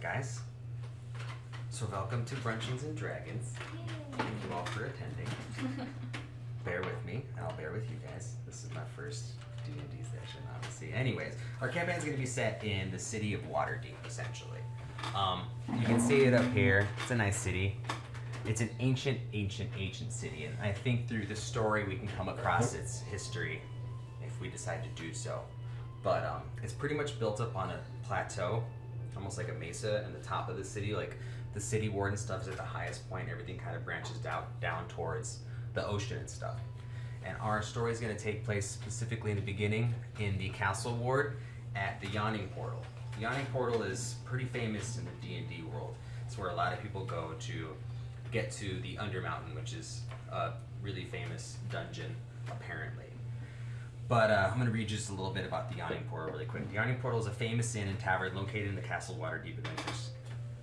guys. So welcome to Brunchings and Dragons. Thank you all for attending. Bear with me, and I'll bear with you guys. This is my first D&D session, obviously. Anyways, our campaign is going to be set in the city of Waterdeep, essentially. You can see it up here. It's a nice city. It's an ancient city, and I think through the story we can come across its history if we decide to do so. But it's pretty much built up on a plateau, almost like a mesa in the top of the city. Like the city ward and stuff is at the highest point. Everything kind of branches down towards the ocean and stuff. And our story is going to take place specifically in the beginning in the castle ward at the Yawning Portal. The Yawning Portal is pretty famous in the D&D world. It's where a lot of people go to get to the Undermountain, which is a really famous dungeon, apparently. But I'm going to read just a little bit about the Yawning Portal really quick. The Yawning Portal is a famous inn and tavern located in the Castle Waterdeep Adventures.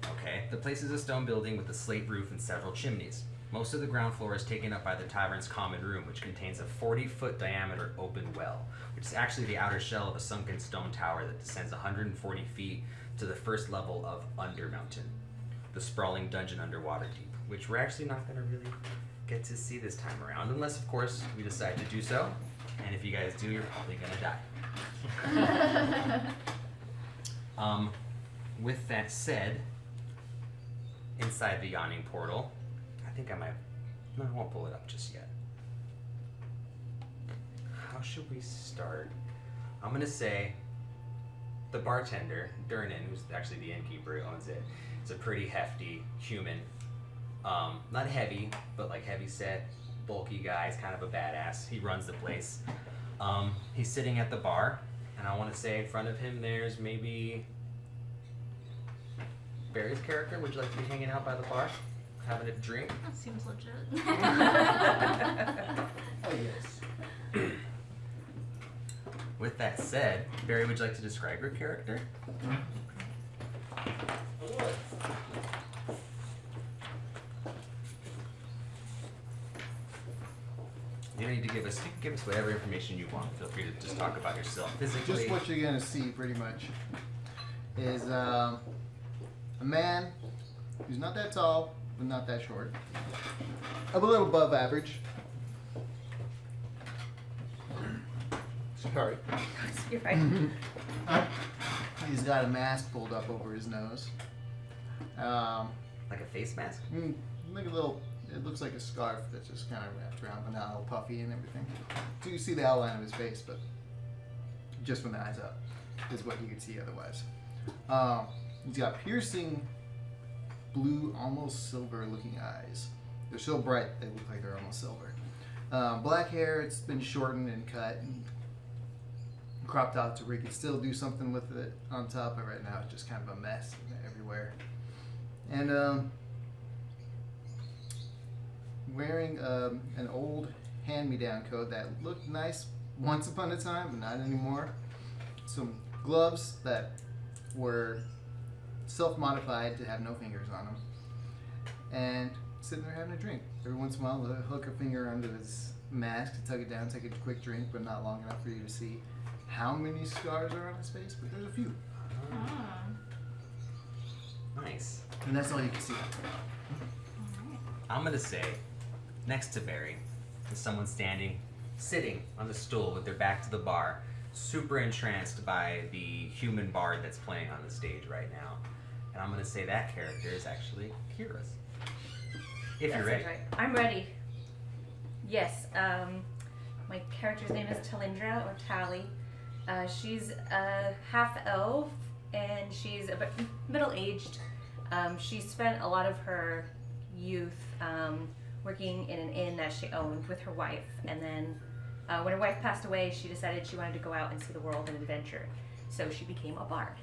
Okay, the place is a stone building with a slate roof and several chimneys. Most of the ground floor is taken up by the tavern's common room, which contains a 40-foot diameter open well, which is actually the outer shell of a sunken stone tower that descends 140 feet to the first level of Undermountain, the sprawling dungeon under Waterdeep, which we're actually not going to really get to see this time around, unless, of course, we decide to do so. And if you guys do, you're probably going to die. With that said, inside the Yawning Portal, I think I might... No, I won't pull it up just yet. How should we start? I'm going to say the bartender, Durnan, who's actually the innkeeper who owns it, is a pretty hefty human. Not heavy, but like heavy set, bulky guy. He's kind of a badass. He runs the place. He's sitting at the bar, and I want to say in front of him there's maybe Barry's character. Would you like to be hanging out by the bar, having a drink? That seems legit. Oh, yes. With that said, Barry, would you like to describe your character? You don't need to give us whatever information you want. Feel free to just talk about yourself physically. Just what you're gonna see, pretty much, is a man who's not that tall, but not that short. Of a little above average. Sorry. You're fine. He's got a mask pulled up over his nose. Like a face mask? Like a little. It looks like a scarf that's just kind of wrapped around, but not all puffy and everything. So you see the outline of his face, but just from the eyes up is what you can see otherwise. He's got piercing blue, almost silver-looking eyes. They're so bright they look like they're almost silver. Black hair, it's been shortened and cut and cropped out to where you could still do something with it on top, but right now it's just kind of a mess everywhere. And wearing an old hand-me-down coat that looked nice once upon a time, but not anymore. Some gloves that were self-modified to have no fingers on them. And sitting there having a drink. Every once in a while, he'll hook a finger under his mask to tug it down, take a quick drink, but not long enough for you to see how many scars are on his face, but there's a few. Nice. And that's all you can see. I'm going to say, next to Barry, is someone sitting on the stool with their back to the bar, super entranced by the human bard that's playing on the stage right now. And I'm going to say that character is actually Kira's. If you're ready. Right. I'm ready. Yes. My character's name is Talindra, or Tally. She's a half-elf, and she's a bit middle-aged. She spent a lot of her youth working in an inn that she owned with her wife, and then when her wife passed away, she decided she wanted to go out and see the world and adventure, so she became a bard.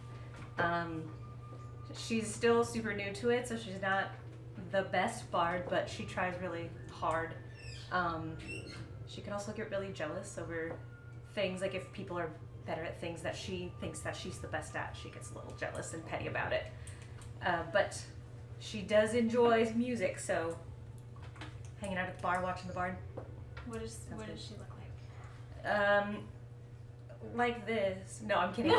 She's still super new to it, so she's not the best bard, but she tries really hard. She can also get really jealous over things, like if people are better at things that she thinks that she's the best at, she gets a little jealous and petty about it. But she does enjoy music, so hanging out at the bar, watching the bard. What does she look like? like this. No, I'm kidding.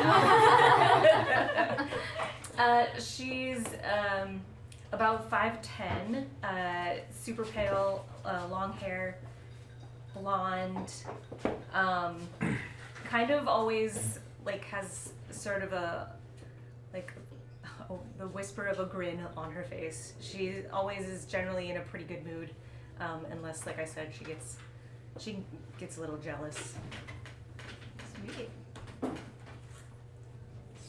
She's about 5'10", super pale, long hair, blonde, kind of always like has sort of a like the whisper of a grin on her face. She always is generally in a pretty good mood, unless, like I said, she gets a little jealous. Sweet.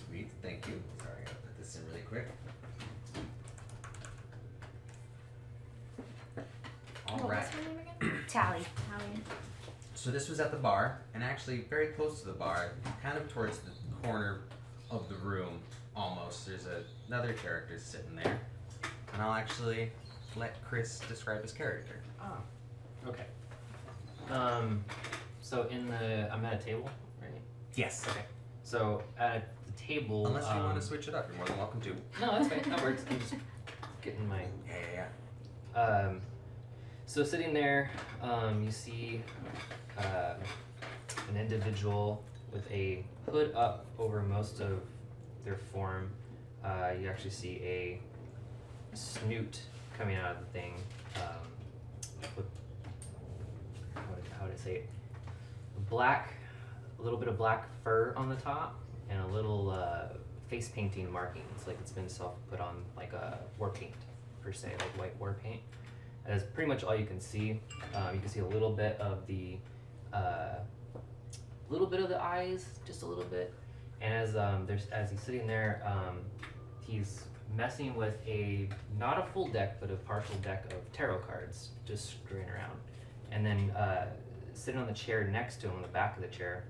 Sweet, thank you. Sorry, I gotta put this in really quick. All What right. was her name again? Tally. Tally. So this was at the bar, and actually very close to the bar, kind of towards the corner of the room, almost. There's another character sitting there, and I'll actually let Chris describe his character. Oh, okay. So I'm at a table, right? Yes. Okay. So at the table. Unless you want to switch it up, you're more than welcome to. No, that's fine. That works. I'm just getting my. Yeah. So sitting there, you see an individual with a hood up over most of their form. You actually see a snoot coming out of the thing. With how would I say it? A little bit of black fur on the top, and a little face painting markings, like it's been put on like a war paint per se, like white war paint. That's pretty much all you can see. You can see a little bit of the eyes, just a little bit. And as he's sitting there, he's messing with not a full deck, but a partial deck of tarot cards, just screwing around. And then sitting on the chair next to him, on the back of the chair,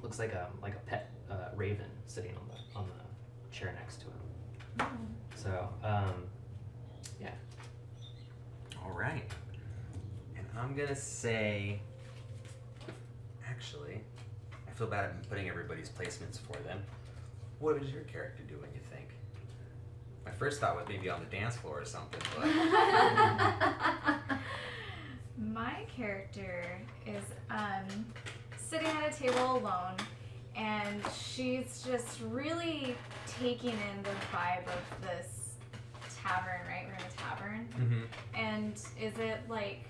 looks like a pet raven sitting on the chair next to him. So yeah. All right. And I'm gonna say, actually, I feel bad I'm putting everybody's placements for them. What does your character do when you think? My first thought was maybe on the dance floor or something, but My character is sitting at a table alone, and she's just really taking in the vibe of this tavern, right? We're in a tavern. mm-hmm. And is it like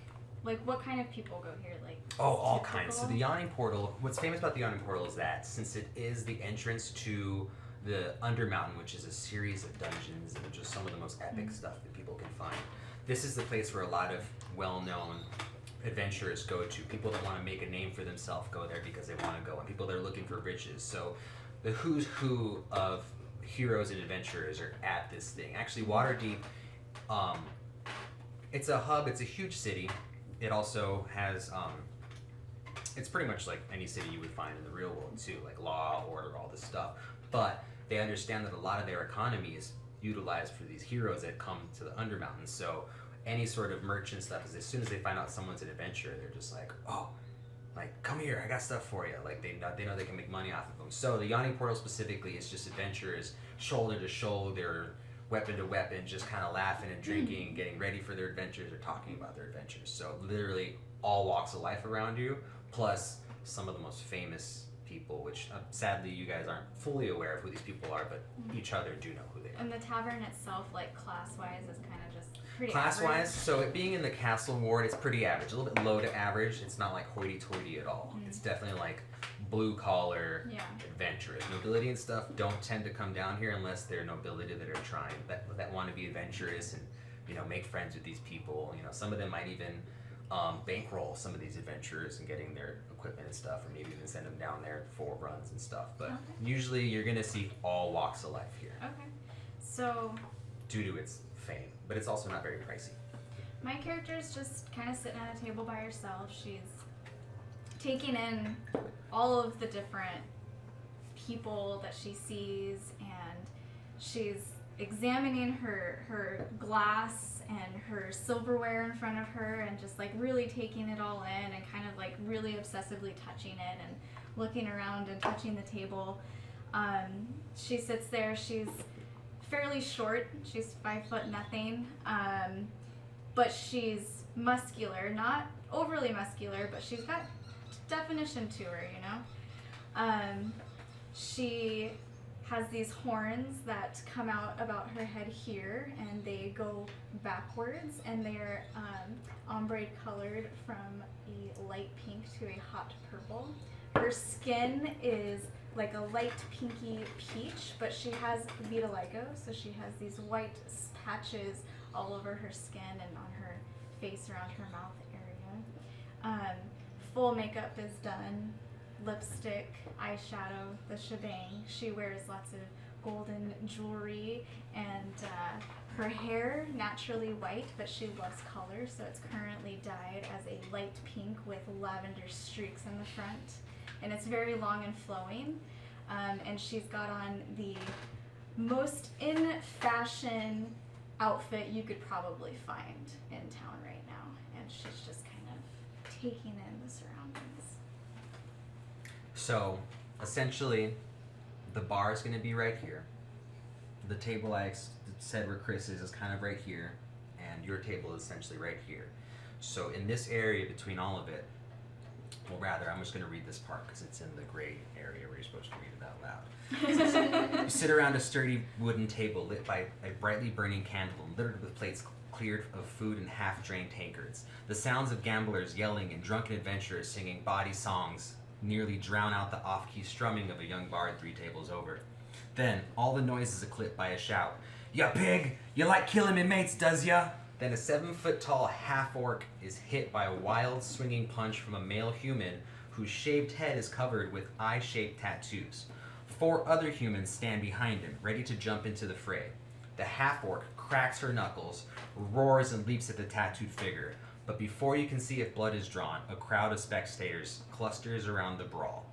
what kind of people go here? Like all typical? kinds. So the Yawning Portal, what's famous about the Yawning Portal is that since it is the entrance to the Undermountain, which is a series of dungeons and just some of the most epic stuff that people can find, this is the place where a lot of well-known adventurers go to. People that want to make a name for themselves go there because they want to go, and people that are looking for riches. So the who's who of heroes and adventurers are at this thing. Actually, Waterdeep, it's a hub. It's a huge city. It also has, it's pretty much like any city you would find in the real world too, like law, order, all this stuff. But they understand that a lot of their economy is utilized for these heroes that come to the Undermountain. So any sort of merchant stuff is, as soon as they find out someone's an adventurer, they're just like, oh, like, come here, I got stuff for you. Like, they know they can make money off of them. So the Yawning Portal specifically is just adventurers shoulder to shoulder, weapon to weapon, just kind of laughing and drinking, getting ready for their adventures or talking about their adventures. So literally all walks of life around you, plus some of the most famous people, which sadly you guys aren't fully aware of who these people are, but each other do know who they are. And the tavern itself, like class-wise, is kind of just pretty Class-wise, average. so it being in the castle ward, it's pretty average, a little bit low to average. It's not like hoity-toity at all. It's definitely like blue-collar Yeah. adventurers. Nobility and stuff don't tend to come down here unless they're nobility that are trying, that want to be adventurous and, you know, make friends with these people. You know, some of them might even bankroll some of these adventurers and getting their equipment and stuff, or maybe even send them down there for runs and stuff. But usually you're gonna see all walks of life here Okay. So due to its fame, but it's also not very pricey. my character's just kind of sitting at a table by herself. She's taking in all of the different people that she sees, and she's examining her glass and her silverware in front of her, and just like really taking it all in and kind of like really obsessively touching it and looking around and touching the table. She sits there. She's fairly short. She's 5 foot nothing, but she's muscular, not overly muscular, but she's got definition to her, you know. She has these horns that come out about her head here, and they go backwards, and they're ombre colored from a light pink to a hot purple. Her skin is like a light pinky peach, but she has vitiligo, so she has these white patches all over her skin and on her face around her mouth area. Full makeup is done. Lipstick, eyeshadow, the shebang. She wears lots of golden jewelry, and her hair naturally white, but she loves color, so it's currently dyed as a light pink with lavender streaks in the front, and it's very long and flowing. And she's got on the most in fashion outfit you could probably find in town right now, and she's just kind of taking in the surroundings. So, essentially, the bar is going to be right here. The table I said where Chris is kind of right here, and your table is essentially right here. So, in this area between all of it, well, rather, I'm just going to read this part because it's in the gray area where you're supposed to read it out loud. You sit around a sturdy wooden table lit by a brightly burning candle and littered with plates cleared of food and half-drained tankards. The sounds of gamblers yelling and drunken adventurers singing bawdy songs nearly drown out the off-key strumming of a young bard 3 tables over. Then, all the noise is eclipsed by a shout. "Ya pig! You like killing me mates, does ya?" Then a 7-foot-tall half-orc is hit by a wild, swinging punch from a male human whose shaved head is covered with eye-shaped tattoos. 4 other humans stand behind him, ready to jump into the fray. The half-orc cracks her knuckles, roars and leaps at the tattooed figure. But before you can see if blood is drawn, a crowd of spectators clusters around the brawl.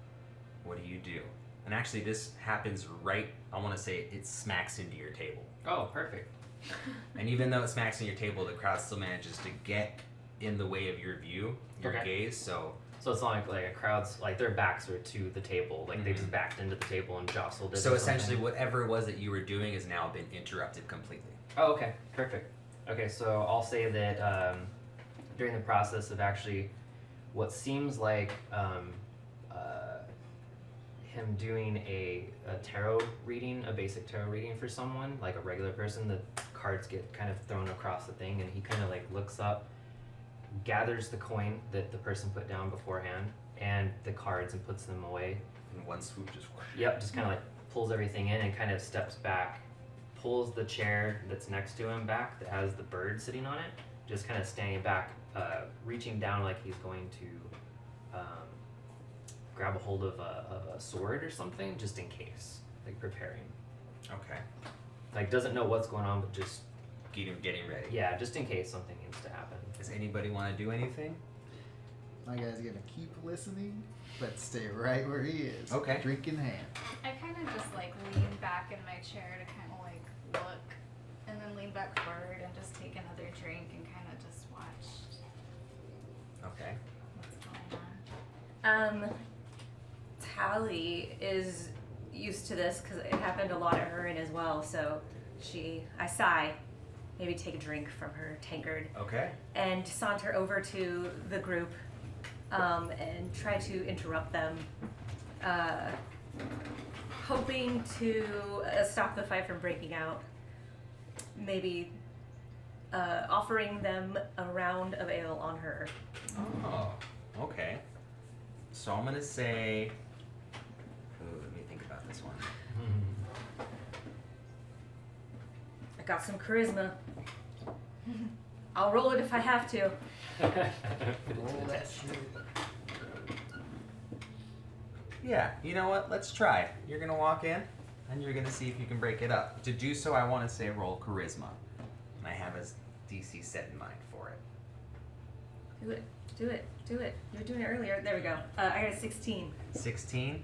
What do you do? And actually, this happens right, I want to say, it smacks into your table. Oh, perfect. And even though it smacks into your table, the crowd still manages to get in the way of your view, your Okay. gaze, so... So it's not like a crowd's, like their backs are to the table, like they Mhm. just backed into the table and jostled it. So or essentially, something. whatever it was that you were doing has now been interrupted completely. Oh, okay, perfect. Okay, so I'll say that during the process of actually what seems like him doing a tarot reading, a basic tarot reading for someone, like a regular person, the cards get kind of thrown across the thing, and he kind of like looks up, gathers the coin that the person put down beforehand, and the cards, and puts them away. In one swoop, just... Yep, just kind of like pulls everything in and kind of steps back, pulls the chair that's next to him back that has the bird sitting on it, just kind of standing back, reaching down like he's going to grab a hold of a sword or something, just in case, like preparing. Okay. Like doesn't know what's going on, but just, Getting ready. yeah, just in case something needs to happen. Does anybody want to do anything? My guy's gonna keep listening, but stay right where he is. Okay. Drink in hand. I kind of just like lean back in my chair to kind of like look, and then lean back forward and just take another drink and kind of just watch Okay. what's going on. Tally is used to this because it happened a lot at her as well. So I sigh, maybe take a drink from her tankard, Okay. and saunter over to the group and try to interrupt them, hoping to stop the fight from breaking out. Maybe offering them a round of ale on her. Oh, okay. So I'm gonna say... Ooh, let me think about this one. I got some charisma. I'll roll it if I have to. Roll that shit. Yeah, you know what? Let's try. You're gonna walk in, and you're gonna see if you can break it up. To do so, I want to say roll charisma. And I have a DC set in mind for it. Do it. Do it. Do it. You were doing it earlier. There we go. I got a 16. 16.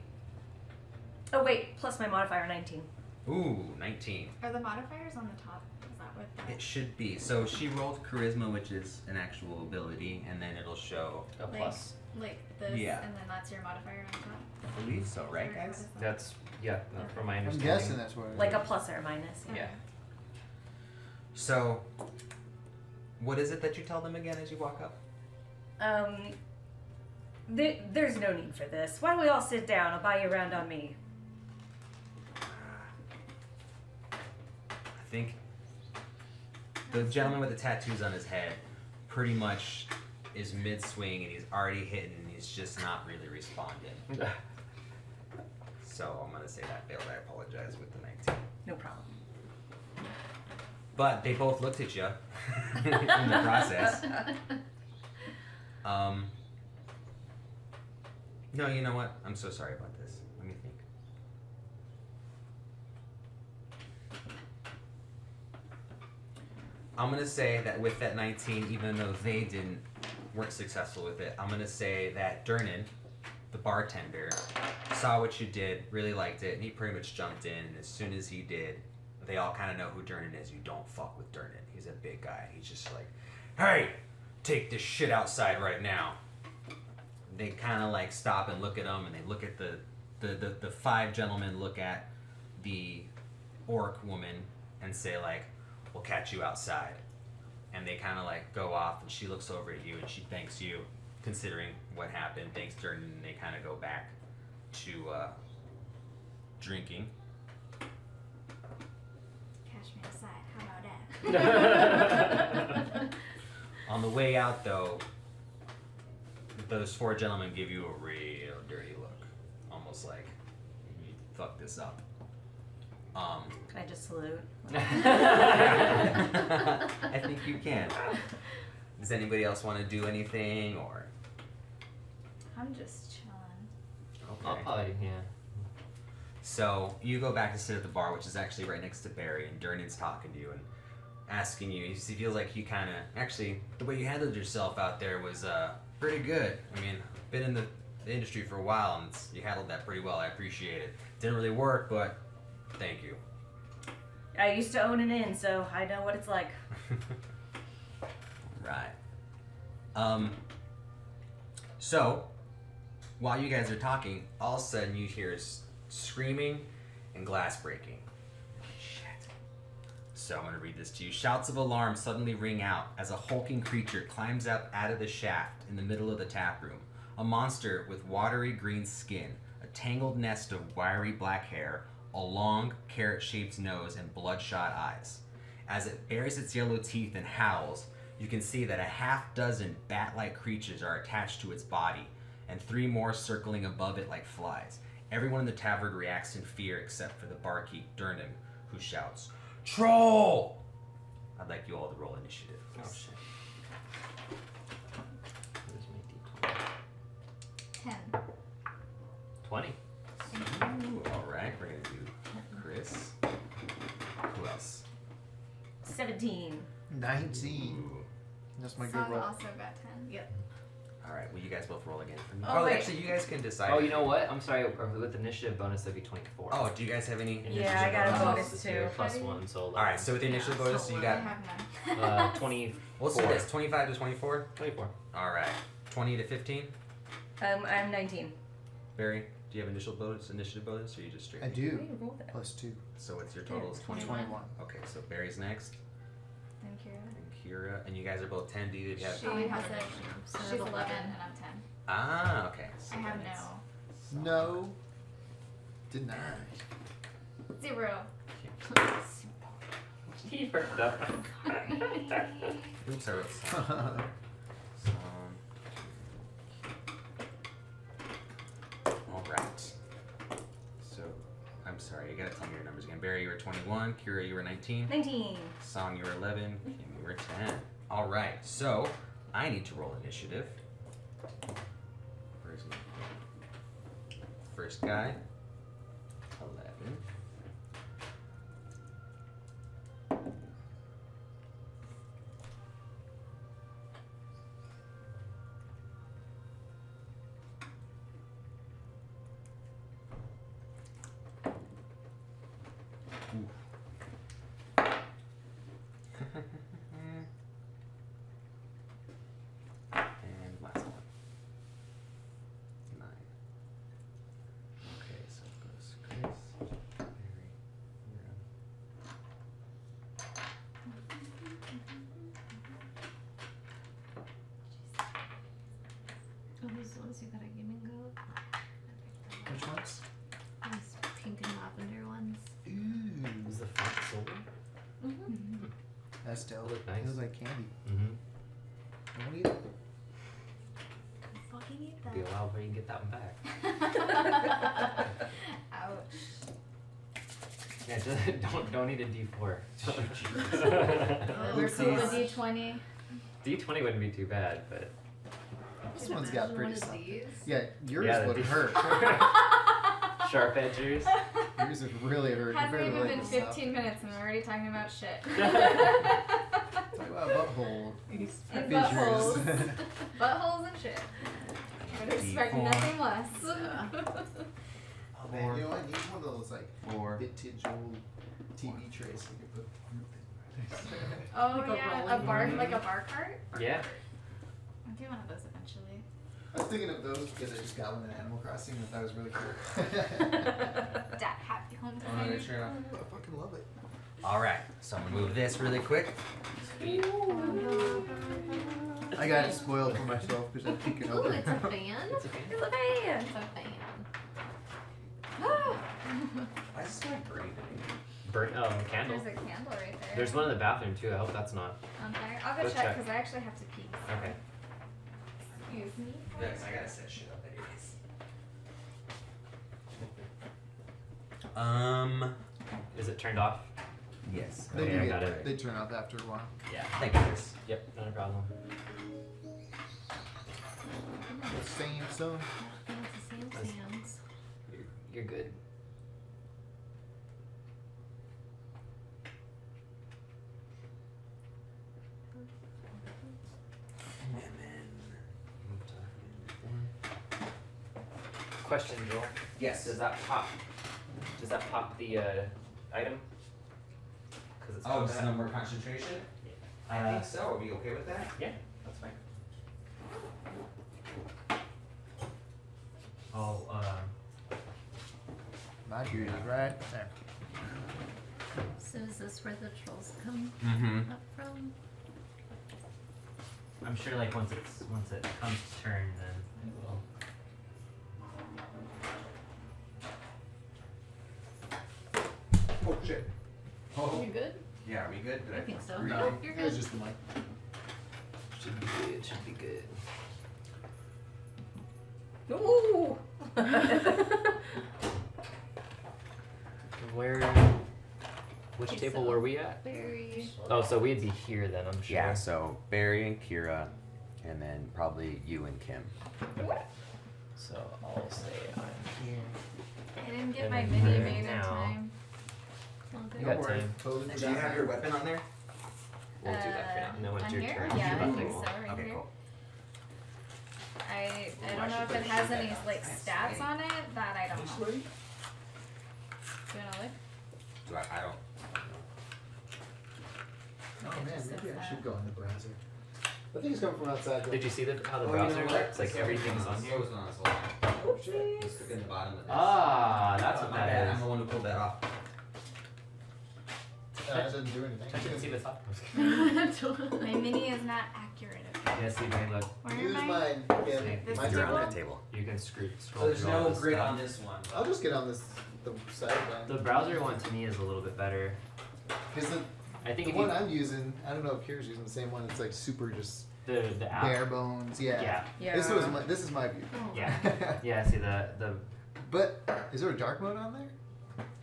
Oh, wait. Plus my modifier, 19. Ooh, 19. Are the modifiers on the top? Is that what that? It should be. So she rolled charisma, which is an actual ability, and then it'll show... A plus. Like this, Yeah. and then that's your modifier on top? I believe so, right, Or what guys? is that? That's, yeah, from my I'm understanding. guessing that's what it is. Like a plus or a minus. Yeah. So, what is it that you tell them again as you walk up? There's no need for this. Why don't we all sit down? I'll buy you around on me. I think the gentleman with the tattoos on his head pretty much is mid-swing and he's already hitting and he's just not really responding. So I'm going to say that failed. I apologize with the 19. No problem. But they both looked at you in the process. No, you know what? I'm so sorry about this. Let me think. I'm gonna say that with that 19, even though they weren't successful with it, I'm gonna say that Durnan, the bartender, saw what you did, really liked it, and he pretty much jumped in. And as soon as he did, they all kind of know who Durnan is. You don't fuck with Durnan. He's a big guy. He's just like, hey, take this shit outside right now. They kind of like stop and look at him, and they look at the five gentlemen look at the orc woman and say like, we'll catch you outside. And they kind of like go off, and she looks over at you and she thanks you, considering what happened, thanks Durnan, and they kind of go back to drinking. Catch me outside. How about that? On the way out, though, those four gentlemen give you a real dirty look, almost like you fucked this up. Can I just salute? I think you can. Does anybody else want to do anything, or? I'm just chilling. Okay. I'll probably, yeah. So you go back to sit at the bar, which is actually right next to Barry, and Durnan's talking to you and asking you. He feels like you kind of actually the way you handled yourself out there was pretty good. I mean, been in the industry for a while, and you handled that pretty well. I appreciate it. Didn't really work, but thank you. I used to own an inn, so I know what it's like. Right. So while you guys are talking, all of a sudden you hear screaming and glass breaking. Shit. So I'm going to read this to you. Shouts of alarm suddenly ring out as a hulking creature climbs up out of the shaft in the middle of the tap room. A monster with watery green skin, a tangled nest of wiry black hair, a long carrot-shaped nose, and bloodshot eyes. As it bares its yellow teeth and howls, you can see that a half-dozen bat-like creatures are attached to its body, and 3 more circling above it like flies. Everyone in the tavern reacts in fear except for the barkeep, Durnan, who shouts, "Troll!" I'd like you all to roll initiative. Oh shit. Where's my D20? 10. 20. Ooh, all right, we're gonna do Chris. Who else? 17. 19. Ooh. That's my good Song roll. also got 10. Yep. All right, will you guys both roll again for me? Oh, wait. Actually, you guys can decide. Oh, you know what? I'm sorry. With initiative bonus, that'd be 24. Oh, do you guys have any initiative Yeah, I got a bonuses? bonus This too. year, plus 1, so All right, so with the initiative Yeah, bonus, so you I got. have none. 20. Let's do this: 25 to 24. 24. All right, 20 to 15. I'm 19. Barry, do you have initiative bonus, or you just straight? I How do do. you roll that? Plus 2. So what's your total? Is 20. 21. Okay, so Barry's next, Thank you. and Kira, and you guys are both 10. Do you have? She has a, she's 11 and I'm 10. Ah, okay. So I have then it's- no. No. Denied. 0. He fucked up. Oops, I wrote some. All right. So, I'm sorry. You gotta tell me your numbers again. Barry, you were 21. Kira, you were 19. 19. Song, you were 11. Kim, you were 10. All right. So, I need to roll initiative. Where's my first guy? 11. And last one. 9. Okay, so it goes Chris. those ones you got at Gaming Goat? Which ones? Those pink and lavender ones. Ooh. Is the font silver? Mm-hmm. That's dope. Look nice. Feels like candy. Mm-hmm. Don't eat it. Fucking eat Be a that. while before you can get that one back. Ouch. Yeah, just don't eat a D4. We're cool with D20. D20 wouldn't be too bad, but This one's got pretty one of stuff. these. Yeah, yours Yeah, the would D- hurt. sharp edgers. Yours would really hurt. Hasn't compared to, even like, been the stuff. 15 minutes and we're already talking about shit. Talk about butthole And fissures. buttholes. Buttholes and shit. I would expect D4. nothing less. Oh man, you know, I need one of those like 4. vintage old TV trays so you can put fruit in. Oh Like a yeah, a rolling bar one. like a bar cart. Yeah. I'll do one of those eventually. I was thinking of those because I just got one in Animal Crossing and that was really cool. Dad, happy home Oh, no, design. sure enough. I fucking love it. Alright, so I'm gonna move this really quick. Sweet. I got it spoiled for myself because I'm peeking Ooh, over. it's a fan. It's a fan. It's a fan. It's a fan. Why is this not breathing? Burnt candle. There's a candle right there. There's one in the bathroom too. I hope that's not. on fire. I'll go Let's check check. because I actually have to pee. Okay. Excuse me. Yes, I gotta set shit up anyways. Is it turned off? Yes. They, Okay, do I get- got it. they turn off after a while. Yeah. Thank you, Chris. Yep. Not a problem. The same zone. It's the same That's- sands. You're good. Question, Joel. Yes. Does that pop? Does that pop the item? Because it's Oh, close. is no more concentration? I think so. Are we okay with that? Yeah, that's fine. I'll My duty, right there. So is this where the trolls come Mm-hmm. up from? I'm sure like once it comes to turn, then it will. Oh shit. Oh. You good? Yeah, are we good? Did I think so. breathe? No, you're It was good. just the mic. Should be good. Should be good. Ooh. Where? Which Okay, table so- were we at? Very. Oh, so we'd be here then, I'm sure. Yeah, so Barry and Kira, and then probably you and Kim. Okay. So I'll say I'm here. I didn't get And my then mini right made in now- time. All good. You got time. Totally Do you have your weapon on there? We'll do that for now. And then when it's on your here? turn, Yeah, shoot I that think thing. so. Right Okay, here. cool. I Ooh, I don't know should if put it a has shoot any back like on. stats Nice. on it. That I don't know. Do you wanna look? Do I don't. Oh It man, just maybe says I that. should go in the browser. I think it's coming from outside. Though. Did you see how the Oh, browser you know what? looks? Like everything's on here. It was on this whole time. Just took in the bottom of this. Ah, that's what my that bad. is. I'm the one who pulled that off. I didn't do anything. Touch it and see what's up. My mini is not accurate. Okay. Yes, you can look. Where Use am I? mine. Yeah, This mine's You're on on there. that table. You can scroll So there's through all no this grid stuff. on this one. I'll just get on the side The one. browser one to me is a little bit better. Because I think the if one you, I'm using, I don't know if Kira's using the same one. It's like super just the app. bare bones. Yeah. Yeah. Yeah. This is my view. Oh. Yeah. Yeah. See the But is there a dark mode on there?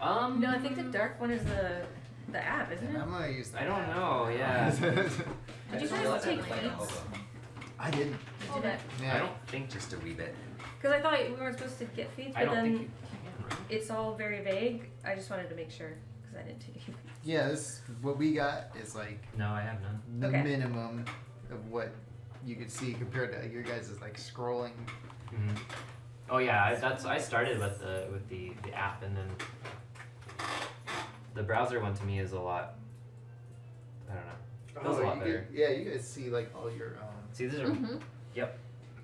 No, I think the dark one is the app, isn't And it? I'm gonna use that. I don't know. Yeah. Did you guys take feeds? I didn't. You did it? Yeah. I don't think. Just a wee bit. Because I thought we weren't supposed to get feeds, I but don't then think you can. Right? it's all very vague. I just wanted to make sure because I didn't take any feeds. Yeah, this what we got is like No, I have none. the Okay. minimum of what you could see compared to your guys' is like scrolling. Mm-hmm. Oh yeah, I started with the app, and then the browser one to me is a lot. I don't know. Feels a lot you better. could- yeah, you guys see like all your See, these are Mm-hmm. yep.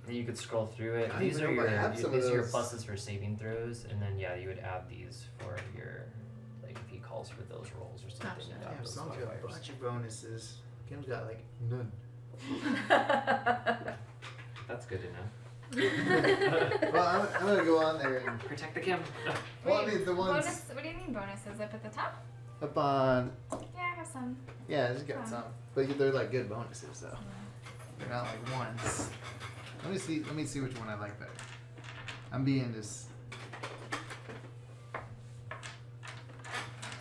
And you could scroll through it. I don't These even are know your if I have some of these are your those. pluses for saving throws, and then yeah, you would add these for your like if he calls for those rolls or something. Gotcha. you'd add damn, those someone's got a modifiers. bunch of bonuses. Kim's got like none. That's good to know. Well, I'm gonna go on there and. Protect the Kim. Well, I mean, the ones Bonus, what do you mean bonuses? Up at the top? up on. Yeah, I have some. Yeah, it's got some, but they're like good bonuses though. They're not like ones. Let me see which one I like better. I'm being this.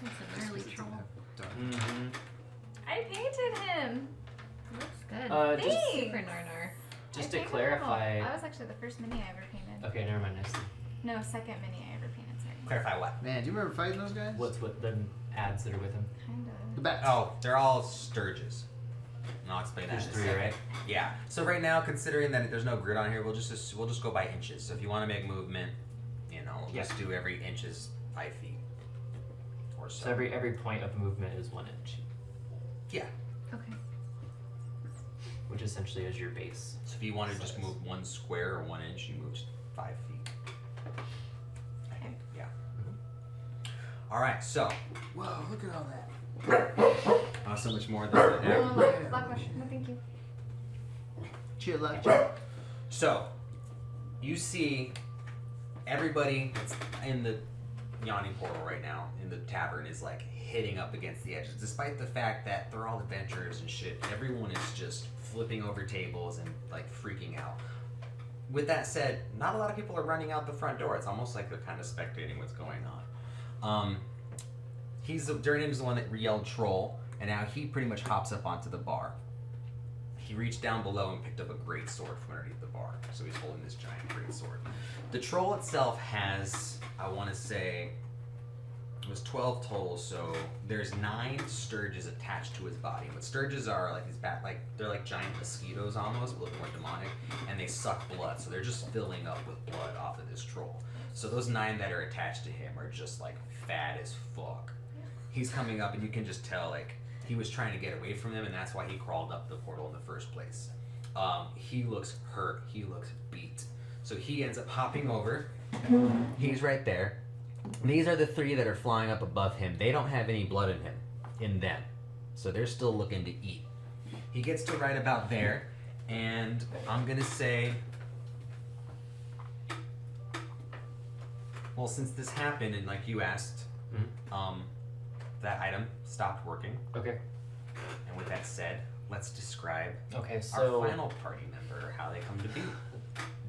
It's an early troll. Mm-hmm. I painted him. Looks good. Just, Thanks. Super Narnar. just I to painted clarify. him all. I was actually the first mini I ever painted. Okay, never mind. Next. No, second mini I ever painted. Sorry. Clarify what? Man, do you remember fighting those guys? What's with the ads that are with him? Kind The of. bats. Oh, they're all sturges. And I'll explain that. There's in a 3, second. right? Yeah. So right now, considering that there's no grid on here, we'll just go by inches. So if you want to make movement, we'll just do every inch is 5 feet or so. So every point of movement is 1 inch, Yeah. Okay. which essentially is your base. So if you want to just move 1 square or 1 inch, you move 5 feet. I think. Yeah. All right. So. Whoa, look at all that. Oh, so much more than that. Oh, Yeah. black wash. No, thank you. Chill out. So, you see everybody that's in the yawning portal right now in the tavern is like hitting up against the edges, despite the fact that they're all adventurers and shit. Everyone is just flipping over tables and like freaking out. With that said, not a lot of people are running out the front door. It's almost like they're kind of spectating what's going on. Durnin's the one that yelled troll, and now he pretty much hops up onto the bar. He reached down below and picked up a great sword from underneath the bar. So he's holding this giant great sword. The troll itself has, I want to say, it was 12 total. So there's 9 sturges attached to his body. What sturges are like these they're like giant mosquitoes almost, but a little more demonic, and they suck blood. So they're just filling up with blood off of this troll. So those 9 that are attached to him are just like fat as fuck. He's coming up, and you can just tell like he was trying to get away from them, and that's why he crawled up the portal in the first place. He looks hurt. He looks beat. So he ends up hopping over. He's right there. These are the 3 that are flying up above him. They don't have any blood in them. So they're still looking to eat. He gets to right about there, and I'm going to say, well, since this happened, and like you asked, that item stopped working. Okay. And with that said, let's describe Okay. So our final party member, how they come to be. do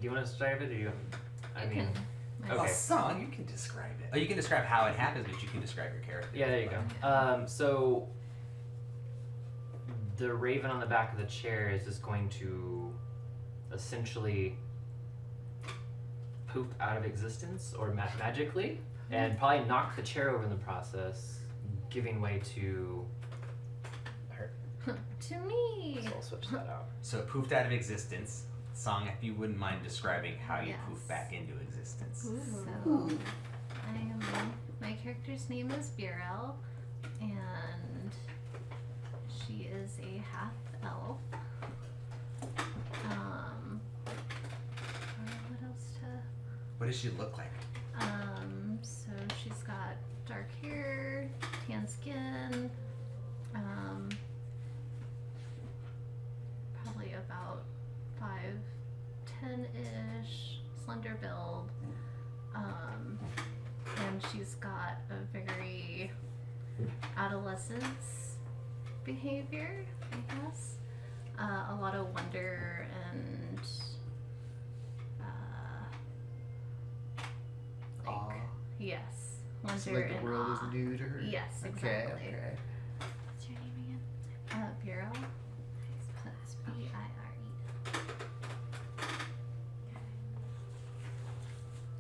you want to describe it, or do you? I You mean, can- okay. Well, song, you can describe it. Oh, you can describe how it happens, but you can describe your character. Yeah, there you go. So the raven on the back of the chair is just going to essentially poof out of existence or magically, and probably knock the chair over in the process, giving way to her. To me. So I'll switch that out. So it poofed out of existence. Song, if you wouldn't mind describing how you Yes. poof back into existence. So, my character's name is Birel, and she is a half elf. What else to? What does she look like? So she's got dark hair, tan skin, probably about 5'10" ish, slender build, and she's got a very adolescence behavior, I guess. A lot of wonder and Aw. yes, So wonder like the and world awe. is new to her. Yes, Okay. exactly. Okay. What's your name again? Bureau. That's B-I-R-E.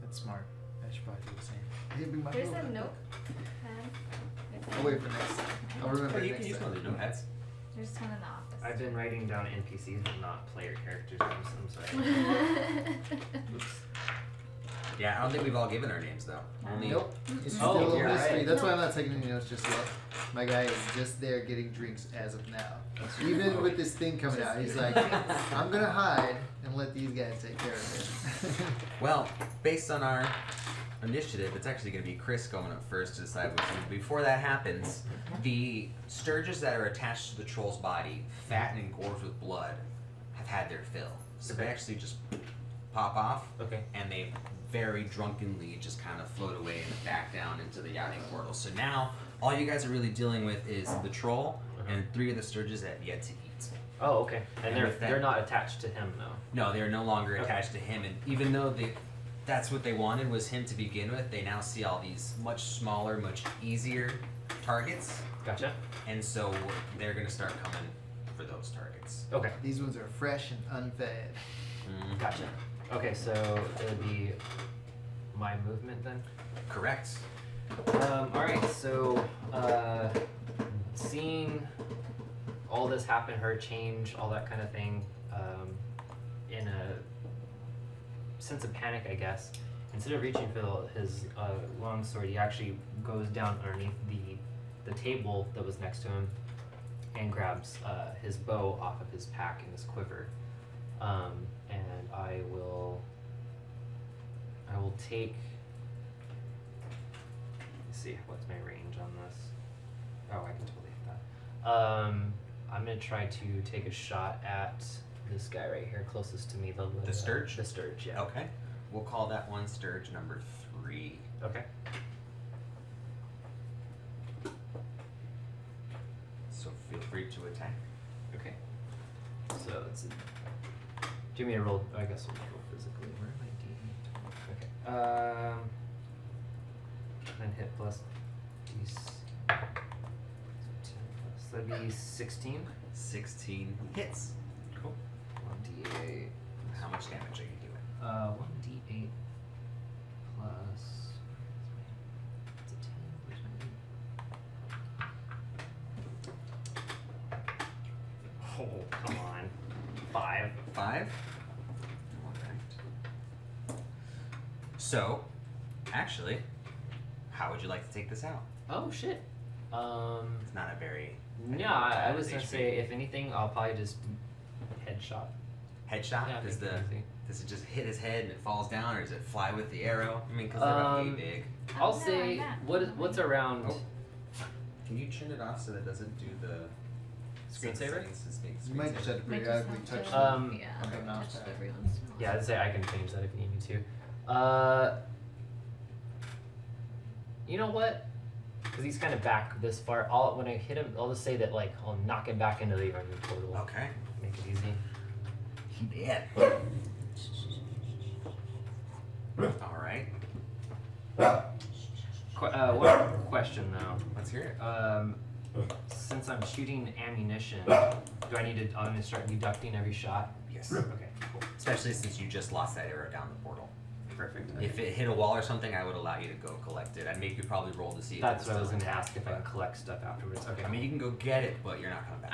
That's smart. I should probably do the same. Hey, bring my There's phone a up. notepad. I'll wait for next time. I'll remember Oh, you next can use time. one of the notepads. There's a ton in the office. I've been writing down NPCs but not player characters' names. I'm sorry. Oops. Yeah, I don't think we've all given our names though. Only Nope. It's Oh, still a you're mystery. right. That's why I'm not taking any notes just yet. My guy is just there getting drinks as of now. Even with this thing coming out, he's like, I'm gonna hide and let these guys take care of it. Well, based on our initiative, it's actually going to be Chris going up first to decide what to do. Before that happens, the sturges that are attached to the troll's body, fat and engorged with blood, have had their fill. So they actually just pop off, Okay. and they very drunkenly just kind of float away and back down into the yachting portal. So now all you guys are really dealing with is the troll and 3 of the Sturges that have yet to eat. Oh, okay. And And with that- they're not attached to him though. No, they are no longer Okay. attached to him, and even though that's what they wanted was him to begin with, they now see all these much smaller, much easier targets, Gotcha. and so they're gonna start coming for those targets. Okay. These ones are fresh and unfed. Gotcha. Okay, so it would be my movement then. Correct. All right. So seeing all this happen, her change, all that kind of thing, in a sense of panic, I guess. Instead of reaching for his long sword, he actually goes down underneath the table that was next to him and grabs his bow off of his pack and his quiver. And I will take. Let's see, what's my range on this? Oh, I can totally hit that. I'm gonna try to take a shot at this guy right here, closest to me. The Sturge? The Sturge, yeah. Okay. We'll call that one Sturge number 3. Okay. So feel free to attack. Okay. So let's see. Do you want me to roll? I guess we'll roll physically. Where am I? Okay. Then hit plus d10 plus. That'd be 16. 16 hits. Cool. 1d8. How much damage are you doing? 1d8 plus. It's a 10. Where's my 8? Oh, come on. 5. 5? Alright. So, actually, how would you like to take this out? Oh shit. It's not a very No, I was gonna HP. say if anything, I'll probably just headshot. headshot. Yeah, Does make it easy. does it just hit his head and it falls down, or does it fly with the arrow? I mean, because they're about yay big. I'll no, say yeah. what's around. Oh. Can you turn it off so that it doesn't do the Screensaver? settings to make You might just have to Might pretty just ugly have touch. to, them. yeah, Okay, mouse touch pad. every once in a while. Yeah, I'd say I can change that if you need me to. You know what? Because he's kind of back this far. When I hit him, I'll just say that like I'll knock him back into the Army portal. Okay. Make it easy. Yeah. All right. One question though. Let's hear it. Since I'm shooting ammunition, do I need to? I'm gonna start deducting every shot. Yes. Okay, cool. Especially since you just lost that arrow down the portal. Perfect. If it hit a wall or something, I would allow you to go collect it. I'd make you probably roll to see if That's it's what I was still gonna intact, ask if I but- can collect stuff afterwards. Okay. I mean, you can go get it, but you're not coming back.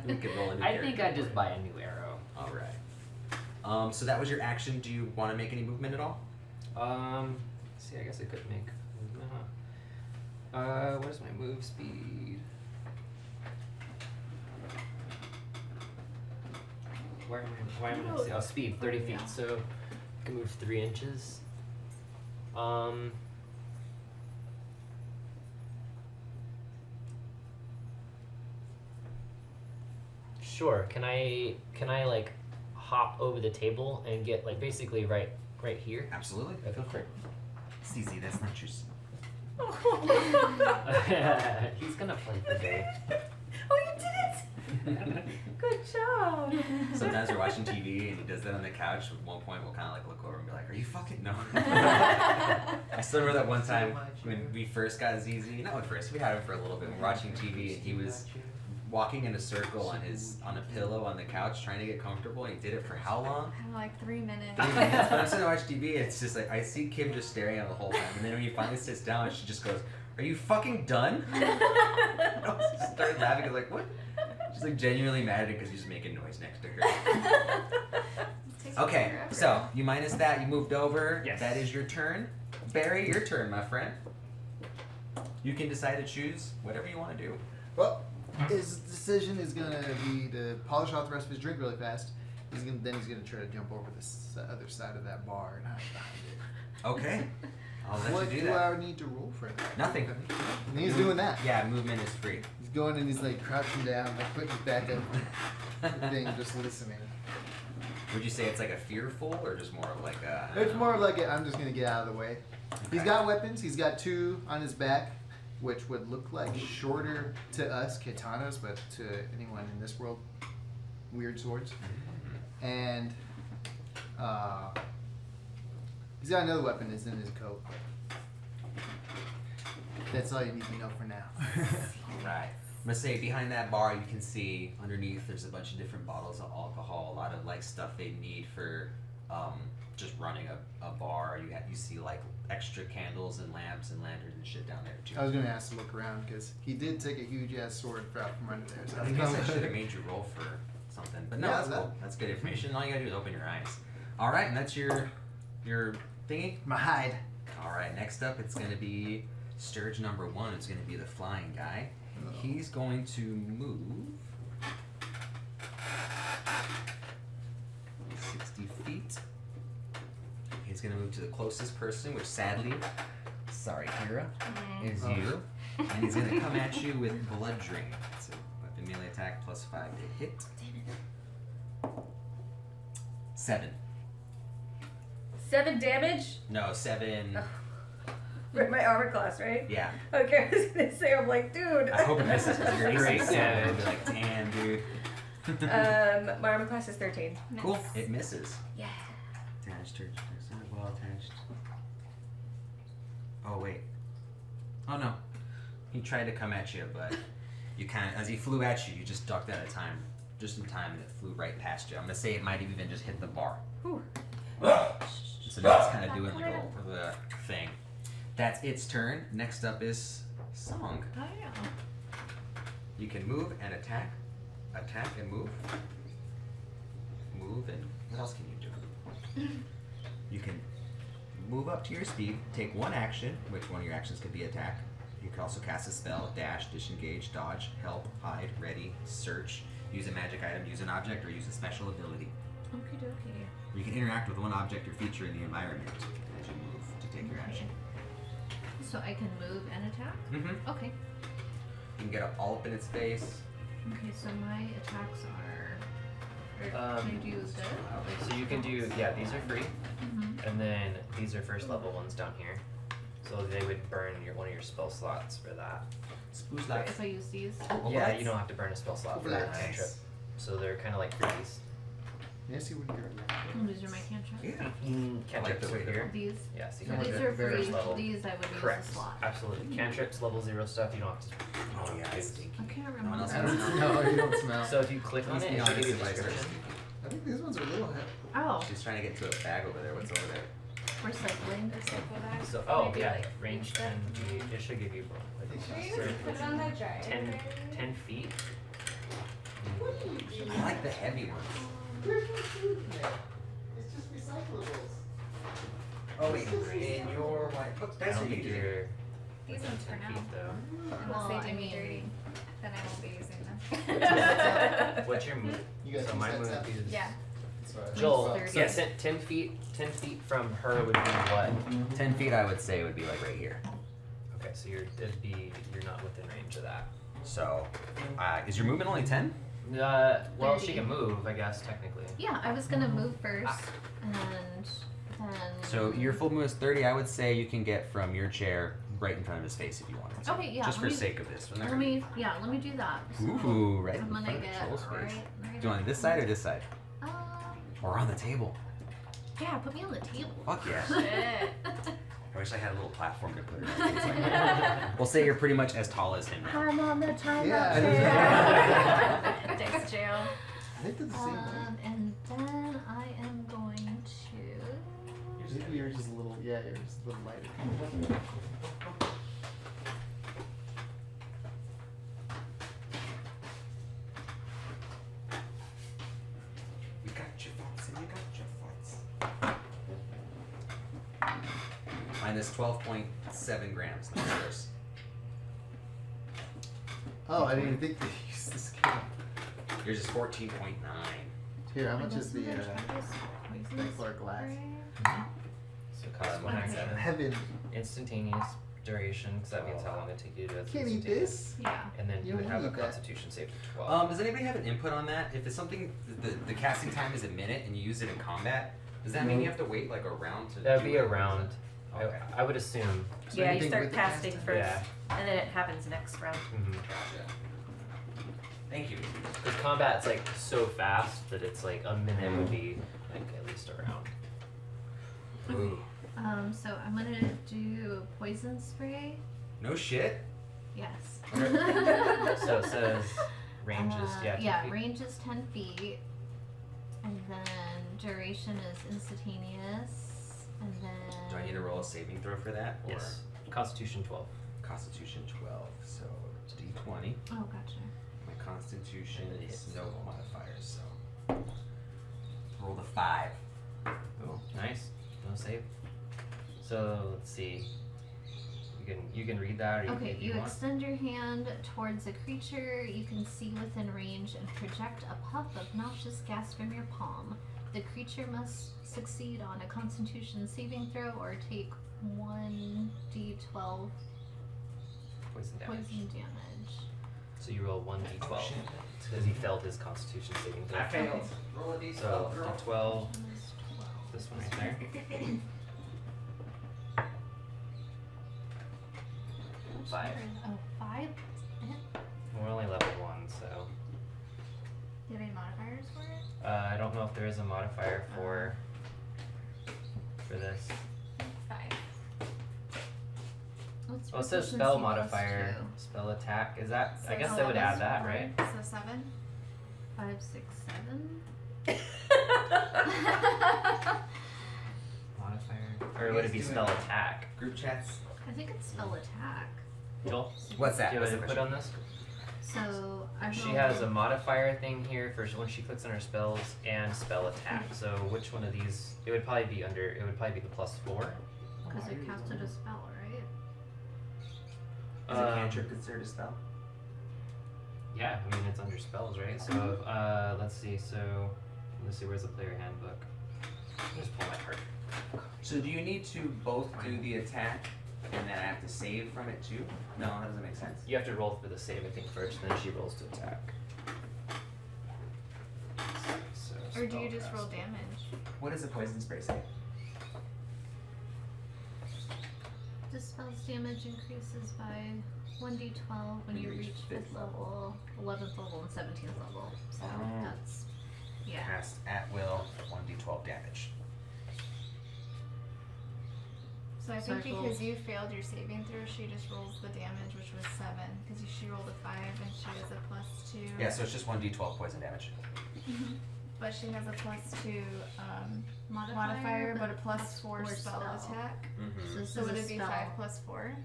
We could roll a new I think character. I'd just buy a new arrow. All right. So that was your action. Do you want to make any movement at all? See, I guess I could make. What is my move speed? Why am I see? Oh, speed, 30 feet. Yeah. So I can move 3 inches. Sure. Can I like hop over the table and get like basically right here? Absolutely. Okay. Feel free. Cece, that's not your. He's gonna play the day. Oh, you did it! Good job. Sometimes we're watching TV and he does that on the couch. At one point, we'll kind of like look over and be like, "Are you fucking no?" I still remember that one time when we first got ZZ. Not when first, we had him for a little bit. We're watching TV and he was walking in a circle on a pillow on the couch trying to get comfortable. And he did it for how long? I don't know, like 3 minutes. 3 minutes. When I'm sitting to watch TV, it's just like I see Kim just staring at him the whole time, and then when he finally sits down, she just goes, "Are you fucking done?" I just started laughing. I was like, "What?" She's like genuinely mad at it because he's just making noise next to her. Takes Okay, forever. so you minus that, you moved over. Yes. That is your turn. Barry, your turn, my friend. You can decide to choose whatever you want to do. Well, his decision is gonna be to polish off the rest of his drink really fast. He's gonna try to jump over this other side of that bar and hide behind it. Okay, I'll let What you do do that. I need to roll for that? Nothing. And he's doing that. Yeah, movement is free. He's going and he's like crouching down, like putting his back up, the thing, just listening. Would you say it's like a fearful or just more of like a? It's more like I'm just gonna get out of the way. He's got weapons. He's got 2 on his back, which would look like shorter to us katanas, but to anyone in this world, weird swords. And he's got another weapon that's in his coat. That's all you need to know for now. Right. I'm gonna say behind that bar you can see underneath there's a bunch of different bottles of alcohol, a lot of like stuff they need for just running a bar. You see like extra candles and lamps and lanterns and shit down there too. I was gonna ask to look around because he did take a huge ass sword out from under there. So I guess I should have made you roll for something, but no, Yeah, that's that- cool. That's good information. All you gotta do is open your eyes. All right, and that's your thingy. my hide. All right, next up it's gonna be Sturge number 1. It's gonna be the flying guy. He's going to move 60 feet. He's going to move to the closest person, which sadly, sorry, Kira, is you. And he's going to come at you with bludgeoning. It's a weapon melee attack plus 5 to hit. 7. 7 damage? No, 7. For my armor class, right? Yeah. Okay, I was gonna say, I'm like, dude. I hope it misses because you're Great 7. I'll damage. be like, damn, dude. My armor class is 13. Cool. It misses. Yeah. Attached or well attached. Oh wait. Oh no. He tried to come at you, but you kind of, as he flew at you, you just ducked out of time, just in time, and it flew right past you. I'm gonna say it might have even just hit the bar. Whew. So now it's kind of doing like the thing. That's its turn. Next up is Song. Oh yeah. You can move and attack and move. Move and what else can you do? You can move up to your speed, take 1 action, which one of your actions could be attack. You can also cast a spell, dash, disengage, dodge, help, hide, ready, search, use a magic item, use an object, or use a special ability. Okie dokie. You can interact with one object or feature in the environment as you move to take your action. So I can move and attack? Mm-hmm. Okay. You can get up all up in its face. Okay, so my attacks are. Or can I do this? So you can do, yeah, these are free, Mm-hmm. and then these are first level ones down here. So they would burn one of your spell slots for that. If I use these. Yeah, you don't have to burn a spell slot for that Nice. cantrip. So they're kind of like freebies. Yes, you would get Oh, these are my cantrips. Yeah. Cantrips the way over here. These. Yeah, so you So can these do are it first free. level. These I would use Correct. a slot. Absolutely. Cantrips, level 0 stuff, you don't have to. Oh yeah, I stink. I can't No one remember. else I has don't know. You don't smell. So if you click on it, it should give you a description. I think these ones are a little heavy. Oh, She's trying to get to a bag over there. What's over there? recycling. So, oh Maybe, yeah, like, range 10 feet. It should give you Put it on the dryer. 10 feet. I like the heavy ones. It's just recyclables. Oh wait, in your white. What I dice don't are you think using? you're These ones for 10 now. feet though. Unless Well, they I do me mean- dirty, then I won't be using them. What's your move? You guys So use my that move stuff? is Yeah. Sorry. Joel. 30. So 10 feet from her would be what? 10 feet, I would say, would be like right here. Okay, so you're not within range of that. So, is your movement only 10? Well, she 30. can move, I guess technically. Yeah, I was gonna move first, and then. So your full move is 30. I would say you can get from your chair right in front of his face if you wanted to. Okay, yeah, Just for let me- sake of this. Let me do that. So Ooh, right in I'm front gonna of get Joel's right. face. Do you want it this side or this side? Or on the table? Yeah, put me on the table. Fuck yeah. Shit. I wish I had a little platform to put it on. It's like, we'll say you're pretty much as tall as him now. I'm on the timeout Yeah. chair. Dick's jail. I think they're the same way. And then I am going to. Maybe yours is a little, yeah, yours is a little lighter. You got your thoughts and you got your thoughts. Mine is 12.7 grams, not yours. Oh, I didn't even think they used the scale. Yours is 14.9. Here, how much is the Poisonous regular glass? So it costs Okay. 197. Heaven. Instantaneous duration, because that means how long it takes you to do it. Can't eat this. Yeah. And then you You would don't have a need that. Constitution save of 12. Does anybody have an input on that? If it's something, the casting time is a minute and you use it in combat, does that mean you have to wait like a round to? That would do be it, a or is round. it- Okay. I would assume. Is there Yeah, you anything start with the casting casting? first, Yeah. and then it happens next round. Mm-hmm. Gotcha. Thank you. Because combat's like so fast that it's like a minute would be like at least a round. Ooh. So I'm gonna do poison spray. No shit. Yes. So it says ranges, yeah. 10 feet. range is 10 feet. And then duration is instantaneous. And then. Do I need to roll a saving throw for that? Or Yes. Constitution 12. Constitution 12. So it's D20. Oh, gotcha. My Constitution And it is hits. no modifiers, so roll the 5. Oh, nice. No save. So let's see. You can read that, or Okay, if you you want. extend your hand towards a creature you can see within range and project a puff of noxious gas from your palm. The creature must succeed on a Constitution saving throw or take 1d12 Poison damage. poison damage. So you roll 1d12 shit. because he failed his Constitution saving throw. failed. Roll a D12. So girl. d12. Minus 12. This one right there. Which 5. number is- Oh, 5? We're only level 1, so Do you have any modifiers for it? I don't know if there is a modifier for this. 5. What's Oh, it says proficiency spell plus modifier, 2? spell attack. Is that? I So guess that would add 11's that, more, right? So 7. 5, 6, 7? Modifier, or would it be spell attack? Group chats. I think it's spell attack. Joel, What's that? do you What's have the an input question? on this? So I She rolled- has a modifier thing here for when she clicks on her spells and spell attack. So which one of these? It would probably be under. It would probably be the +4. Because it casted a spell, right? Is a cantrip considered a spell? Yeah, I mean it's under spells, right? So let's see. So let's see. Where's the player handbook? I'll just pull my card. So do you need to both do the attack and then I have to save from it too? No, that doesn't make sense. You have to roll for the save, I think, first, then she rolls to attack. So, Or do you just roll spellcasting. damage? What does a poison spray say? Dispels damage increases by 1d12 when you reach 5th level, 11th level, and 17th level. So Oh. that's, yeah. Cast at will, 1d12 damage. So I So think I rolled- because you failed your saving throw, she just rolls the damage, which was 7. Because she rolled a 5 and she has a +2. Yeah, so it's just 1d12 poison damage. But she has a +2 Modifier, but a plus +4 4 spell spell. attack. Mm-hmm. So this So is would a it be spell. 5 + 4?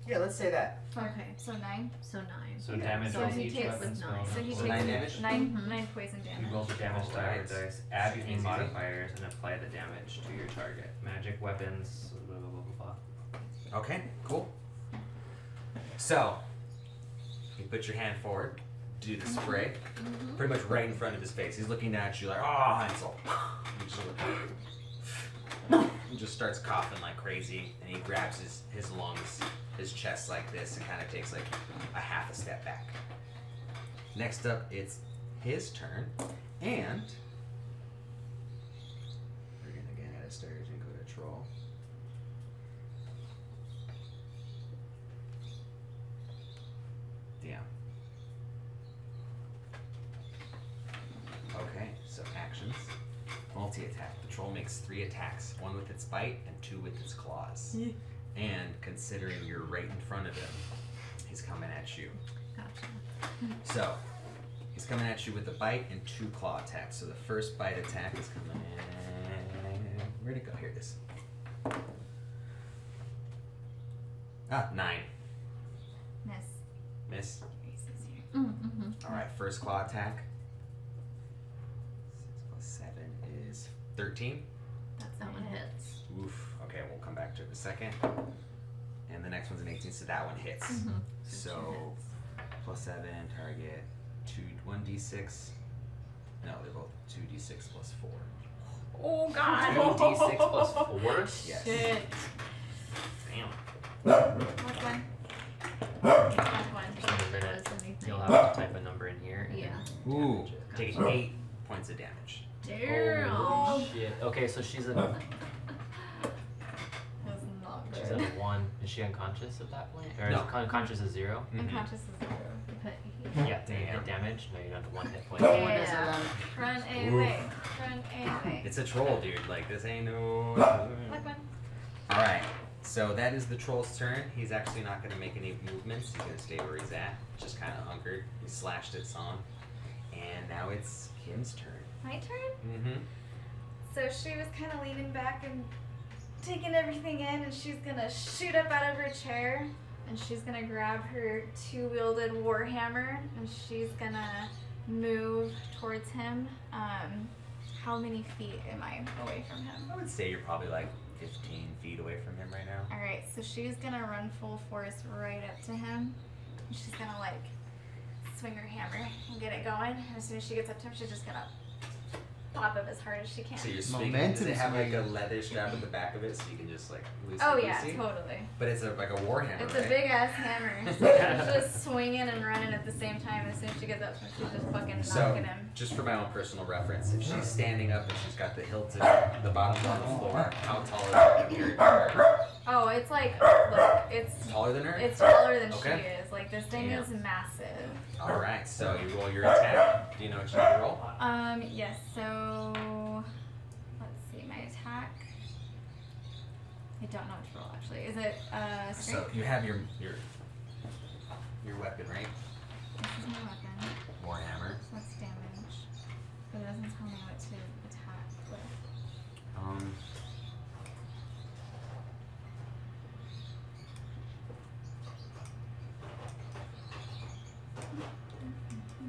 Yeah, let's say that. Okay. So 9. So 9. So Yeah. damage So rolls he each takes weapon spell. nine. So he So takes 9 damage? 9, Mhm. 9 poison You damage. roll the damage die Alright. or dice, add any Easy. modifiers, and apply the damage to your target. Magic weapons, blah blah blah blah blah. Okay, cool. So, you put your hand forward, do the spray, pretty much right in front of his face. He's looking at you like, oh, Hansel. He just starts coughing like crazy, and he grabs his lungs, his chest like this, and kind of takes like a half a step back. Next up, it's his turn, and we're gonna get out of stairs and go to troll. Damn. Okay, so actions. Multi-attack. The troll makes 3 attacks, 1 with its bite and 2 with its claws. And considering you're right in front of him, he's coming at you. Gotcha. So, he's coming at you with a bite and 2 claw attacks. So the first bite attack is coming in. Where'd it go? Here it is. 9. Miss. Miss. Aces here. Mm-hmm. Alright, first claw attack. 6 plus 7 is 13. That one hits. Oof. Okay, we'll come back to it in a second. And the next one's an 18, so that one hits. Mm-hmm. So, plus 7, target, 1d6. No, they're both 2d6 plus 4. Oh God! 2d6 plus 4? Yes. Shit. Damn. What's one? What's one? In a minute, Does anything. you'll have to type a number in here. And Yeah. then Ooh, damage it. take 8 points of damage. Damn. Oh shit. Okay, so she's at That's not she's good. at a 1. Is she unconscious at that point? Or No. is unconscious is 0? Mhm. Unconscious is 0. Yeah. Then you Damn. get damage. No, you're down to 1 hit point. What is it Yeah. on? Run Oof. away. Run away. It's a troll, dude. Like, this ain't no. Like one. Alright, so that is the troll's turn. He's actually not going to make any movements. He's going to stay where he's at, just kind of hunkered. He slashed its on. And now it's Kim's turn. My turn? Mm-hmm. So she was kind of leaning back and taking everything in, and she's gonna shoot up out of her chair, and she's gonna grab her two-wielded warhammer, and she's gonna move towards him. How many feet am I away from him? I would say you're probably like 15 feet away from him right now. All right, so she's gonna run full force right up to him. And she's gonna like swing her hammer and get it going. And as soon as she gets up to him, she's just gonna pop him as hard as she can. So you're swinging. Momentum Does it have like a swing. leather strap at the back of it so you can just like loosey Oh yeah, goosey? totally. But it's like a warhammer, It's right? a big ass hammer. So she's just swinging and running at the same time. And as soon as she gets up to him, she's just fucking So, knocking him. just for my own personal reference, if she's standing up and she's got the hilt to the bottom on the floor, how tall is that compared to her? Oh, it's like, look, it's Taller than her? it's taller than Okay. she is. Like this thing Damn. is massive. Alright, so you roll your attack. Do you know what you need to roll? Yes. So let's see, my attack. I don't know what to roll actually. Is it So strength? you have your weapon, right? This is my weapon. Warhammer. So that's damage. But it doesn't tell me what to attack with.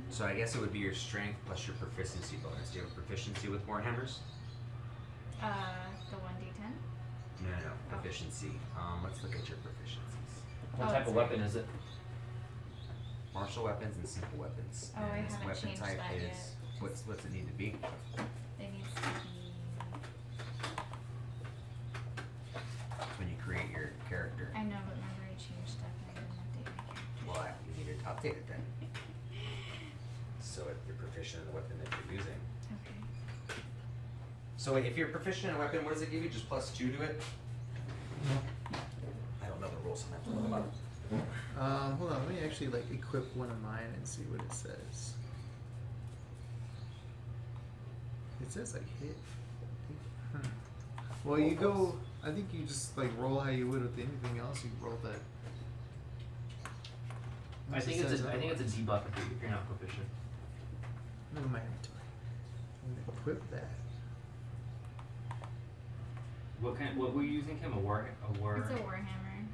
So I guess it would be your strength plus your proficiency bonus. Do you have a proficiency with warhammers? The 1d10. No. Proficiency. Let's look at your proficiencies. What Oh, type it's of right. weapon is it? Martial weapons and simple weapons. Oh, I and its haven't weapon changed type that is yet. what's it need to be? It needs to be. When you create your character. I know, but remember I changed stuff and I didn't update my character. Well, you need to update it then. So if you're proficient in the weapon that you're using. Okay. So if you're proficient in a weapon, what does it give you? Just +2 to it? I don't know the rules. I'm gonna have to look them up. Hold on, let me actually like equip one of mine and see what it says. It says like hit. Well, you go. I think you just like roll how you would with anything else. You roll that. I think it's a debuff if you're not proficient. Look at my inventory. I'm gonna equip that. What were you using, Kim? A war? It's a warhammer.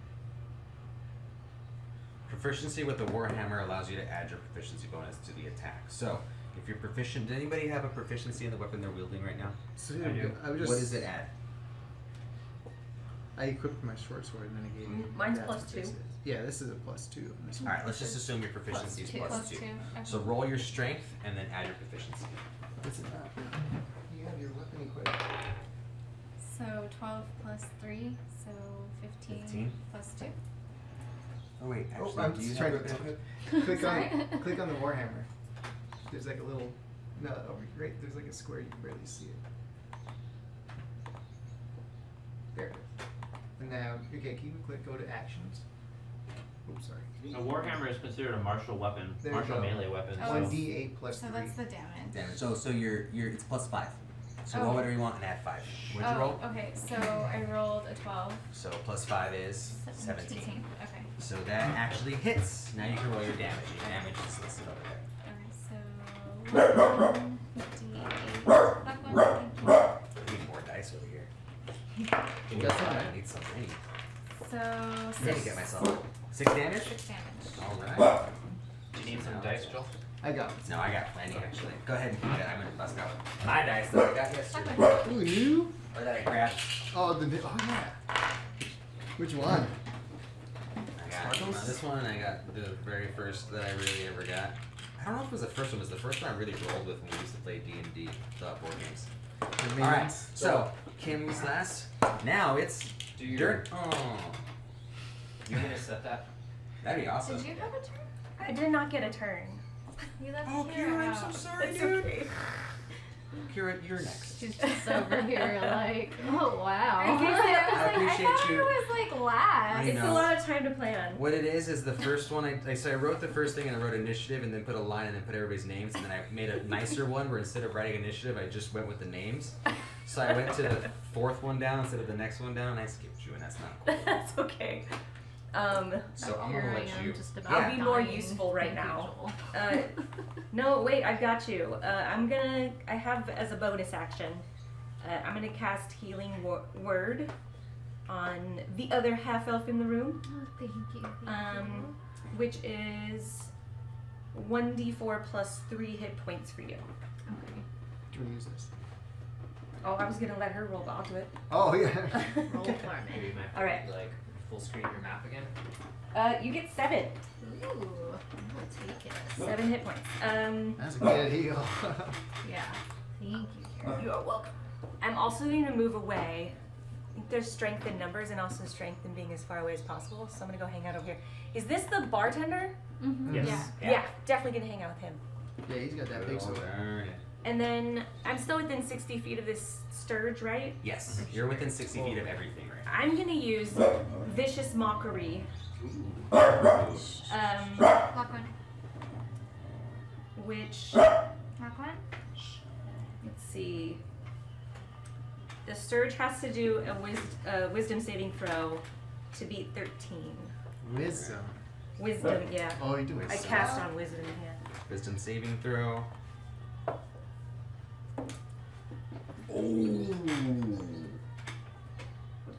Proficiency with the warhammer allows you to add your proficiency bonus to the attack. So if you're proficient, does anybody have a proficiency in the weapon they're wielding right now? So I do. I was just. What does it add? I equipped my short sword and then it gave me. Mine's that's plus what 2. this is. Yeah, this is a +2 on this one. Alright, let's just assume your proficiency is two. plus 2. +2. Okay. So roll your strength and then add your proficiency. What's it not? You have your weapon equipped. So 12 plus 3, so 15, 15. plus 2. Oh wait, Oh, actually, I'm do you just have trying weapon to equipped? click on the warhammer. There's like a little right there's like a square you can barely see it. There it is. And now okay, can you go to actions? Oops, sorry. A warhammer is considered a martial weapon, There you martial go. melee weapon. Oh, so 1d8 plus So 3. that's the damage. Damage. So you're it's +5. So Oh. roll whatever you want and add 5. What'd you roll? Okay, so I rolled a 12. So +5 is 17. Okay. So that actually hits. Now you can roll your damage. Your damage is listed over there. Alright, so 1d8. Fuck one, thank We need more dice over here. You got some? I need some. I need you. So to 6. get myself 6 damage. 6 damage. Alright. Do you need some dice, Joel? I got it. No, I got plenty actually. Go ahead and keep it. I'm gonna bust out my dice that I got Fuck yesterday. one. Ooh, you? Or that I grabbed. Oh, yeah. Which one? I got this one and I got the very first that I really ever got. I don't know if it was the first one. It was the first one I really rolled with when we used to play D&D, the board games. Alright, so Kim's last. Now it's Do your dirt. Oh. You gonna set that? That'd be awesome. Did you have a turn? I did not get a turn. You left Oh, Kira Kira, I'm out. so sorry, It's dude. okay. Kira, you're next. She's just over here like, oh I wow. guess I appreciate thought you. it was like last. I It's know. a lot of time to plan. What it is the first one. So I wrote the first thing and I wrote initiative and then put a line and then put everybody's names and then I made a nicer one where instead of writing initiative I just went with the names. So I went to the fourth one down instead of the next one down and I skipped you and that's not cool. That's okay. So I'm Here gonna I let am you. just about I'll be more dying. useful right Thank you, now. Joel. No, wait, I've got you. I have as a bonus action, I'm gonna cast Healing Word on the other half elf in the room, Oh, thank you. Thank you. which is 1d4 plus 3 hit points for you. Okay. Do we use this? Oh, I was gonna let her roll, but I'll do it. Oh yeah. Roll for Maybe me. you might have to, Alright. like full screen your map again. You get 7. Ooh, I'll take it. 7 hit points. That's a good heal. Yeah. Thank you, Kira. You are welcome. I'm also going to move away. I think there's strength in numbers and also strength in being as far away as possible. So I'm going to go hang out over here. Is this the bartender? Mm-hmm. Yes. Yeah, definitely going to hang out with him. Yeah, he's got that big sword. And then I'm still within 60 feet of this sturge, right? Yes, you're within 60 feet of everything right I'm going to use Vicious Mockery, Lock one. which, Lock one. let's see. The sturge has to do a wisdom saving throw to beat 13. Wisdom. Wisdom, yeah. Oh, you do it. I cast on wisdom, yeah. Wisdom saving throw.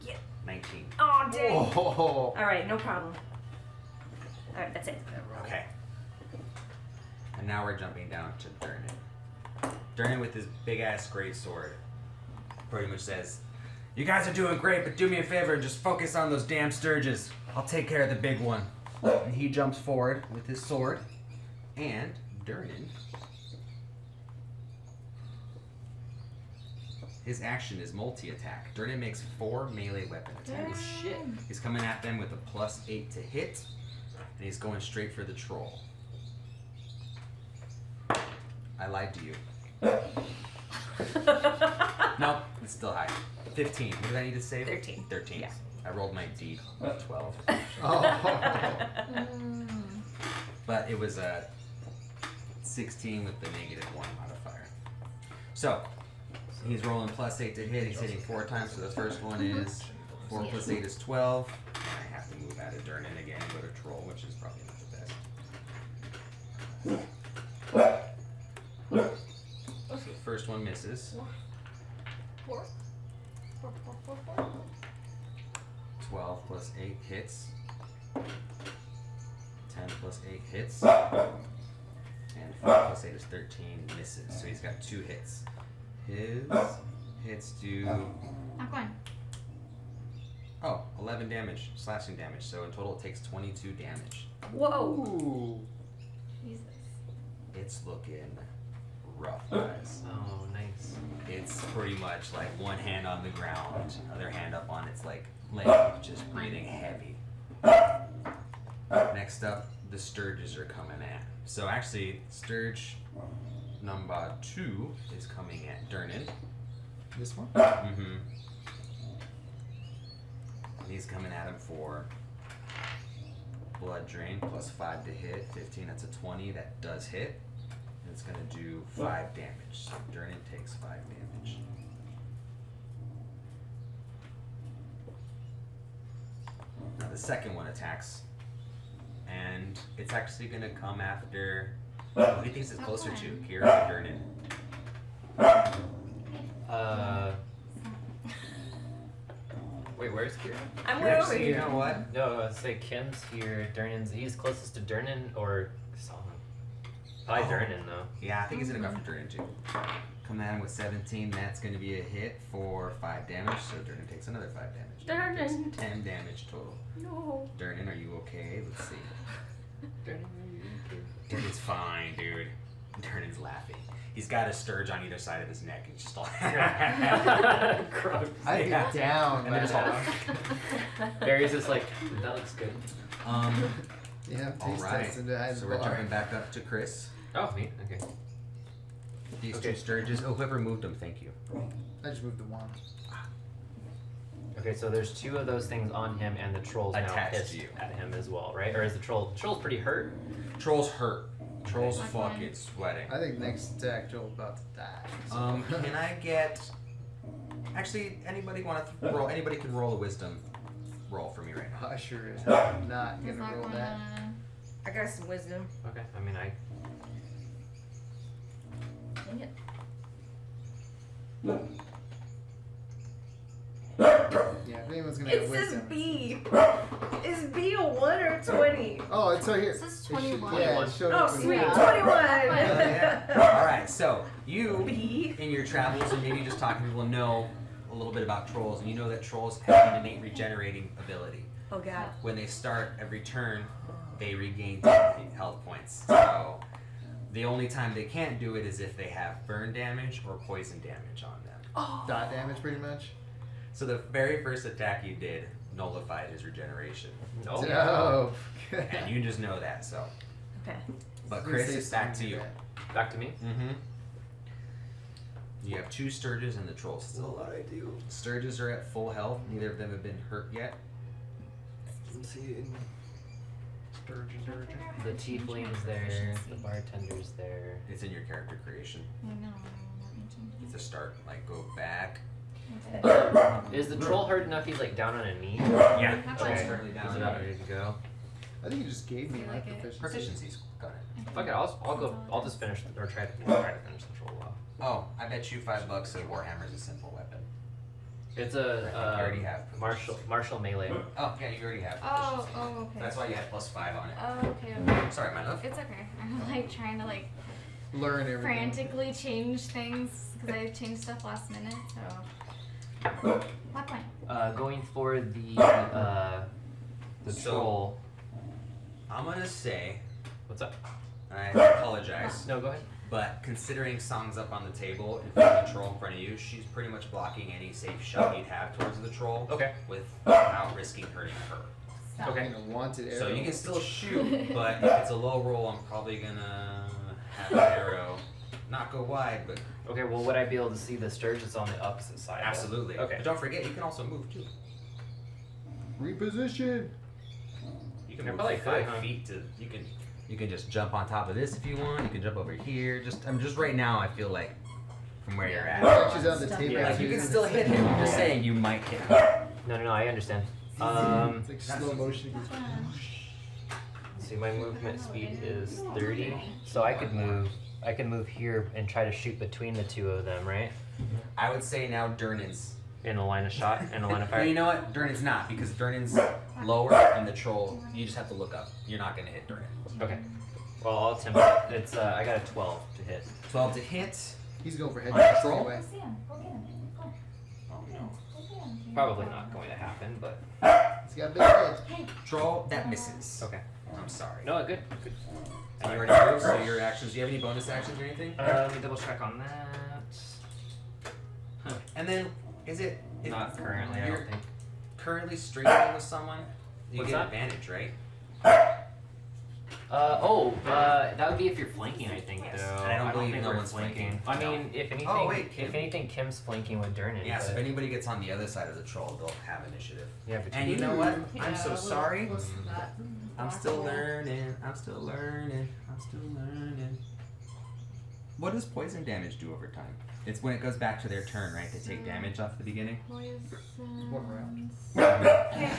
Yeah. 19. Oh, dang. Oh. All right, no problem. All right, that's it. Okay. And now we're jumping down to Durnan. Durnan with his big ass great sword pretty much says, "You guys are doing great, but do me a favor and just focus on those damn sturges. I'll take care of the big one." And he jumps forward with his sword, and Durnan, his action is multi-attack. Durnan makes 4 melee weapon attacks. Shit. He's coming at them with a +8 to hit, and he's going straight for the troll. I lied to you. Nope, it's still high. 15. What did I need to save? 13. 13. Yeah. I rolled my D12. Oh. But it was a 16 with the -1 modifier. So, he's rolling +8 to hit. He's hitting 4 times. So the first one is 4 plus 8 is 12. And I have to move out of Durnan again and go to Troll, which is probably not the best. So the first one misses. 12 plus 8 hits. 10 plus 8 hits. And 5 plus 8 is 13 misses. So he's got 2 hits. His hits do, Lock one. 11 damage, slashing damage. So in total it takes 22 damage. Whoa. Ooh. Jesus. It's looking rough, guys. Oh, nice. It's pretty much like one hand on the ground, other hand up on its like leg, just breathing heavy. Next up, the sturges are coming at. So actually, sturge number 2 is coming at Durnan. This one? Mm-hmm. And he's coming at him for blood drain plus 5 to hit. 15, that's a 20. That does hit. And it's gonna do 5 damage. So Durnan takes 5 damage. Now the second one attacks. And it's actually gonna come after. Who do you think it's closer to? Kira or Durnan? Wait, where's Kira? I'm way over You here. know what? No, I'd say Kim's here. Durnan's. He's closest to Durnan or Solomon. Probably Oh. Durnan though. Yeah, I think he's gonna go for Durnan too. Come at him with 17. That's gonna be a hit for 5 damage. So Durnan takes another 5 damage. Durnan takes Durnan. 10 damage total. No. Durnan, are you okay? Let's see. Durnan, It's fine, dude. Durnan's laughing. He's got a scourge on either side of his neck. And just all. Gross. I Yeah. get down. And they're just all. Barry's just like, that looks good. Yeah, All taste right. test into high So we're bar. jumping back up to Chris. Oh, me? Okay. These Okay. two sturges. Oh, whoever moved them, thank you. I just moved the one. Okay, so there's 2 of those things on him, and the troll's now Attached to pissed you. at him as well, right? Or is the troll's pretty hurt? Troll's hurt. Troll's Okay. fucking sweating. I think next attack Joel's about to die. so- Can I get? Actually, anybody want to roll? Anybody can roll a wisdom roll for me right now. I sure is not He's gonna not roll gonna. that. I got some wisdom. Okay, I mean, Dang it. Yeah, if anyone's gonna It have says wisdom. B. Is B a 1 or 20? Oh, it's right here. This is It should- 21. Yeah, it showed Oh, up in sweet. the- 21! All right. So you, B. in your travels and maybe just talking to people, know a little bit about trolls, and you know that trolls have an innate regenerating ability. Oh god. When they start every turn, they regain 10 health points. So the only time they can't do it is if they have burn damage or poison damage on them. Oh. Dot damage, pretty much. So the very first attack you did nullified his regeneration, oh, Dope. and you just know that. So, Okay. but I was gonna Chris, say it's back to something you. like that. back to me. Mm-hmm. You have 2 Sturges and the troll still alive. Sturges are at full health. Neither of them have been hurt yet. Let's see. Sturgeon. The tiefling's there, the bartender's there. It's in your character creation. I know. Let me change It's a start. Like go back. it. Is the troll hurt enough he's like down on a knee? Yeah. That's Troll's fine. currently He's down. about ready to go. I think you just gave me You my like it? proficiency. Proficiencies. Got it. Fuck it, I'll go. I'll just finish or try to finish the troll off. Oh, I bet you $5 a Warhammer's a simple weapon. It's I think you already a have martial melee. Oh, yeah, you already have Oh, proficiency. oh, okay. That's why you had +5 on it. Oh, okay, okay. Sorry, my love. It's okay. I'm like trying to like Learn everything. frantically change things because I changed stuff last minute. So. What point? Going for the So- troll. I'm gonna say, What's up? I apologize, No, go ahead. but considering Song's up on the table in front of the troll in front of you, she's pretty much blocking any safe shot you'd have towards the troll Okay. without risking hurting her. Stop. Okay. And a wanted arrow. So you can still shoot, but if it's a low roll, I'm probably gonna have an arrow not go wide, but Okay, well, would I be able to see the sturgeons on the opposite side? absolutely. Okay. But don't forget, you can also move too. Reposition. You can I move probably 5 could, huh? feet to. You can just jump on top of this if you want. You can jump over here. Just right now. I feel like from where you're at, She's on the Stuff. table. Yeah, like you can too. still hit him. I'm just saying you might hit him. No, I understand. It's like slow motion. See, my movement speed is 30, so I could move. I can move here and try to shoot between the 2 of them, right? I would say now Durnan's. In a line of shot, in a line of Well, fire. you know what? Durnan's not because Durnan's lower and the troll. You just have to look up. You're not gonna hit Durnan. Okay. Well, I'll attempt it. It's I got a 12 to hit. 12 to hit. He's going for On headshots control? anyway. Go see him. Go get him. Go. Oh no. Go get him. Probably not going to happen, but He's got a big head. Troll that misses. okay. I'm sorry. No, good. Good. And you already moved, so your actions. Do you have any bonus actions or anything? Let me double check on that. And then is it? Not currently, I You're don't think. currently streaming with someone. You What's get that? advantage, right? That would be if you're flanking, I think, Yes. though. And I don't believe think no we're one's flanking. I No. mean, if anything, Oh, wait, Kim. if anything, Kim's flanking with Durnan. Yeah. So if but- anybody gets on the other side of the troll, they'll have initiative. yeah, but And you know what? I'm Yeah, so a little sorry. close to that. I'm still learning. I'm still learning. I'm still learning. What does poison damage do over time? It's when it goes back to their turn, right? They take damage off the beginning. One round. Okay.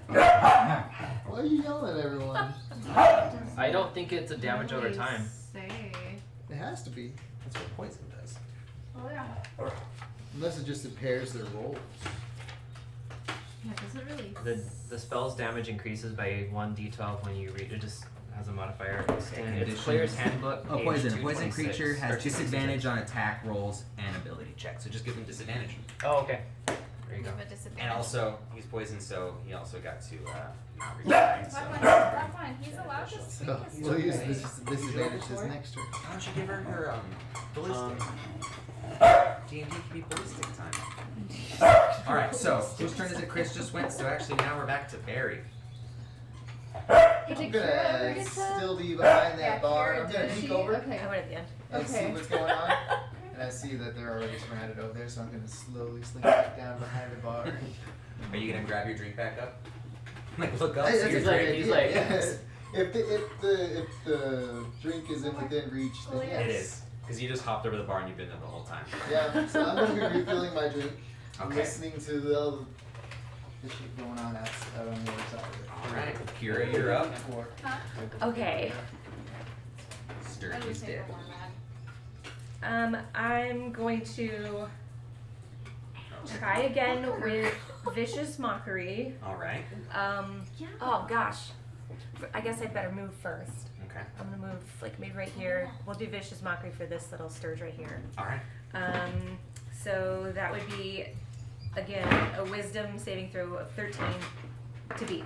Why are you yelling at everyone? I don't think it's a damage over time. Say. It has to be. That's what poison does. Oh yeah. Unless it just impairs their rolls. Yeah, it doesn't really. The spell's damage increases by 1d12 when you read. It just has a modifier. It's conditions. Player's Handbook. Oh, page poison. A poison 226, creature or has 226. disadvantage on attack rolls and ability checks. So just give them disadvantage. Oh, okay. There you You go. have a disadvantage. And also, he's poisoned, so he also got to not react. That's So. fine. That's fine. He's allowed to speak So his we'll use story. this disadvantage this next turn. Why don't you give her her ballistic? D&D can be ballistic time. All right, so whose turn is it? Chris just went. So actually, now we're back to Barry. Hey, I'm did Kira ever gonna get to? still be behind Yeah, that bar. Kira I'm gonna did. peek She- over Okay. I went at the end. and see Okay. what's going on. And I see that they're already surrounded over there, so I'm gonna slowly slink back down behind the bar. Are you gonna grab your drink back up? Like look up. Hey, see that's your a like- great drink? he's idea, like- yes. If the drink is in within reach, then Well, yes. It is, because you just hopped over the bar and you've been there the whole time. Yeah, so I'm gonna be refilling my drink, Okay. listening to all the shit going on out on the other side of it. All right, Kira, you're up. Four. Okay. I Sturdy's just make dead. her more mad. I'm going to try again with Vicious Mockery. All right. Oh gosh. I guess I'd better move first. Okay. I'm gonna move like maybe right here. We'll do Vicious Mockery for this little sturge right here. All right. So that would be, again, a Wisdom saving throw of 13 to beat.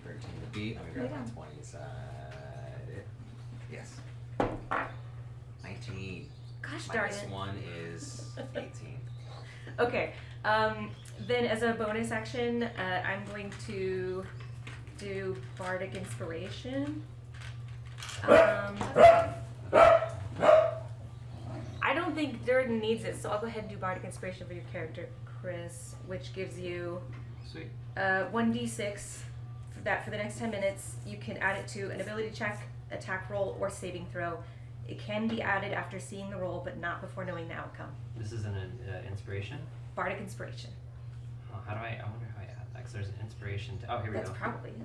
13 to beat. Let me grab my 20 side. Yes. 19. Gosh darn Minus it. 1 is 18. Okay. Then as a bonus action, I'm going to do Bardic Inspiration. I don't think Durden needs it, so I'll go ahead and do Bardic Inspiration for your character, Chris, which gives you Sweet. 1d6 for that for the next 10 minutes. You can add it to an ability check, attack roll, or saving throw. It can be added after seeing the roll, but not before knowing the outcome. This is an inspiration. Bardic Inspiration. Oh, how do I wonder how I add that? 'Cause there's an inspiration. Oh, here we That's go. probably it.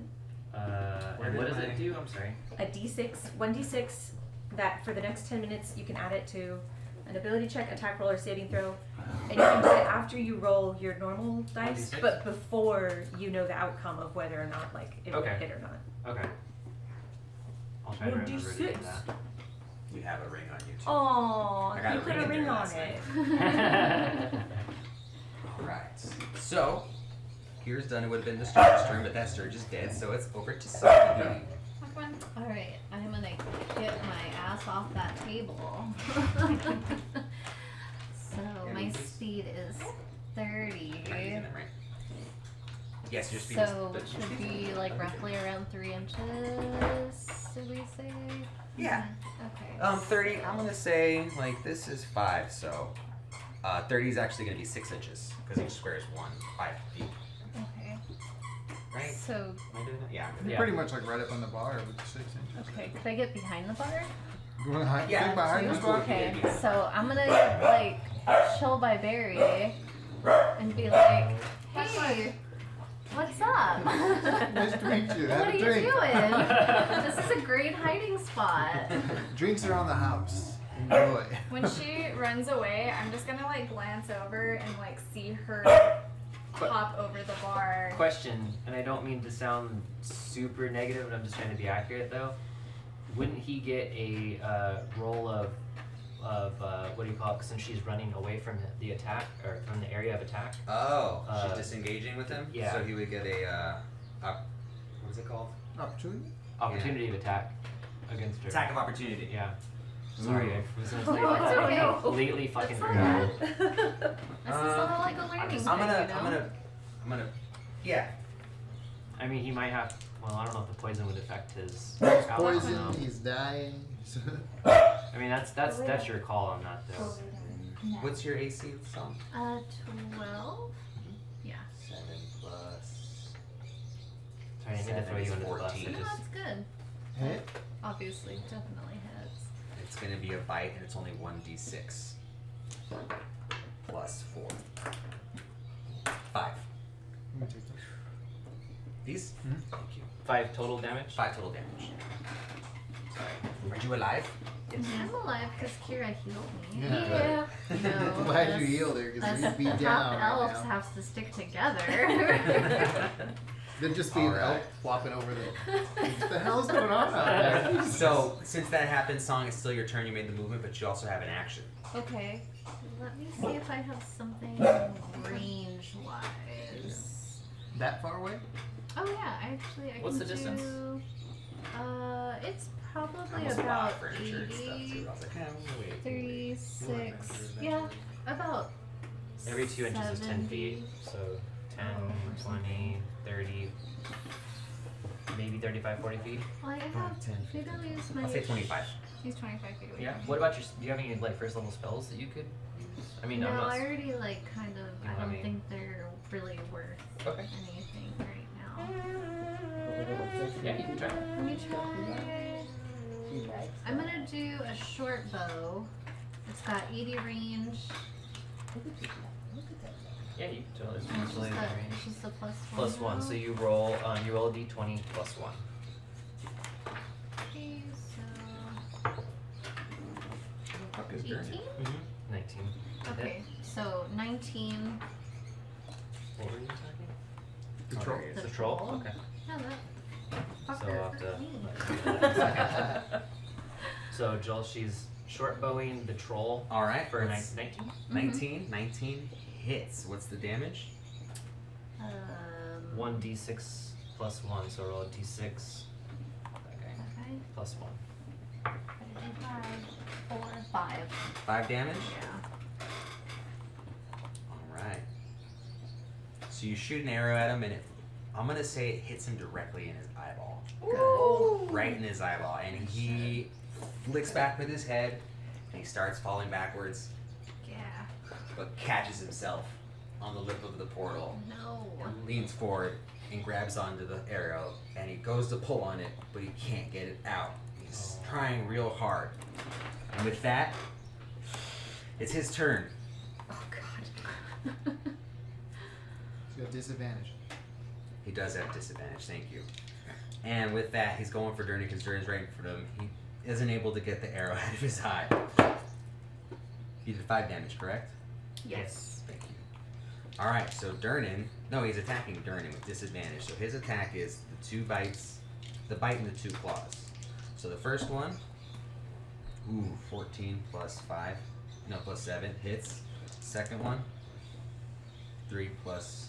Where And what did does my- it do? I'm sorry. A d6, 1d6, that for the next 10 minutes you can add it to an ability check, attack roll, or saving throw. And you can do it after you roll your normal dice, 1d6? but before you know the outcome of whether or not like it will Okay. hit or not. Okay. I'll try to remember to do 1d6. that. You have a ring on you too. Oh, I got you a put ring a in ring there on last it. All right. So, here's done. It would have been the Sturge's turn, but that Sturge is dead, so it's over to Sophie. Fuck one. Alright, I'm gonna get my ass off that table. So Yeah, my please. speed is 30. You're not using them, right? Yes, your speed is. So but it your should speed is be like 30. roughly around 3 inches, did we say? Yeah. Okay. 30. I'm gonna say like this is 5, so 30 is actually gonna be 6 inches because each square is 5 feet, Okay. right? So, Am I doing that? Yeah. I'm You're doing Yeah. pretty much like right up on the bar with the 6 inches. okay, could I get behind the bar? You wanna hide Yeah, behind so the you- bar? Okay, Yeah. so I'm gonna like chill by Barry and be like, hey, what's up? Nice to meet you. Have What a are you drink. doing? This is a great hiding spot. Drinks around the house. Enjoy. When she runs away, I'm just gonna like glance over and like see her hop over the bar. Question, and I don't mean to sound super negative, but I'm just trying to be accurate though. Wouldn't he get a roll of what do you call it? Since she's running away from the attack or from the area of attack? Oh, she's Uh, disengaging with him. yeah. So he would get a what is it called? Opportunity? Opportunity of attack against her. Attack of opportunity. Yeah. Sorry, I was gonna say Oh, that. it's okay. I completely fucking That's forgot. This is all like a learning thing, I'm you know? gonna. Yeah. I mean, he might have. Well, I don't know if the poison would affect his. He's outcome, poisoned, though. he's dying. I mean, that's your call on that though. What's your AC, Sam? 12? Yeah. 7 plus. Sorry, I didn't mean to throw you under the bus. 14. I No, just, that's good. Hit? Obviously, definitely hits. It's gonna be a bite, and it's only 1d6 plus 4. 5. Let me take those. These? Mhm. Thank you. 5 total damage. 5 total damage. Sorry. Are you alive? Yes. I'm alive because Kira healed me. Yeah. No, Why'd you us- heal there? Because us we beat top down right elves now. have to stick together. There'd just be All an right. elk flopping over the. What the hell's going on out there? So, since that happened, Song, it's still your turn. You made the movement, but you also have an action. Okay. Let me see if I have something range wise. That far away? Oh yeah, actually I What's can the distance? do. It's I probably almost about bought furniture and stuff too. 80, I was like, wait. 36. Yeah, about. Every 2 inches is 10 feet. 70. So 10, Oh, 20, 30, maybe 35, 40 feet. Well, I have. 10, Maybe I'll use my. I'll say 25. He's 25 feet away. Yeah. What about your? Do you have any like first level spells that you could use? I mean, No, I'm not. I already like kind of. You know I what I don't mean? think they're really worth Okay. anything right now. Yeah, you can try. Let me try. I'm gonna do a short bow. It's got 80 range. Yeah, you can tell. It's And it's usually just, the a, range. it's just a plus one. Plus 1. now. So you roll a d20 plus 1. Okay, so Fuck is 18. Durnin? 19. Okay, so 19. What were you attacking? The Oh, troll. there it is. The The troll. troll. Okay. Yeah, that So fucker I'll have to. hurt me. So Joel, she's short bowing the troll All right. for let's- 19. 19 hits. What's the damage? 1d6 plus 1. So roll a d6 Okay. Okay. plus 1. 4, 5. 5 damage? Yeah. Alright. So you shoot an arrow at him, and I'm gonna say it hits him directly in his eyeball. Right in his eyeball. And he flicks back with his head, and he starts falling backwards, Yeah. but catches himself on the lip of the portal. No. And leans forward and grabs onto the arrow, and he goes to pull on it, but he can't get it out. He's trying real hard. And with that, it's his turn. Oh God. He's got disadvantage. He does have disadvantage, thank you. And with that, he's going for Durnin because Durnin's right in front of him. He isn't able to get the arrow out of his eye. He did 5 damage, correct? Yes. Thank you. Alright, so Durnin, no, he's attacking Durnin with disadvantage. So his attack is the 2 bites, the bite and the 2 claws. So the first one, 14 plus 5, no, plus 7, hits. Second one, 3 plus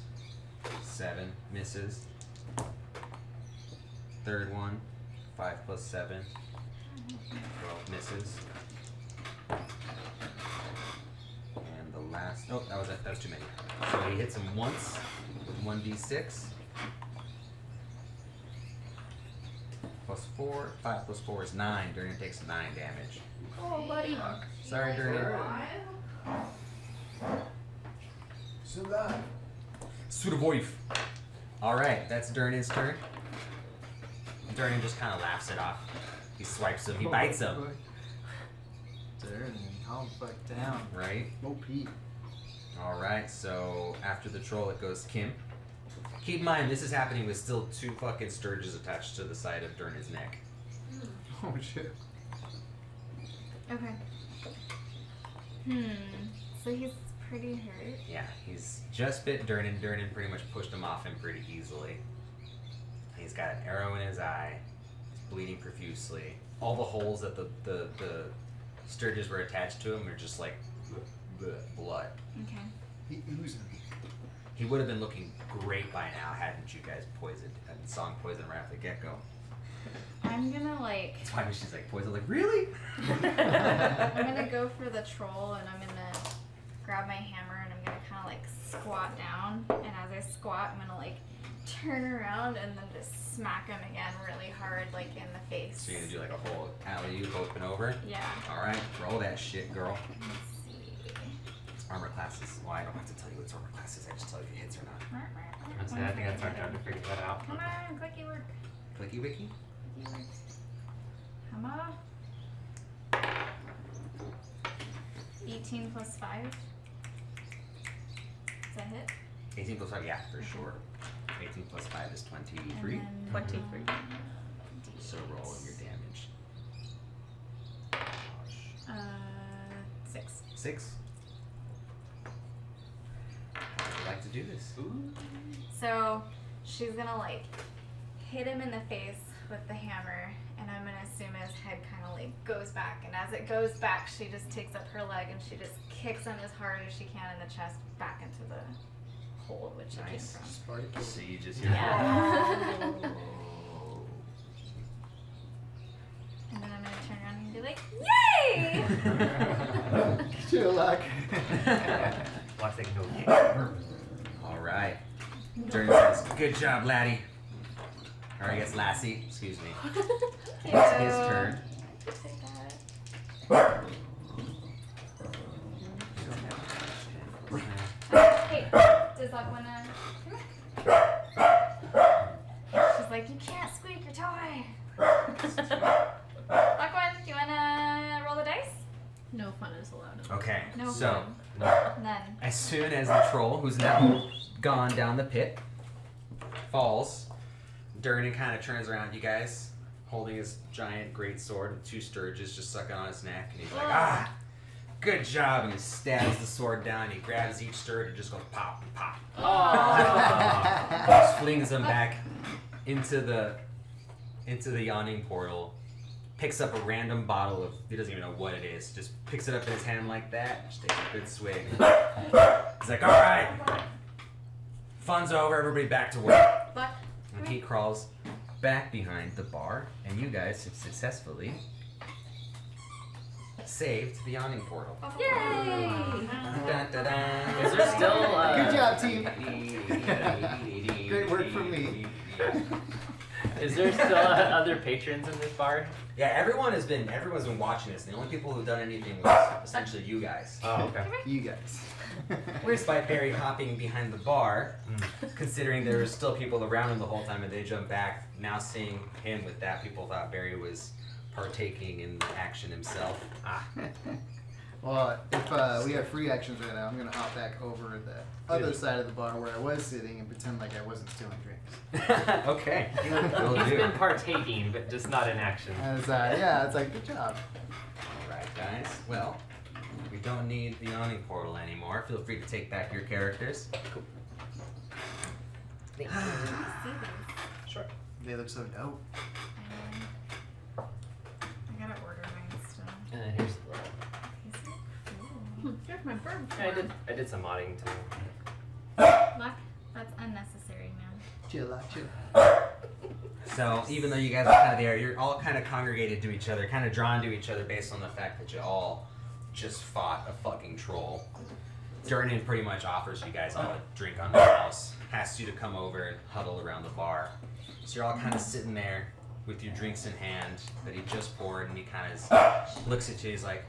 7, misses. Third one, 5 plus 7, 12, misses. And the last, oh, that was too many. So he hits him once with 1d6. Plus 4, 5 plus 4 is 9. Durnin takes 9 damage. Oh, buddy. Sorry, Durnin. Sudaboif. Alright, that's Durnin's turn. Durnin just kind of laughs it off. He swipes him, he bites him. There, and then calm the fuck down. Right? No pee. Alright, so after the troll it goes Kim. Keep in mind, this is happening with still 2 fucking sturges attached to the side of Durnin's neck. Oh shit. Okay. So he's pretty hurt. Yeah, he's just bit Durnin. Durnin pretty much pushed him off him pretty easily. He's got an arrow in his eye. He's bleeding profusely. All the holes that the sturges were attached to him are just like blood. Okay. He oozing. He would have been looking great by now hadn't you guys poisoned and Song poisoned right off the get-go. I'm gonna like. That's why she's like poisoned. Like really? I'm gonna go for the troll and I'm gonna grab my hammer and I'm gonna kind of like squat down. And as I squat, I'm gonna like turn around and then just smack him again really hard, like in the face. So you're gonna do like a whole alley-oop open over. Yeah. All right, roll that shit, girl. Let's see. Armor classes. Well, I don't have to tell you what's armor classes. I just tell you if it hits or not. I think that's our time to figure that out. Come on, clicky work. Clicky wiki. Clicky work. Come on. 18 plus 5. Does that hit? 18 plus 5, yeah, for sure. 18 plus 5 is 23. And then, 23. So roll your damage. 6. 6. I'd like to do this. Ooh. So she's gonna like hit him in the face with the hammer, and I'm gonna assume his head kind of like goes back, and as it goes back, she just takes up her leg and she just kicks him as hard as she can in the chest back into the hole which it came Nice. from. Spartacus. So you just hear. Yeah. And then I'm gonna turn around and be like, "Yay!" Good luck. Watch that go. All right. Durden says, "Good job, laddie." Or I guess lassie. Excuse me. It's his turn. Take that. Hey, does Lachlan come here? She's like, you can't squeak your toy. Lachlan, do you wanna roll the dice? No fun is allowed. Okay. No So fun. None. as soon as the troll, who's now gone down the pit, falls, Durden kind of turns around you guys, holding his giant great sword with 2 sturges just sucking on his neck, and he's like, "Ah, good job!" And he stabs the sword down. He grabs each sturge and just goes pop and pop. Just flings them back into the yawning portal. Picks up a random bottle of, he doesn't even know what it is. Just picks it up in his hand like that. Just takes a good swig. He's like, "All right, fun's over. Everybody back to work." Luck. And he crawls back behind the bar, and you guys have successfully saved the yawning portal. Yay! Dun, dun, dun. Is there still? Good job, team. Great work from me. Is there still other patrons in this bar? Yeah, everyone's been watching this. The only people who've done anything was essentially you guys. Oh, okay. You guys. Despite Barry hopping behind the bar, considering there were still people around him the whole time and they jumped back, now seeing him with that, people thought Barry was partaking in the action himself. Well, if we have free actions right now, I'm gonna hop back over the other side of the bar where I was sitting and pretend like I wasn't stealing drinks. Okay, will He's do. been partaking, but just not in action. As yeah, it's like good job. Alright guys, well, we don't need the yawning portal anymore. Feel free to take back your characters. Thank See you. these. Sure. They look so dope. I gotta order mine still. And then here's the little. These are cool. Here's my bird. I did some modding too. Luck, that's unnecessary, man. Chill out, chill. So even though you guys are kind of there, you're all kind of congregated to each other, kind of drawn to each other based on the fact that you all just fought a fucking troll. Durnan pretty much offers you guys all a drink on the house, asks you to come over and huddle around the bar. So you're all kind of sitting there with your drinks in hand that he just poured, and he kind of looks at you. He's like,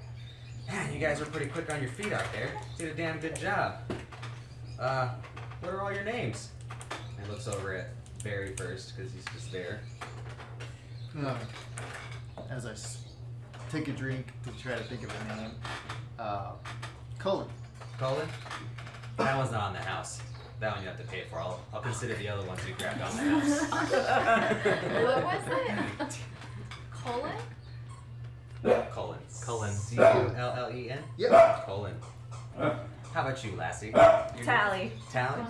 "Man, you guys were pretty quick on your feet out there. Did a damn good job. What are all your names?" And he looks over at Barry first because he's just there. As I take a drink to try to think of a name, Cullen. Cullen? That one's not on the house. That one you have to pay for. I'll consider the other ones we grabbed on the house. What was it? Colon? Cullen. Cullen. C-U-L-L-E-N? Yep. Cullen. How about you, Lassie? Tally. Tally?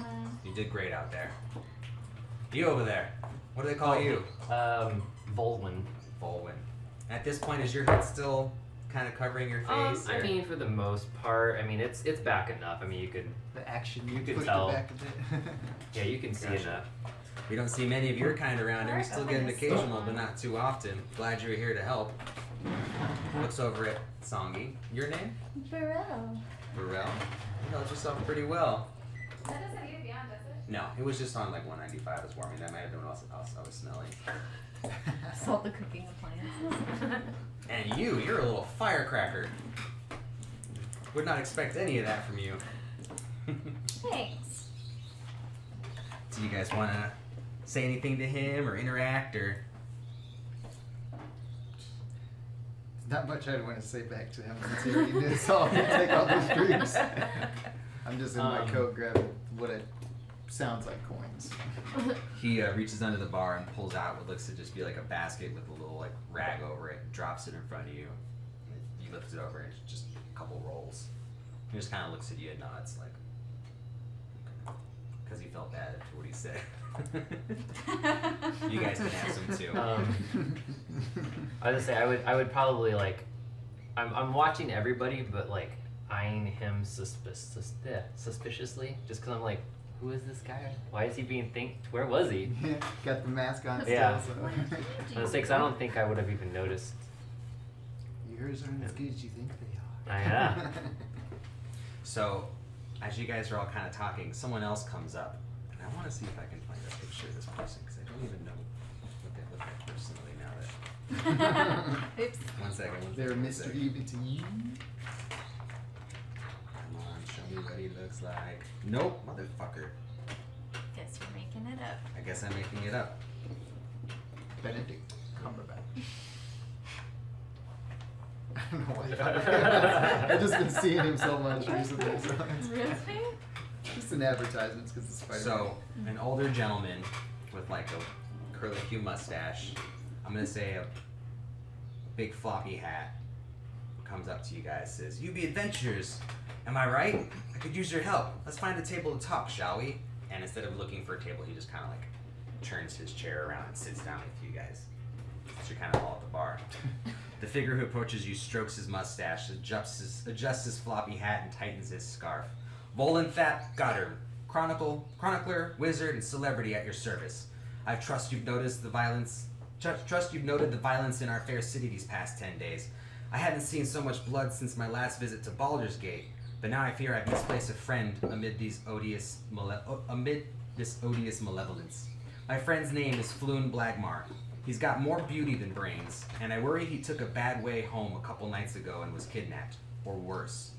You did great out there. You over there. What do they call you? Volwyn. Volwyn. At this point, is your head still kind of covering your face? I or- mean, for the most part, I mean, it's back enough. I mean, you could, The action You could pushed tell. it back a bit. yeah, you can see Gotcha. enough. we don't see many of your kind around here. We still get an occasional, but not too often. Glad you're here to help. Looks over at Songi. Your name? Burrell. Burrell. You held yourself pretty well. That doesn't need to be on, does it? No, it was just on like 195. It was warming. That might have been what else I was smelling. Salt the cooking appliances. And you're a little firecracker. Would not expect any of that from you. Thanks. Do you guys want to say anything to him or interact or? Not much I'd want to say back to him since he already did all take all those drinks. I'm just in my coat grabbing what it sounds like coins. He reaches under the bar and pulls out what looks to just be like a basket with a little like rag over it, drops it in front of you. He lifts it over and it's just a couple rolls. He just kind of looks at you and nods like, because he felt bad after what he said. You guys can have some too. I was gonna say I would probably like, I'm watching everybody, but like eyeing him suspiciously, just because I'm like, who is this guy? Why is he being thanked? Where was he? Got the mask on Yeah. still, so. What did you I was do? like, 'cause I don't think I would have even noticed. Yours aren't as good as you think they are. Yeah. So, as you guys are all kind of talking, someone else comes up, and I want to see if I can find a picture of this person because I don't even know what they look like personally now that. Oops. One second. They're one Mr. second. Even to you. Come on, show me what he looks like. Nope, motherfucker. Guess you're making it up. I guess I'm making it up. Benedict Cumberbatch. I don't know why. I've just been seeing him so much recently. So it's Really? just an advertisements because it's Spider-Man. So, an older gentleman with like a curlicue mustache, I'm gonna say a big floppy hat, comes up to you guys, says, "You be adventurers, am I right? I could use your help. Let's find a table to talk, shall we?" And instead of looking for a table, he just kind of like turns his chair around and sits down with you guys. So you're kind of all at the bar. The figure who approaches you strokes his mustache, adjusts his floppy hat, and tightens his scarf. Volanthap Goddard, chronicler, wizard, and celebrity at your service. I trust you've noticed the violence. Trust you've noted the violence in our fair city these past 10 days. I hadn't seen so much blood since my last visit to Baldur's Gate, but now I fear I've misplaced a friend amid this odious malevolence. My friend's name is Floon Blagmar. He's got more beauty than brains, and I worry he took a bad way home a couple nights ago and was kidnapped, or worse.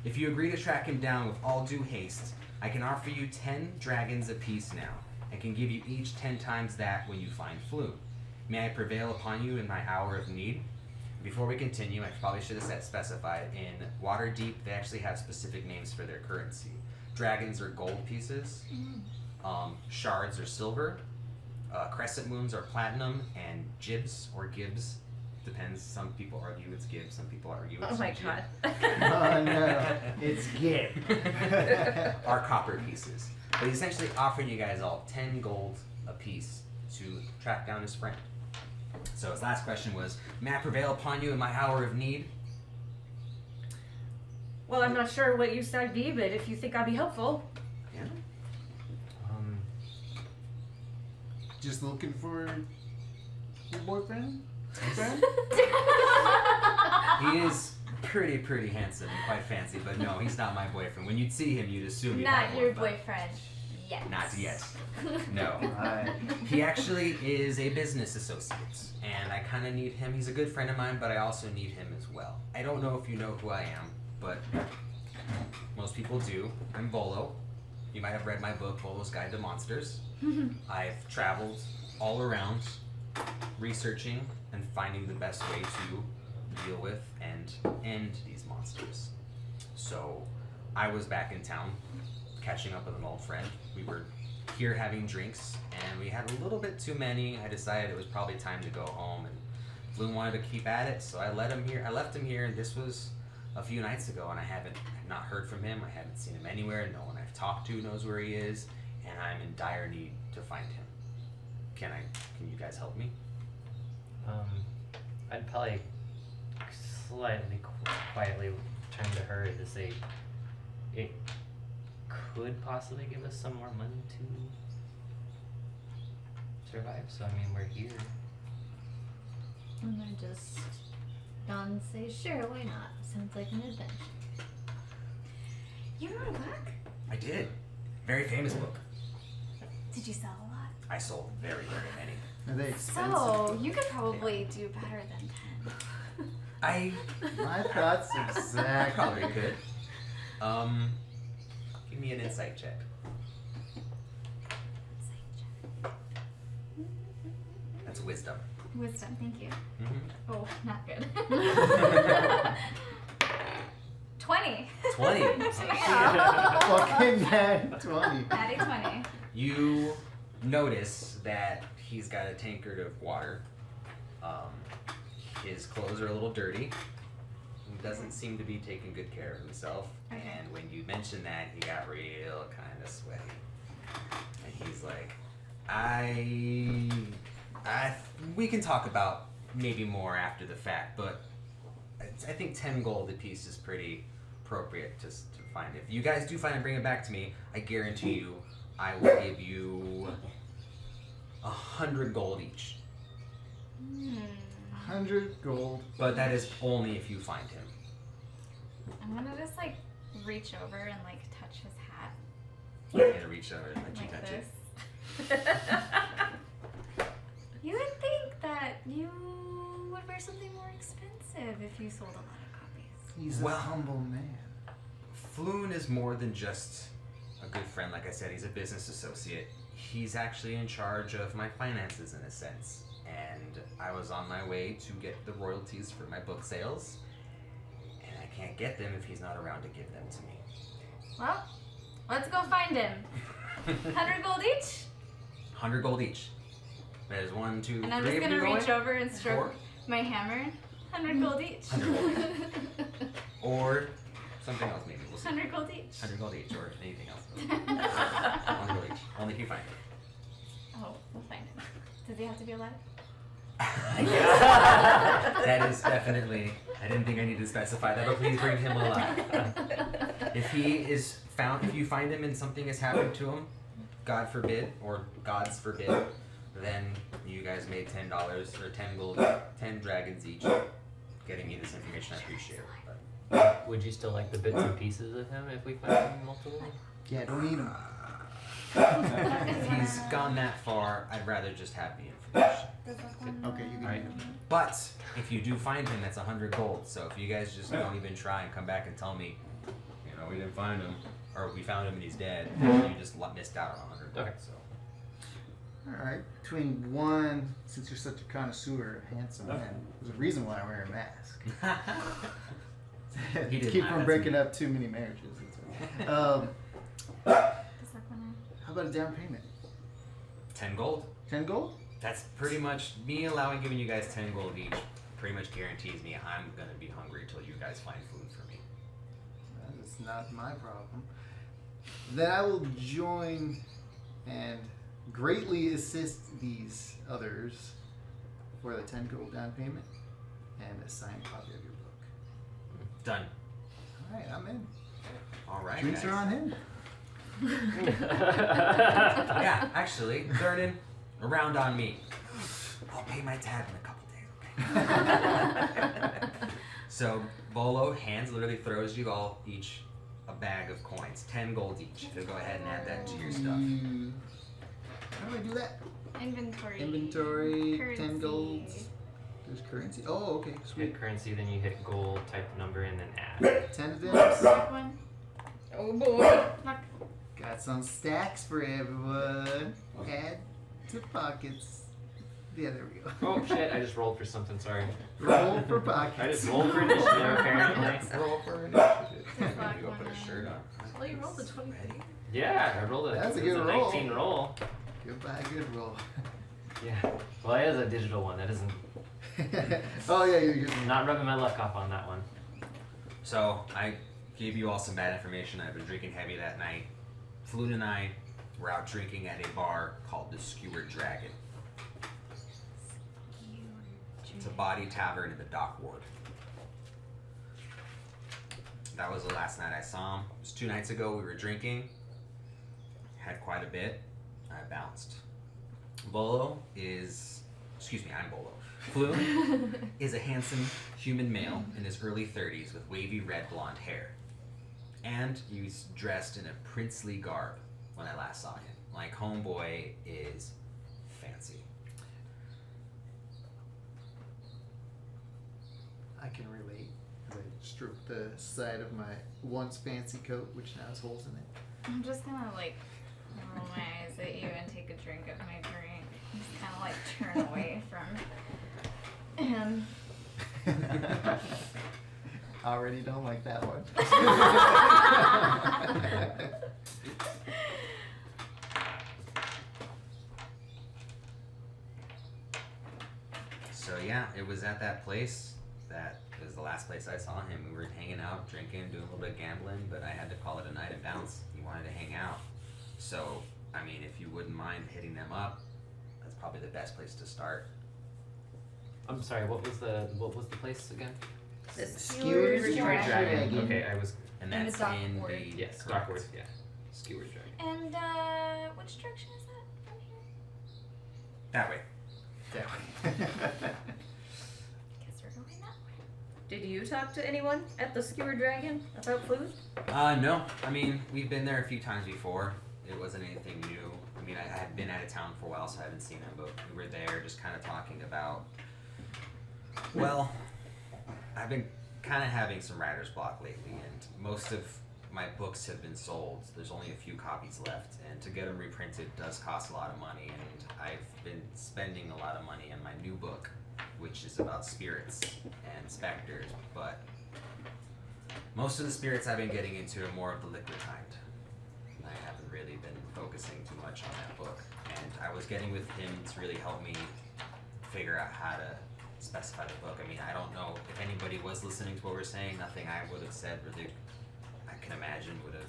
If you agree to track him down with all due haste, I can offer you 10 dragons apiece now, and can give you each 10 times that when you find Floon. May I prevail upon you in my hour of need? Before we continue, I probably should have specified, in Waterdeep, they actually have specific names for their currency. Dragons are gold pieces, shards are silver, crescent moons are platinum, and gibs or gibs, depends, some people argue it's gib, some people argue it's Oh my gib, god. Oh no, it's Gib. are copper pieces. But he's essentially offering you guys all 10 gold apiece to track down his friend. So his last question was, may I prevail upon you in my hour of need? Well, I'm not sure what use that'd be, but if you think I'll be helpful. Yeah. Just looking for your boyfriend? Friend? He is pretty handsome and quite fancy, but no, he's not my boyfriend. When you'd see him, you'd assume you'd have Not one, your but boyfriend yet. Not yet. No. Right. He actually is a business associate, and I kind of need him. He's a good friend of mine, but I also need him as well. I don't know if you know who I am, but most people do. I'm Volo. You might have read my book, Volo's Guide to Monsters. I've traveled all around researching and finding the best way to deal with and end these monsters. So I was back in town catching up with an old friend. We were here having drinks and we had a little bit too many. I decided it was probably time to go home, and Bloom wanted to keep at it, so I left him here, and this was a few nights ago, and I've not heard from him. I haven't seen him anywhere. No one I've talked to knows where he is, and I'm in dire need to find him. Can you guys help me? I'd probably slightly quietly turn to her to say it could possibly give us some more money to survive. So I mean, we're here. And I just nod and say, sure, why not? Sounds like an adventure. You wrote a book? I did. Very famous book. Did you sell a lot? I sold very many. Are they expensive? So, you could probably do better than 10. My thoughts I exactly. probably could. Give me an insight check. That's wisdom. Wisdom, thank you. Mm-hmm. Oh, not good. 20. 20. Yeah. Fucking net 20. Natty 20. You notice that he's got a tankard of water. His clothes are a little dirty. He doesn't seem to be taking good care of himself. Okay. And when you mentioned that, he got real kind of sweaty. And he's like, we can talk about maybe more after the fact, but I think 10 gold apiece is pretty appropriate just to find. If you guys do find and bring it back to me, I guarantee you I will give you 100 gold each. 100 gold. But that is only if you find him. I'm gonna just like reach over and like touch his hat I'm gonna reach over and let you like touch this. it. You would think that you would wear something more expensive if you sold a lot of copies. He's Well- a humble man. Floon is more than just a good friend. Like I said, he's a business associate. He's actually in charge of my finances in a sense. And I was on my way to get the royalties for my book sales. And I can't get them if he's not around to give them to me. Well, let's go find him. 100 gold each? 100 gold each. There's 1, 2, 3 And I'm of just you gonna going? reach over and stroke 4. my hammer. 100 gold each. 100 gold. Or something else maybe. We'll see. 100 gold each. 100 gold each or anything else. 100 gold each. Only if you find it. Oh, we'll find him. Does he have to be alive? That is definitely. I didn't think I needed to specify that, but please bring him alive. If he is found, if you find him and something has happened to him, God forbid, or gods forbid, then you guys made $10 or 10 gold, 10 dragons each. Getting me this information, I appreciate it. But Would you still like the bits and pieces of him if we find him multiple? Yeah, don't eat him. if he's gone that far, I'd rather just have the information. Okay, you can Alright. eat him. But if you do find him, that's 100 gold. So if you guys just don't even try and come back and tell me, you know, we didn't find him, or we found him and he's dead, you just missed out on 100 gold. Okay. So Alright, between one, since you're such a connoisseur of handsome men, there's a reason why I wear a mask. He didn't Keep lie, from that's breaking me. up too many marriages. That's all. Does that wanna- How about a down payment? 10 gold. 10 gold? That's pretty much me giving you guys 10 gold each. Pretty much guarantees me I'm gonna be hungry till you guys find food for me. That is not my problem. Then I will join and greatly assist these others for the 10 gold down payment and a signed copy of your book. Done. Alright, I'm in. All right. Drinks guys. are on him. Yeah, actually, Vernon, around on me. I'll pay my tab in a couple days, okay? So Bolo literally throws you all each a bag of coins, 10 gold each. So go ahead and add that to your stuff. How do I do that? Inventory. Inventory, 10 Currency. golds. There's currency. Oh, okay, sweet. Hit currency, then you hit gold, type the number, and then add. 10 of them. Black one. Oh boy. Black. Got some stacks for everyone. Add to pockets. Yeah, there we go. Oh shit, I just rolled for something, sorry. Roll for I pockets. just rolled for initiative, apparently. Roll for initiative. Black You go put one. a shirt on. Well, you rolled a 20. Ready? Yeah, I rolled a, That's a it was good a roll. 19 roll. Goodbye, good roll. Yeah. Well, it is a digital one. That isn't. Oh, yeah, you're good. I'm not rubbing my luck off on that one. So I gave you all some bad information. I've been drinking heavy that night. Floon and I were out drinking at a bar called the Skewered Dragon. It's a body tavern in the dock ward. That was the last night I saw him. It was 2 nights ago. We were drinking. Had quite a bit. I bounced. Bolo is, excuse me, I'm Bolo. Floon is a handsome human male in his early 30s with wavy red blonde hair. And he's dressed in a princely garb when I last saw him. Like, homeboy is fancy. I can relate. As I stroke the side of my once fancy coat, which now has holes in it. I'm just gonna like roll my eyes at you and take a drink of my drink. Just kind of like turn away from him. Already don't like that one. So yeah, it was at that place that was the last place I saw him. We were hanging out, drinking, doing a little bit of gambling, but I had to call it a night and bounce. He wanted to hang out. So I mean, if you wouldn't mind hitting them up, that's probably the best place to start. I'm sorry. What was the place again? The Skewered skewered dragon. Okay, I was. And And that's the dock in ward. the Yes, correct. Darkward. Yeah, Skewered Dragon. And which direction is that from here? That way. Guess we're going that way. Did you talk to anyone at the Skewered Dragon about food? No. I mean, we've been there a few times before. It wasn't anything new. I mean, I had been out of town for a while, so I haven't seen him, but we were there just kind of talking about. Well, I've been kind of having some writer's block lately, and most of my books have been sold. There's only a few copies left, and to get them reprinted does cost a lot of money, and I've been spending a lot of money on my new book, which is about spirits and specters, but most of the spirits I've been getting into are more of the liquid kind. I haven't really been focusing too much on that book, and I was getting with him to really help me figure out how to specify the book. I mean, I don't know if anybody was listening to what we're saying. Nothing I would have said really, I can imagine, would have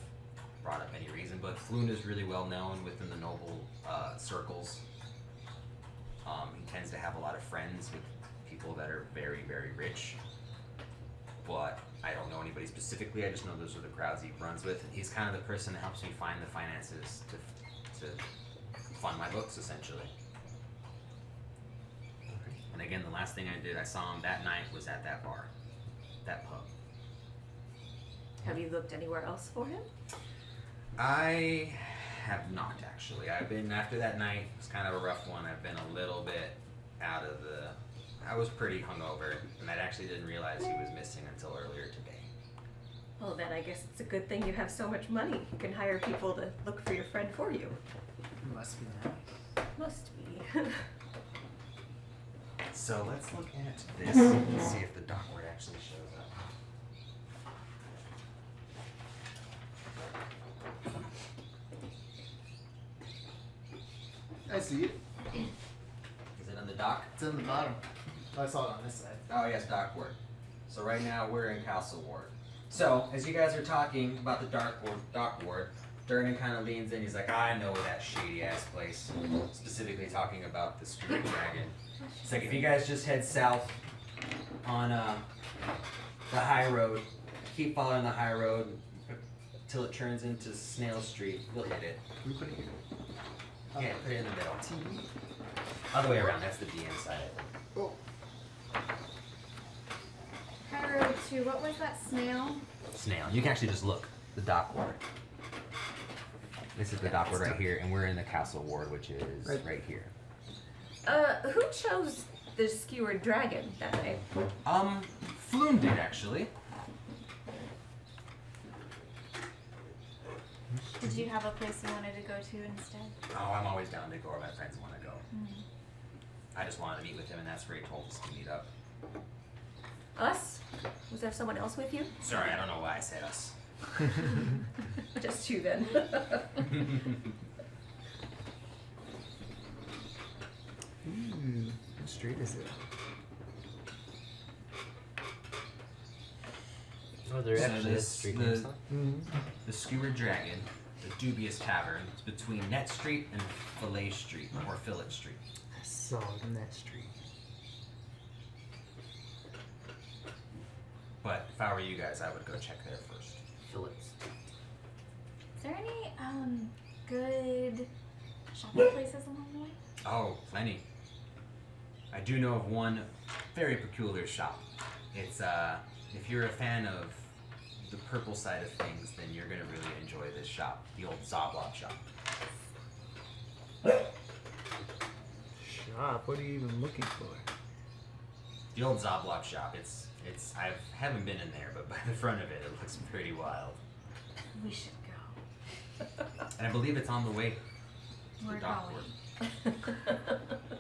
brought up any reason. But Floon is really well known within the noble circles. He tends to have a lot of friends with people that are very, very rich. But I don't know anybody specifically. I just know those are the crowds he runs with. And he's kind of the person that helps me find the finances to fund my books, essentially. And again, the last thing I did, I saw him that night, was at that bar, that pub. Have you looked anywhere else for him? I have not, actually. I've been, after that night, it was kind of a rough one. I've been a little bit out of the, I was pretty hungover, and I actually didn't realize he was missing until earlier today. Well, then I guess it's a good thing you have so much money. You can hire people to look for your friend for you. Must be nice. Must be. So let's look at this and see if the dock word actually shows up. I see it. Is it on the dock? It's in the bottom. I saw it on this side. Oh yes, dock ward. So right now we're in Castle Ward. So as you guys are talking about the dock ward, Durnan kind of leans in. He's like, I know that shady ass place. Specifically talking about the Skewered Dragon. It's like if you guys just head south on the high road, keep following the high road till it turns into Snail Street, you'll hit it. Can we put it here? Yeah, put it in the middle. TV. Other way around. That's the DM side. Oh. High road to, what was that, snail? Snail. You can actually just look. The dock ward. This is the dock ward right here, and we're in the Castle Ward, which is right here. Who chose the Skewered Dragon that night? Floon did actually. Did you have a place you wanted to go to instead? Oh, I'm always down to go where my friends want to go. I just wanted to meet with him, and that's where he told us to meet up. Us? Was there someone else with you? Sorry, I don't know why I said us. Just you then. Ooh, what street is it? Oh, there So actually is this- street the- names, huh? The Skewered Dragon, the dubious tavern, is between Net Street and Fillet Street, or Fillet Street. I saw it in that street. But if I were you guys, I would go check there first. Phillips. Is there any good shopping places along the way? Oh, plenty. I do know of one very peculiar shop. It's if you're a fan of the purple side of things, then you're gonna really enjoy this shop, the old Zoblop shop. Shop? What are you even looking for? The old Zoblop shop. It's I haven't been in there, but by the front of it, it looks pretty wild. We should go. And I believe it's on the way to We're the dock going. ward.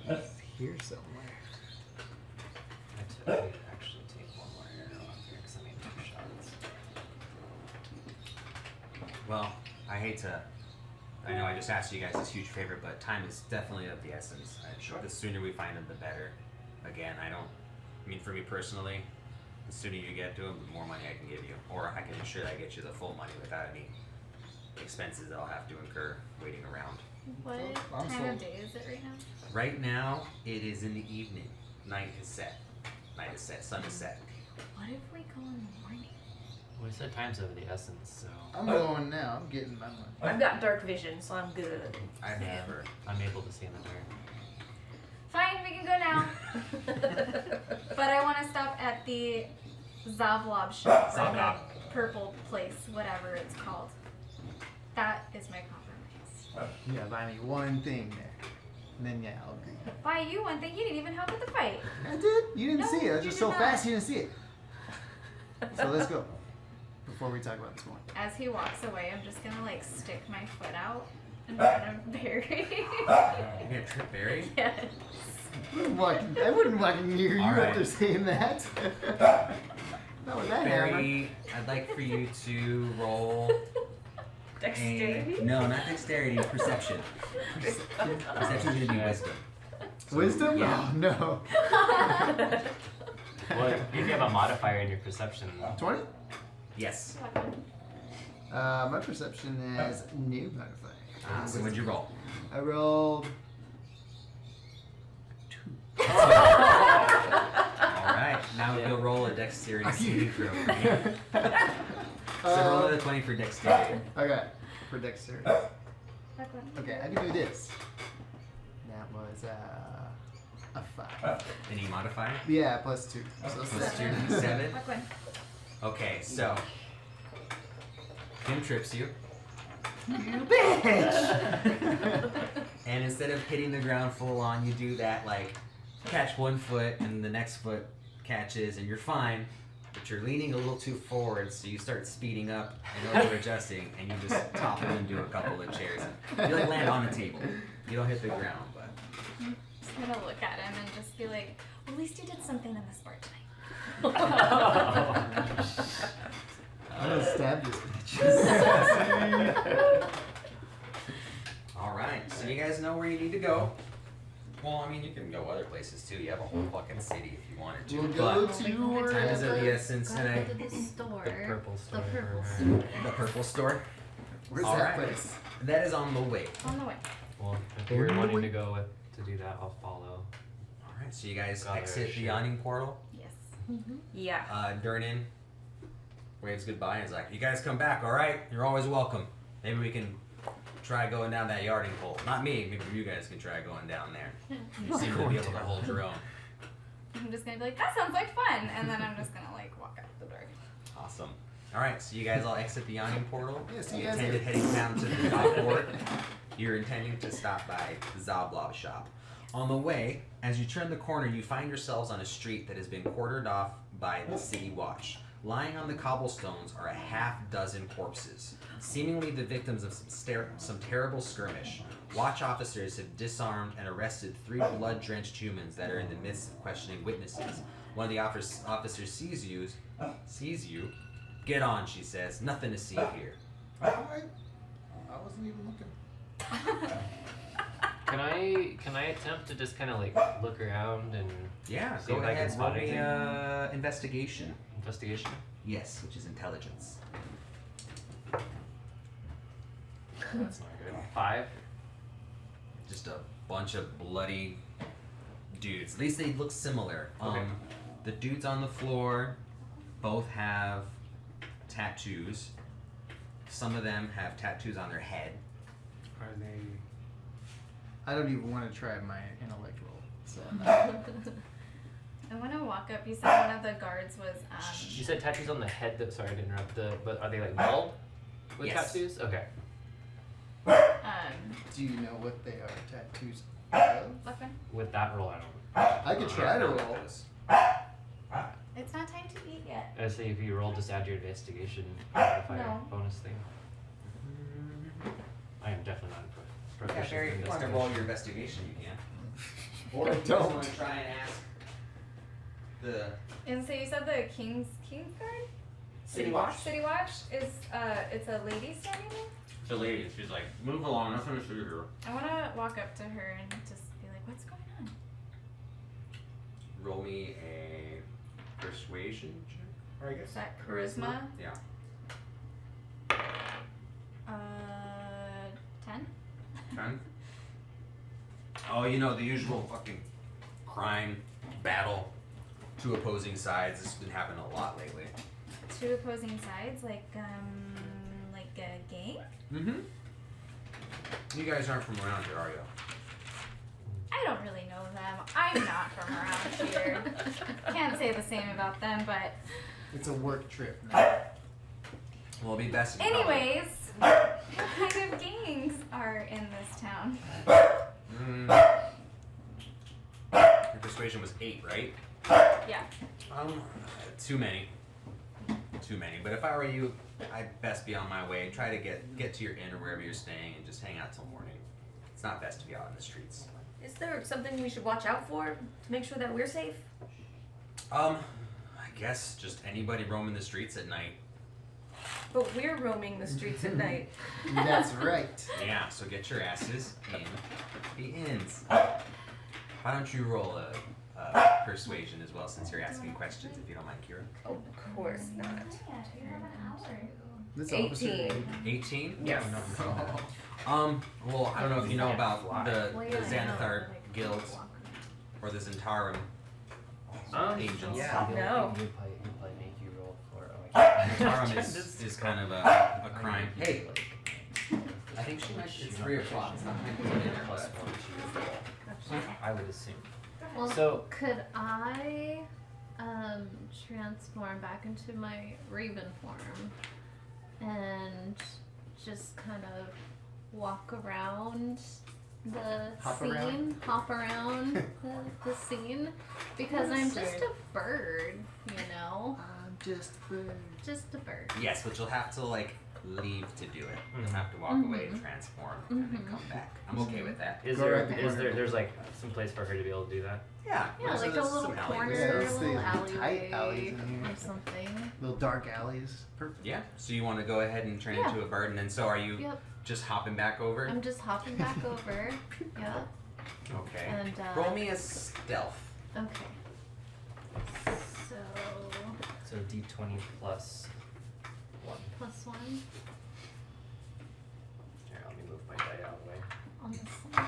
It's here somewhere. I took actually take one more arrow off here because I made 2 shots. Well, I hate to. I know I just asked you guys this huge favor, but time is definitely of the essence. The sooner we find them, the better. Again, I mean, for me personally, the sooner you get to them, the more money I can give you. Or I can ensure that I get you the full money without any expenses that I'll have to incur waiting around. What I'm time sold. of day is it right now? Right now, it is in the evening. Night is set. Night is set. Sun is set. What if we go in the morning? We said time's of the essence, so I'm going now. I'm getting my money. I've got dark vision, so I'm good. I've Yeah. never. I'm able to see in the dark. Fine, we can go now. But I want to stop at the Zavlob shop. Or Zavlob. the purple place, whatever it's called. That is my compromise. Yeah, buy me one thing there. And then, yeah, I'll agree. Buy you one thing. You didn't even help with the fight. I did. You didn't No, see it. I was you just did so not. fast you didn't see it. So let's go. Before we talk about this one. As he walks away, I'm just gonna like stick my foot out in front of Barry. You're gonna trip Barry? Yes. I wouldn't walk near you All right. after saying that. Not with that hammer. Barry, I'd like for you to roll Dexterity? No, not dexterity, perception. Perception's gonna be wisdom. Wisdom? Yeah. Oh, no. Well, if you have a modifier in your perception, 20? Yes. My perception is no modifier. So what'd you roll? I rolled 2. Alright, now Yeah. we'll roll a dexterity Are you- saving throw for me. So roll another 20 for dexterity. Okay, for dexterity. Okay, I can do this. That was a 5. Any modifier? Yeah, plus 2. So Plus 2, 7. 7. Fuck one. Okay, so Kim trips you, You bitch! and instead of hitting the ground full on, you do that like catch one foot and the next foot catches, and you're fine. But you're leaning a little too forward, so you start speeding up and over adjusting, and you just topple into a couple of chairs. You like land on the table. You don't hit the ground, but I'm just gonna look at him and just be like, well, at least you did something in this bar tonight. I'm gonna stab this bitch. all right. So you guys know where you need to go. Well, I mean, you can go other places too. You have a whole fucking city if you wanted to. We'll but go to time is of the essence, Go and I to the store. the purple The store. purple right. store. the purple store. Where's All that right. place? That is on the way. On the way. Well, if you're wanting to go to do that, I'll follow. All right. So you guys Got it, exit the shit. yawning portal. Yes. Yeah. Durnan waves goodbye and is like, "You guys come back, all right? You're always welcome. Maybe we can try going down that yarding hole. Not me. Maybe you guys can try going down there. You seem to be able to hold your own. I'm just gonna be like, that sounds like fun, and then I'm just gonna like walk out the door. Awesome. All right. So you guys all exit the yawning portal. Yeah, see You you guys intended later. heading down to the dock ward. You're intending to stop by the Zablob shop. On the way, as you turn the corner, you find yourselves on a street that has been quartered off by the city watch. Lying on the cobblestones are a half-dozen corpses, seemingly the victims of some terrible skirmish. Watch officers have disarmed and arrested 3 blood-drenched humans that are in the midst of questioning witnesses. One of the officers sees you. Get on, she says. Nothing to see here. Alright. I wasn't even looking. Can I attempt to just kind of like look around and Yeah, see go if I can ahead. spot Roll me anything? investigation. Investigation. Yes, which is intelligence. That's not good. 5. Just a bunch of bloody dudes. At least they look similar. Okay. The dudes on the floor both have tattoos. Some of them have tattoos on their head. Are they? I don't even want to try my intellectual. So I want to walk up. You said one of the guards was You said tattoos on the head. That sorry to interrupt. But are they like bald with Yes. tattoos? Okay. do you know what they are tattoos of? Left one. With that roll, I don't. I could try to roll. It's not time to eat yet. I say if you roll, just add your investigation modifier No. bonus thing. I am definitely not Yeah, proficient Barry, in if you want to investigation. roll your investigation, you can. Or I if you just don't. want to try and ask the And so you said the King's Guard? City Watch. City Watch is it's a lady standing there? The lady, she's like, move along, nothing to see here. I wanna walk up to her and just be like, what's going on? Roll me a persuasion check. Or I guess. Is that charisma? Yeah. 10? 10? Oh, you know, the usual fucking crime, battle, two opposing sides. This has been happening a lot lately. Two opposing sides, like a gang? Mm-hmm. You guys aren't from around here, are you? I don't really know them. I'm not from around here. Can't say the same about them, but It's a work trip. Well, it'll be best if you call it- anyways, what kind of gangs are in this town? Your persuasion was 8, right? Yeah. Too many. Too many. But if I were you, I'd best be on my way. Try to get to your inn or wherever you're staying and just hang out till morning. It's not best to be out in the streets. Is there something we should watch out for to make sure that we're safe? I guess just anybody roaming the streets at night. But we're roaming the streets at night. That's right. Yeah, so get your asses in the inns. Why don't you roll a persuasion as well, since you're asking questions, if you don't mind, Kira? Of course not. This 18. officer. 18? Yes. Well, I don't know if you know about the Well, yeah, I know, Xanathar but I can Guild walk or the Zentarum agents. Yeah. No. You'd probably make you roll for. Oh, I Zentarum is kind of a crime. Hey, I think she might. It's 3 o'clock. It's not plus 1 to your roll. I would assume. Well, So- could I transform back into my raven form and just kind of walk around the hop around the scene? Because I'm just a bird, you know? I'm just a bird. Just a bird. Yes, but you'll have to leave to do it. You'll have to walk away and transform and then come back. I'm okay with that. Is Go there right the corner. there's like some place for her to be able to do that? Yeah. Yeah, so like a there's little some alleyways. corner, Yeah, a let's little see, tight alleys alleyway in here. or something. Little dark alleys. Perfect. Yeah. So you want to go ahead and turn Yeah. into a bird, and then so are you Yep, just hopping back over? I'm just hopping back over. Yeah, Okay. and Roll me a stealth. okay. So So D20 plus 1. +1 Here, let me move my die out of the way. on the side.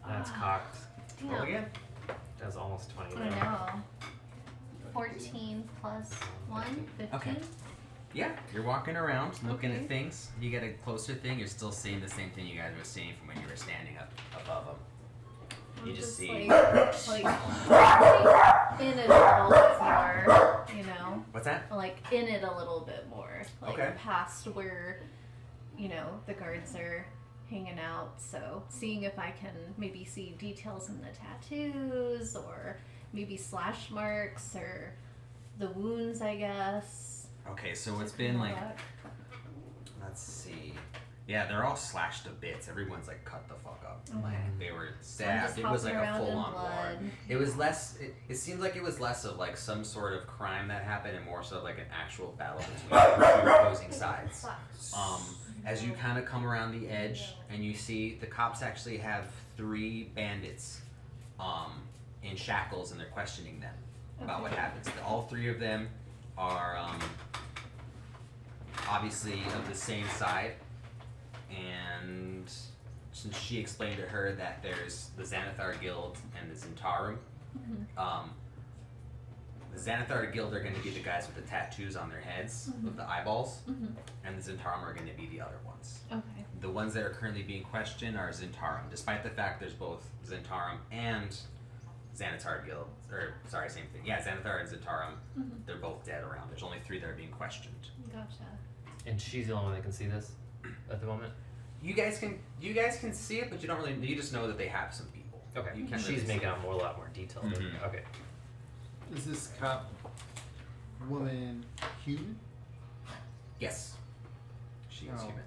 That's cocked. Roll Damn. again. That's almost 20 I though. know. 14 plus 1, 15. Okay. Yeah, you're walking around, looking Okay. at things. You get a closer thing, you're still seeing the same thing you guys were seeing from when you were standing up above them. I'm You just see- like in it a little bit more, you know? What's that? Like in it a little bit more. Like Okay. past where, you know, the guards are hanging out. So seeing if I can maybe see details in the tattoos or maybe slash marks or the wounds, I guess. Okay, so it's Something been like, that. let's see. Yeah, they're all slashed to bits. Everyone's like cut the fuck up. Okay. They were So I'm stabbed. just It was like hopping a around in full on war. blood. It was less, it seemed like it was less of like some sort of crime that happened and more so like an actual battle between two opposing sides. As you kind of come around the edge and you see the cops actually have 3 bandits in shackles and they're questioning them about what happens. All 3 of them are obviously of the same side, and since she explained to her that there's the Xanathar Guild and the Zentarum, the Xanathar Guild are going to be the guys with the tattoos on their heads with the eyeballs, and the Zentarum are going to be the other ones. Okay. The ones that are currently being questioned are Zentarum, despite the fact there's both Zentarum and Xanathar Guild, or sorry, same thing. Yeah, Xanathar and Zentarum, they're both dead around. There's only 3 that are being questioned. Gotcha. And she's the only one that can see this at the moment? You guys can see it, but you don't really. You just know that they have some people. Okay. You can't She's really see making it. out a lot more detail. than- Mhm. Okay. Is this cop woman human? Yes. She is Oh. human.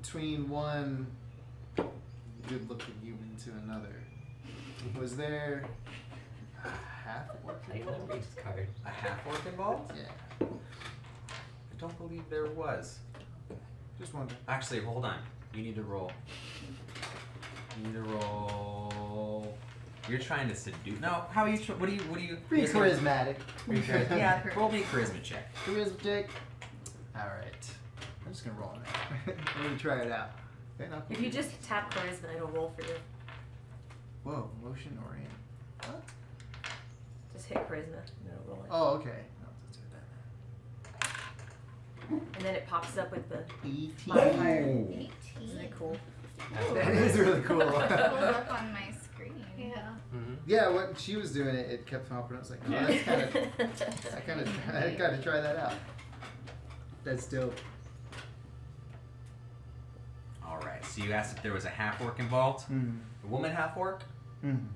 Between one good-looking human to another, was there a half orc I can involved? read this card. A half orc involved? Yeah, I don't believe there was. just wondering. Actually, hold on. You need to roll. You need to roll. You're trying to seduce. No, how are you? What do you? Be Yes, charismatic. Yeah, roll me a charisma check. Charisma check. Alright. I'm just gonna roll on that. Let me try it out. Okay, not If you just tap charisma, it'll roll for you. Whoa, motion orient. What? Just hit charisma and it'll roll it. Oh, okay. No, let's do And then it pops up with the that. 18. modifier. 18. Isn't it cool? That is really cool. Pulled up on my screen. Yeah. Mm-hmm. Yeah, when she was doing it, it kept popping up. I was like, oh, that's kind of. I gotta try that out. That's dope. Alright, so you asked if there was a half orc involved. Mm. A woman half orc? Mm.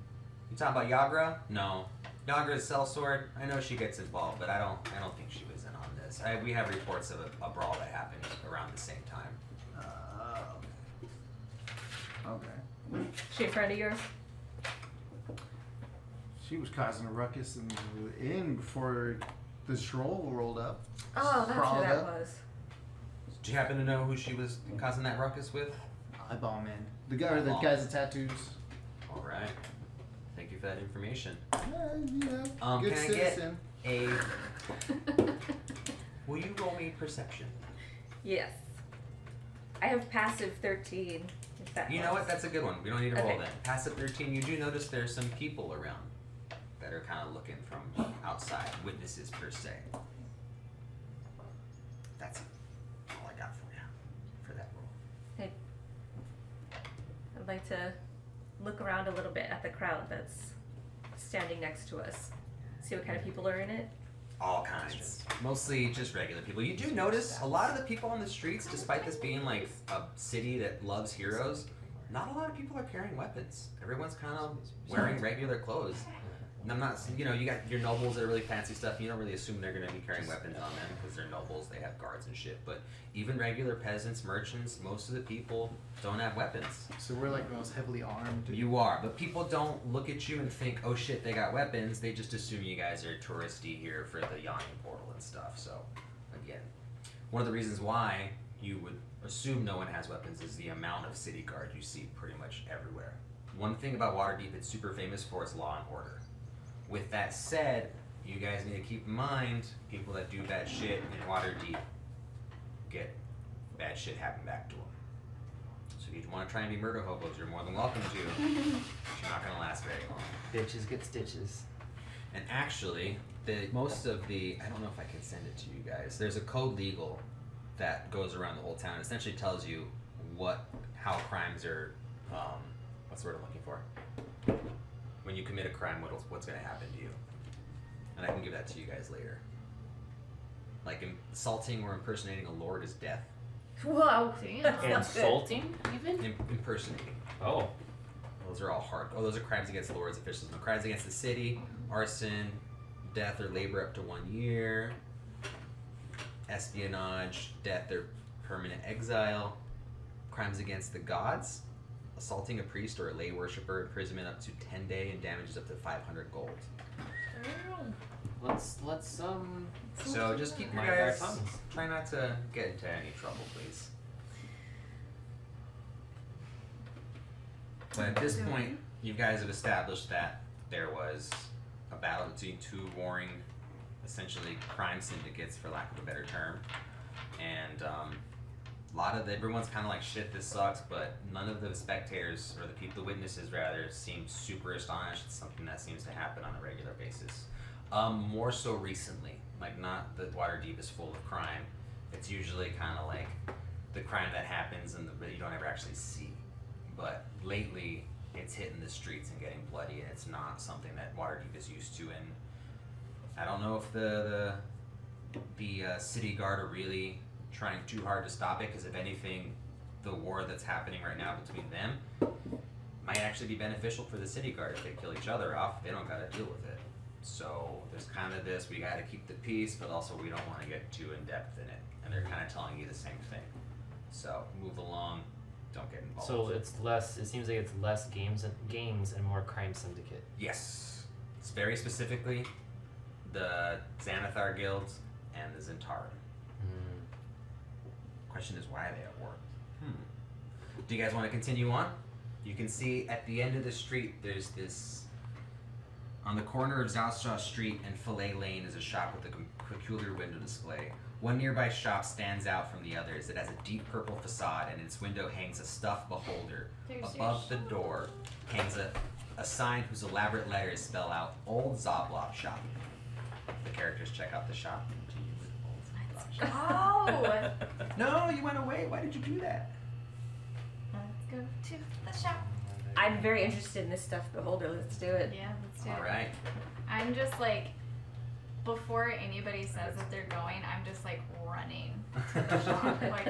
You talking about Yagra? No. Yagra's sellsword. I know she gets involved, but I don't think she was in on this. We have reports of a brawl that happened around the same time. Okay. She a friend of yours? She was causing a ruckus in the inn before the stroll rolled up. Oh, that's Crawled who that up. was. Do you happen to know who she was causing that ruckus with? Eyeball man. The guy or the Eyeball. guy's with tattoos. Alright. Thank you for that information. You know, good Can I citizen. get a... Will you roll me perception? Yes. I have passive 13. If that You know helps. what? That's a good one. We don't need to roll Okay. then. Passive 13, you do notice there's some people around that are kind of looking from outside. Witnesses, per se. That's all I got for you for that roll. I'd like to look around a little bit at the crowd that's standing next to us. See what kind of people are in it. All kinds. Mostly just regular people. You do notice a lot of the people on the streets, despite this being like a city that loves heroes, not a lot of people are carrying weapons. Everyone's kind of wearing regular clothes. And I'm not, you know, you got your nobles that are really fancy stuff. You don't really assume they're going to be carrying weapons on them because they're nobles. They have guards and shit. But even regular peasants, merchants, most of the people don't have weapons. So we're like the most heavily armed. You are, but people don't look at you and think, oh shit, they got weapons. They just assume you guys are touristy here for the yawning portal and stuff. So, again, one of the reasons why you would assume no one has weapons is the amount of city guard you see pretty much everywhere. One thing about Waterdeep it's super famous for is law and order. With that said, you guys need to keep in mind, people that do bad shit in Waterdeep get bad shit happen back to them. So if you want to try and be murder hobos, you're more than welcome to. But you're not going to last very long. Bitches get stitches. And actually, most of the, I don't know if I can send it to you guys, there's a code legal that goes around the whole town. It essentially tells you how crimes are, what's the word I'm looking for? When you commit a crime, what's going to happen to you. And I can give that to you guys later. Like insulting or impersonating a lord is death. Whoa. Damn. That's not good. Insulting, even? Impersonating. Oh. Those are all hard. Oh, those are crimes against lords, officials. No, crimes against the city, arson, death or labor up to 1 year, espionage, death or permanent exile, crimes against the gods, assaulting a priest or a lay worshiper, imprisonment up to 10 days and damages up to 500 gold. Let's So just keep your mind our guys, tongues. try not to get into any trouble, please. But at this point, you guys have established that there was a battle between two warring, essentially crime syndicates, for lack of a better term, and everyone's kind of like, shit, this sucks, but none of the spectators, or the witnesses rather, seem super astonished. It's something that seems to happen on a regular basis. More so recently, like not that Waterdeep is full of crime. It's usually kind of like the crime that happens and that you don't ever actually see. But lately, it's hitting the streets and getting bloody, and it's not something that Waterdeep is used to. And I don't know if the city guard are really trying too hard to stop it, because if anything, the war that's happening right now between them might actually be beneficial for the city guard. If they kill each other off, they don't gotta deal with it. So there's kind of this, we gotta keep the peace, but also we don't want to get too in depth in it. And they're kind of telling you the same thing. So move along, don't get involved. So it seems like it's less gangs and more crime syndicate. Yes, it's very specifically the Xanathar guilds and the Zentaran. Question is, why are they at war? Do you guys want to continue on? You can see at the end of the street, there's this, on the corner of Zalshaw Street and Fillet Lane is a shop with a peculiar window display. One nearby shop stands out from the others. It has a deep purple facade, and in its window hangs a stuffed beholder. There's Above your the door hangs a a sign whose elaborate letters spell out Old Zoblop Shop. The characters check out the shop. Oh! No, you went away. Why did you do that? Let's go to the shop. I'm very interested in this stuff beholder. Let's do it. Yeah, let's do All it. right. I'm just like, before anybody says that they're going, I'm just like running to the shop. Like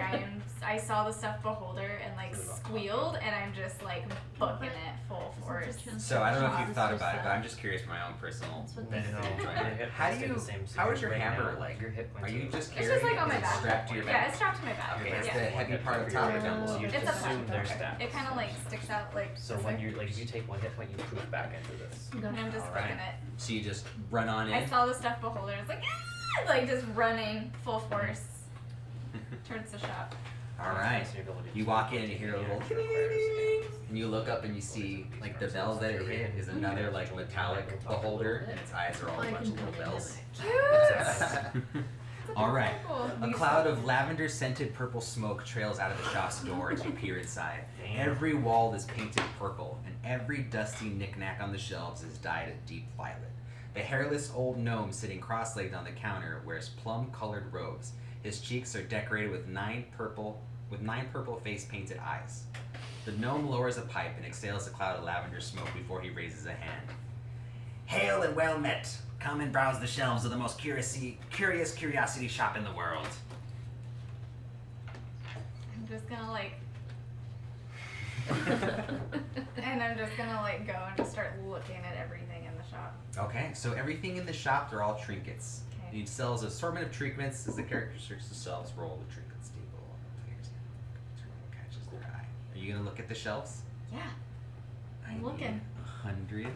I saw the stuff beholder and like squealed, and I'm just like booking it full force. So I don't know if you've thought about it, but I'm just curious for my own personal. That's what No, they no, say. no. Your hit How points do stay you? the same, so How is your right hammer now, like? Your hit points Are you just It's carrying just like it? on my Is it back. strapped to your Yeah, back? it's strapped to my back. Okay, Yeah. it's the heavy part of the top or down below? So you It's just a assume they're Okay. stacked. It kind of like sticks out like. So when you like, if you take one hit point, you poof back into this. And I'm just All booking right. it. So you just run on in. I saw the stuff beholder. It's like, ah! Like just running full force towards the shop. All right. So your ability You to- walk in and you hear a little Yeah, requires and you look up and you see like the bells that it hit is another like metallic beholder and its eyes are all a I bunch can of little come in bells. Cute. All right. Cool. A cloud of lavender-scented purple smoke trails out of the shop's door as you peer inside. Damn. Every wall is painted purple, and every dusty knickknack on the shelves is dyed a deep violet. The hairless old gnome sitting cross-legged on the counter wears plum-colored robes. His cheeks are decorated with nine purple face-painted eyes. The gnome lowers a pipe and exhales a cloud of lavender smoke before he raises a hand. Hail and well met. Come and browse the shelves of the most curious curiosity shop in the world. I'm just gonna like, and I'm just gonna like go and just start looking at everything in the shop. Okay, so everything in the shop, they're all trinkets. Okay. Each sells an assortment of trinkets. As the characters search the shelves, roll the trinkets table. What catches their eye. Are you gonna look at the shelves? Yeah. I I'm need looking. 100.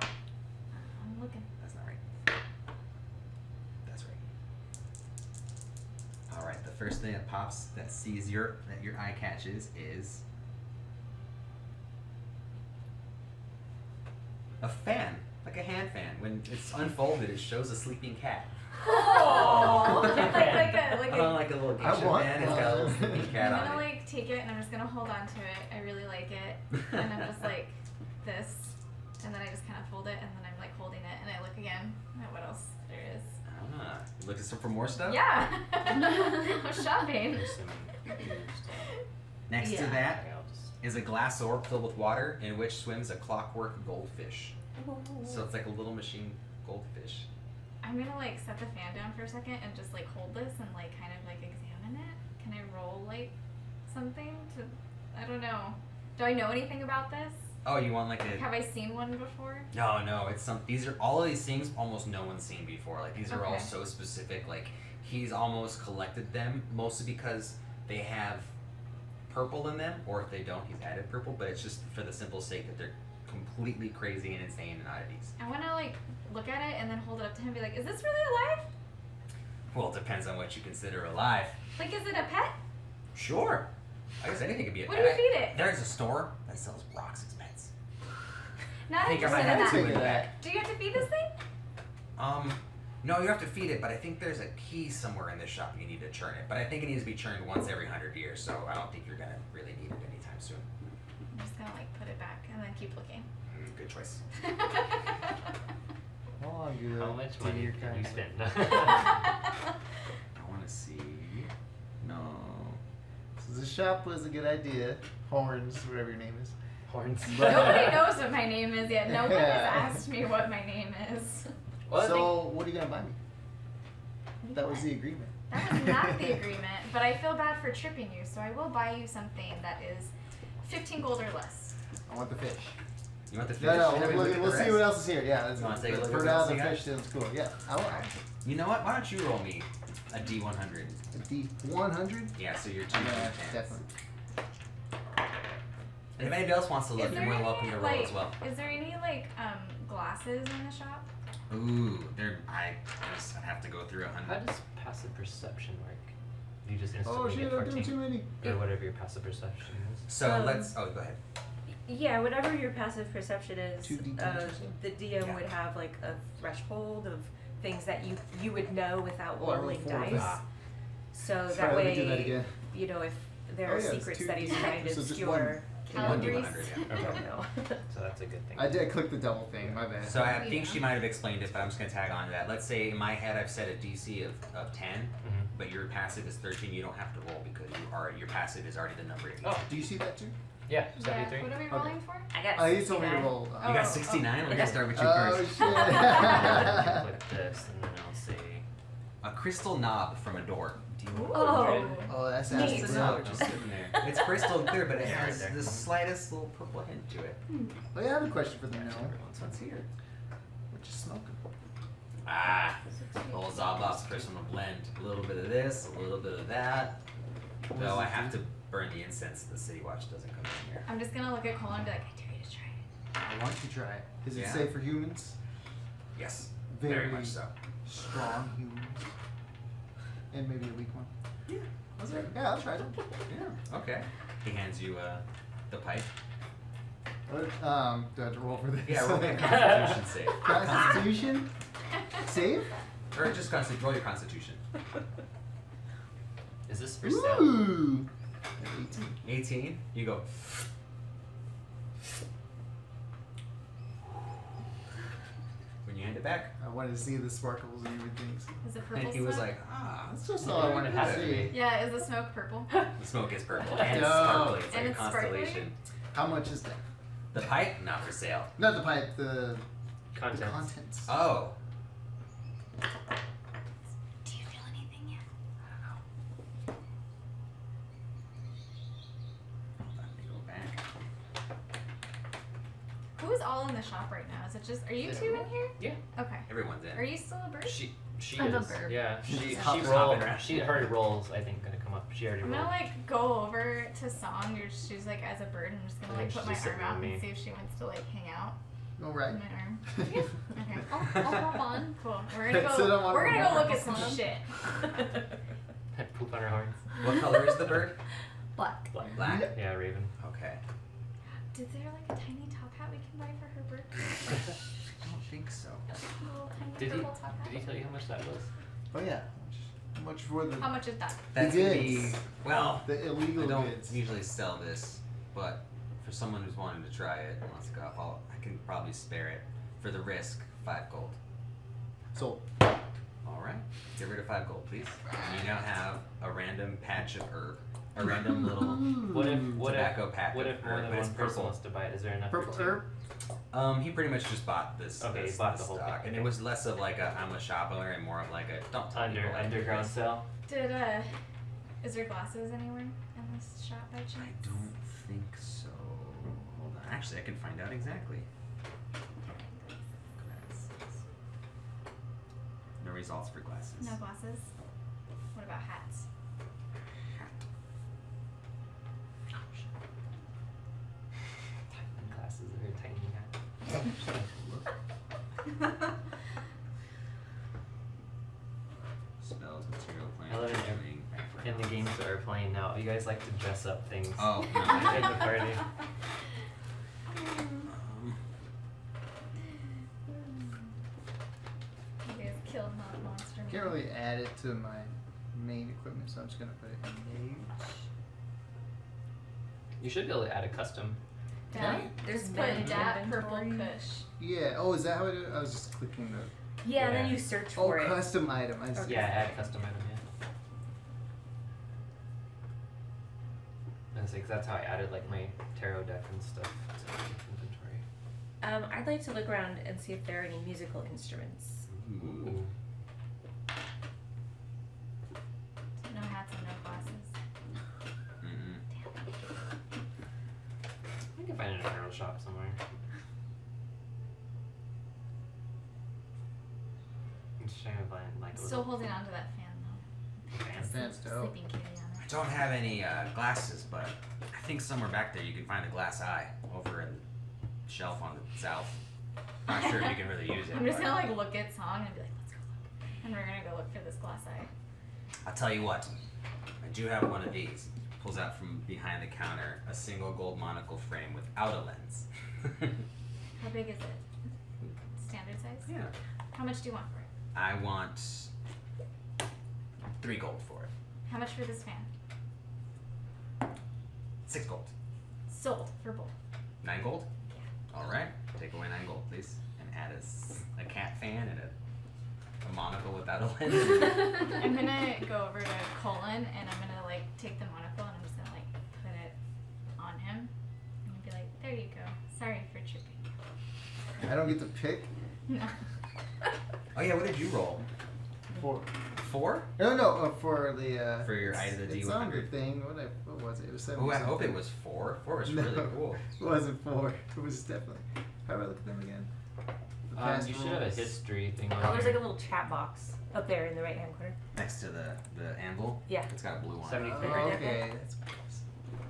I'm looking. That's not right. That's right. All right. The first thing that pops that your eye catches is a fan, like a hand fan. When it's unfolded, it shows a sleeping cat. Oh, like a Like a little I geisha want fan. It's got a little one. sleeping cat I'm on gonna it. like take it and I'm just gonna hold on to it. I really like it, and I'm just like this, and then I just kind of fold it, and then I'm like holding it, and I look again at what else there is. Ah, you looked for more stuff? Yeah, I'm shopping. Next to Yeah. that is a glass orb filled with water in which swims a clockwork goldfish. So it's like a little machine goldfish. I'm gonna like set the fan down for a second and just like hold this and like kind of like examine it. Can I roll like something to? I don't know. Do I know anything about this? Oh, you want like a... Have I seen one before? No, it's some. These are all of these things almost no one's seen before. Like these are all Okay. so specific. Like he's almost collected them mostly because they have purple in them, or if they don't, he's added purple. But it's just for the simple sake that they're completely crazy and insane and oddities. I want to like look at it and then hold it up to him and be like, "Is this really alive? Well, it depends on what you consider alive. Like, is it a pet? Sure, I guess anything could be a What pet. do you feed it? There's a store that sells rocks as pets. Not I think I interested might in have that. to in that. Do you have to feed this thing? No, you have to feed it, but I think there's a key somewhere in this shop you need to churn it. But I think it needs to be churned once every 100 years, so I don't think you're gonna really need it anytime soon. I'm just gonna like put it back and then keep looking. Good choice. How long do How much do money your did kind you of- spend? I want to see. No. So the shop was a good idea. Horns, whatever your name is. Horns. Nobody knows what my name is yet. No one has Yeah. asked me what my name is. Well, I So what are you gonna buy me? That was the agreement. That was not the agreement, but I feel bad for tripping you, so I will buy you something that is 15 gold or less. I want the fish. You want the fish? No, Should I we'll, look at we'll the see rest? what else is here. Yeah, let's, You wanna take a look for at now what the else you fish sounds cool. Yeah, I want You know what? Why don't you roll me a D100? a D100. Yeah, so you're two. Yeah, chance. definitely. And if anybody else wants to look, Is you're there more any, welcome to roll like, as well. Is there any like glasses in the shop? Ooh, I'd have to go through How 100. does passive perception work? You just Oh instantly shit! get I'm doing 14, too many. or whatever your passive perception is. So let's. Oh, go ahead. Yeah, whatever your passive perception is, 2d10 or something? the DM Yeah. would have like a threshold of things that you would know without Oh, I rolled rolling 4. dice. Ah. So Sorry, that let me way, do that again. you know, if there Oh, are yeah, it's secrets 2d10, that he's trying to so just obscure, Calories. 1d100, yeah. Okay. No. So that's a good thing. I did click the double thing. My bad. So I think she might have explained it, but I'm just gonna tag on to that. Let's say in my head I've set a DC of 10, Mhm. but your passive is 13. You don't have to roll because your passive is already the number. It Oh. Do you see that too? Yeah, Yeah. 73. What are we rolling for? I got. Oh, you told me to 69. roll. You Oh. got 69. We're gonna start with you Oh first. shit! Click this, and then I'll say. A crystal knob from a door. Do you Oh. Oh, that's Neat. Just a note, just sitting there. It's crystal clear, but it Yeah, has right there. the slightest little purple hint to it. Oh, yeah, I have a question for the Yeah, gnome. everyone's let's hear it. What you smoking? Ah, little Zabas personal blend. A little bit of this, a little bit of that. Though I have to burn the incense. The City Watch doesn't come in here. I'm just gonna look at Cole and be like, I dare you to try it. I want to try it. Is it Yeah. safe for humans? Yes, very much so. Strong humans. And maybe a weak one. Yeah, Yeah, I'll try it. yeah. Okay. He hands you the pipe. Do I have to roll for this? Yeah, roll your Constitution save. Constitution? Save? Or just roll your Constitution. Is this for sale? Ooh! 18. 18. You go. When you hand it back, I wanted to see the sparkles and everything. Is it purple and he was smoke? like, ah, That's just all I wanted Has to to see. be. Yeah, is the smoke purple? the smoke is purple and it's No. sparkly. It's And like it's a constellation. How much is that? The pipe, not for sale. Not the pipe, the Contents. contents. Oh, Do you feel anything yet? let me go back. Who's all in the shop right now? Is it just, are you two in here? Yeah. Okay. Everyone's in. Are you still a bird? She I'm a is. burp. Yeah. She She's she hopping rolled. around. She her rolls I think gonna come up. She already I'm rolled. gonna like go over to Song. She's like as a bird. I'm just gonna I like think put she's my just arm sitting on out and me. see if she wants to like hang out Alright. in my arm. Yeah. Okay. I'll hop on. Cool. We're gonna Sit on go. one We're of gonna my go look at arms. some shit. Poop on her horns. What color is the bird? Black. Black. Yeah, Raven. Okay. Is there like a tiny top hat we can buy for her birthday? I don't think so. A little tiny Did he? purple top hat. Did he tell you how much that was? Oh yeah. How much for the How much is that? That's The gonna be goods. well. the I illegal don't goods? usually sell this, but for someone who's wanting to try it and wants to go, I can probably spare it for the risk. 5 gold. Sold. All right. Get rid of 5 gold, please. And you now have a random patch of herb, a random little What if tobacco patch what of if more herb, than but one it's person purple. wants to buy it? Is there enough Purple for two? herb? He pretty much just bought this. Okay, he this, bought this the whole stock, thing, and it okay. was less of like a I'm a shop owner and more of like a don't tell people I do Underground this. sale. Did is there glasses anywhere in this shop by chance? I don't think so. Hold on. Actually, I can find out exactly. Glasses. No results for glasses. No glasses. What about hats? Tiny glasses or a tiny hat. Spells, material, plant. I love it healing, In the games that we're playing now, you guys like to dress up things. Oh, no. At the party. You guys killed monster. Can't really add it to my main equipment, so I'm just gonna put it in notes. You should be able to add a custom. Dad, There's just men put that purple inventory. kush. Yeah. Oh, is that how I do it? I was just clicking the. Yeah, and then Yeah. you search Oh, for it. custom item. I see. Okay. Yeah, add custom item, yeah. I was like, that's how I added like my tarot deck and stuff to my inventory. I'd like to look around and see if there are any musical instruments. Ooh. No hats and no glasses. Mm-mm. I can find it in a general shop somewhere. I'm just trying to find like a Still little holding on to that fan though. fan. That's dope. Sleeping kitty on I it. don't have any glasses, but I think somewhere back there you can find a glass eye over in the shelf on the south. Not sure if you can really use it. I'm just but gonna like look at Song and be like, let's go look. And we're gonna go look for this glass eye. I'll tell you what. I do have one of these. Pulls out from behind the counter a single gold monocle frame without a lens. How big is it? Standard size? Yeah. How much do you want for it? I want 3 gold for it. How much for this fan? 6 gold. Sold for both. 9 gold? All right. Take away 9 gold, please. And add a cat fan and a monocle without a lens. I'm gonna go over to Colin and I'm gonna like take the monocle and I'm just gonna like put it on him and be like, there you go. Sorry for tripping you. I don't get to pick. No. Oh yeah, what did you roll? 4. 4? No, for the For your eye to the it's on the D100. thing. What was it? It was 7. Oh, I hope it was 4. 4 was really cool. It wasn't 4. It was definitely. How do I look at them again? The past You should have a rolls. history thing. Oh, on there's there. like a little chat box up there in the right hand corner. Next to the anvil. Yeah. It's got a blue on it. 73. Oh, okay, that's close.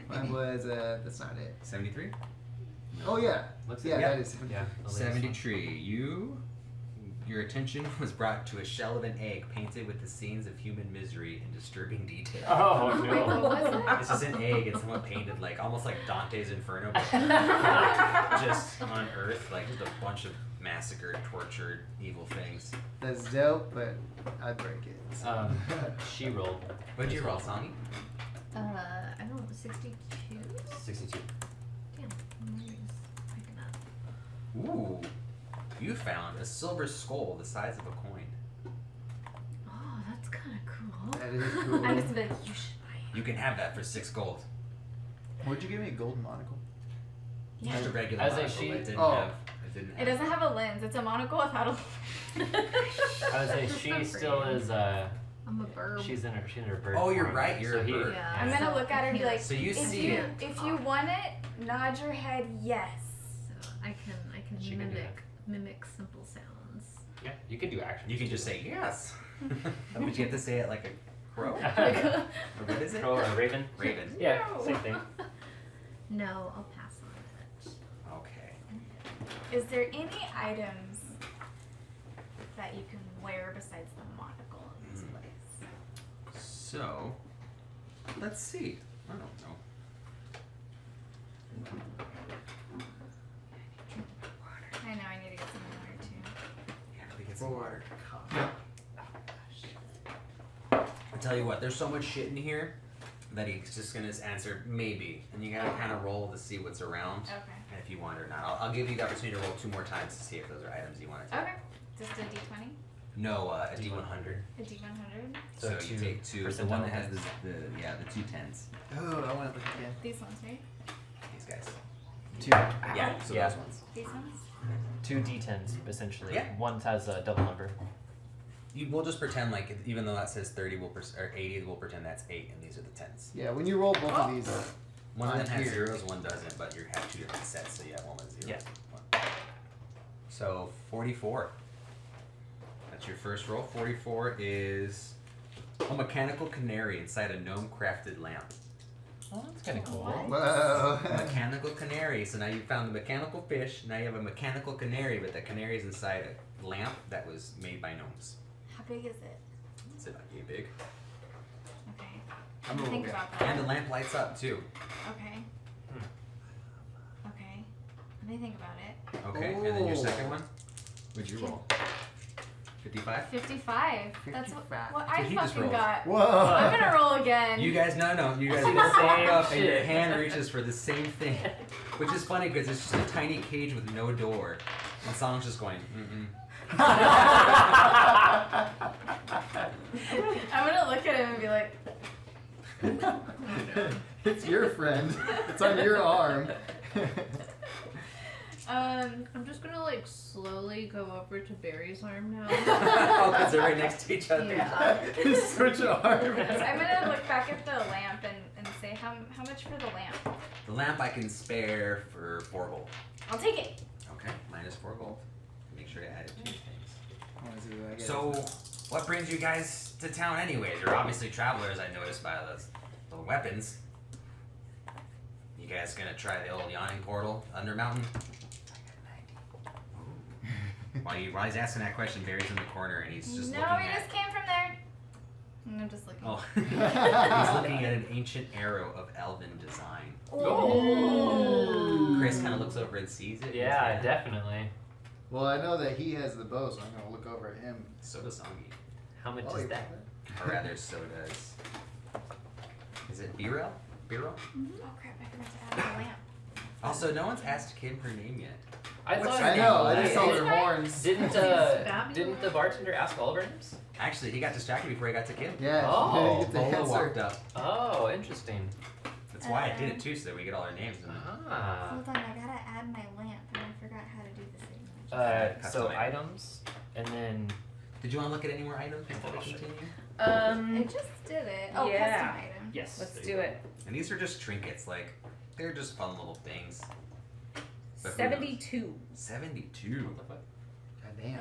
Mine was that's not it. 73? Oh yeah, Looks yeah, like- that is. Yeah. the latest 73. Your attention was brought to a shell of an egg painted with the scenes of human misery in disturbing detail. one. Oh Wait, no. what was it? It's just an egg and someone painted like almost like Dante's Inferno, but just on Earth, like just a bunch of massacred, tortured, evil things. That's dope, but I'd break it. So. She rolled. What'd you roll, Songy? I don't know, 62? 62. Damn, I'm always picking up. Ooh, you found a silver skull the size of a coin. Oh, that's kind of cool. That is cool. I'm just like, you should buy it. You can have that for 6 gold. Would you give me a golden monocle? Yeah. Just a regular As a monocle. she- It didn't Oh. have. It didn't. It doesn't have a lens. It's a monocle without a lens. I would say she still is. I'm a burb. She's in her bird. Oh, you're form, right, you're so a he- bird. Yeah. I'm gonna look at her and be like, So you if see you, it. if you want it, nod your head yes. So I can She can do mimic simple sounds. Yeah, you can do action. You can just say yes. But you have to say it like a crow. Like, Or what is it? Crow or a raven. Raven. Yeah, No. same thing. No, I'll pass on it. Okay. is there any items that you can wear besides the monocle in this place? So, let's see. I don't know. I know I need to get some water too. Yeah, let me get some water. coffee. I tell you what, there's so much shit in here that he's just gonna answer maybe, and you gotta kind of roll to see what's around, Okay. and if you want it or not. I'll give you the opportunity to roll 2 more times to see if those are items you want to take. Okay. Just a D20? No, a D100. A D100? So, you two take 2. The one that has percentile the 2 tens. Oh, I want to look again. These ones, right? These guys. 2. Yeah. So Yeah. those ones. These ones? 2 d10s essentially. Yeah. One has a double number. We'll just pretend like even though that says 30, or 80, we'll pretend that's 8, and these are the tens. Yeah, when you roll both of these, One of them has Here. zeros, one doesn't, but you have 2 different sets, so you have one with zeros. Yeah. So 44. That's your first roll. 44 is a mechanical canary inside a gnome crafted lamp. Oh, that's kind of cool. What? whoa. Mechanical canary. So now you found the mechanical fish. Now you have a mechanical canary, but the canary is inside a lamp that was made by gnomes. How big is it? It's about yay big. Okay. I'm I'm a gonna think little about that. And the lamp lights up too. Okay. Okay. Let me think about it. Okay. And then your Oh. second one. What'd you roll? 55. 55. That's 55. what I Did he just fucking roll? got. Whoa. I'm gonna roll again. You guys, no. You guys See the both same walk up and your shit. hand reaches for the same thing. Which is funny because it's just a tiny cage with no door. And Song's just going, mm-mm. I'm gonna look at him and be like, It's your friend. It's on your arm. I'm just gonna like slowly go over to Barry's arm now. Oh, because they're right next to each other. Yeah. Switch arms. I'm gonna look back at the lamp and say, how much for the lamp? The lamp I can spare for 4 gold. I'll take it. Okay, minus 4 gold. Make sure to add it to your things. What is it that I get? So, what brings you guys to town anyways? You're obviously travelers, I noticed by the weapons. You guys gonna try the old yawning portal under mountain? While he's asking that question, Barry's in the corner and he's just No, looking we at. just came from there. And I'm just looking. Oh, he's looking at an ancient arrow of elven design. Oh. Chris kind of looks over and sees it. Yeah, definitely. Well, I know that he has the bow, so I'm gonna look over at him. So does Songi. How much Oh, is you that? Or rather, so does. Is it Birel? Birel? Oh crap! I forgot to add the lamp. Also, no one's asked Kim her name yet. I What's thought her I know. I name? just saw their horns. Didn't the bartender ask all of our names? Actually, he got distracted before he got to Kim. Yeah. Oh, you get the Bola answer. walked up. Oh, interesting. That's why I did it too, so that we get all our names. And Ah. Hold on, I gotta add my lamp, and I forgot how to do the thing. So Custom items, and then did you want to look at any more items before we I'll show you. continue? I just did it. Oh, Yeah. custom item. yes, Let's there you do go. it. And these are just trinkets, like they're just fun little things. But who knows? 72. 72. What the fuck? God damn.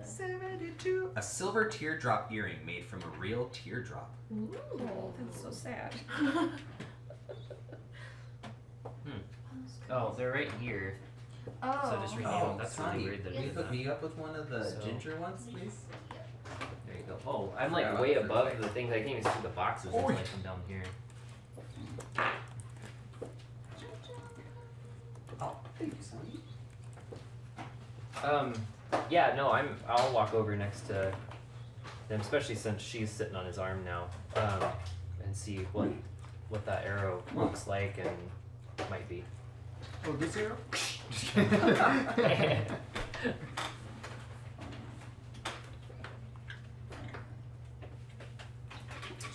72. A silver teardrop earring made from a real teardrop. Ooh, that's so sad. Oh, they're right here. Oh. So just read Oh, them. That's Sonny, really weird that can it you did hook that. me up with one of the So- ginger ones, please? There you go. Oh, I'm like Yeah, way about above fruit. the things. I can't even see the boxes until I come down here. Oh, thank you, Sonny. Yeah, no, I'll walk over next to them, especially since she's sitting on his arm now, and see what that arrow looks like and might be. Oh, this arrow?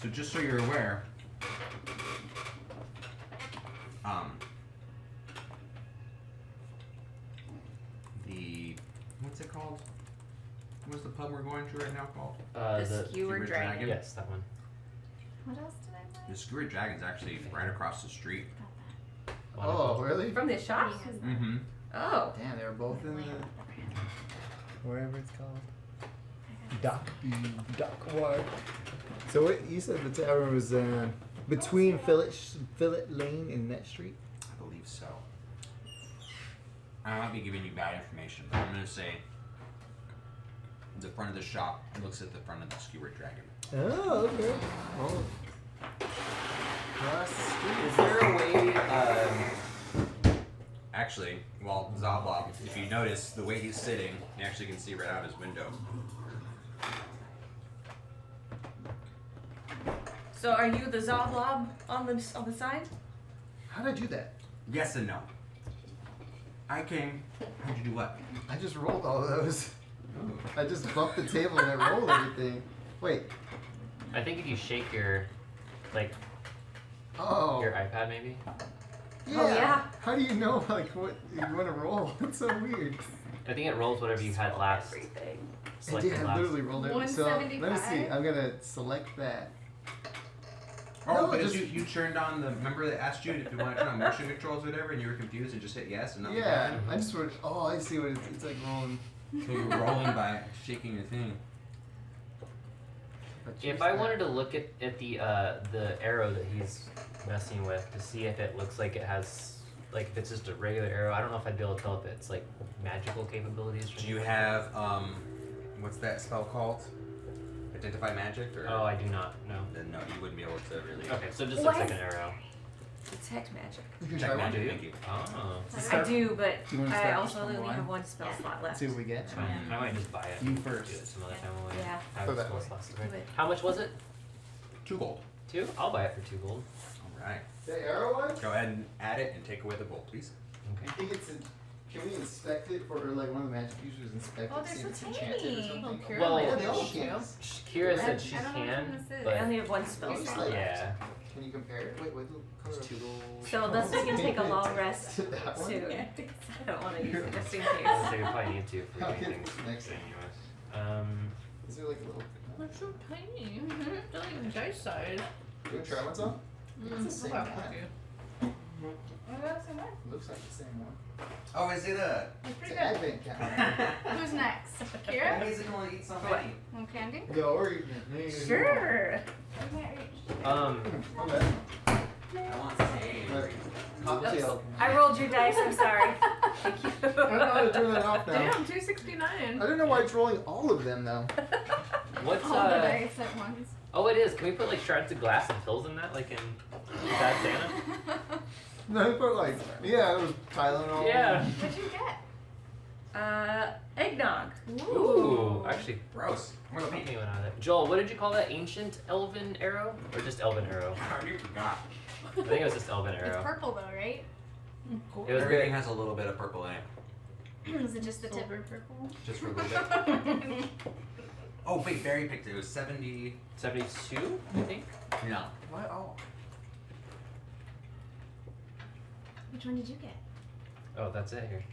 So just so you're aware, what's it called? What's the pub we're going to right now called? The Skewered Dragon. Yes, that one. What else did I buy? The Skewered Dragon's actually right across the street. Oh, really? From the shop? Mm-hmm. Oh. Damn, they were both in the wherever it's called. Duck Ward. So what you said the tavern was between Fillet Lane and Net Street? I believe so. I might be giving you bad information, but I'm gonna say the front of the shop looks at the front of the Skewered Dragon. Oh, okay. Oh. Across the street. Is there a way? Actually, well, Zablob, if you notice the way he's sitting, you actually can see right out his window. So are you the Zoblob on the side? How'd I do that? Yes and no. I came. How'd you do what? I just rolled all of those. I just bumped the table and I rolled everything. Wait. I think if you shake your, like, Oh. your iPad maybe. Yeah. Oh, yeah. How do you know like what you want to roll? It's so weird. I think it rolls whatever you had last. Everything. I Selected did. I last. literally rolled everything. So let me see. 175. I'm gonna select that. Oh, No, because just- you turned on the. Remember that asked you if you want to turn on motion controls or whatever, and you were confused and just hit yes and nothing Yeah. happened? I just wrote. Oh, I see what it's like rolling. So you're rolling by shaking your thing. If I wanted to look at the arrow that he's messing with to see if it looks like it has, like, if it's just a regular arrow, I don't know if I'd be able to tell if it's like magical capabilities. Or Do you anything. have what's that spell called? Identify magic or? Oh, I do not. No. Then no, you wouldn't be able to really. Okay, so it just looks What? like an arrow. Detect magic. You can Check try one. magic, do you? thank you. Oh. I do, but Do you wanna I start also from only one? have one spell slot left. See what we get. It's fine. I might just buy it. You and first. Do it some other time when Yeah. I have Go that spell way. slots to Do burn. it. How much was it? 2 gold. 2? I'll buy it for 2 gold. All right. The arrow one? Go ahead and add it and take away the gold, please. Okay. I think it's. Can we inspect it for like one of the magic users inspect Oh, it? they're See if it's so enchanted or tiny. something? Kira Well, might yeah, have they all these can. too. Kira said she I don't know which can, one this is. but I only have one spell Here's slot. the- yeah. Can you compare it? Wait, the color. It's 2 gold. So thus we can take a long rest That one? too. I don't want to use it just in So case. we probably need to for Okay, getting things next. anyways. Is there like a little? They're so tiny. They're like dice size. You wanna try one on? It's the same I'll kind. have to. Oh, that's so much. Looks like the same one. Oh, is it a? It's It's pretty an good. advent calendar. Who's next? Kira? Amazing only eat so What? many. Want candy? Yeah, or you can. Sure. I can't reach. Okay. I want same. But cocktail. I rolled your dice. I'm sorry. Thank you. I don't know how to turn that off now. Damn, 269. I don't know why it's rolling all of them though. What's All the dice at once. Oh, it is. Can we put like shards of glass and pills in that, like in Bad Santa? No, they put like it was Tylenol. Yeah. What'd you get? Eggnog. Ooh, actually, Gross. beat me one out of that. Joel, what did you call that? Ancient elven arrow, or just elven arrow? I already forgot. I think it was just elven It's arrow. purple though, right? Cool. It was Everything good. has a little bit of purple in it. Is it just the tip? Silver purple. Just for a little bit. Oh, wait, Barry picked it. It was 70. 72, I think. No. What? Oh. Which one did you get? Oh, that's it here.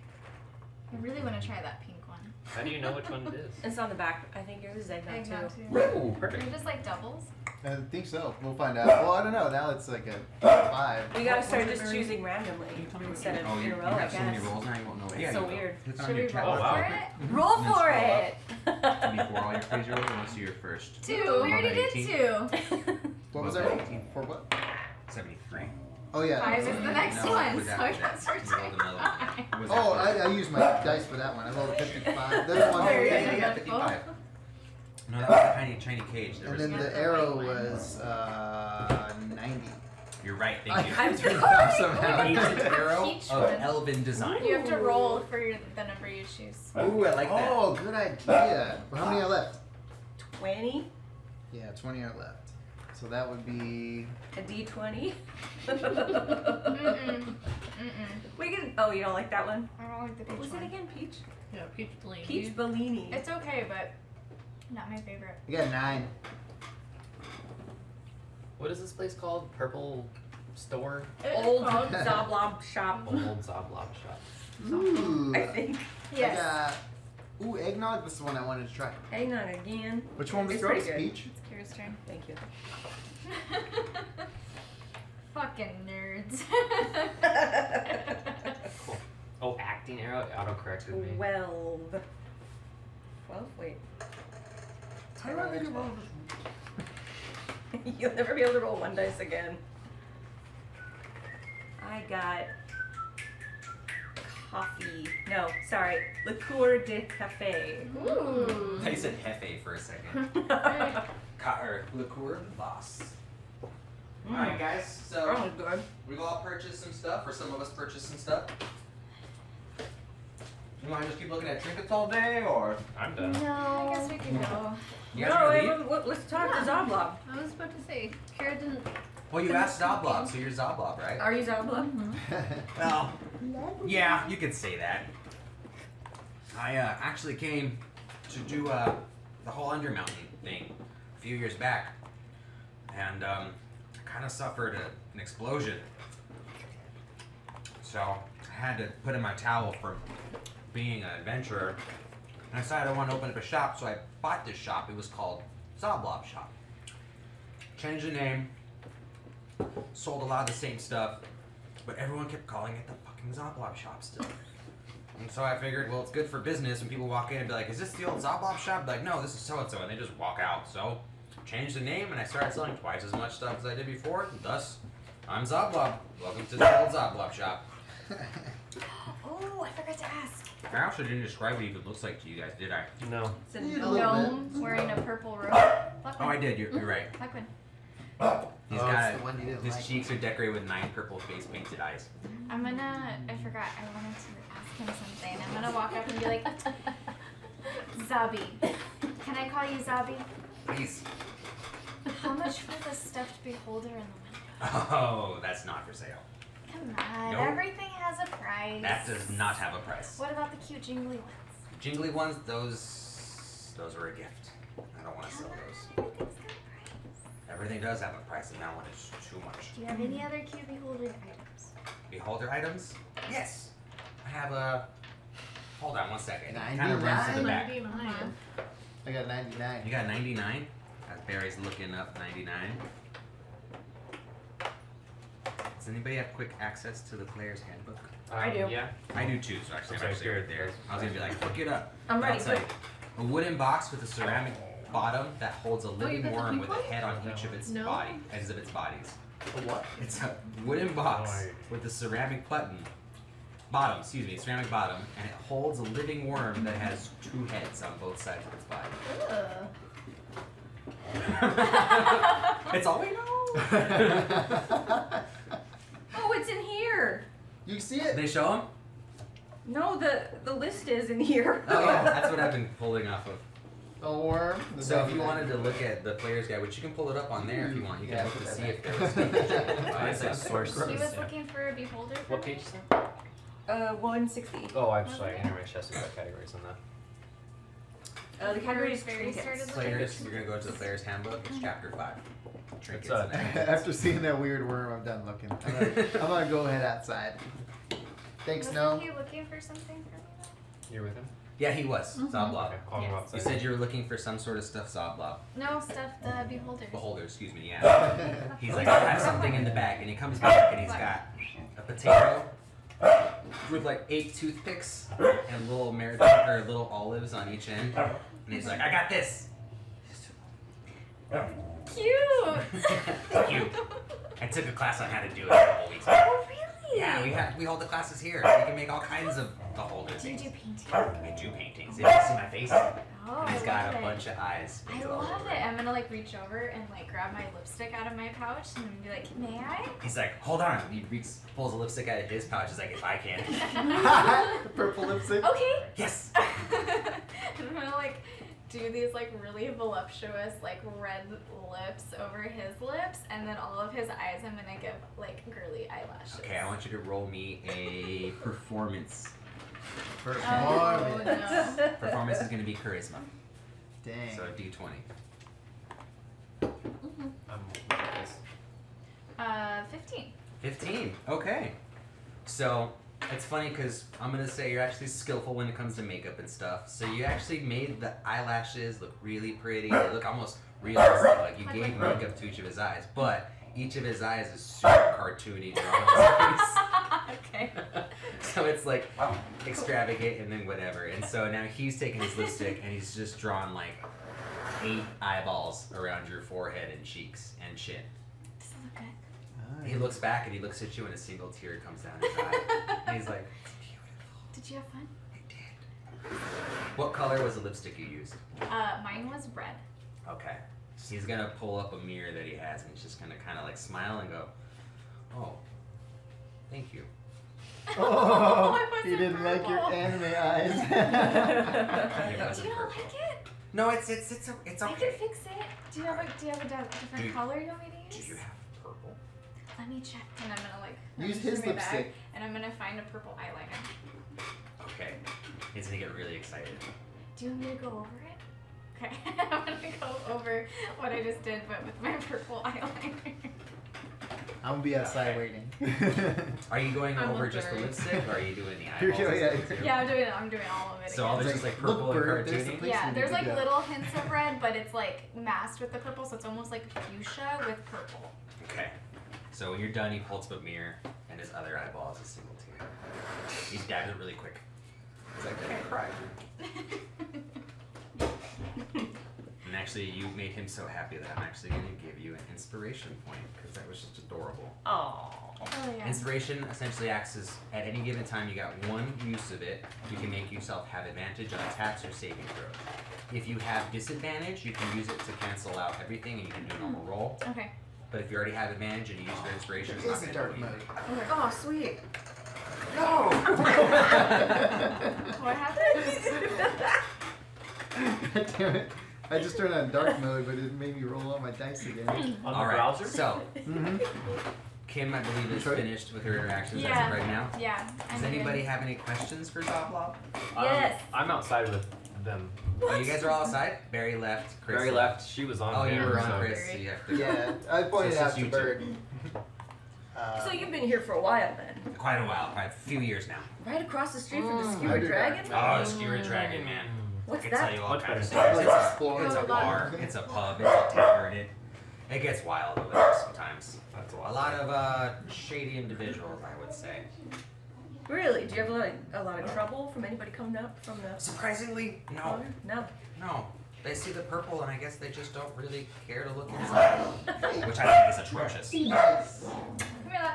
I really want to try that pink one. How do you know which one it is? It's on the back. I think yours is eggnog Eggnog too. too. Ooh, Are perfect. they just like doubles? I think so. We'll find out. Well, I don't know. Now it's like a 5. We gotta start was it, just Barry? choosing randomly instead of Oh, in you a row, I have so many guess. rolls now, you won't know it. It's Yeah, so you will. weird. Click on Should your we chat roll box wow. real for quick. it? Roll And then for scroll it! Before all your crazy rolls, let's see your first. 2. Ooh. We already did 18. 2. What was Well, that? 18. For what? 73. Oh, yeah. 5 is the next No, one, was so that- I that- guess we're you rolled another one. taking Was Oh, that I used my dice for that one. I rolled a 55. There's one. Oh, Very yeah, yeah, eventful. 55. No, that was a tiny cage. There And was then Yeah, the the arrow white one. was 90. You're right, I thank you. had to have somehow. An ancient arrow Peach of one. elven design. You have to roll for the number you choose. Ooh, I like that. Oh, good idea. Well, how many are left? 20, Yeah, 20 are left. So that would be. a D20. Mm-mm. We can. Oh, you don't like that one? I don't like the What peach was one. it again? Peach? Yeah, peach Bellini. Peach Bellini. It's okay, but not my favorite. You got 9. What is this place called? Purple Store? Old Zoblob shop. Old Zoblob Shop. Ooh. I think. Yes. I got. Ooh, eggnog. This is the one I wanted to try. Eggnog again. Which one was It's yours? pretty good. Peach? It's Kira's turn. Thank you. Fucking nerds. Cool. Oh, acting arrow auto-corrected me. 12. 12? Wait. How do I think about You'll never be able to roll one dice again. I got coffee. No, sorry. Liqueur de café. Ooh. I said Hefe for a second. Or liqueur de Boss. Alright, guys, so Oh, good. we've all purchased some stuff, or some of us purchased some stuff. You want to just keep looking at trinkets all day, or I'm done. I guess we can go. you No, guys gonna wait, leave? let's talk to Zoblob. I was about to say, Kara didn't. Well, you asked Zoblob, so you're Zoblob, right? Are you Zoblob? Well, yeah, you could say that. I actually came to do the whole Undermountain thing a few years back, and I kind of suffered an explosion. So I had to put in my towel from being an adventurer, and I decided I wanted to open up a shop, so I bought this shop. It was called Zoblob Shop. Changed the name, sold a lot of the same stuff, but everyone kept calling it the fucking Zoblob Shop still. And so I figured, well, it's good for business when people walk in and be like, is this the old Zoblob Shop? Be like, no, this is so-and-so, and they just walk out. So changed the name, and I started selling twice as much stuff as I did before, and thus, I'm Zoblob. Welcome to the old Zoblob Shop. Oh, I forgot to ask. I also didn't describe what it even looks like to you guys, did I? No. It's a You no. little Gnome wearing a purple robe. Black Oh, one. I did, you're right. Black one. He's Oh, got, it's the one you didn't his like. cheeks are decorated with 9 purple face painted eyes. I'm gonna. I forgot. I wanted to ask him something. I'm gonna walk up and be like, Zabi. Can I call you Zabi? Please. How much for the stuffed beholder in the window? Oh, that's not for sale. Come on. Nope. Everything has a price. That does not have a price. What about the cute jingly ones? Jingly ones, those were a gift. I don't want to sell those. Everything's got a price. Everything does have a price, and that one is too much. Do you have any other cute beholder items? Beholder items? Yes. I have a. Hold on one second. It kind of 99? runs to the back. 99. I got 99. You got 99? As Barry's looking up 99. Does anybody have quick access to the player's handbook? I do. Yeah. I do too, so actually I'm Sorry, actually right scared. there. I was gonna be like, look it up. I'm ready. It's like a wooden box with a ceramic bottom that holds a you living got the worm pink with a one? head on each of its No. ends of its bodies. What? It's a wooden box Alright. with a ceramic ceramic bottom, and it holds a living worm that has 2 heads on both sides of its body. It's all we know. Oh, it's in here. You see it? They show them? No, the list is in here. Oh yeah, that's what I've been pulling off of. A worm. So if you wanted to look at the player's guide, which you can pull it up on there if you want, you can Yeah, look put to that see back. if there was stuff. Oh, it's like source. He was Yeah. looking for a beholder. for What me? page is that? 160. Oh, I'm sorry. I never chest got categories on that. The category is Very started trinkets. looking. Players, you're gonna go to the player's handbook. It's chapter 5. Trinkets. It's, and etiquette. After seeing that weird worm, I'm done looking. I'm gonna go ahead outside. Thanks, Wasn't no. he looking for something for me though? You're with him? Yeah, he was. Zoblob. Okay, I'll go Yes. outside. You said you were looking for some sort of stuffed Zoblob. No, stuffed beholders. Beholder, excuse me, yeah. He's like, I have something in the bag, and he comes back and he's got a potato with like 8 toothpicks and little little olives on each end. And he's like, I got this. Cute. Cute. I took a class on how to do it a couple weeks ago. Oh really? Yeah, we hold the classes here. You can make all kinds of beholder Do you things. do painting? I do paintings. Yeah, you see my face? Oh, And he's I got love a it. bunch of eyes. I painted all love over it. I'm gonna like reach over and like grab my lipstick out of my pouch and be like, may I? He's like, hold on. He pulls a lipstick out of his pouch. He's like, if I can. Purple lipstick. Okay. Yes. I'm gonna like do these like really voluptuous like red lips over his lips, and then all of his eyes I'm gonna give like girly eyelashes. Okay, I want you to roll me a performance. Oh Performance. no. Performance is going to be charisma. Dang. So D20. I'm with this. 15. 15. Okay. So it's funny because I'm going to say you're actually skillful when it comes to makeup and stuff. So you actually made the eyelashes look really pretty. They look almost realistic. Like you gave makeup to each of his eyes. But each of his eyes is super cartoony drawn on his face. Okay. So it's like extravagant and then whatever. And so now he's taking his lipstick and he's just drawn like 8 eyeballs around your forehead and cheeks and chin. Does it look good? He looks back and he looks at you and a single tear comes down his eye. And he's like, it's beautiful. Did you have fun? I did. What color was the lipstick you used? Mine was red. Okay. He's gonna pull up a mirror that he has and he's just gonna kind of like smile and go, oh, thank you. Oh, I wasn't he didn't like your purple. anime eyes. It Do wasn't you not purple. like it? No, it's I can okay. fix it. Do you have a different Do- color you want me to Do use? you have purple? Let me check. And I'm gonna like Use rummage his through my bag, lipstick. and I'm gonna find a purple eyeliner. Okay. He's gonna get really excited. Do you want me to go over it? Okay, I'm gonna go over what I just did, but with my purple eyeliner. I'm gonna be outside waiting. Are you going I'm over a just the bird. lipstick or are you doing the You're eyeballs? doing and it. stuff too? Yeah, I'm doing all of it. So all again. this is like Look, purple and bird, there's the cartoony? place Yeah, you there's need like to go. little hints of red, but it's like masked with the purple, so it's almost like fuchsia with purple. Okay. So when you're done, he pulls up a mirror and his other eyeball is a single tear. He dabs it really quick. He's like, I can't cry. And actually, you made him so happy that I'm actually going to give you an inspiration point because that was just adorable. Oh. Oh yeah. Inspiration essentially acts as, at any given time, you got one use of it. You can make yourself have advantage on attacks or saving throws. If you have disadvantage, you can use it to cancel out everything and you can do a normal roll. Okay. But if you already have advantage and you use your inspiration, it's not It's a going to dark do mode. anything. Oh, sweet. No! What happened? God damn it. I just turned on dark mode, but it made me roll all my dice again. On All the right. browser? So Mm-hmm. Kim, I believe, is Troy? finished with her interactions as Yeah. of right now. Yeah. Does anybody have any questions for Zoblob? Yes. I'm outside with them. Oh, you guys are all outside? Barry left. Chris Barry left. She was on Oh, there. you were on so- Chris. So you have to Yeah, I pointed So out it's to just you Bird. So you've been here for a while then? quite a while, quite a few years now. Right across the street from the Mm, Skewer Underdark. Dragon? Oh, Skewer Dragon, man. I What's can tell that? you all Much kinds of better. stories. Like It's explore. a Oh, bar, it's a pub, it's a tavern. It gets wild over there sometimes. That's A lot of shady individuals, I would say. Really? Do you have a lot of trouble from anybody coming up from the Surprisingly, no. No. No. They see the purple and I guess they just don't really care to look inside. Which I think is atrocious. Come here,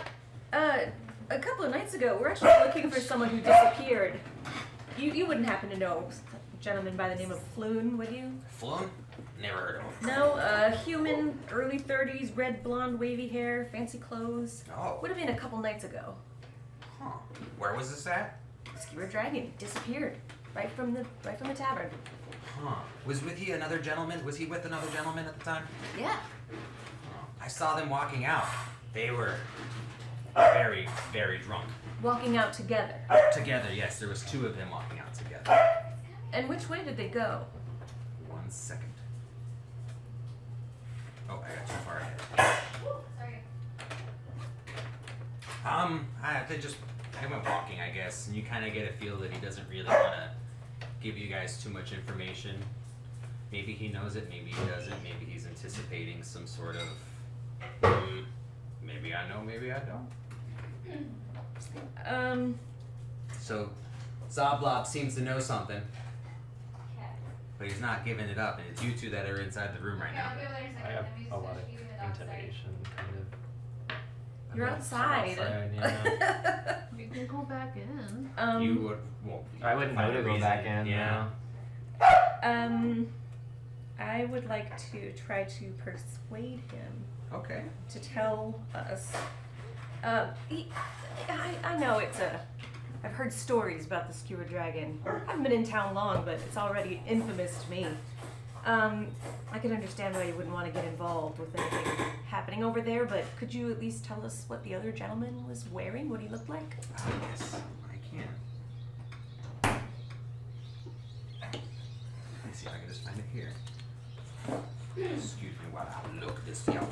lad. A couple of nights ago, we're actually looking for someone who disappeared. You wouldn't happen to know a gentleman by the name of Floon, would you? Floon? Never heard of him. No, human, early 30s, red blonde wavy hair, fancy clothes. Oh. Would have been a couple nights ago. Huh. Where was this at? Skewer Dragon disappeared right from the tavern. Huh. Was with you another gentleman? Was he with another gentleman at the time? Yeah. I saw them walking out. They were very, very drunk. Walking out together. Together, yes. There was 2 of them walking out together. And which way did they go? 1 second. Oh, I got too far ahead. Sorry. They went walking, I guess, and you kind of get a feel that he doesn't really want to give you guys too much information. Maybe he knows it, maybe he doesn't. Maybe he's anticipating some sort of, maybe I know, maybe I don't. So, Zoblob seems to know something, Okay. but he's not giving it up, and it's you 2 that are inside the room right Okay, now. I'll be over there in a second. I have Let me a just lot of finish feeding the dog, sorry. intimidation, kind of. You're I'm outside. yeah. You can go back in. You would, well, I wouldn't know find to a go reason, back in. Yeah. I would like to try to persuade him Okay. to tell us. I know it's I've heard stories about the skewered dragon. I haven't been in town long, but it's already infamous to me. I can understand why you wouldn't want to get involved with anything happening over there, but could you at least tell us what the other gentleman was wearing, what he looked like? Yes, I can. Let me see if I can just find it here. Excuse me while I look this up.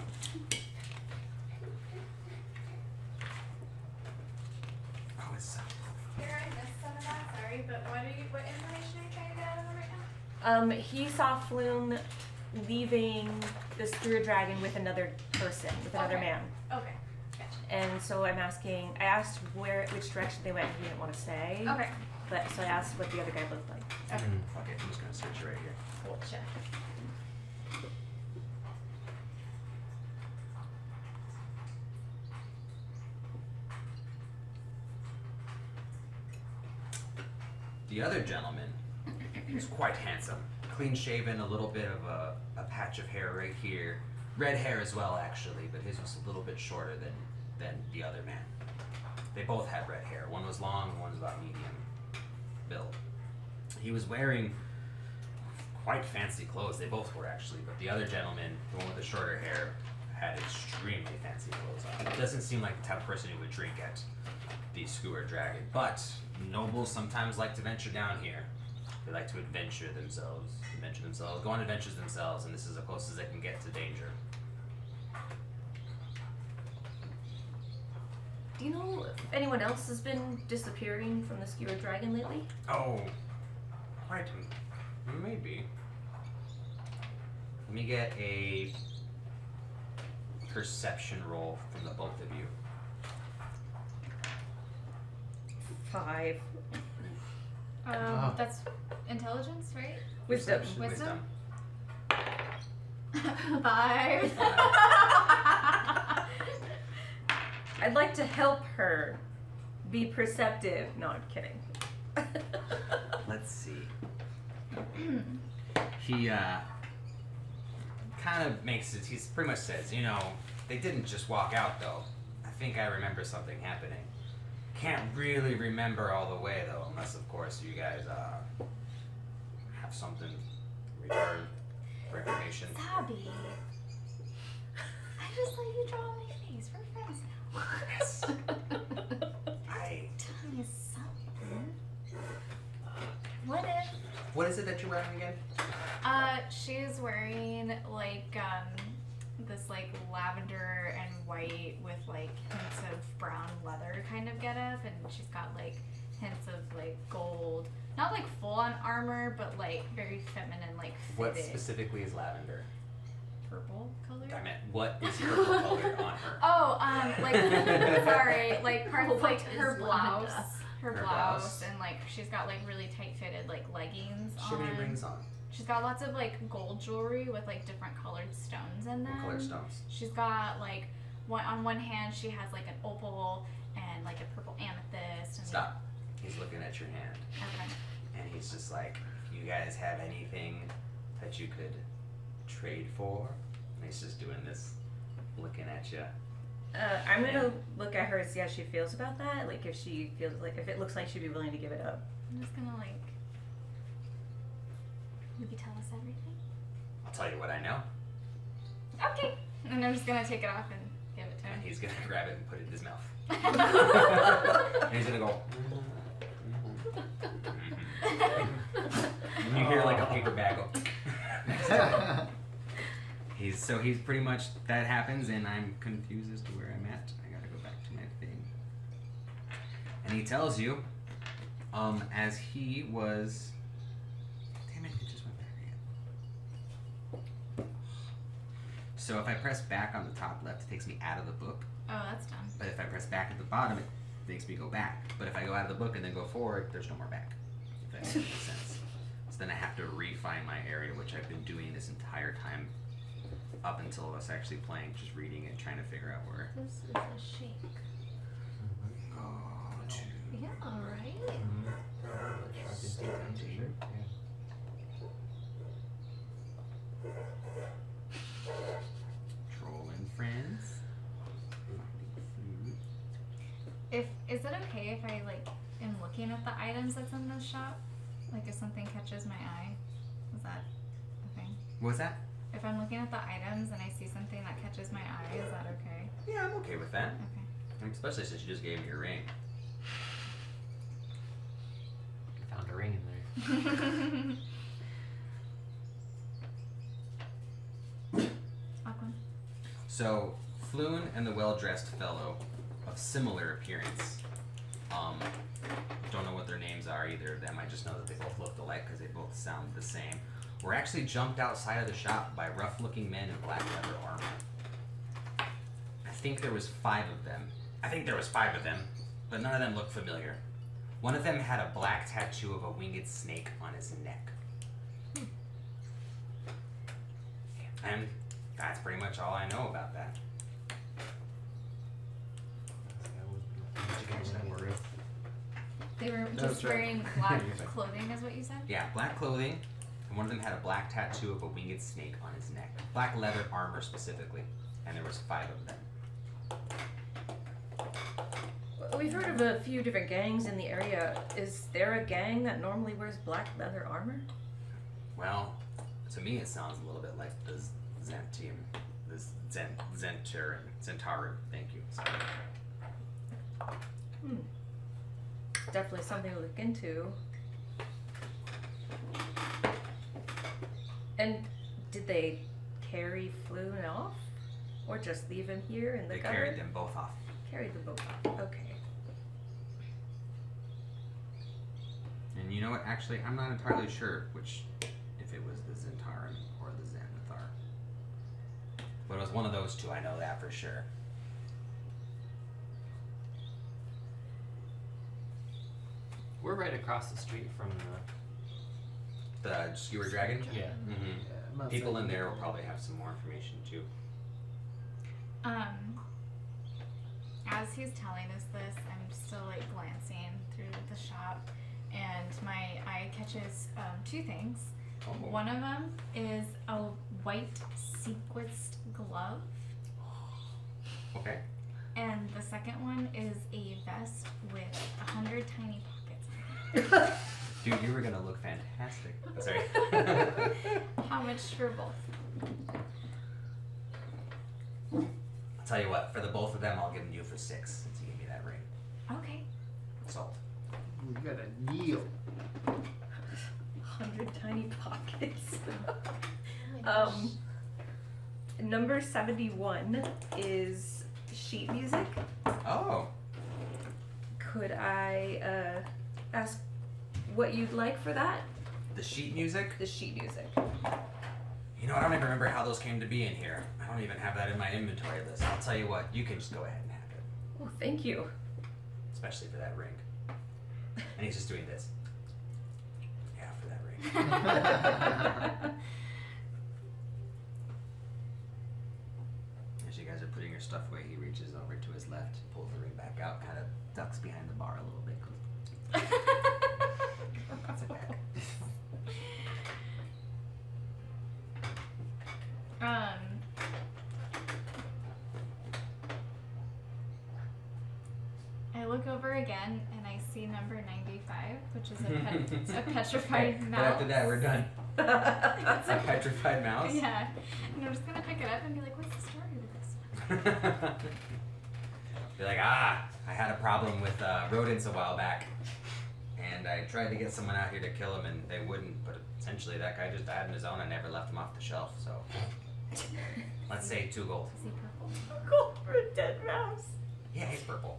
Oh, it's Here, I missed some of that, sorry, but what information are you trying to get out of him right now? He saw Floon leaving the skewered dragon with another person, with another Okay. man. Okay, gotcha. And so I asked which direction they went, and he didn't want to say. Okay, But so I asked what the other guy looked like. okay. okay, I'm just gonna search it right here. Gotcha. The other gentleman was quite handsome. Clean shaven, a little bit of a patch of hair right here. Red hair as well, actually, but his was a little bit shorter than the other man. They both had red hair. One was long, one was about medium build. He was wearing quite fancy clothes. They both were, actually, but the other gentleman, the one with the shorter hair, had extremely fancy clothes on. It doesn't seem like the type of person who would drink at the Skewered Dragon, but nobles sometimes like to venture down here. They like to adventure themselves, go on adventures themselves, and this is the closest they can get to danger. Do you know if anyone else has been disappearing from the Skewered Dragon lately? Oh, quite maybe. Let me get a perception roll from the both of you. 5. That's intelligence, right? Wisdom. Perception, Wisdom? 5. I'd like to help her be perceptive. No, I'm kidding. Let's see. He kind of makes it, he pretty much says, you know, they didn't just walk out though. I think I remember something happening. Can't really remember all the way though, unless of course you guys have something in return for information. Zabby. I just let you draw on my face. We're friends now. Yes. Tell me something. What is it that you're wearing again? She's wearing like this like lavender and white with like hints of brown leather kind of getup, and she's got like hints of like gold, not like full on armor, but like very feminine, like What fitted specifically is lavender? purple color. I meant, what is purple color on her? Oh, like sorry, like parts What like is her blouse, lavender? her Her blouse, blouse. and like she's got like really tight fitted like leggings She have any on. rings on? She's got lots of like gold jewelry with like different colored stones in them. What color stones? She's got like on one hand she has like an opal and like a purple amethyst. And Stop. He's looking at your hand. Okay. And he's just like, if you guys have anything that you could trade for? And he's just doing this, looking at you. I'm gonna look at her and see how she feels about that. Like if she feels like, if it looks like she'd be willing to give it up. I'm just gonna like Will you tell us everything? I'll tell you what I know. Okay. And I'm just gonna take it off and give it to And him. he's gonna grab it and put it in his mouth. And he's gonna go. And you hear like a paper bag go. He's pretty much that happens, and I'm confused as to where I'm at. I gotta go back to my thing. And he tells you, as he was. Damn it! It just went back again. So if I press back on the top left, it takes me out of the book. Oh, that's done. But if I press back at the bottom, it makes me go back. But if I go out of the book and then go forward, there's no more back. If that makes sense. So then I have to refine my area, which I've been doing this entire time up until us actually playing, just reading and trying to figure out where. This is a shake. Oh, Yeah, right? Trolling friends. Is it okay if I like am looking at the items that's in the shop? Like if something catches my eye, is that a thing? What was that? If I'm looking at the items and I see something that catches my eye, is that okay? Yeah, I'm okay with that. Okay. And especially since you just gave me your ring. Found a ring in there. Aquan. So, Floon and the well-dressed fellow of similar appearance. Don't know what their names are, either of them. I just know that they both looked alike because they both sound the same. Were actually jumped outside of the shop by rough-looking men in black leather armor. I think there was 5 of them. But none of them looked familiar. One of them had a black tattoo of a winged snake on his neck. And that's pretty much all I know about that. They were No, just sure. wearing black clothing, is what you said? Yeah, black clothing, and one of them had a black tattoo of a winged snake on his neck. Black leather armor specifically, and there was 5 of them. We've heard of a few different gangs in the area. Is there a gang that normally wears black leather armor? Well, to me it sounds a little bit like the Zentium, the Zentaran. Thank you. Sorry. Definitely something to look into. And did they carry Floon off? Or just leave him here in the They gutter? carried them both off. Carried them both off. Okay. And you know what? Actually, I'm not entirely sure which, if it was the Zentaran or the Xanathar. But it was one of those two. I know that for sure. We're right across the street from The skewer dragon. the. Yeah. Mm-hmm. People in there will probably have some more information too. As he's telling us this, I'm still like glancing through the shop, and my eye catches 2 things. Oh. One of them is a white sequenced glove, Okay. and the second one is a vest with 100 tiny pockets. Dude, you were gonna look fantastic. Sorry. How much for both? I'll tell you what, for the both of them, I'll give them to you for 6 since you gave me that ring. Okay. Sold. We got a deal. 100 tiny pockets. Oh my gosh. Number 71 is sheet music. Oh. Could I ask what you'd like for that? The sheet music? The sheet music. You know, I don't even remember how those came to be in here. I don't even have that in my inventory list. I'll tell you what, you can just go ahead and have it. Oh, thank you. Especially for that ring. And he's just doing this. Yeah, for that ring. As you guys are putting your stuff away, he reaches over to his left, pulls the ring back out, kind of ducks behind the bar a little bit, goes, puts it back. I look over again and I see number 95, which is a petrified Hey, mouse. but after that, we're done. A petrified mouse? Yeah. And I'm just gonna pick it up and be like, what's the story with this one? Be like, I had a problem with rodents a while back. And I tried to get someone out here to kill him and they wouldn't, but essentially that guy just died on his own. I never left him off the shelf, so let's say 2 gold. Is he purple? Gold for a dead mouse. Yeah, he's purple.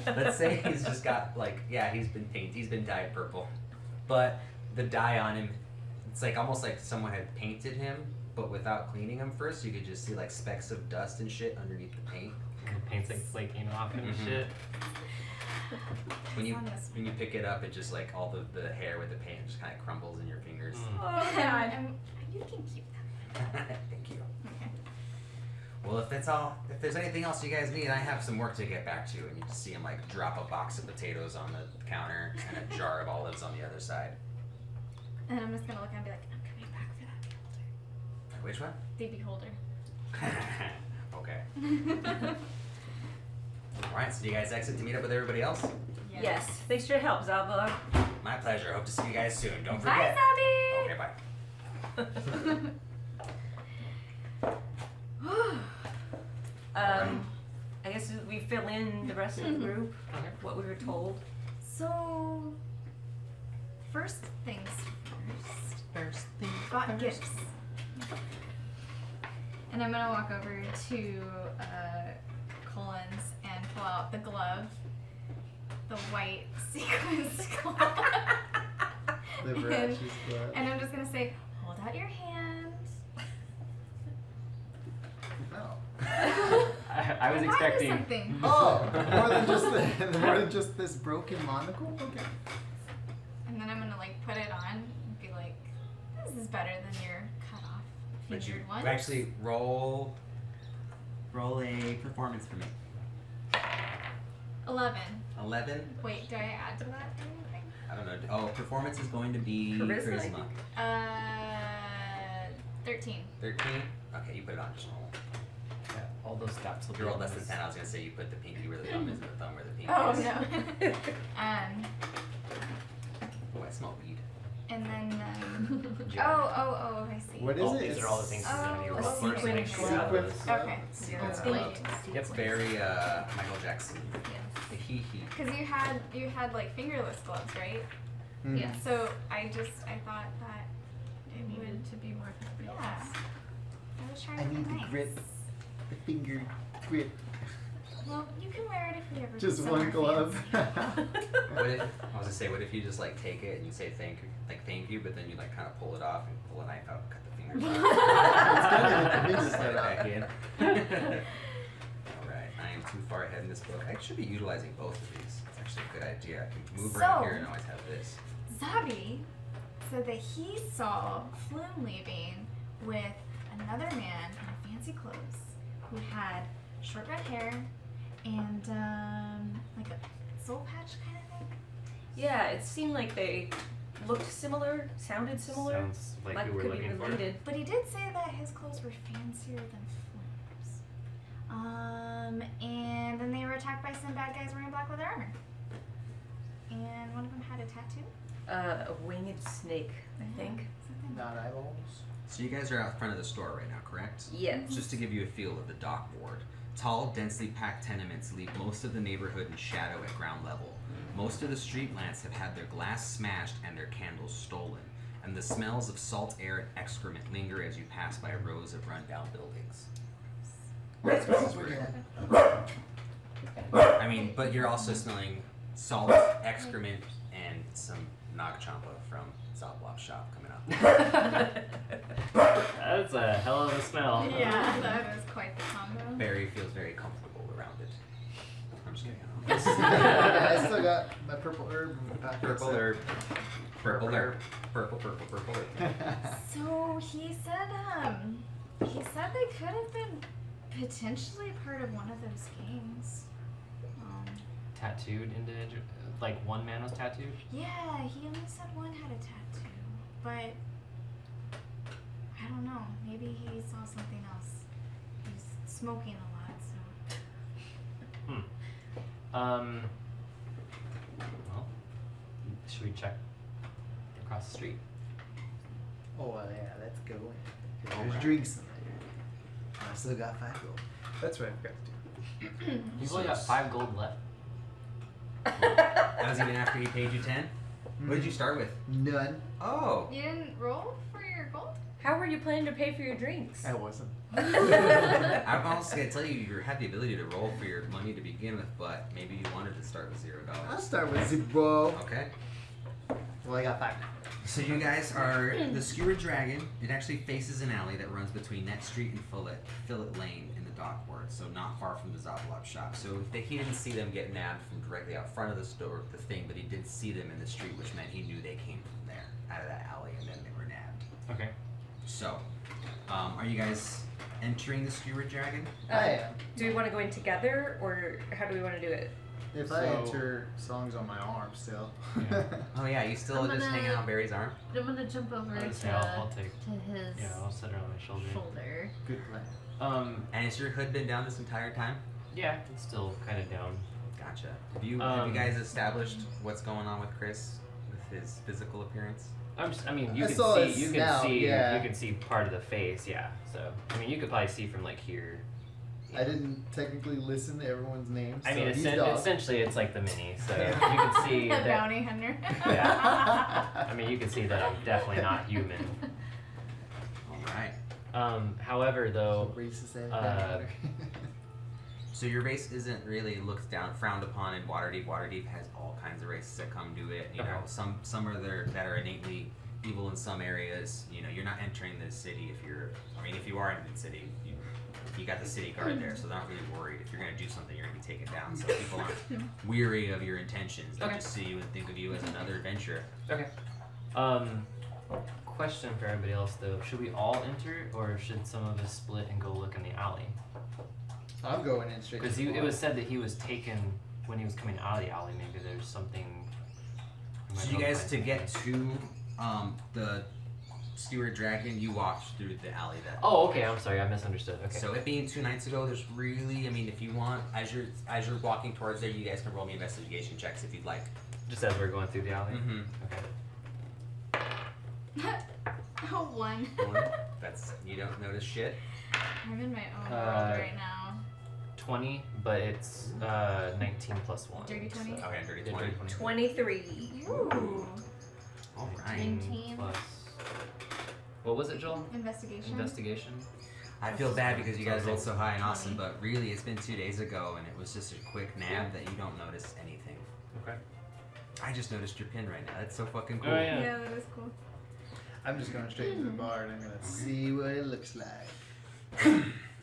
Let's say he's just got like, he's been dyed purple. But the dye on him, it's like almost like someone had painted him, but without cleaning him first. You could just see like specks of dust and shit underneath the paint. And the paint's like flaking off and Mhm. shit. When you pick it up, it just like all the hair with the paint just kind of crumbles in your fingers. Oh god. You can keep that. Thank you. Okay. Well, if there's anything else you guys need, I have some work to get back to. And you just see him like drop a box of potatoes on the counter and a jar of olives on the other side. And I'm just gonna look and be like, I'm coming back for that beholder. Which one? The beholder. Okay. Alright, so do you guys exit to meet up with everybody else? Yes. Thanks for your help, Zaba. My pleasure. Hope to see you guys soon. Don't Bye, forget. Zabby! Okay, bye. I guess we fill in the rest of the group, Okay. what we were told. So, first things first. Got gifts. And I'm gonna walk over to Colin's and pull out the glove, the white sequins glove. The Ratchet's glove. And I'm just gonna say, hold out your hand. Oh. I was I thought it expecting. something. Oh, more than just this broken monocle? Okay. And then I'm gonna like put it on and be like, this is better than your cut off But you fingered one. actually roll a performance for me. 11. 11? Wait, do I add to that anything? I don't know. Oh, performance is going to be Charisma, I think. 13. 13? Okay, you put it on just normal. Yeah, all those stats will If be you rolled on less than this. 10, I was going to say you put the pinky where the thumb is and the thumb where the pinky Oh is. no. Oh, I smell weed. And then Yeah. oh, I see. What is Oh, it? these are all the things Oh, that are going to be a rolled first. sequin Make sure glove. you have those. Okay. Sequence Oh, glove. thank you. It's very Michael Jackson. Yes. The hee-hee. Because you had like fingerless gloves, right? Mm. Yes. So I thought that it would. Needed to be more Yeah. fabulous. I was trying I to be need the nice. grip. The finger grip. Well, you can wear it if we ever. Just do one summer glove. fancy. What if, I was going to say, what if you just like take it and you say thank you, but then you like kind of pull it off and pull a knife out and cut the fingers off? It's Slide it gonna back in. Alright, I am too far ahead in this book. I should be utilizing both of these. It's actually a good idea. I can move around So- here and always have this. Zabi said that he saw Flume leaving with another man in fancy clothes who had short red hair and like a soul patch kind of thing. Yeah, it seemed like they looked similar, sounded similar. Sounds like who we're could be looking for. related. But he did say that his clothes were fancier than Flume's. And then they were attacked by some bad guys wearing black leather armor. And one of them had a tattoo. A winged snake, I think. Something. Not eyeballs. So you guys are out front of the store right now, correct? Yes. Just to give you a feel of the dock ward. Tall, densely packed tenements leave most of the neighborhood in shadow at ground level. Most of the street lamps have had their glass smashed and their candles stolen, and the smells of salt air and excrement linger as you pass by rows of rundown buildings. This is where- I mean, but you're also smelling salt, excrement, and some Nag Champa from Zoblop's shop coming up. That's a hell of a smell. Yeah, that was quite the combo. Barry feels very comfortable around it. I'm just kidding. I still got my purple herb in the pack. Purple herb. Purple herb. Purple herb. So he said they could have been potentially part of one of those gangs. Tattooed individual. Like one man was tattooed? Yeah, he only said one had a tattoo, but I don't know. Maybe he saw something else. He's smoking a lot, so. Well, should we check across the street. Oh, well, yeah, let's go in. There's Alright. drinks in there. I still got 5 gold. That's what I forgot to do. You've only got 5 gold left. That was even after he paid you 10? What did you start with? None. Oh. You didn't roll for your gold? How were you planning to pay for your drinks? I wasn't. I'm honestly going to tell you, you have the ability to roll for your money to begin with, but maybe you wanted to start with I'll $0. start with 0. Okay. Well, I got 5 now. So you guys are the Skewered Dragon. It actually faces an alley that runs between Net Street and Fillet Lane in the Dockward, so not far from the Zoblop shop. So he didn't see them get nabbed from directly out front of the store, the thing, but he did see them in the street, which meant he knew they came from there, out of that alley, and then they were nabbed. Okay. So, are you guys entering the Skewered Dragon? I am. Do we want to go in together, or how do we want to do it? If I enter, songs on my arm still. Yeah. Oh yeah, you still I'm just hanging gonna- out on Barry's arm? I'm gonna jump over I to, would say I'll take. his Yeah, I'll set her on my shoulder. shoulder. Good plan. And has your hood been down this entire time? Yeah, it's still kind of down. Gotcha. Have you guys established what's going on with Chris, with his physical appearance? I mean, you I can saw see, his you can snout, see, yeah. you can see part of the face. Yeah. So, I mean, you could probably see from like here. I didn't technically listen to everyone's names. I mean, so he's dog. essentially, it's like the mini. So you can see The that. bounty hunter. Yeah. I mean, you can see that I'm definitely not human. All right. However, though, Racist So your race isn't really looked down, frowned upon in Waterdeep. Waterdeep has all kinds of races that come do it. You know, some are there that are innately evil in some areas. You know, you're not entering the city if you're. I mean, if you are in the city, you got the city guard there, so they're not really worried. If you're gonna do something, you're gonna be taken down. So people aren't weary of your intentions. They Okay. just see you and think of you as another adventurer. okay. Question for everybody else though: should we all enter, or should some of us split and go look in the alley? I'm going in straight. Because to the it was bar. said that he was taken when he was coming out of the alley. Maybe there's something. we might So be you able to guys, find to get something. to the Steward Dragon, you walked through the alley that. Oh, okay. I'm sorry. I misunderstood. Okay. So it being 2 nights ago, there's really, I mean, if you want, as you're walking towards there, you guys can roll me investigation checks if you'd like. just as we're going through the alley. Mm-hmm. Okay. Oh, 1. That's, you don't notice shit. I'm in my own Uh, world right now. 20, but it's 19 plus 1. Dirty 20? so- Okay, dirty Yeah, 20. 23. Ooh. All right. 19. Plus. What was it, Joel? Investigation. Investigation. I feel bad because you guys rolled so high and awesome, but really it's been 2 days ago and it was just a quick nab that you don't notice anything. Okay. I just noticed your pin right now. That's so fucking cool. Oh, yeah. Yeah, that is cool. I'm just going straight to the bar and I'm gonna see what it looks like.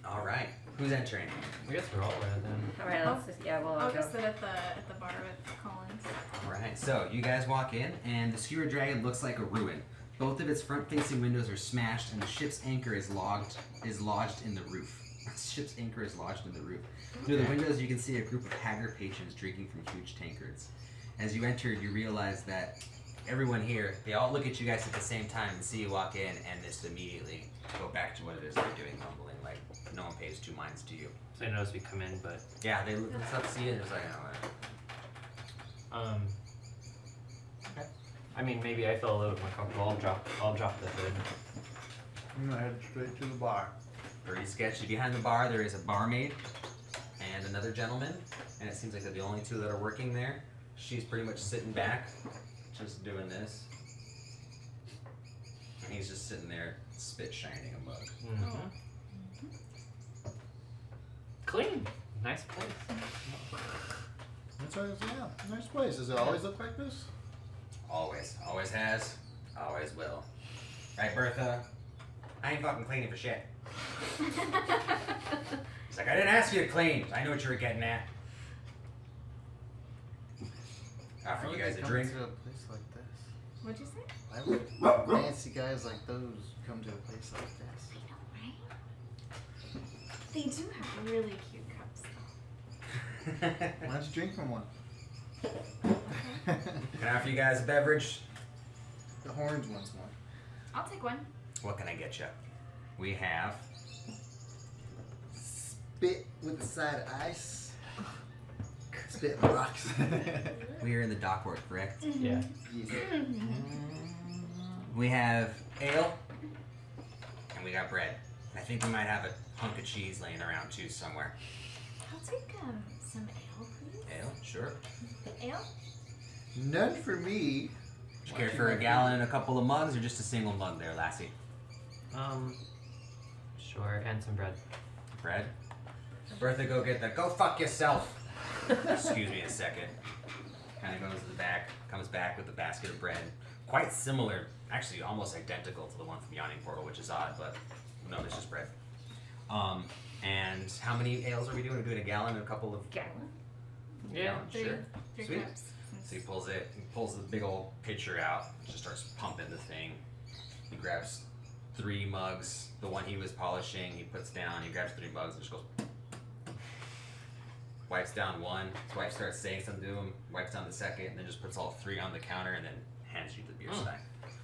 All right. Who's entering? I guess we're all right then. All right, let's just, yeah, well, I'll I'll go. go sit at the bar with Collins. All right. So you guys walk in and the Skewered Dragon looks like a ruin. Both of its front-facing windows are smashed and the ship's anchor is lodged in the roof. The ship's anchor is lodged in the roof. Through the windows you can see a group of haggard patrons drinking from huge tankards. As you entered, you realize that everyone here, they all look at you guys at the same time and see you walk in and just immediately go back to what it is they're doing, mumbling, like no one pays 2 minds to you. So I noticed we come in, but Yeah, they look up, see it, and it's like, oh, okay. I mean, maybe I feel a little bit more comfortable. I'll drop the hood. I'm gonna head straight to the bar. pretty sketchy. Behind the bar, there is a barmaid and another gentleman, and it seems like they're the only 2 that are working there. She's pretty much sitting back, just doing this. And he's just sitting there, spit shining a mug. Mm-hmm. Clean. Nice place. That's right, yeah, nice place. Does it always look like this? Always. Always has. Always will. Right, Bertha? I ain't fucking cleaning for shit. He's like, I didn't ask you to clean. I know what you were getting at. Offer you guys a drink. To a place like this? What'd you say? Why would fancy guys like those come to a place like this? I know, right? They do have really cute cups, though. Why don't you drink from one? Can I offer you guys a beverage? The orange one's one. I'll take one. What can I get you? We have Spit with a side of ice. Spit in the rocks. we are in the Dockward, correct? Yeah. Yes. We have ale, and we got bread. I think we might have a hunk of cheese laying around too somewhere. I'll take some ale, please. Ale, sure. Ale? None for me. Would you care for a gallon and a couple of mugs, or just a single mug there, lassie? Sure, and some bread. Bread? Bertha, go get that. Go fuck yourself. Excuse me a second. Kind of goes to the back, comes back with a basket of bread. Quite similar, actually almost identical to the one from Yawning Portal, which is odd, but no, it's just bread. And how many ales are we doing? We're doing a gallon and a couple of Gallon? Yeah. gallon? Sure. Three Sweet. cups. So he pulls the big old pitcher out, just starts pumping the thing. He grabs 3 mugs, the one he was polishing, he puts down, he grabs 3 mugs and just goes, wipes down one, his wife starts saying something to him, wipes down the second, and then just puts all 3 on the counter and then hands you the beer stein.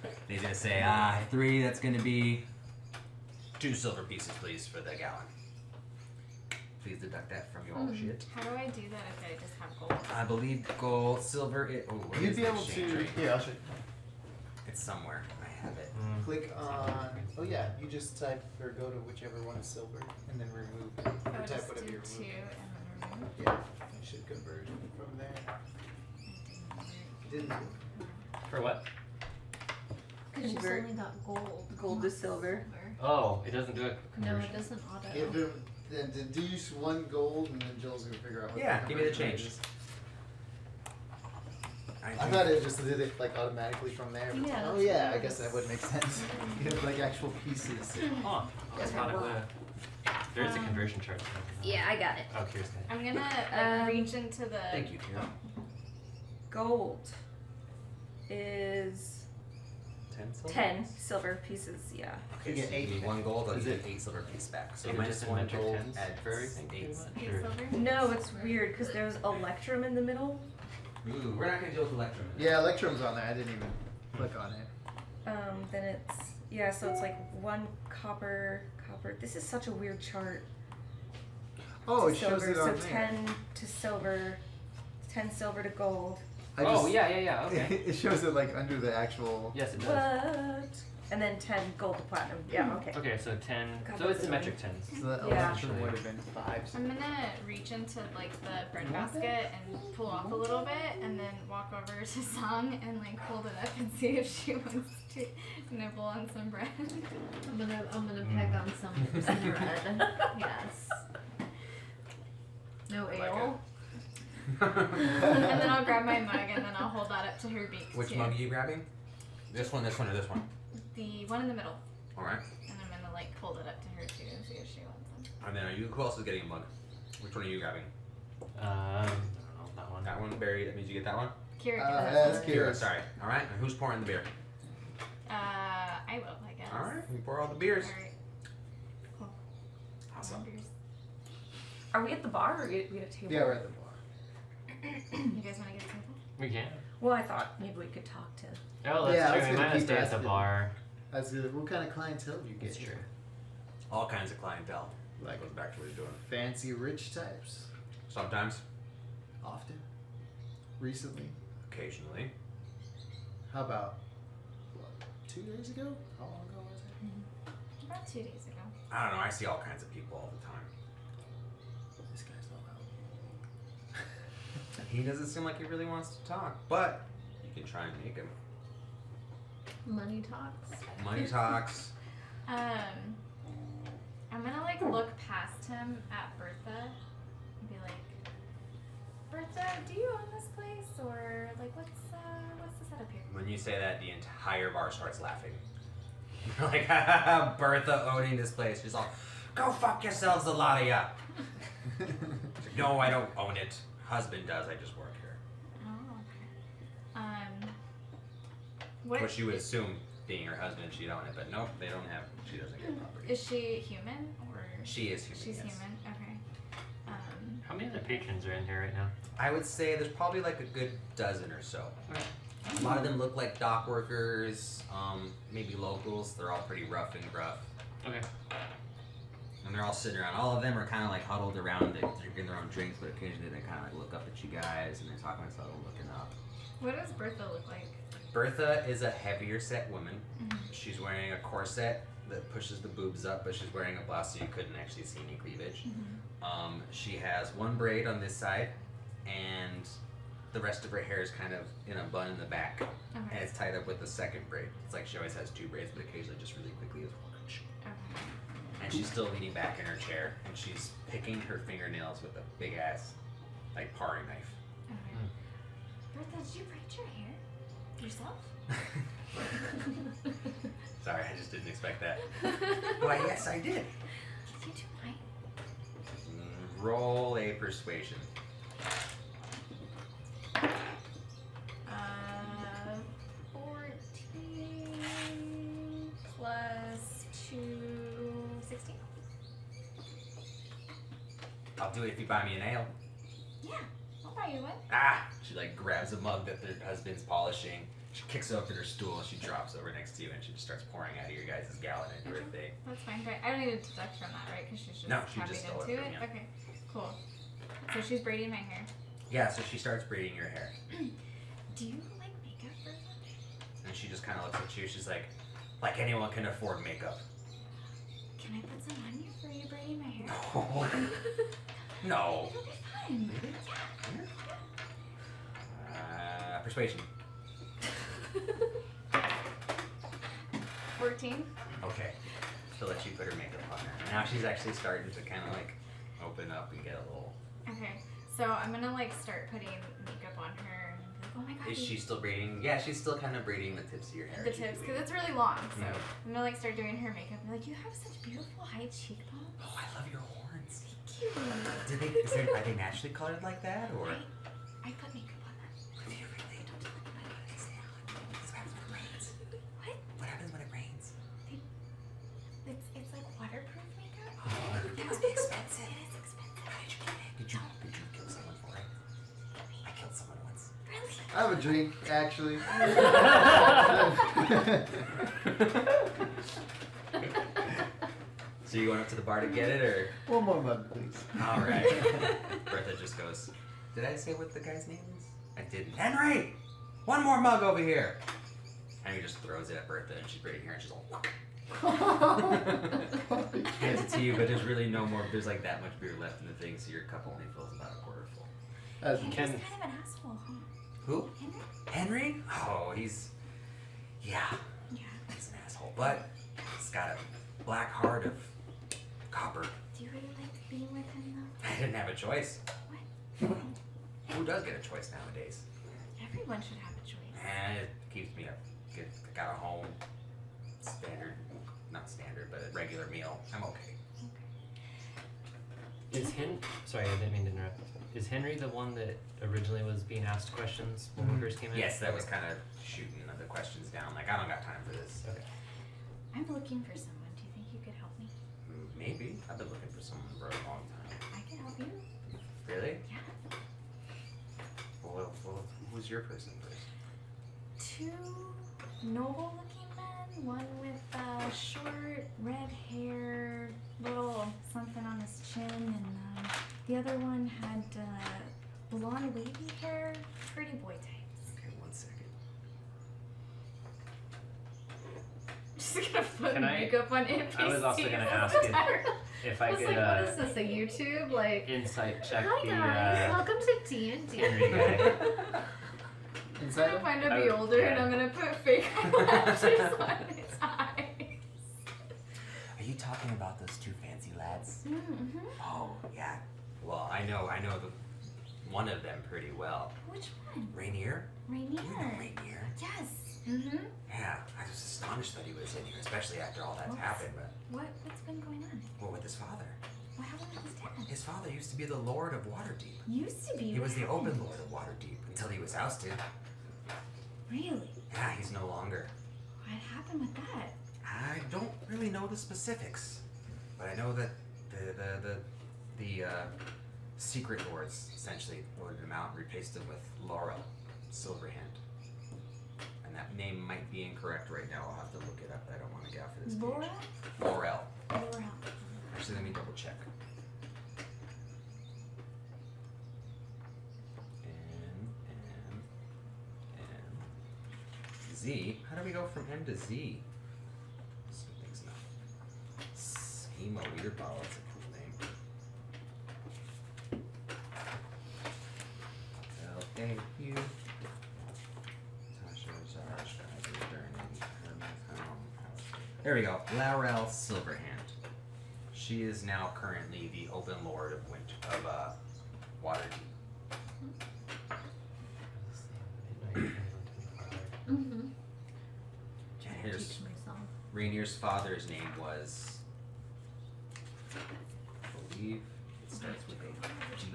And he's gonna say, 3, that's gonna be 2 silver pieces, please, for the gallon. Please deduct that from your shit. How do I do that if I just have gold? I believe gold, silver, where You'd is be the able exchange to. rate? Here, I'll show you. It's somewhere. I have it. Click on. Oh yeah, you just type or go to whichever one is silver, and then remove. Or I would type just whatever do you're 2 removing. and then remove. Yeah, it should convert from there. Didn't. For what? Because she's Convert only got gold. gold to not silver. Oh, it doesn't do a No, conversion. it doesn't auto. If it, then deduce 1 gold, and then Jill's gonna figure out what. Yeah, the give me the conversion rate change. is. I thought it just did it like automatically from there. But Yeah, oh that's yeah, what I it guess is. that would make sense. You have like actual pieces. Huh. That's not a There's a conversion chart. Yeah, I got it. Oh, here's that. I'm gonna reach into the. Thank you, Kira. Gold is 10 silver? 10 silver pieces, yeah. Okay, You get so you 8 need 1 gold, I'll Is give it- you 8 silver pieces back. So Is it minus just in 1 metric gold tens adds for everything? 8. Eight Sure. silver? No, it's weird because there's Electrum in the middle. Ooh, we're not gonna deal with Electrum. Yeah, Electrum's on there. I didn't even click on it. Then it's, yeah, so it's like 1 copper. This is such a weird chart. Oh, to it shows silver. it on So there. 10 to silver, 10 silver to gold. I Oh, just- yeah, okay. It shows it like under the actual. Yes, it does. What? And then 10 gold to platinum. Yeah, okay. Okay, so 10. God, So it's that's in metric tens. So that Yeah. Electrum would have been 5. I'm gonna reach into like the bread basket and pull off a little bit, and then walk over to Song and like hold it up and see if she wants to nibble on some bread. I'm gonna peg on some bread. Yes. No Like ale. And then I'll grab my mug and then I'll hold that up to her beak Which too. mug are you grabbing? This one, or this one? The one in the middle. Alright. And I'm gonna like hold it up to her too and see if she wants them. And then who else is getting a mug? Which one are you grabbing? I don't know, that one. That one, Barry, that means you get that one? Kira, That's get Kira. Kira, sorry. Alright, and who's pouring the beer? I will, I guess. Alright, you pour all the beers. Alright. Cool. Awesome. Beers. Are we at the bar or are we at a table? Yeah, we're at the bar. You guys wanna get a table? We can. Well, I thought maybe we could talk to. Oh, that's Yeah, I was true. We gonna might as keep stay at the asking. bar. That's good. What kind of clientele do you get? It's true. All kinds of clientele. Like Goes back to what he's doing. fancy rich types. Sometimes, Often. Recently. occasionally. How about what, 2 days ago? How long ago was it? About 2 days ago. I don't know, I see all kinds of people all the time. This guy's not loud. He doesn't seem like he really wants to talk, but you can try and make him. Money talks. Money talks. I'm gonna like look past him at Bertha and be like, Bertha, do you own this place or like what's the setup here? When you say that, the entire bar starts laughing. You're like, ha ha ha, Bertha owning this place. She's all, go fuck yourselves, a lot of ya. She's like, no, I don't own it. Husband does, I just work here. Oh, okay. What Which you would assume, being her husband, she'd own it, but nope, they don't have, she doesn't get property. is she human or She is human, she's yes. human? Okay. How many other patrons are in here right now? I would say there's probably like a good dozen or so. Okay. A lot of them look like dock workers, maybe locals. They're all pretty rough and gruff. Okay. And they're all sitting around. All of them are kind of like huddled around, drinking their own drinks, but occasionally they kind of like look up at you guys and they're talking to each other, looking up. What does Bertha look like? Bertha is a heavier set woman. She's wearing a corset that pushes the boobs up, but she's wearing a blouse so you couldn't actually see any cleavage. She has one braid on this side, and the rest of her hair is kind of in a bun in the back, and it's tied up with the second braid. It's like she always has two braids, but occasionally just really quickly is one. And she's still leaning back in her chair, and she's picking her fingernails with a big ass, like paring knife. Bertha, did you braid your hair yourself? Sorry, I just didn't expect that. Why, yes, I did. Did you do mine? Roll a persuasion. 14 plus 2, 16. I'll do it if you buy me an ale. Yeah, I'll buy you one. Ah! She like grabs a mug that her husband's polishing. She kicks over her stool. She drops over next to you, and she just starts pouring out of your guys' gallon into her thing. That's fine, right? I don't need to deduct from that, right? Because she's just No, she tapping just stole it into from it. you. Okay, cool. So she's braiding my hair. Yeah, so she starts braiding your hair, Do you like makeup, Bertha? and she just kind of looks at you. She's like anyone can afford makeup. Can I put some on you for you braiding my hair? No. It'll be fun. Persuasion. 14. Okay. She'll let you put her makeup on her. And now she's actually starting to kind of like open up and get a little. Okay, so I'm gonna like start putting makeup on her and be like, oh my god. Is she still braiding? Yeah, she's still kind of braiding the tips of your hair. the as you tips? do Because it. it's really long. So Yeah. I'm gonna like start doing her makeup and be like, you have such beautiful high cheekbones. Oh, I love your horns. Thank you. Are they naturally colored like that, or? I put makeup on them. Do you really? Don't tell anybody what it is. What happens when it rains? What? What happens when it rains? It's like waterproof makeup. Oh, it must be expensive. It is expensive. How did you get it? Did you kill someone for it? I killed someone once. Really? I have a drink, actually. So you going up to the bar to get it, or? One more mug, please. All right. Bertha just goes. Did I say what the guy's name is? I didn't. Henry, one more mug over here. Henry just throws it at Bertha, and she's braiding her, and she's all. Hands it to you, but there's really no more. There's like that much beer left in the thing, so your cup only fills about a quarter full. As Henry's Can- kind of an asshole, huh? Who? Henry? Henry? Oh, yeah, Yeah. he's an asshole, but he's got a black heart of copper. Do you really like being with him though? I didn't have a choice. What? Who does get a choice nowadays? Everyone should have a choice. And it keeps me up. Got a home. Standard, not standard, but a regular meal. I'm okay. Sorry, I didn't mean to interrupt. Is Henry the one that originally was being asked questions when we first came in? Yes, that was kind of shooting the questions down. Like, I don't got time for this. Okay. I'm looking for someone. Do you think you could help me? Maybe. I've been looking for someone for a long time. I can help you. Really? Yeah. Well, who's your person first? 2 noble-looking men. One with short red hair, little something on his chin, and the other one had blonde wavy hair, pretty boy types. Okay, 1 second. Just gonna put Can I- makeup on NPCs. I was also gonna ask if I I was could like, what is this, a YouTube? Like, insight check hi the guys, welcome to D&D. Henry guy. I'm Inside gonna him? find to I be would- older, and yeah. I'm gonna put fake eyelashes on his eyes. Are you talking about those 2 fancy lads? Mm-hmm. Oh, yeah. Well, I know one of them pretty well. Which one? Rainier? Rainier. You know Rainier. Yes. Mm-hmm. Yeah, I was astonished that he was in here, especially after all that's What's- happened. But What's been going on? well, with his father. What happened with his dad? His father used to be the Lord of Waterdeep. Used to be. He was the What open happened? Lord of Waterdeep until he was ousted. Really? Yeah, he's no longer. What happened with that? I don't really know the specifics, but I know that the secret lords essentially voted him out and replaced him with Laurel Silverhand. And that name might be incorrect right now. I'll have to look it up. I don't want to get off of this page. Laura? Laurel. Laura. Actually, let me double check. Z. How do we go from M to Z? Something's not. Schema leader bottle. That's a cool name. Well, thank you. Tasha, Zarsh, Kaiser, Durnan, there we go. Laurel Silverhand. She is now currently the Open Lord of Waterdeep. Mm-hmm. Rainier's, Teach myself. Rainier's father's name was, I believe it starts with a G.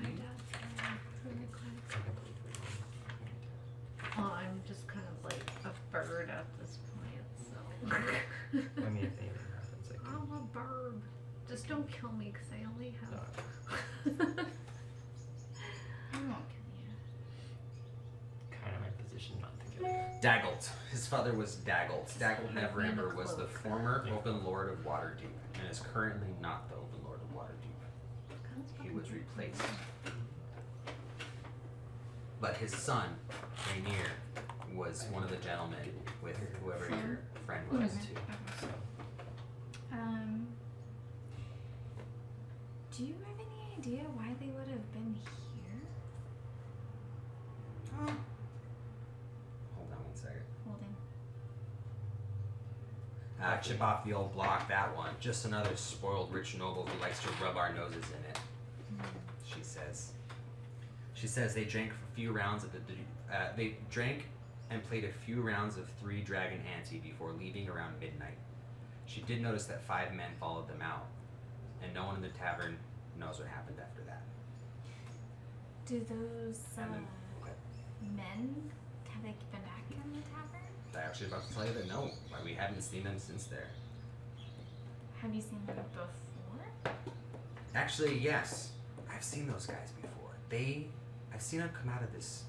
Oh, I'm just kind of like a bird at this point, so. I mean, if anything happens, I can. I'm a bird. Just don't kill me, because I only have. I won't kill you. Kind of my position not to get it. Daggled. His father was Daggled. Daggled Hide me in a Neverember was the cloak. former Open Lord of Waterdeep and is currently not the Open Lord of Waterdeep. He was replaced. But his son, Rainier, was one of the gentlemen with whoever your friend was. Too. So, Do you have any idea why they would have been here? Hold on one second. Holding. Chip off the old block, that one. Just another spoiled rich noble who likes to rub our noses in it, she says. She says they drank a few rounds of they drank and played a few rounds of 3 Dragon Ante before leaving around midnight. She did notice that 5 men followed them out, and no one in the tavern knows what happened after that. Do those And then, okay. men, have they been back in the tavern? I actually about to tell you that no, we haven't seen them since there. Have you seen them before? Actually, yes, I've seen those guys before. I've seen them come out of this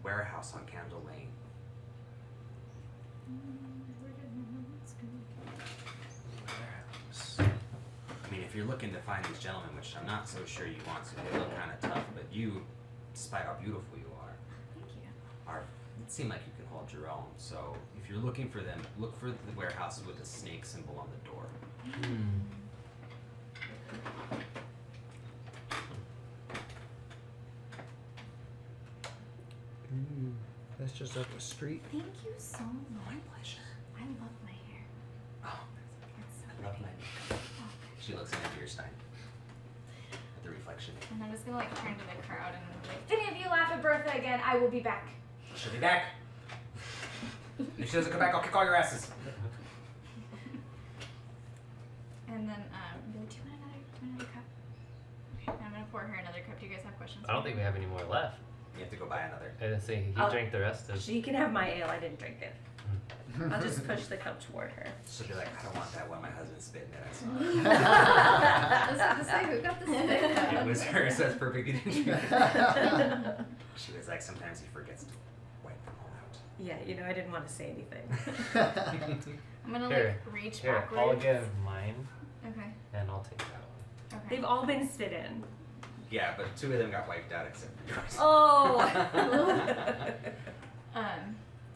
warehouse on Candle Lane. warehouse. I mean, if you're looking to find these gentlemen, which I'm not so sure you want to, they look kind of tough, but you, despite how beautiful you are, Thank you. it seemed like you can hold your own. So if you're looking for them, look for the warehouses with the snake symbol on the door. That's just up the street. Thank you so much. My pleasure. I love my hair. Oh, It's so I love pretty. my. Oh, She looks in at your stein. At the reflection. and I'm just gonna like turn to the crowd and be like, if any of you laugh at Bertha again, I will be back. She'll be back. If she doesn't come back, I'll kick all your asses. And then be like, do you want another cup? Okay, I'm gonna pour her another cup. Do you guys have questions? I don't think we have any more left. You have to go buy another. I didn't say he Oh. drank the rest of. She can have my ale. I didn't drink it. I'll just push the cup toward her. She'll be like, I don't want that one. My husband's spitting it. I saw I was about to say, who got the stick? it. It was her, so that's perfect. You didn't drink it. She was like, sometimes he forgets to wipe them all out. Yeah, you know, I didn't want to say anything. I'm gonna Here, like reach Here, backwards. I'll give mine, Okay. and I'll take that one. Okay. They've all been spit in. Yeah, but 2 of them got wiped out except for yours. Oh.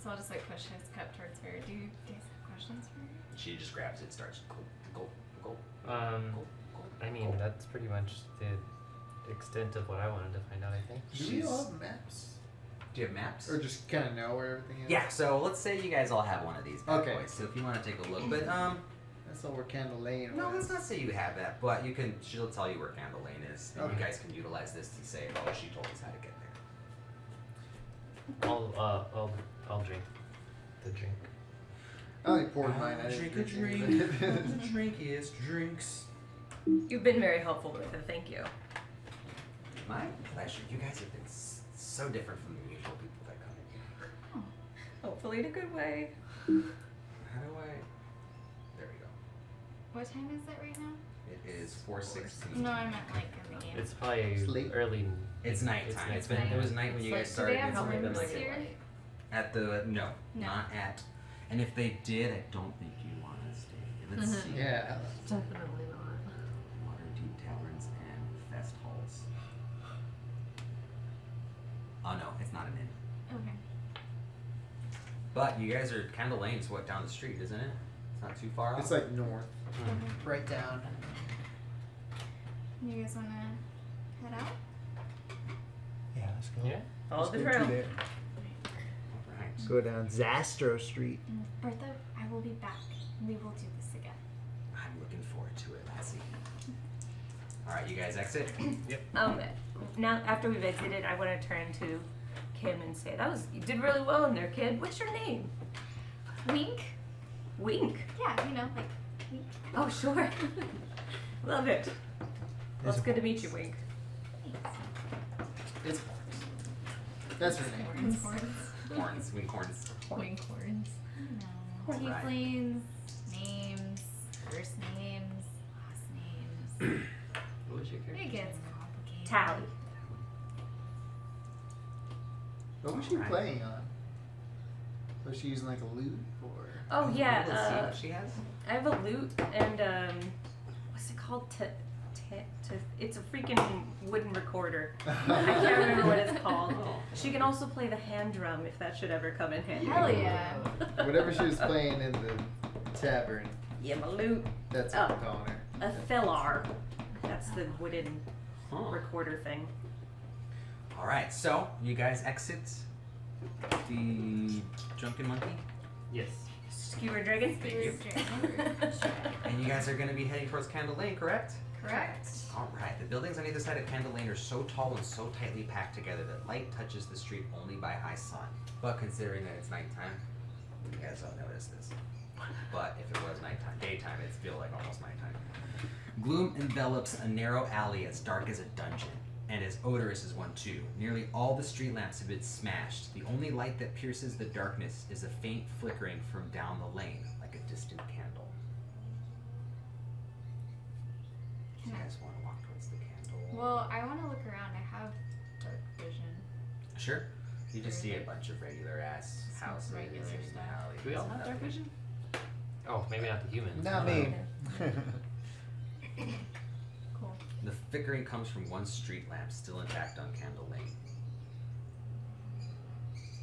So I'll just like push his cup towards her. Do you guys have questions for her? She just grabs it and starts go, go, go, Um, go, go. I mean, that's pretty much the extent of what I wanted to find out, I think. Do we all have maps? Do you have maps? Or just kind of know where everything is? Yeah, so let's say you guys all have one of these bad Okay. boys. So if you want to take a look, but That's all where Candle Lane no, was. let's not say you have that, but you can. She'll tell you where Candle Lane is, and you Okay. guys can utilize this to say, oh, she told us how to get there. I'll drink the drink. I only poured mine. I didn't Drink a any of drink. it. The drinkiest drinks. You've been very helpful with it. Thank you. My pleasure. You guys have been so different from the usual people that come in here. Hopefully in a good way. How do I? There we go. What time is it right now? It is 4:16. No, I meant like in the game. It's probably It's late. early. It's nighttime. It's been. night. It was night when you It's guys like, do started. they have It's only been rooms like here? at the no, No. not at. And if they did, I don't think you want to stay. Let's see. Yeah. Definitely not. Waterdeep taverns and fest halls. Oh no, it's not an inn. Okay. But you guys are Candle Lane's what down the street, isn't it? It's not too far off. It's like north, Hmm. right down. You guys want to head out? Yeah, let's go. Yeah. Follow Let's the go trail. to there. Right. Go down Zastro Street. Bertha, I will be back. We will do this again. I'm looking forward to it, Lassie. All right, you guys exit. Now after we've exited, I want to turn to Kim and say, you did really well in there, kid. What's your name? Wink? Wink. Yeah, like wink. Oh, sure. Love it. Well, it's good to meet you, Wink. It's That's her name. Horns, wing horns. Winkhorns. No. All right. Tieflings, names, first names, last names. What was your character? It gets complicated. Tally. What was she Alright. playing on? Was she using like a lute or? Oh, Let's see yeah. what she has. I have a lute and, what's it called? It's a freaking wooden recorder. I can't remember what it's called. She can also play the hand drum if that should ever come in handy. Hell yeah. Whatever she was playing in the tavern, Yeah, my lute. that's what we're calling her. A thelar. That's the wooden Huh. recorder thing. All right, so you guys exit the Drunken Monkey, Yes. Skewer dragon. Thank you. and you guys are going to be heading towards Candle Lane, correct? Correct. All right. The buildings on either side of Candle Lane are so tall and so tightly packed together that light touches the street only by high sun. But considering that it's nighttime, you guys don't notice this. But if it was daytime, it'd feel like almost nighttime. Gloom envelops a narrow alley as dark as a dungeon, and as odorous as one too. Nearly all the street lamps have been smashed. The only light that pierces the darkness is a faint flickering from down the lane, like a distant candle. Do you guys want to walk towards the candle? Well, I want to look around. I have dark vision. Sure. You just see a bunch of regular ass Some houses regular and stuff. alleys. Do we all have dark vision? Oh, maybe not the humans. Not me. Cool. The flickering comes from one street lamp still intact on Candle Lane.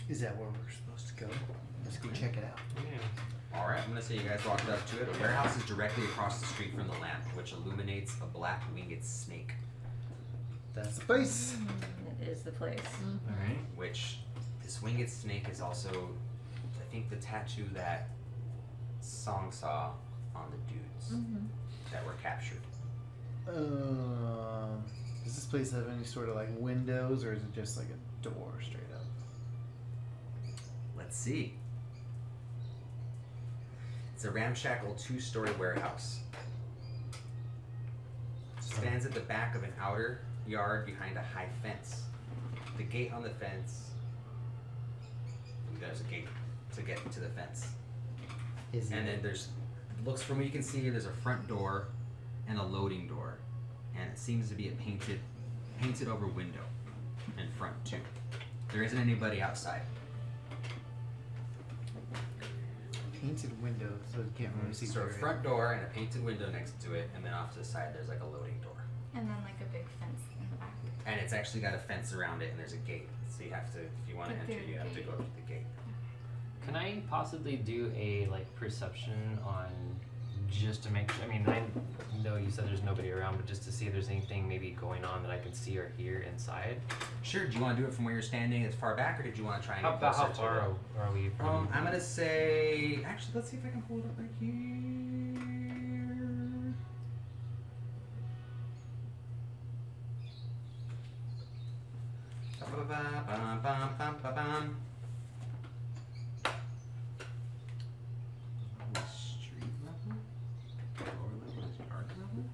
Is that where we're supposed to go? Let's go check it out. Yeah. Alright, I'm gonna say you guys walked up to it. A warehouse is directly across the street from the lamp, which illuminates a black winged snake, That's the place. It is the place. Alright. which this winged snake is also, I think, the tattoo that Song saw on the dudes that were captured. Does this place have any sort of like windows, or is it just like a door straight up? Let's see. It's a ramshackle two-story warehouse. It stands at the back of an outer yard behind a high fence. The gate on the fence. There's a gate to get to the fence. Is And then looks from what you can see, there's a front door and a loading door. And it seems to be a painted over window in front too. There isn't anybody outside. painted window, so you can't really see So a through it. front door and a painted window next to it, and then off to the side there's like a loading door. And then like a big fence in the back. And it's actually got a fence around it, and there's a gate. So you have to, if you want to Go enter, through you the have to gate. go through the gate. Can I possibly do a like perception on just to make sure? I mean, I know you said there's nobody around, but just to see if there's anything maybe going on that I can see or hear inside. Sure. Do you want to do it from where you're standing as far back, or did you want to try and How get about how closer to far it? are we from? I'm gonna say. Actually, let's see if I can pull it up right here. Ba-ba-ba-bum-bum-bum-bum. Street level? Lower level is dark level?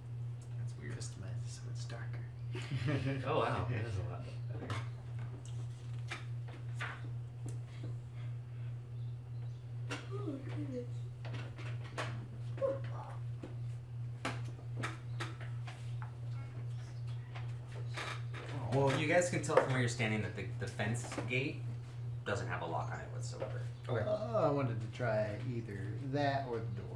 That's weird. Customize it so it's darker. Oh wow, that is a lot better. Well, you guys can tell from where you're standing that the fence gate doesn't have a lock on it whatsoever. Okay. I wanted to try either that or the door.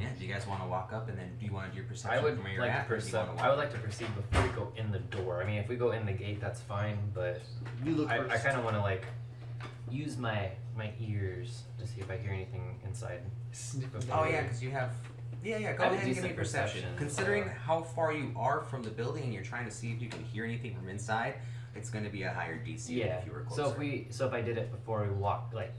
Yeah, do you guys want to walk up and then do you want to do your perception I would from where you're like at? to or do you wanna walk I would like to proceed before we go in the door. I mean, if we go in the gate, that's fine, but You look I first. kind of want to like use my my ears to see if I hear anything inside. Oh yeah, because you have. Yeah. Go I have a ahead and give me decent perception. perception, Considering so- how far you are from the building and you're trying to see if you can hear anything from inside, it's going to be a higher DC than Yeah. if you were closer. So if I did it before we walked, like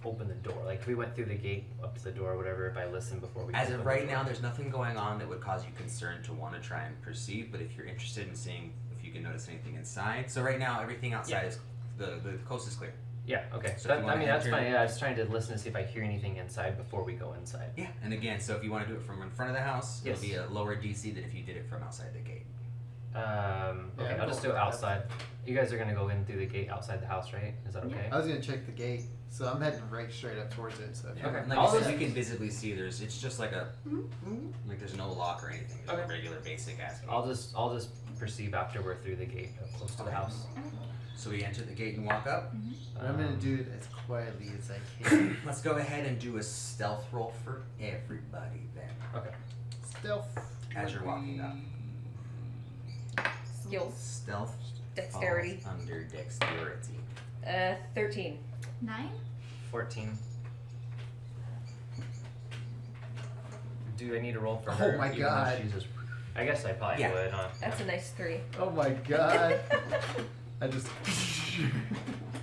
open the door, like if we went through the gate up to the door or whatever, if I listened before we. As opened of the right door. now, there's nothing going on that would cause you concern to want to try and perceive. But if you're interested in seeing if you can notice anything inside, so right now everything outside is the coast is clear. Yeah. Okay. So So if you I wanna mean that's enter- fine. Yeah, I was trying to listen to see if I hear anything inside before we go inside. Yeah, and again, so if you want to do it from in front of the house, Yes. it'll be a lower DC than if you did it from outside the gate. Okay, Yeah, I'll just do it outside. You guys are gonna go in through the gate outside the house, right? Is that okay? I was gonna check the gate, so I'm heading right straight up towards it. So if you Okay. And like I'll I said, just- you can visibly see it's just like a like there's no lock or anything. It's a Okay. regular basic ass gate. I'll just perceive after we're through the gate up close to the Okay. house. So we enter the gate and walk up. I'm gonna do it as quietly as I can. Let's go ahead and do a stealth roll for everybody then. Okay. Stealth. As you're walking up. Skills. Stealth Dexterity. falls under dexterity. 13. 9? 14. Do I need to roll for Oh her? my even though God. she's just- I guess I probably Yeah. would, huh? That's a nice 3. Oh my god. I just.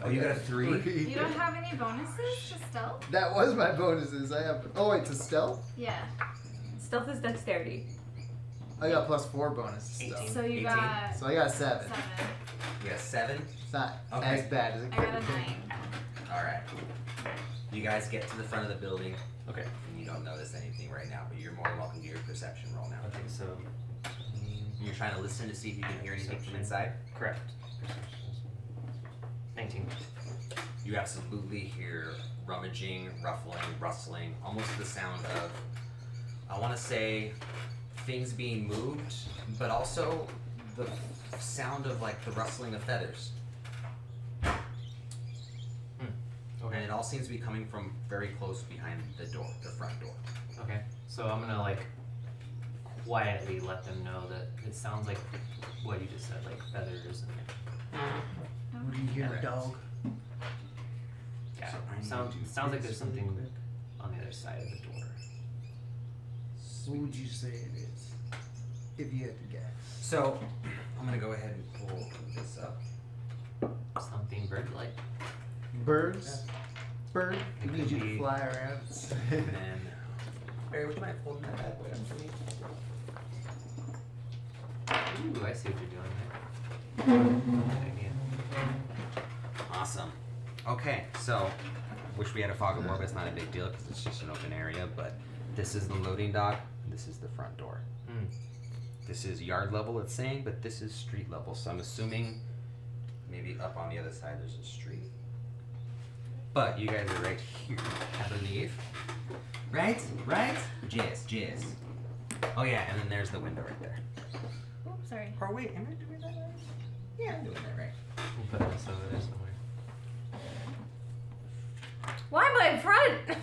Oh, you got a 3? You don't have any bonuses to stealth? That was my bonuses. I have. Oh wait, to stealth. Yeah. Stealth is dexterity. I got +4 bonus to 18. stealth. So you 18? got So I got 7. 7. You got 7? It's not Okay. as bad as it I could got a have been. 9. Alright. You guys get to the front of the building Okay. and you don't notice anything right now, but you're more than welcome to your perception roll now. Okay, so. You're trying to listen to see if you can hear anything from inside. Correct. 19. You absolutely hear rummaging, ruffling, rustling, almost the sound of, I want to say, things being moved, but also the sound of like the rustling of feathers. Okay. And it all seems to be coming from very close behind the door, the front door. Okay. So I'm gonna like quietly let them know that it sounds like what you just said, like feathers and What do you hear, Correct. dog? yeah. So I need Sounds to sounds like fix there's really something quick. on the other side of the door. What would you say it is? If you had to guess. So, I'm going to go ahead and pull this up. Something bird-like. Birds? Bird? It We could need you be- to fly around. And then, Barry, would you mind holding that bad boy up for me? Ooh, I see what you're doing there. Good idea. Awesome. Okay, so wish we had a fog of war, but it's not a big deal because it's just an open area. But this is the loading dock. This is the front door. Mm. This is yard level, it's saying, but this is street level. So I'm assuming maybe up on the other side there's a street. But you guys are right here, I believe. Right? Right? Jizz. Oh yeah, and then there's the window right there. Oops, sorry. Or wait, am I doing that right? Yeah, I'm doing that right. We'll put this over there somewhere. Why am I in front?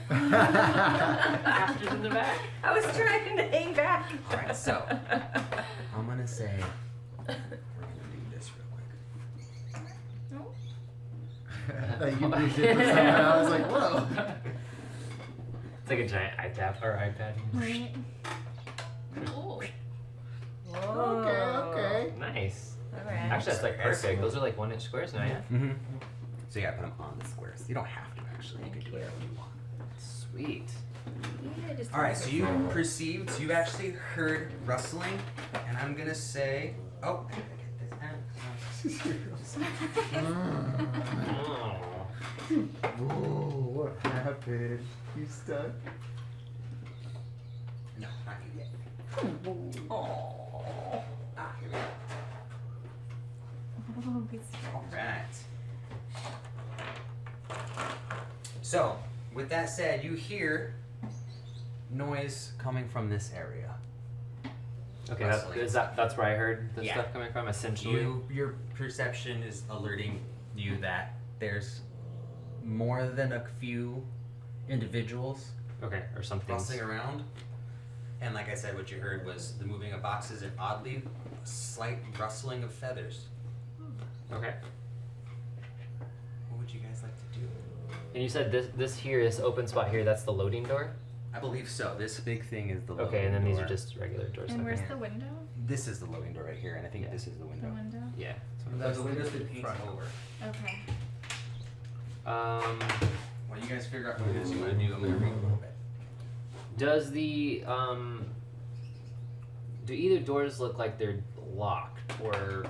Casters in the back. I was trying to hang back. Alright, so I'm gonna say we're gonna do this real quick. I thought you did it for someone. I was like, whoa. It's like a giant iPad or iPad. Right. Cool. Okay. Nice. Alright. Actually, that's like perfect. Those are like 1-inch squares now, yeah. Mm-hmm. So you gotta put them on the squares. You don't have to actually. You can do whatever you want. Sweet. Yeah, just Alright, so you perceived, you actually heard rustling, and I'm gonna say, oh, I gotta get this out. Oh. Whoa, what happened? You stuck? No, not you yet. Oh. Ah, here we go. Oh, good stuff. Alright. So, with that said, you hear noise coming from this area. Okay, Rustling. that's where I heard the Yeah. stuff coming from. Essentially. Your perception is alerting you that there's more than a few individuals Okay, or something. rustling around. And like I said, what you heard was the moving of boxes and oddly slight rustling of feathers. Okay. What would would you guys like to do? And you said this open spot here, that's the loading door? I believe so. This big thing is the loading Okay, and then these door. are just regular doors. And okay. where's the window? This is the loading door right here, and I think Yeah. this is the window. The window? Yeah. That's the window's been painted front. over. Okay. While you guys figure out what it is you want to do, I'm going to read a little bit. Does the do either doors look like they're locked or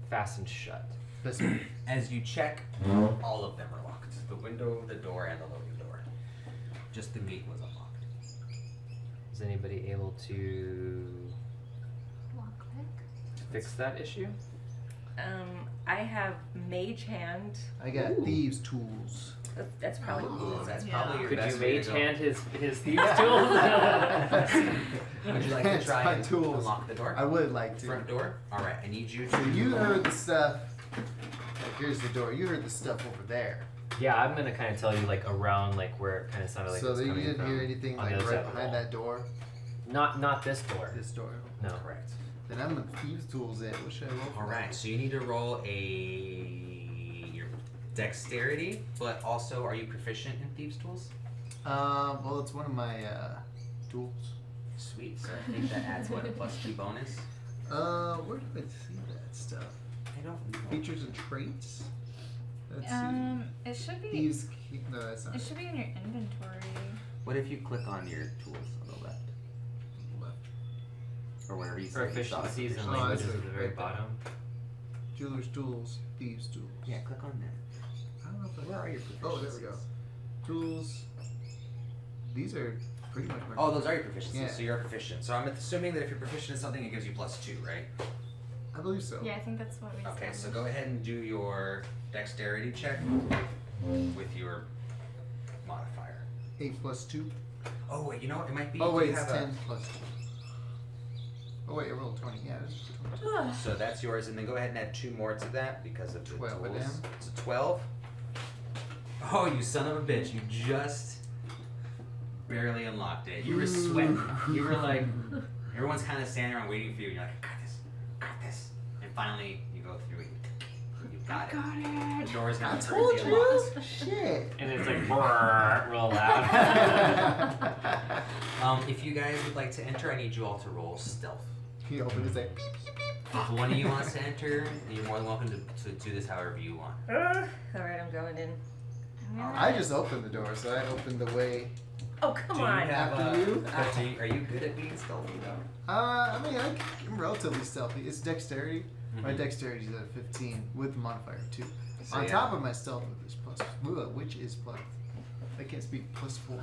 fastened shut? As you check, all of them are locked. The window, the door, and the loading door. Just the gate was unlocked. Is anybody able to Lockpick. fix that issue? I have mage hand. I got thieves' tools. That's probably Ooh, that's Yeah. probably your Could best you way mage to go. hand his thieves tools? Would you like to Hands try my and tools. unlock the door? I would like to. Front door? Alright, I need you to... So you heard the stuff. Like, here's the door. You heard the stuff over there. Yeah, I'm gonna kind of tell you like around like where it kind of sounded like So it was that you coming didn't from. hear anything on the like other side right of the behind wall. that door. Not this door. This door. No. Correct. Then I'm gonna thieves' tools it. What should I roll? for Alright, that? so you need to roll your dexterity, but also are you proficient in thieves' tools? Well, it's one of my tools. Sweet, so I think that adds what, a +2 bonus? Where did I see that stuff? I don't know. Features and traits. Let's It should see. be. Thieves. No, that's not. It should be in your inventory. What if you click on your tools on the left? Or wherever you say you saw it. Proficiencies and Oh, languages that's at the very right there. bottom. Jeweler's tools. Thieves' tools. Yeah, click on that. I don't know if I. Where are your proficiencies? Oh, there we go. Tools. These are pretty much my. Oh, those are your proficiencies, Yeah. so you're proficient. So I'm assuming that if you're proficient in something, it gives you +2, right? I believe so. Yeah, I think that's what we Okay, so established. go ahead and do your dexterity check with your modifier. 8 plus 2. Oh wait, you know what? It might be. Oh do wait, you it's have 10 plus 2. Oh wait, I rolled 20. Yeah, this is 20. So that's yours, and then go ahead and add 2 more to that because of the 12 tools. again. It's a 12. Oh, you son of a bitch! You just barely unlocked it. You were sweating. You were like, everyone's kind of standing around waiting for you, and you're like, I got this. And finally, you go through it. You got it. The door is now I told currently you. unlocked. Shit. And it's like brrr, real loud. If you guys would like to enter, I need you all to roll stealth. He opened his like beep beep beep. If one of you wants to enter, you're more than welcome to do this however you want. Alright, I'm going in. I just opened the door, so I opened the way. Oh, come Do you on. have After you? Are you good at being stealthy though? I mean, I'm relatively stealthy. It's dexterity. My Mhm. dexterity is at 15 with modifier 2. So On yeah. top of my stealth, which is plus. I can't speak +4.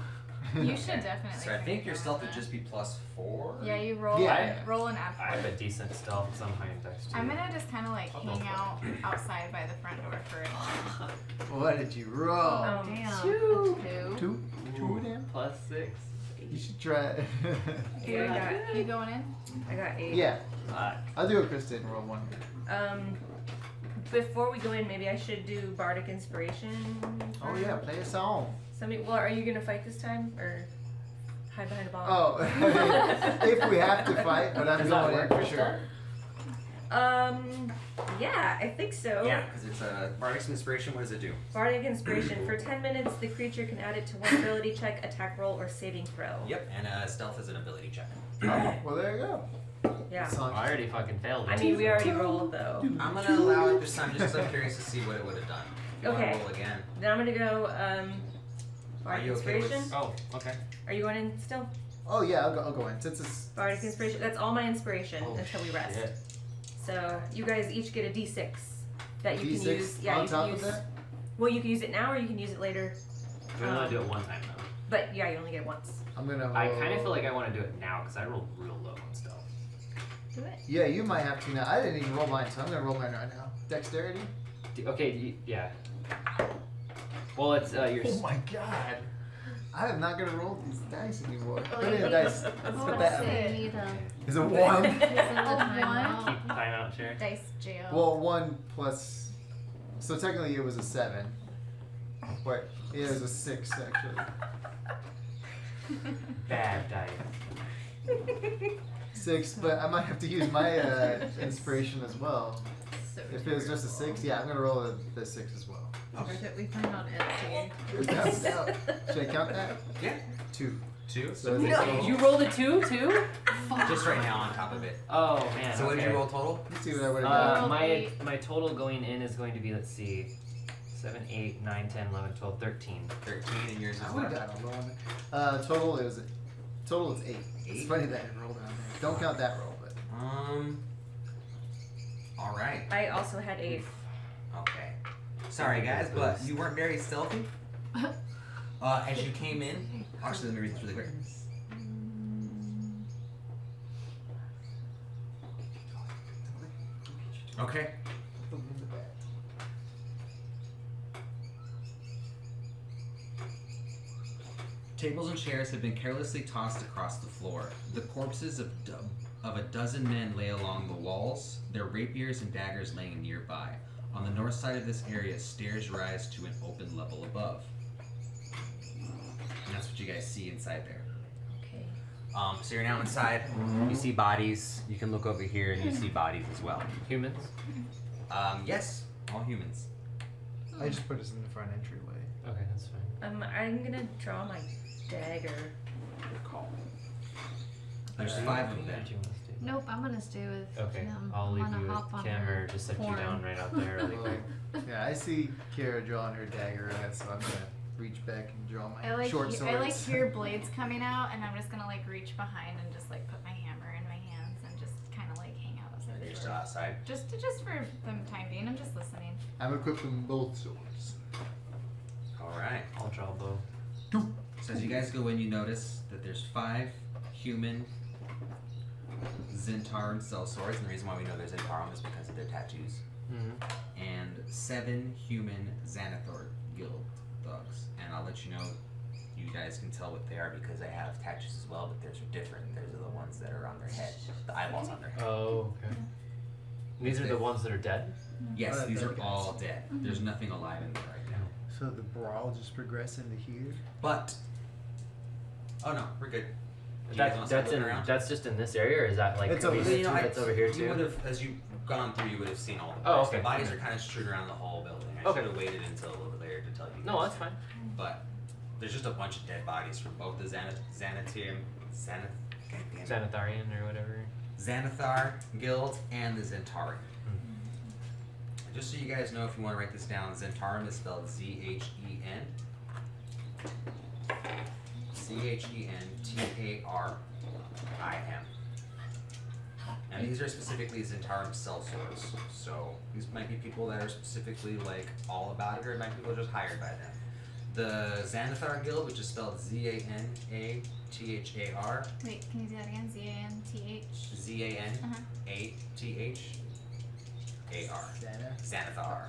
You should definitely. So I think your go stealth with would that. just be +4. Yeah, you roll. Yeah. Roll an app. I have a decent stealth, some high in dex too. I'm gonna just kind of like I'll go hang for it. out outside by the front door for it. What did you roll? Oh, Damn. two. A 2. Two? 2 damn? +6. You should try. Yeah, You going in? I got 8. Yeah, Fuck. I'll do a Krista and roll 1. Before we go in, maybe I should do Bardic Inspiration. Oh yeah, play a song. Somebody, well, are you gonna fight this time or hide behind a bomb? Oh, if we have to fight, but I'm Does that going work in for for sure. Yeah, I think so. Yeah, because it's a Bardic's Inspiration. What does it do? Bardic Inspiration. For 10 minutes, the creature can add it to one ability check, attack roll, or saving throw. Yep, and stealth is an ability check. Oh, well there you go. Yeah. Song. I already fucking failed it. I mean, we already rolled though. I'm gonna allow it this time just because I'm curious to see what it would have done. If you Okay. want to roll again. Then I'm gonna go Bardic you okay with- Inspiration. Oh, okay. Are you going in still? Oh yeah, I'll go in since it's. Bardic Inspiration. That's all my inspiration Oh, until we rest. shit. So you guys each get a D6 that you D6 can use. Yeah, on you top can use. of that. Well, you can use it now or you can use it later. We only do it one time though. But yeah, you only get it once. I'm gonna. Roll. I kind of feel like I want to do it now because I rolled real low on stealth. Do it. Yeah, you might have to now. I didn't even roll mine, so I'm gonna roll mine right now. Dexterity. Okay, yeah. Well, it's your. Oh my god. I am not gonna roll these dice anymore. Oh, Put in you a dice. need- Let's Oh, put that's that. it. You need a Is it 1? is it the timeout? Keep time out, sure. Dice jail. Well, 1 plus. So technically it was a 7. Wait, yeah, it was a 6 actually. Bad dice. 6, but I might have to use my inspiration as well. So If it was just a 6, yeah, I'm gonna roll the 6 as well. Okay. that we find on Etsy. Without doubt. Should I count that? Yeah. 2. 2. So is it No, total? you rolled a 2 too? Just right now on top of it. Oh man. So what did okay. you roll total? Let's see what I would have got. rolled My 8. my total going in is going to be, let's see, 7, 8, 9, 10, 11, 12, 13. 13, and yours is I would have what? got a roll on there. Total is 8. It's 8? funny that I rolled on there. Don't count that roll, but All right. I also had 8. Okay. Sorry guys, but you weren't very stealthy. As you came in, actually let me read this really quick. Okay. Tables and chairs have been carelessly tossed across the floor. The corpses of a dozen men lay along the walls, their rapiers and daggers laying nearby. On the north side of this area, stairs rise to an open level above. And that's what you guys see inside there. Okay. So you're now inside. You see bodies. You can look over here and you see bodies as well. Humans? Yes, all humans. I just put us in the front entryway. Okay, that's fine. I'm gonna draw my dagger. Good call. There's 5 of them. What do you want us to do? Nope, I'm gonna stay with Okay, Kim. I'll leave wanna you hop with on Kim her or just set you horn. down right out there really quick. Yeah, I see Kara drawing her dagger, and so I'm gonna reach back and draw my short swords. I hear blades coming out, and I'm just gonna like reach behind and just like put my hammer in my hands and just kind of like hang out outside You're the still door. outside. Just for the time being, I'm just listening. I'm equipping both swords. All right. I'll draw a bow. So as you guys go in, you notice that there's 5 human Zentarum sellswords, and the reason why we know they're Zentarum is because of their tattoos. Mm-hmm. And 7 human Xanathor guild thugs. And I'll let you know, you guys can tell what they are because they have tattoos as well, but theirs are different. Those are the ones that are on their head, the eyeballs on their head. Oh, okay. These are the ones that are dead? Yes, these are Dead guys. all dead. There's nothing alive in there right now. So the brawl just progressed into here. But, oh no, we're good. Do you guys wanna start That's looking around? that's just in this area, or is that like It's could over be there. that's over here You too? would have, as you've gone through, you would have seen all the Oh, bodies. okay. The bodies are kind of strewed around the whole building. I Okay. should have waited until a little bit later to tell you. No, guys. that's fine. But there's just a bunch of dead bodies from both the Xanatharian or whatever. Xanathar Guild and the Zentarum. Just so you guys know, if you want to write this down, Zentarum is spelled Zhen. Zhentarrim. And these are specifically Zentarum sellswords. So these might be people that are specifically like all about it, or it might be people just hired by them. The Xanathar Guild, which is spelled Zanathar. Wait, can you do that again? Zanathar. Xanathar.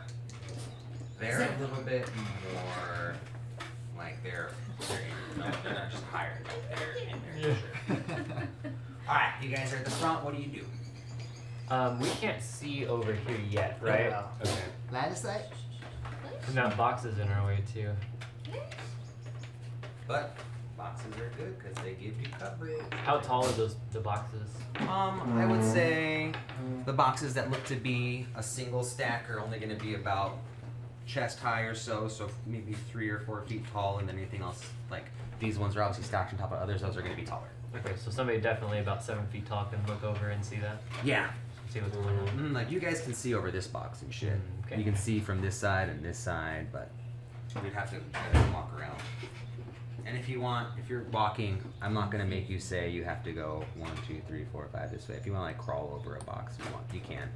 They're a little bit more like they're not just hired, like they're in there. Alright, you guys are at the front, what do you do? We can't see over here yet, right? No. Okay. Line of sight? And that box is in our way too. But boxes are good because they give you coverage. How tall are the boxes? I would say the boxes that look to be a single stack are only going to be about chest high or so maybe 3 or 4 feet tall, and then anything else, like these ones are obviously stacked on top of others, those are going to be taller. Okay, so somebody definitely about 7 feet tall can look over and see that. Yeah. See what's going on. Like you guys can see over this box and shit. Okay. You can see from this side and this side, but we'd have to try to walk around. And if you're walking, I'm not gonna make you say you have to go 1, 2, 3, 4, 5 this way. If you want to like crawl over a box, you can.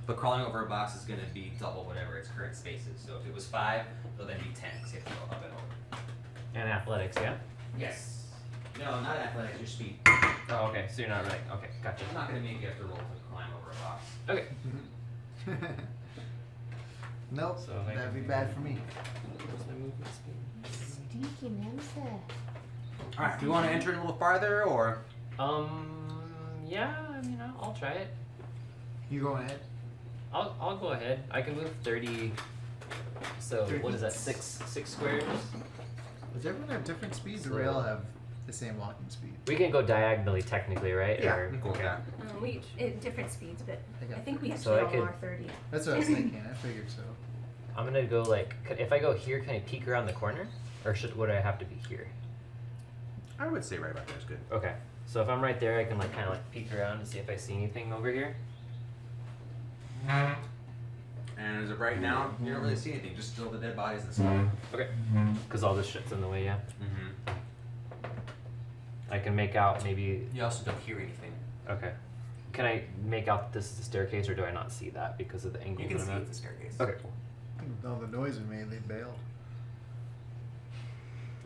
But crawling over a box is gonna be double whatever its current space is. So if it was 5, it'll then be 10. So you have to go up and over. And athletics, yeah? Yes. No, not athletics. Your speed. Oh, okay. So you're not right. Okay, gotcha. I'm not gonna make you have to roll to climb over a box. Okay. Nope, So, like- that'd be bad for me. What's my movement speed? Stinky Mensa. All right. Do you want to enter it a little farther, or? Yeah. I mean, I'll try it. You going ahead? I'll go ahead. I can move 30. So 30 what is that? feet. Six squares. Does everyone have different speeds, or So- we all have the same walking speed? We can go diagonally, technically, right? Yeah. Or, I'm cool with okay. that. We at different speeds, but I got I think we So actually I all could- are 30. That's what I was thinking. I figured so. I'm gonna go like, if I go here, can I peek around the corner, or would I have to be here? I would say right about there is good. Okay. So if I'm right there, I can like kind of like peek around and see if I see anything over here. And as of right now, you don't really see anything. Just still the dead bodies and stuff. Okay. Because all this shit's in the way, yeah. Mm-hmm. I can make out maybe. You also don't hear anything. Okay. Can I make out this the staircase, or do I not see that because of the angle? You can that see I'm at? it's a staircase. Okay, cool. All the noise we made, they bailed.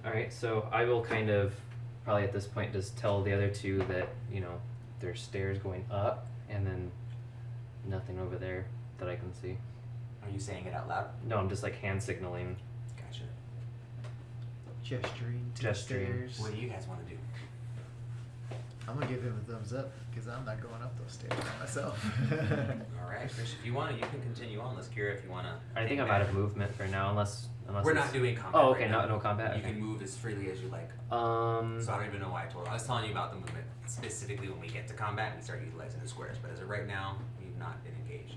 All right, so I will kind of probably at this point just tell the other two that, you know, there's stairs going up and then nothing over there that I can see. Are you saying it out loud? No, I'm just like hand signaling. Gotcha. Gesturing to Gesturing. the stairs. What do you guys want to do? I'm gonna give him a thumbs up because I'm not going up those stairs by myself. All right, Chris. If you want to, you can continue on. Let's Kira, if you want to. I think I'm out of movement for now, unless We're it's- not doing combat. Oh, okay, right now. no combat. You Okay. can move as freely as you like. So I don't even know why I told. I was telling you about the movement specifically when we get to combat and we start utilizing the squares. But as of right now, we've not been engaged.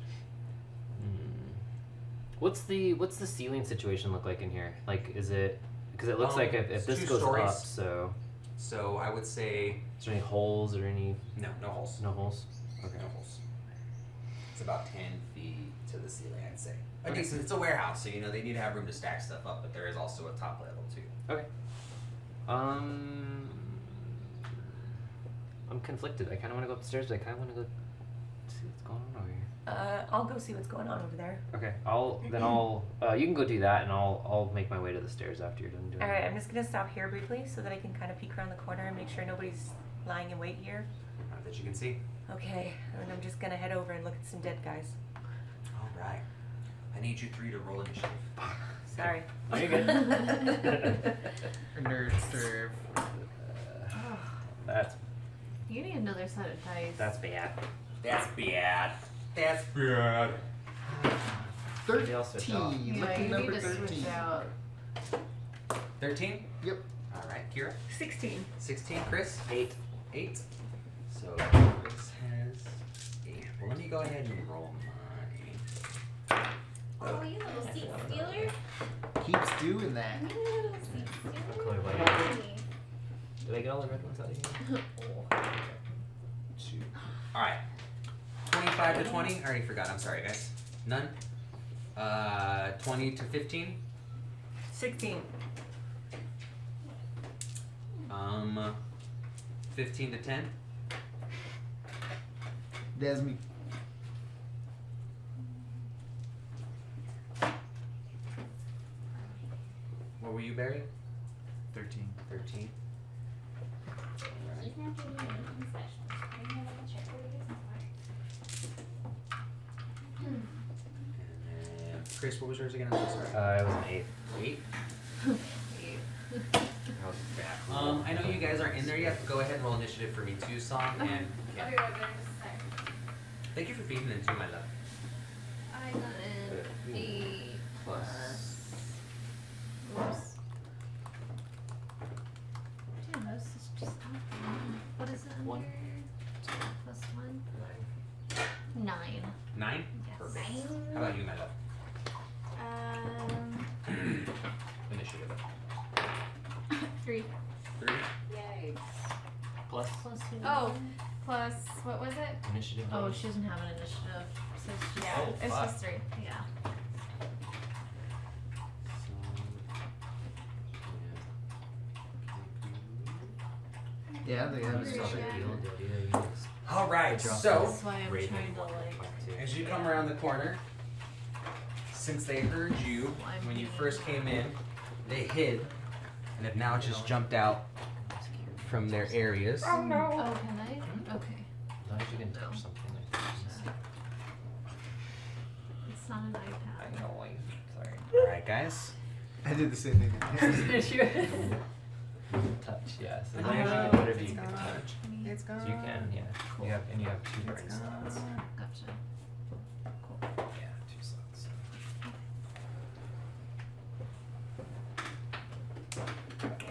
What's the ceiling situation look like in here? Like, is it because it looks like if it's this 2 goes stories. up, so So I would say is there any holes or any no holes. no holes? Okay. No holes. It's about 10 feet to the ceiling, I'd say. Okay. Okay, so it's a warehouse, so you know they need to have room to stack stuff up, but there is also a top level too. Okay. I'm conflicted. I kind of want to go upstairs, but I kind of want to go see what's going on over here. I'll go see what's going on over there. Okay. You can go do that, and I'll make my way to the stairs after you're done doing. All right, that. I'm just gonna stop here briefly so that I can kind of peek around the corner and make sure nobody's lying in wait here. Not that you can see. Okay, and I'm just gonna head over and look at some dead guys. All right. I need you 3 to roll initiative. Sorry. No, you're good. Nerd serve. That's You need another set of dice. bad. That's bad. That's bad. Maybe I'll switch out. 13. Yeah, Lucky you number need to 13. switch out. 13? Yep. All right, Kira. 16. 16, Chris. 8. 8. So Chris has 8. Well, let me go ahead and roll mine. Oh, you little seat stealer. Keeps doing that. You little seat Color stealer. white. Did I get all the red ones out of here? 2. All right. 25 to 20. I already forgot. I'm sorry, guys. None. 20 to 15. 16. 15 to 10. Desmi. What were you, Barry? 13. 13. You can have to do anything special. I'm gonna check what it is. And then Chris, what was yours again? I'm so sorry. It was an 8. 8. That was bad. I know you guys aren't in there yet. But go ahead and roll initiative for me too, Song. And I'll be right there in just a sec. thank you for feeding into my love. I got an 8 plus. Oops. Damn, this is just not one. What is it under? 1. 2 plus 1? 9. 9. Yes. Perfect. How about you, my love? Initiative. 3. 3. Yay. Plus Plus 2. Oh, plus, what was it? initiative. Oh, she doesn't have an initiative. So it's just, Yeah, Oh, it's fuck. just 3. yeah. Yeah, they have a Yeah. special. All right. Drop So That's why I'm Raven. trying to like. as you come around the corner, since they heard you when you first came in, they hid and have now just jumped out from their areas. Oh, can I? Okay. As long as you can touch something like that. It's not an iPad. know. Sorry. All right, guys. I did the same thing. Touch, yes. As long as you can, whatever you can touch. It's gone. So you can, yeah. You have, and you have 2 brain slots. Gotcha. Yeah, 2 slots.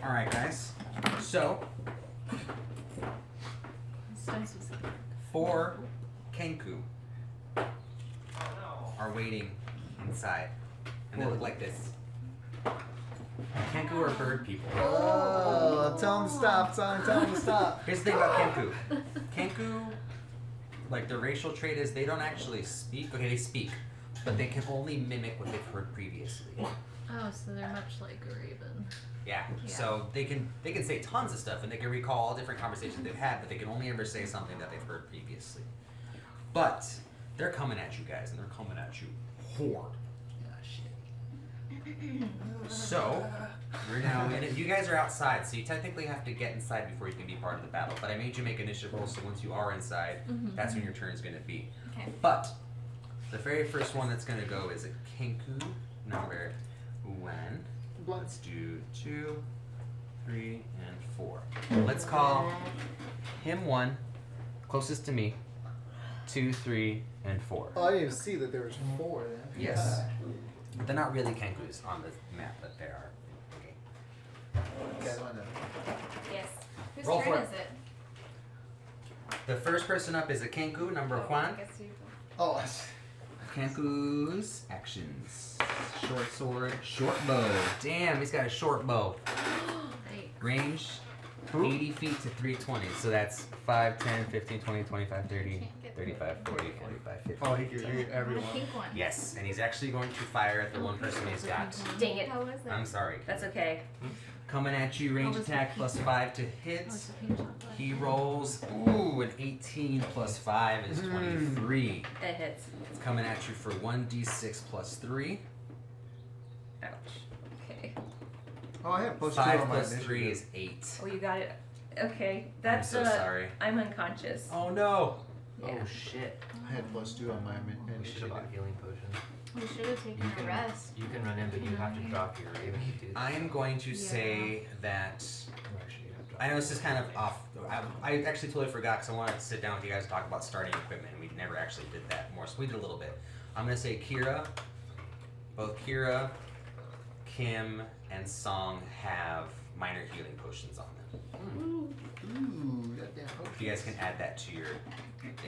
All right, guys. So This dice was like. 4 Kenku are waiting inside. and they look like this. Kenku are bird people. Oh, tell him to stop, son. Tell him to stop. Here's the thing about Kenku. Kenku, like the racial trait is they don't actually speak. Okay, they speak, but they can only mimic what they've heard previously. Oh, so they're much like a raven. Yeah. So they can say tons of stuff and they can recall all different conversations they've had, but they can only ever say something that they've heard previously. But they're coming at you guys, and they're coming at you hard. So, we're now in it. You guys are outside, so you technically have to get inside before you can be part of the battle. But I made you make initiative rolls, so once you are inside, that's when your turn is going to be. Okay. But, the very first one that's going to go is a Kenku number 1. Let's do 2, 3, and 4. Let's call him 1, closest to me, 2, 3, and 4. Oh, I didn't even see that there was 4 then. Yes. But they're not really Kenkus on the map, but they are. Okay. You guys want to... Yes. Whose Roll turn for it. is it? The first person up is a Kenku, number I 1. guess you Oh, Kenku's actions. Short sword, short bow. Damn, he's got a short bow. Range 80 feet to 320. So that's 5, 10, 15, 20, 25, 30, 35, 40, 45, 50. oh, he could hit The everyone. pink one. Yes, and he's actually going to fire at the one person he's got. Dang it. How was it? I'm sorry. That's okay. Coming at you, range attack plus 5 to hit. He rolls, ooh, an 18 plus 5 is 23. It hits. It's coming at you for 1d6 plus 3. Ouch. Okay. Oh, I have plus 2 5 on my plus 3 initiative. is 8. Oh, you got it. Okay. That's I'm so sorry. I'm unconscious. Oh no! Yeah. Oh shit. I had plus 2 on my We should have bought a healing potion. We should have taken a rest. You can run in, but you have to drop your raven to do that. I am going to say that. Or actually, you have to drop I know this is kind of off. I actually totally forgot because I wanted to sit down with you guys and talk about starting equipment, and we never actually did that more. So we did a little bit. I'm going to say Kira. Both Kira, Kim, and Song have minor healing potions on them. Ooh, goddamn. If you guys can add that to your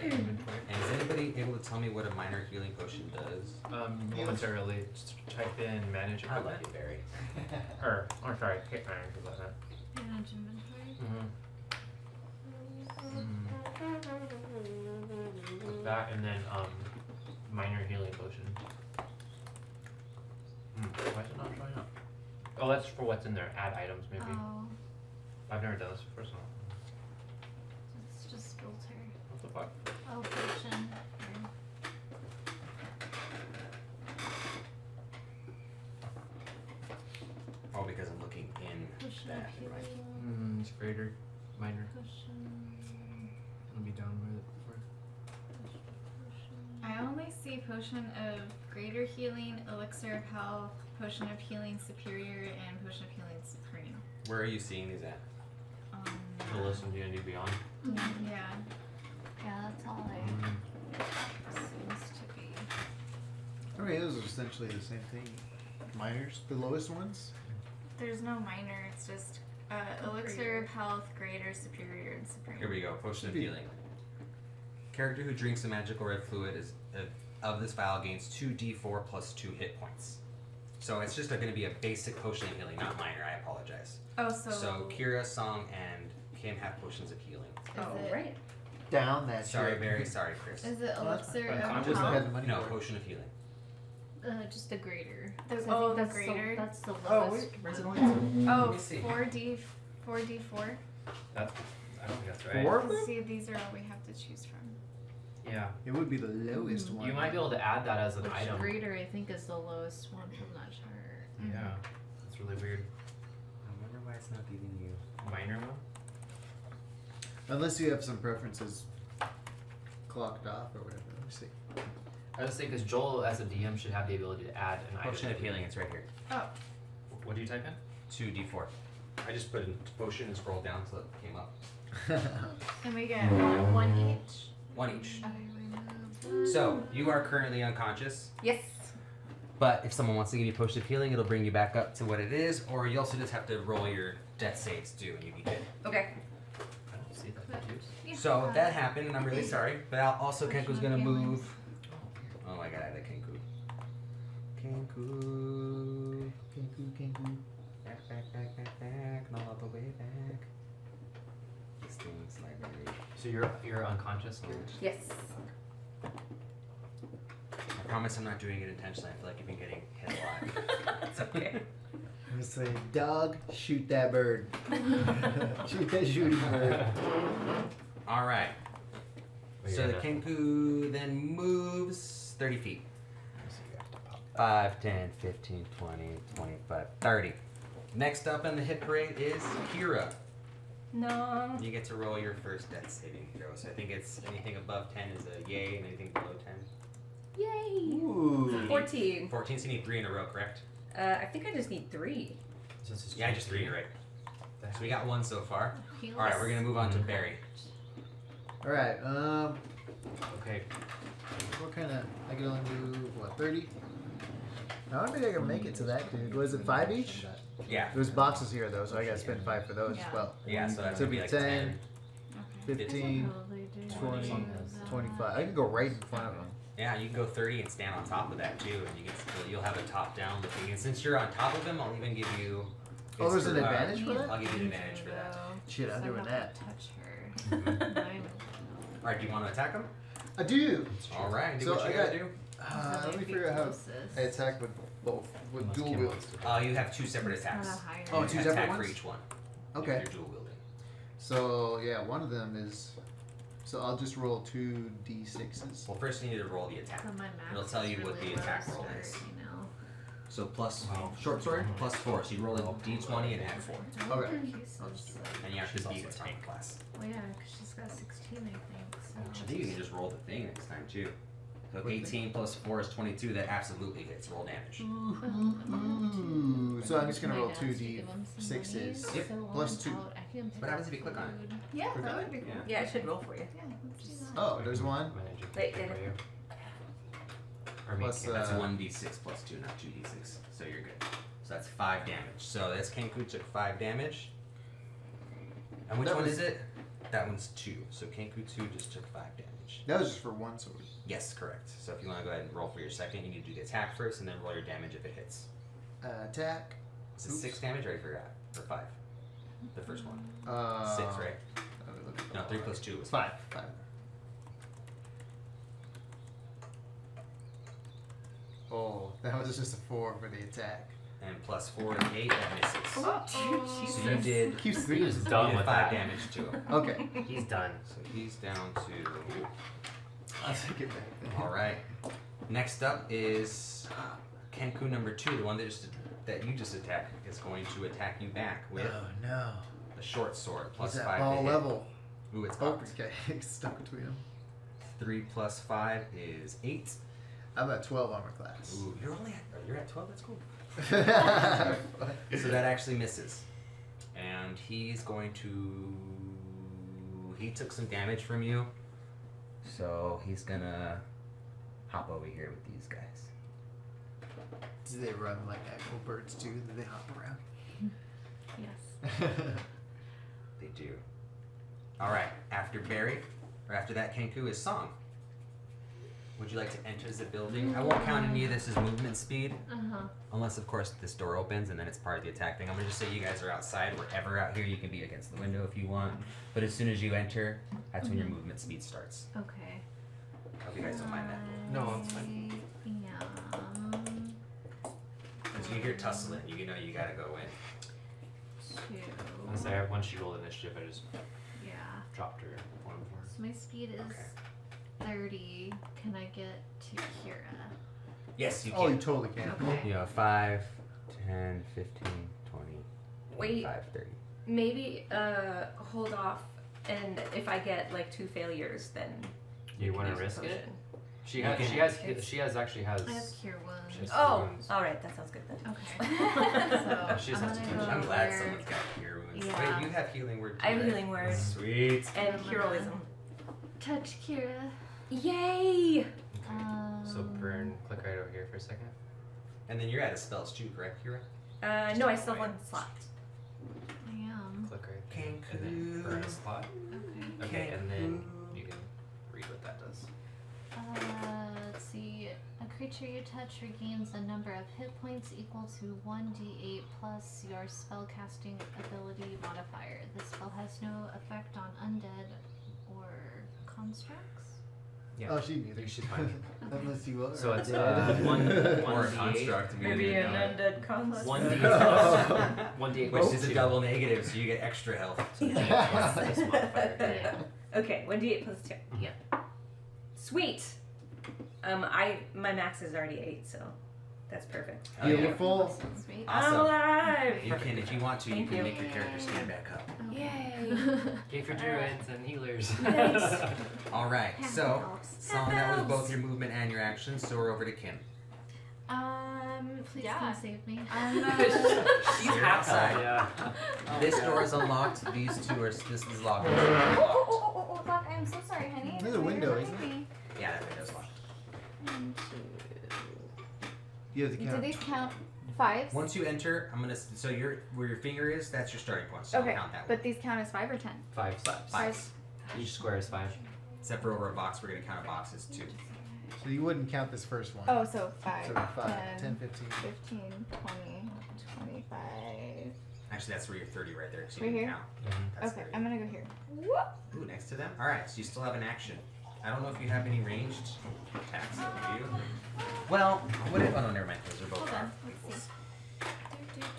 inventory. And is anybody able to tell me what a minor healing potion does? momentarily. Just type in manage I love equipment. you, Barry. Or sorry, hit manage about that. Manage inventory. That and then minor healing potion. Why is it not showing up? Oh, that's for what's in there. Add items, maybe. Oh, I've never done this before, so. it's just filter. What the fuck? Oh, potion. Oh, because I'm looking in Potion that. of Right. healing. It's greater, minor. Potion. I'll be down with it. I only see potion of greater healing, elixir of health, potion of healing superior, and potion of healing supreme. Where are you seeing these at? The list in D&D Beyond. Yeah. Yeah, that's all I seems to be. I mean, those are essentially the same thing. Minors, the lowest ones. There's no minor. It's just elixir of health, greater, superior, and supreme. Here we go. Potion of healing. Character who drinks a magical red fluid is of this vial gains 2d4 plus 2 hit points. So it's just going to be a basic potion of healing, not minor. I apologize. Oh, so. So Kira, Song, and Kim have potions of healing. Oh, it- right. Down that Sorry, shit. Barry. Sorry, Chris. Is it Oh, that's elixir fine. of I I just wouldn't have health? had the money No, for it. potion of healing. Just a greater. The- 'Cause I oh, think the that's greater? that's the Oh, lowest. wait, where's it one. going to? Oh, Let me see. 4d4. That's, I don't think that's right. 4 of them? See, these are all we have to choose from. Yeah. It would be the lowest one. You might be able to add that as an Which item. greater I think is the lowest one from that chart. Yeah. That's really weird. I wonder why it's not giving you. Minor one? Unless you have some preferences clocked off or whatever. Let me see. I just think because Joel, as a DM, should have the ability to add an Potion item. of healing. It's right here. Oh, What do you type in? 2d4. I just put in potion and scrolled down so it came up. and we get One each. One each. Okay. So you are currently unconscious. Yes. But if someone wants to give you potion of healing, it'll bring you back up to what it is, or you also just have to roll your death saves too, and you'll be good. Okay. I don't see that. Juice. Yeah. So that happened, and I'm really sorry. But also Potion Kenku's of gonna healing. move. Oh my god, I had a Kenku. Kenku. Kenku. Back, not all the way back. This thing's library. So you're unconscious now? Yes. I promise I'm not doing it intentionally. I feel like I've been getting hit a lot. It's okay. I'm gonna say, dog, shoot that bird. Shoot that shooting bird. All right. Wait, So yeah, the no. Kenku then moves 30 feet. 5, 10, 15, 20, 25, 30. Next up in the hit parade is Kira. No. You get to roll your first death saving throw. So I think it's anything above 10 is a yay, and anything below 10. Yay. Ooh. 14. 14, so you need 3 in a row, correct? I think I just need 3. So this is Yeah, just 3, right. So we got 1 so far. Feels All right, we're gonna move on to Barry. Alright, Okay. what kind of, I can only do, what, 30? I don't think I can make it to that, dude. Was it 5 each? Yeah. There's boxes here, though, so I gotta spend 5 for those Yeah. as well. Yeah, so that's So gonna it'd be be like 10, 15, Probably do 20, that. 25. I can go right in front of them. Yeah, you can go 30 and stand on top of that too, and you can still, you'll have a top down looking. And since you're on top of him, I'll even give you. Oh, there's it's an for, advantage for that? I'll give you an advantage for that. Shit, I'm So doing not that. gonna touch her. All right, do you want to attack him? I do! All right, do So what you I gotta got- do. Let me figure out how I attack with both, with Unless dual Kim wield. wants to. You have 2 separate attacks. Oh, You 2 can separate attack for ones? each one. Okay. If you're dual wielding. So, yeah, one of them is. So I'll just roll 2 d6s. Well, first you need to roll the attack. So my math It'll tell is you what really the attack low roll start, is. You know. So plus Wow. short sword plus 4. So you roll a d20 and add 4, Okay. I'll just do it. and you have She's to beat also its a rank class. Well, yeah, because she's got 16, I think. So. I think you can just roll the thing next time too. So What 18 plus 4 is 22. That absolutely hits. Roll damage. Ooh. So I'm just gonna My roll dad's 2 give him some d6s. money, Yep. so while Plus I'm 2. out, I can pick What happens up if you click on it? food. Yeah, Okay. that would be cool. Yeah. Yeah, it should roll for you. Yeah, let's do that. Oh, there's one. Manage it Wait, for did it- you. Or Plus, me. That's Uh, 1d6 plus 2, not 2d6. So you're good. So that's 5 damage. So this Kenku took 5 damage. And which That one was- is it? That one's 2. So Kenku 2 just took 5 damage. That was just for one sword. Yes, correct. So if you want to go ahead and roll for your second, you need to do the attack first and then roll your damage if it hits. Attack. Is it Oops. 6 damage? I already forgot. Or 5? The first one. 6, right? let me look at No, that. 3 plus 2 was 5. 5. Oh, that was just a 4 for the attack. And plus 4 is 8, that misses. Oh, So you did, Keeps He three. was you done did with 5 that. damage to him. Okay. He's done. So he's down to... I'll take it back then. Alright. Next up is Kenku number 2, the one that you just attacked, is going to attack you back with Oh no. a short sword. Plus He's 5 at to ball hit. level. Ooh, it's Oh, cocked. okay. Stuck between them. 3 plus 5 is 8. I'm at 12 armor class. Ooh, you're at 12? That's cool. so So that actually misses. And he's going to... He took some damage from you. So he's gonna hop over here with these guys. Do they run like actual birds too? Do they hop around? Yes. They do. Alright, after Barry, or after that Kenku is Song. Would you like to enter the building? I won't count any of this as movement speed. Unless, of course, this door opens and then it's part of the attack thing. I'm gonna just say you guys are outside. Wherever out here, you can be against the window if you want. But as soon as you enter, that's when your movement speed starts. Okay. I hope you guys don't mind that. No, it's fine. As you hear tussling, you know you gotta go in. I'm sorry, once she rolled initiative, I just Yeah. dropped her one more. So my speed is Okay. 30. Can I get to Kira? Yes, you Oh, you can. totally can. Okay. You know, 5, 10, 15, 20, Wait. 25, 30. Maybe hold off, and if I get like 2 failures, then You want to use the risk it? potion. She You has. can- She has. It's- She has actually has. I have Cure She has Wounds. Oh, wounds. all right, that sounds good then. Okay. Yeah, she just I'm has to gonna touch go I'm glad where- someone's got cure wounds. Yeah. Wait, you have healing word too, I have right? healing word Sweet. and I'm heroism. Touch Kira. Yay! Okay. So burn. Click right over here for a second. And then you're out of spells too, correct, Kira? No, I still have 1 slot. I am. Click right there. Kenku. And then burn a slot. Okay. Okay, and then you can read what that does. Let's see. A creature you touch regains a number of hit points equal to 1d8 plus your spellcasting ability modifier. This spell has no effect on undead or constructs. Yeah. Oh, she neither. You should find Unless you are. So it's dead. one Or a d8. construct. We Maybe didn't an know. undead construct. 1d8 1d8 Which plus is a 2. double negative, so you get extra health. So you get plus this modifier. Yeah. Okay, 1d8 plus 2. Yeah. Sweet. My max is already 8, so that's perfect. Oh, yeah. Beautiful. Sweet. I'm Awesome. alive. You can, if you want to, you Thank can you. make your character stand back up. Yay. Yay for druids and healers. Thanks. All right, Half so elves. Song, that was both your movement and your action. So we're over to Kim. Please Yeah. come save me. She's You're outside. Yeah. This door is unlocked. These two are. This is locked. Oh, Doc, I'm so sorry, honey. There's a window, isn't it? Yeah, that window's locked. You have to Do count. these count fives? Once you enter, I'm gonna. So where your finger is, that's your starting point. So Okay, I'll count that one. but these count as 5 or 10? 5. Five. Each square is 5. Except for over a box, we're gonna count a box as 2. So you wouldn't count this first one. Oh, so 5, So 5, 10, 15. 15, 20, 25. Actually, that's where you're 30 right there. 'Cause you Right didn't here? count. That's Okay, 30. I'm gonna go here. Ooh, next to them. All right, so you still have an action. I don't know if you have any ranged attacks. Do you? Well, what if? Oh no, never mind. Those are both Hold our on, let's equals. see.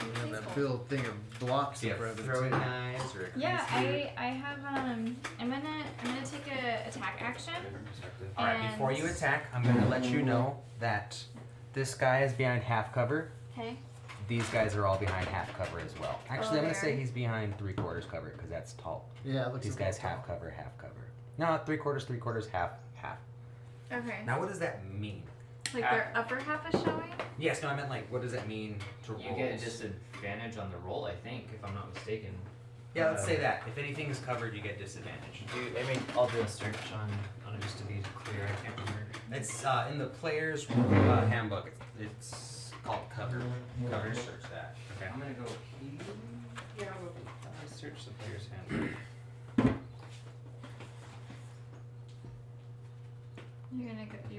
You have that build thing of blocks So you in front have of it, throwing too. knives or a Yeah, grease I have I'm gonna take a attack action. Different perspective. All right, before you attack, I'm going to let you know that this guy is behind half cover. Okay. These guys are all behind half cover as well. Actually, I'm going to say there. he's behind 3/4 cover because that's tall. Yeah, it looks These a bit guys tall. half cover, half cover. No, 3/4, half, half. Okay. Now, what does that mean? Like their upper half is showing? Yes, no, I meant like, what does that mean to rolls? You get a disadvantage on the roll, I think, if I'm not mistaken. Yeah, let's say that. If anything is covered, you get disadvantage. I'll do a search on it just to be clear. I can't remember. It's in the player's handbook. It's called cover. Cover. Search that. Okay. I'm gonna go here. Yeah, I'll search the player's handbook. You're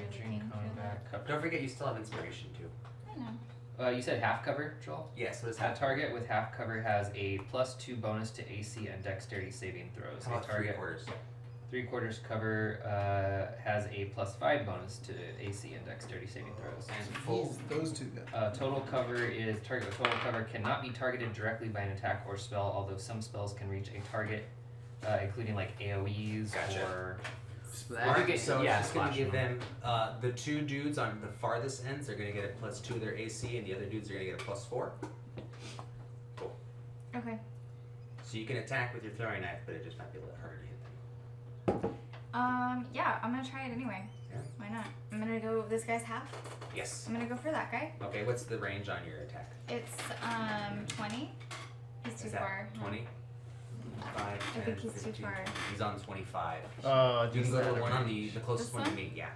Entering looking for combat cover. Don't forget, you still have inspiration too. I know. You said half cover, Joel? Yes. What is That that? target with half cover has a +2 bonus to AC and dexterity saving throws. How about A target 3/4? 3/4 cover has a +5 bonus to AC and dexterity saving throws. And full. Those two then. Total cover is target with total cover cannot be targeted directly by an attack or spell, although some spells can reach a target, including like AoEs Gotcha. or. Splash. Alright, get- so yeah, it's just gonna splash give them. them the two dudes on the farthest ends are gonna get a +2 to their AC, and the other dudes are gonna get a +4. Cool. Okay. So you can attack with your throwing knife, but it just might be a little harder to hit them. Yeah, I'm gonna try it anyway. Yeah. Why not? I'm gonna go this guy's half. Yes. I'm gonna go for that guy. Okay. What's the range on your attack? It's 20. He's too Is that far. 20? 5, I 10, think he's too 15. far. He's on 25. Oh, You can just go to out the of one on range. the closest This one to one? me, yeah.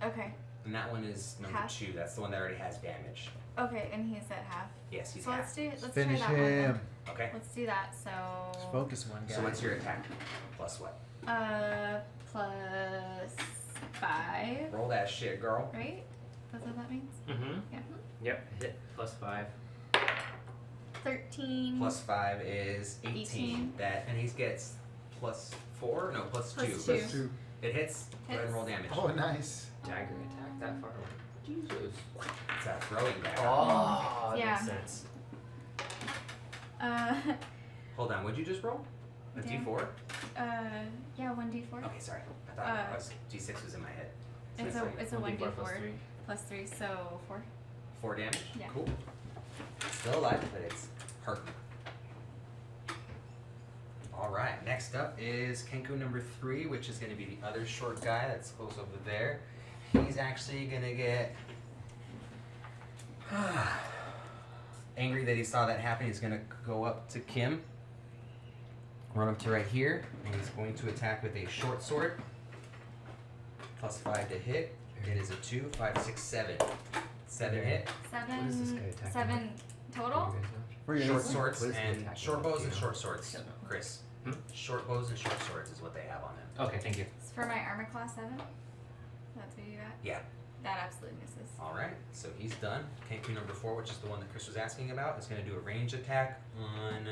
Okay. And that one is number Half? 2. That's the one that already has damage. Okay, and he's at half. Yes, he's So half. let's Finish try that one. him. then. Okay. Let's do that. So Just focus one guy. So what's your attack? Plus what? plus 5, Roll that shit, girl. right? That's what that means. Mm-hmm. Yeah. Yep. Hit +5. 13. Plus 5 is 18. 18. That and he gets +4? No, +2. Plus Plus 2. It hits. Go ahead and roll damage. Oh, nice. Dagger attack that far away. Jesus. It's a throwing dagger. Oh, that Yeah. makes sense. Hold on, what'd you just roll? A Damn. D4? Yeah, 1d4. Okay, sorry. I thought it was D6 was in my head. So It's a 1d4 plus 1d4 3. plus 3, so 4. 4 damage? Yeah. Cool. Still alive, but it's hurting. Alright, next up is Kenku number 3, which is going to be the other short guy that's close over there. He's actually going to get angry that he saw that happen. He's going to go up to Kim, run up to right here, and he's going to attack with a short sword. +5 to hit. It is a 2, 5, 6, 7. 7 hit. 7. What is this guy attacking 7 total? For your Short AC? swords What is the and attack short roll? bows and Do you short swords, Chris. Hmm? Short bows and short swords is what they have on them. Okay, thank you. It's for my armor class 7. That's what you got? Yeah. That absolutely misses. All right, so he's done. Kenku number 4, which is the one that Chris was asking about, is going to do a range attack on.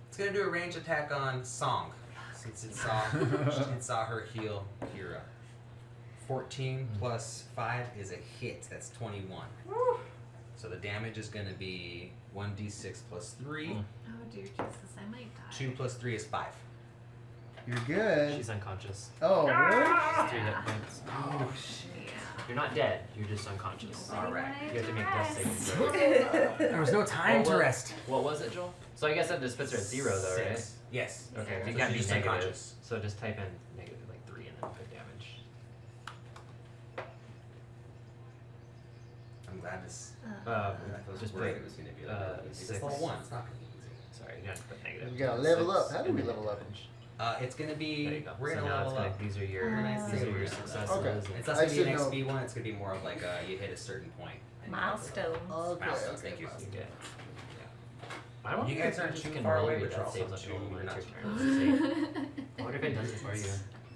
It's going to do a range attack on Song, since it saw her heal Kira. 14 plus 5 is a hit. That's 21. Woo. So the damage is going to be 1d6 plus 3. Oh dear Jesus, I might die. 2 plus 3 is 5. You're good. She's unconscious. Oh, really? Just 3 hit points. Oh, shit. You're not dead. You're just unconscious. All right. You have to make death saving throws. There was no time to rest. What was it, Joel? So I guess that just puts her at 0, though, right? 6. Yes. Okay. So You can't be she's negative. unconscious. So just type in negative like 3 and then put damage. I'm glad this. Uh, I was just worried put it was going to be like it's 6. level 1. It's not going to be easy. Sorry, you have to put negative. You gotta level 6 up. How do and we then level up? damage. It's going to There you be. go. We're So going to now it's level gonna, up. these are your successes. Okay. and- It's not I going to be an should know. XP one. It's going to be more of like you hit a certain point. and you level up. Milestones. Okay. Milestones, thank you. Okay. I wonder You if guys it aren't just too can far roll away, you but you're that also saves up too- your own you're not turn. too I wonder if it does it for you.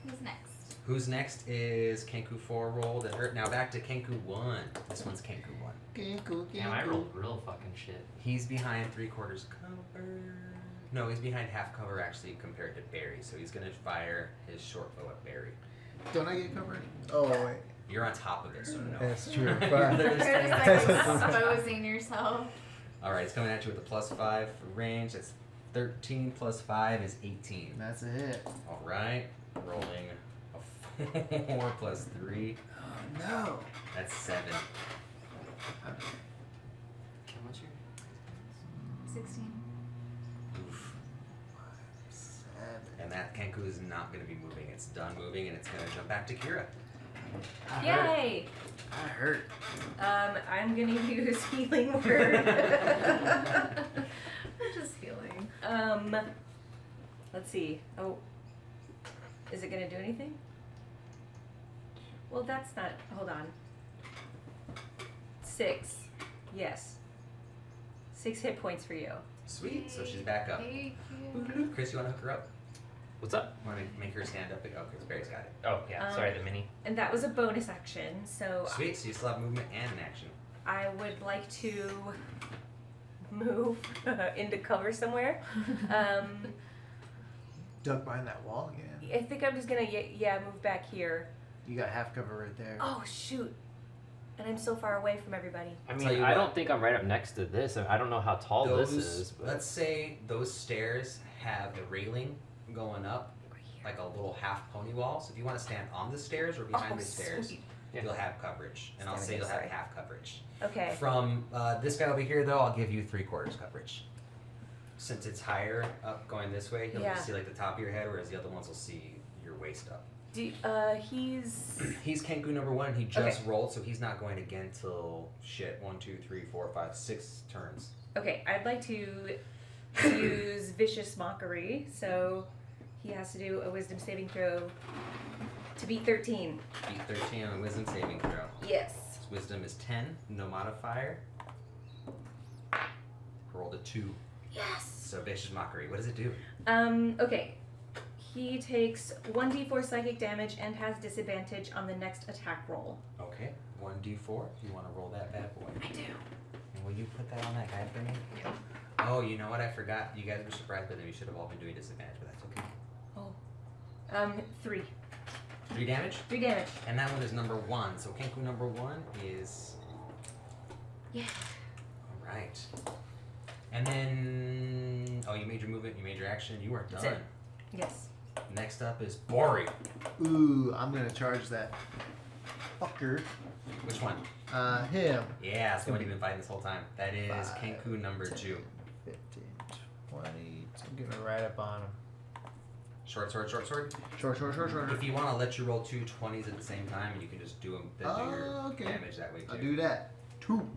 Who's next? Who's next is Kenku 4 rolled. Now back to Kenku 1. This one's Kenku 1. Kenku, Damn, I rolled real fucking shit. He's behind 3/4 cover. No, he's behind half cover actually compared to Barry. So he's going to fire his short bow at Barry. Don't I get covered? Oh, wait. You're on top of it, so no. That's true. You're Fine. literally You're standing just on like top of it. exposing yourself. Alright, it's coming at you with a +5 for range. That's 13 plus 5 is 18. That's a hit. Alright, rolling a 4 plus 3. Oh, no. That's 7. How much your 16. Oof. 7. And that Kenku is not going to be moving. It's done moving and it's going to jump back to Kira. Yay! I hurt. I'm gonna use healing word. We're just healing. Let's see. Oh, is it gonna do anything? Well, that's not. Hold on. 6. Yes. 6 hit points for you. Sweet, so she's back up. Thank you. Chris, you want to hook her up? What's up? Want to make her stand up? Oh, Chris Barry's got it. Oh, yeah. Sorry, the mini. And that was a bonus action, so Sweet, so you still have movement and an action. I would like to move into cover somewhere. Duck behind that wall again. I think I'm just gonna move back here. You got half cover right there. Oh shoot! And I'm so far away from everybody. I Tell mean, you I what. don't think I'm right up next to this. I don't know how tall this is. But Let's say those stairs have a railing going up, like a little half pony wall. So if you want to stand on the stairs or behind the stairs, sweet. Yeah. you'll have coverage. And I'll say Standing you'll have there, half coverage. Okay. From this guy over here, though, I'll give you 3/4 coverage. Since it's higher up going this way, he'll Yeah. just see like the top of your head, whereas the other ones will see your waist up. He's He's Kenku number 1. He just rolled, so he's not going again till 1, 2, 3, 4, 5, 6 turns. okay. I'd like to use vicious mockery, so he has to do a wisdom saving throw to beat 13. Beat 13 on a wisdom saving throw. Yes. His wisdom is 10, no modifier. Rolled a 2. Yes. So vicious mockery. What does it do? Okay. He takes 1d4 psychic damage and has disadvantage on the next attack roll. Okay, 1d4. You want to roll that bad boy. I do. And will you put that on that guy for me? Yeah. Oh, you know what? I forgot. You guys were surprised, but then we should have all been doing disadvantage, but that's okay. 3. 3 damage? 3 damage. And that one is number 1. So Kenku number 1 is. Yeah. Alright. And then. Oh, you made your movement, you made your action, you weren't That's done. it. Yes. Next up is Bori. Ooh, I'm gonna charge that fucker. Which one? Him. Yeah, it's the one you've been fighting this whole time. That is 5, Kenku number 10, 2. 15, 20. I'm getting right up on him. Short sword, short sword. Short. If you want to let you roll 2 20s at the same time, you can just do them. Then do your Okay. damage that way too. I'll do that. 2.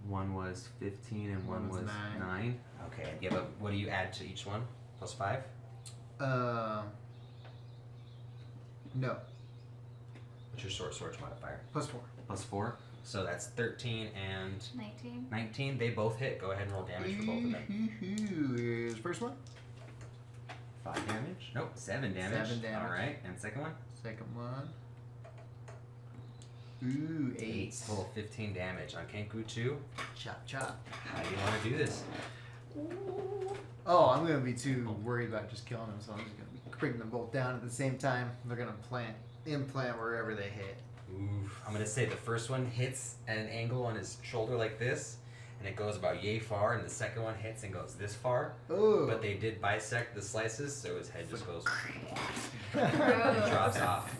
One was 15 and one One was was 9. 9. Okay. You have a, what do you add to each one? +5? No. What's your short sword's modifier? +4. +4. So that's 13 and 19. 19. They both hit. Go ahead and roll damage for both of them. Here's first one. 5 damage? Nope, 7 damage. 7 damage. Alright, and second one? Second one. Ooh, 8. Total 15 damage on Kenku 2. Chop, chop. How do you want to do this? Oh, I'm gonna be too worried about just killing them, so I'm just gonna be bringing them both down at the same time. They're gonna implant wherever they hit. Oof. I'm gonna say the first one hits at an angle on his shoulder like this, and it goes about yay far, and the second one hits and goes this far. Ooh. But they did bisect the slices, so his head just goes Oh. and drops off.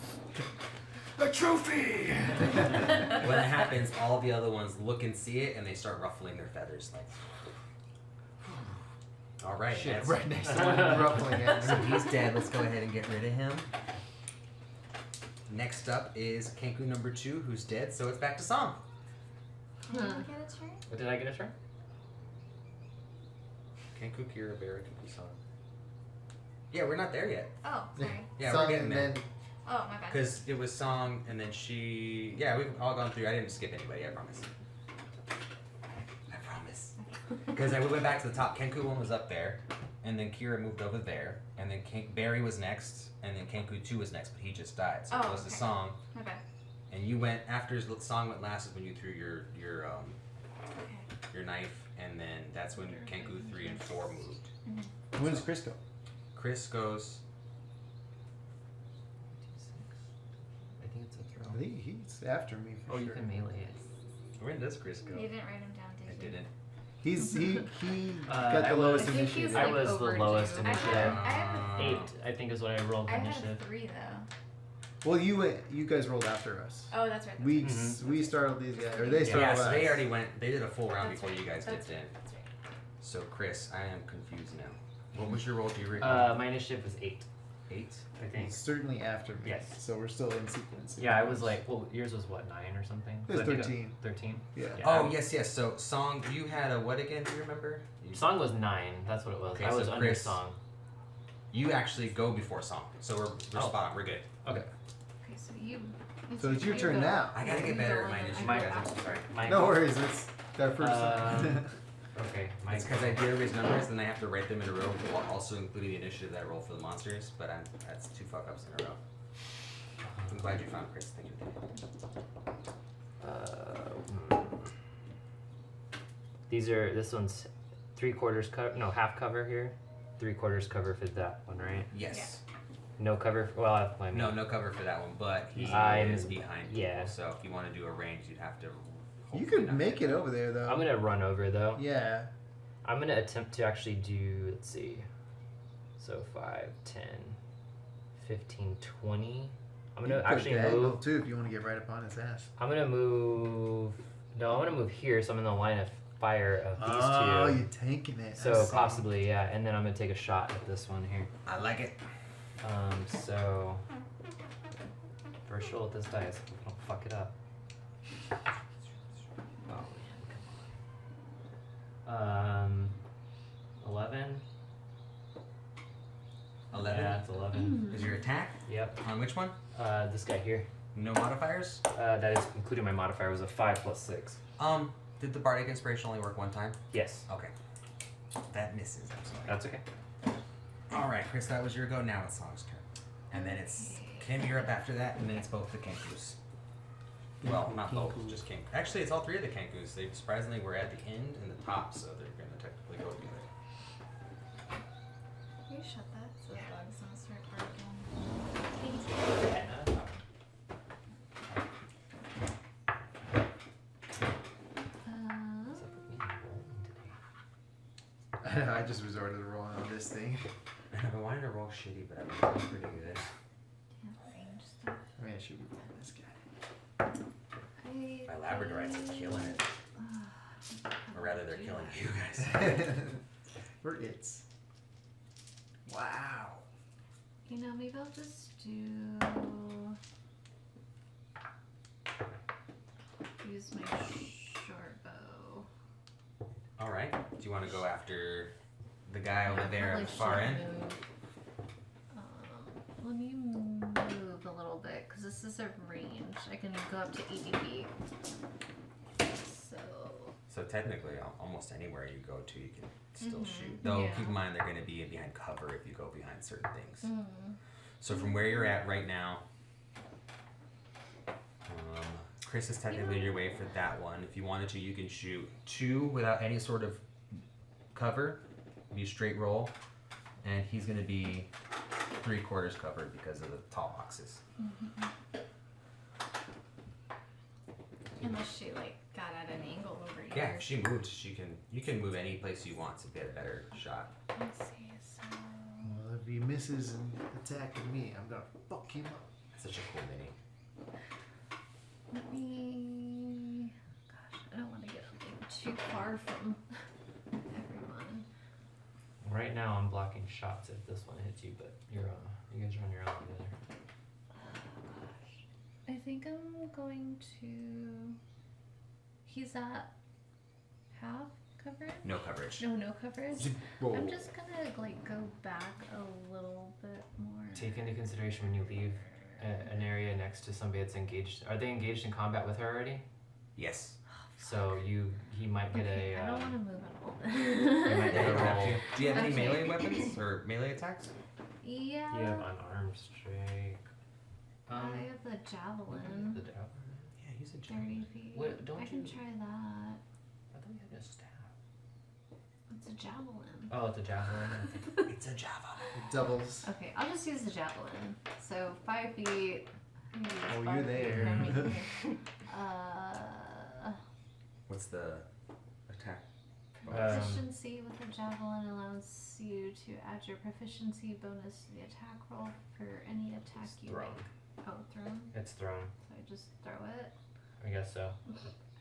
A trophy! When that happens, all the other ones look and see it, and they start ruffling their feathers like. All right, Shit, that's- right next to one ruffling it. So he's dead. Let's go ahead and get rid of him. Next up is Kenku number 2, who's dead. So it's back to Song. Did you get a turn? What did I get a turn? Kenku, Kira, Barra, Kenku, Song. Yeah, we're not there yet. Oh, sorry. Yeah, Song we're getting and there. then Oh, my bad. Because it was Song, and then she. Yeah, we've all gone through. I didn't skip anybody. I promise. I promise. Because we went back to the top. Kenku 1 was up there, and then Kira moved over there, and then Barry was next, and then Kenku 2 was next, but he just died. So it Oh, was the okay. Song, My bad. and you went after the Song went last is when you threw your Okay. knife, and then that's when Kenku 3 and 4 moved. when does Chris go? Chris goes. I think it's a throw. I think he's after me for Oh, sure. you can melee it. Where does Chris go? You didn't write him down, I did you? didn't. He I got the was- lowest I think he's initiative. I like was the overdue. lowest I initiative. have 8, I think, is what I rolled I for have initiative. 3 though. Well, you guys rolled after us. Oh, that's right. We Mhm. we startled these guys, or they Yeah, startled so us. they already went. They did a full round That's before right. you guys That's dipped in. That's right. So Chris, I am confused now. What was your roll? Do you recall? My initiative was 8, 8. I think. He's certainly after me. Yes. So we're still in sequence. Yeah, I was like, well, yours was what, 9 or something? It was So I think 13. 13? Yeah. Yeah. Oh yes. So Song, you had a what again? Do you remember? You, Song was 9, that's what it was. Okay, I so was under Chris- Song. You actually go before Song, so we're Oh. spot on. We're good. Okay. Okay, so you. So it's your you turn go. now. I gotta You get better go at my and then initiative, I My- go guys. after. I'm sorry. My, No worries. It's our first time. Okay, my It's because I did everybody's numbers, then I have to write them in a row, while also including the initiative that I roll for the monsters. But that's 2 fuck ups in a row. I'm glad you found Chris. Thank you. This one's 3/4 cover, no, half cover here. 3/4 cover for that one, right? Yes. No cover, well, I mean, No cover for that one, but he I'm- is behind people. yeah. So if you want to do a range, you'd have to. You hopefully could not make hit. it over there though. I'm gonna run over though. Yeah. I'm gonna attempt to actually do, let's see, so 5, 10, 15, 20. I'm You gonna could actually diagonal move. too if you want to get right up on his ass. I'm gonna move. No, I'm gonna move here, so I'm in the line of fire of these Oh, two. you're tanking it. So I see. possibly, yeah, and then I'm gonna take a shot at this one here. I like it. So first roll at this dice. Don't fuck it up. Oh man, 11. 11 Yeah, it's 11. is your attack. Yep. On which one? This guy here. No modifiers. That is including my modifier was a 5 + 6. Did the bardic inspiration only work one time? Yes. Okay. That misses. I'm sorry. That's okay. All right, Chris, that was your go. Now it's Song's turn, and then it's Kim. You're up after that, and then it's both the Kenkus. Well, not both, just Ken. Actually, it's all 3 of the Kenkus. They surprisingly were at the end and the top, so they're gonna technically go together. Can you shut that so the dog's gonna start barking? I know. I just resorted to rolling on this thing. I wanted to roll shitty, but I was pretty good. Range stuff. I mean, I should be rolling this guy. My Labradorites are killing it, or rather, they're killing you guys. We're its. Wow. You know, maybe I'll just do. Use my short bow. All right. Do you want to go after the guy over Yeah, there at probably the far should end? move. Let me move a little bit because this is a range. I can go up to 80 feet. So. So technically, almost anywhere you go to, you can still Mhm. shoot. Though Yeah. keep in mind they're going to be behind cover if you go behind certain things. Mm. So from where you're at right now, Chris is technically your way for that one. If you wanted to, you can shoot 2 without any sort of cover. Be a straight roll, and he's gonna be 3/4 covered because of the tall boxes. Unless she like got at an angle over here. Yeah, if she moves, you can move any place you want to get a better shot. Let's see. So Well, if he misses and attacking me, I'm gonna fuck him up. That's such a cool mini. Let me. Gosh, I don't want to get too far from everyone. Right now, I'm blocking shots if this one hits you, but you guys are on your own together. I think I'm going to. He's at half coverage? No coverage. No coverage. Just roll. I'm just gonna like go back a little bit more. Take into consideration when you leave an area next to somebody that's engaged. Are they engaged in combat with her already? Yes. So he might get Okay, I don't a. want to move at all. You might get a roll. Do you have any Okay. melee weapons or melee attacks? Yeah. You have unarmed strike. I have the javelin. The javelin. Yeah, use a 30 feet. Wait, don't I can you- try that. I thought you had a staff. It's a javelin. Oh, it's a javelin. It's a Java. Doubles. Okay, I'll just use the javelin. So 5 feet. Oh, you're there. What's the attack? Proficiency with a javelin allows you to add your proficiency bonus to the attack roll for any attack It's you thrown. make. Oh, thrown. It's thrown. So I just throw it. I guess so.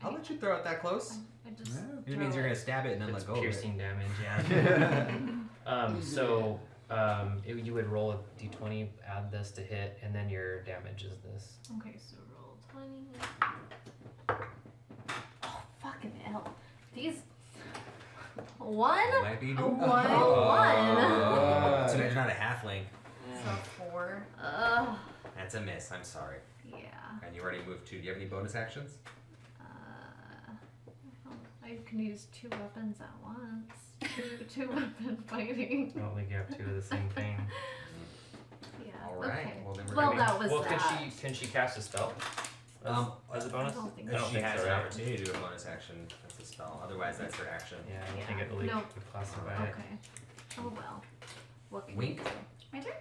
I'll let you throw it that close. I just. Yeah. It throw means you're it. gonna stab it and then It's let go of it. piercing damage. Yeah. You would roll a d20, add this to hit, and then your damage is this. Okay, so roll 20. Oh, fucking hell. These. One? It might be A doable. one. Oh. So you're not a halfling. so 4. Ugh. That's a miss. I'm sorry. Yeah. And you already moved 2. Do you have any bonus actions? I can use 2 weapons at once. Two weapon fighting. I don't think you have two of the same thing. Yeah. All right. Okay. Well, then we're Well, gonna. that was Well, that. can she cast a spell? As a bonus? I don't think I If don't she think has so, an right? opportunity to do a bonus action, that's a spell. Otherwise, that's her action. Yeah, I don't Yeah. think it really No. would classify it. Okay. Oh well. What can Wink. you do? My turn.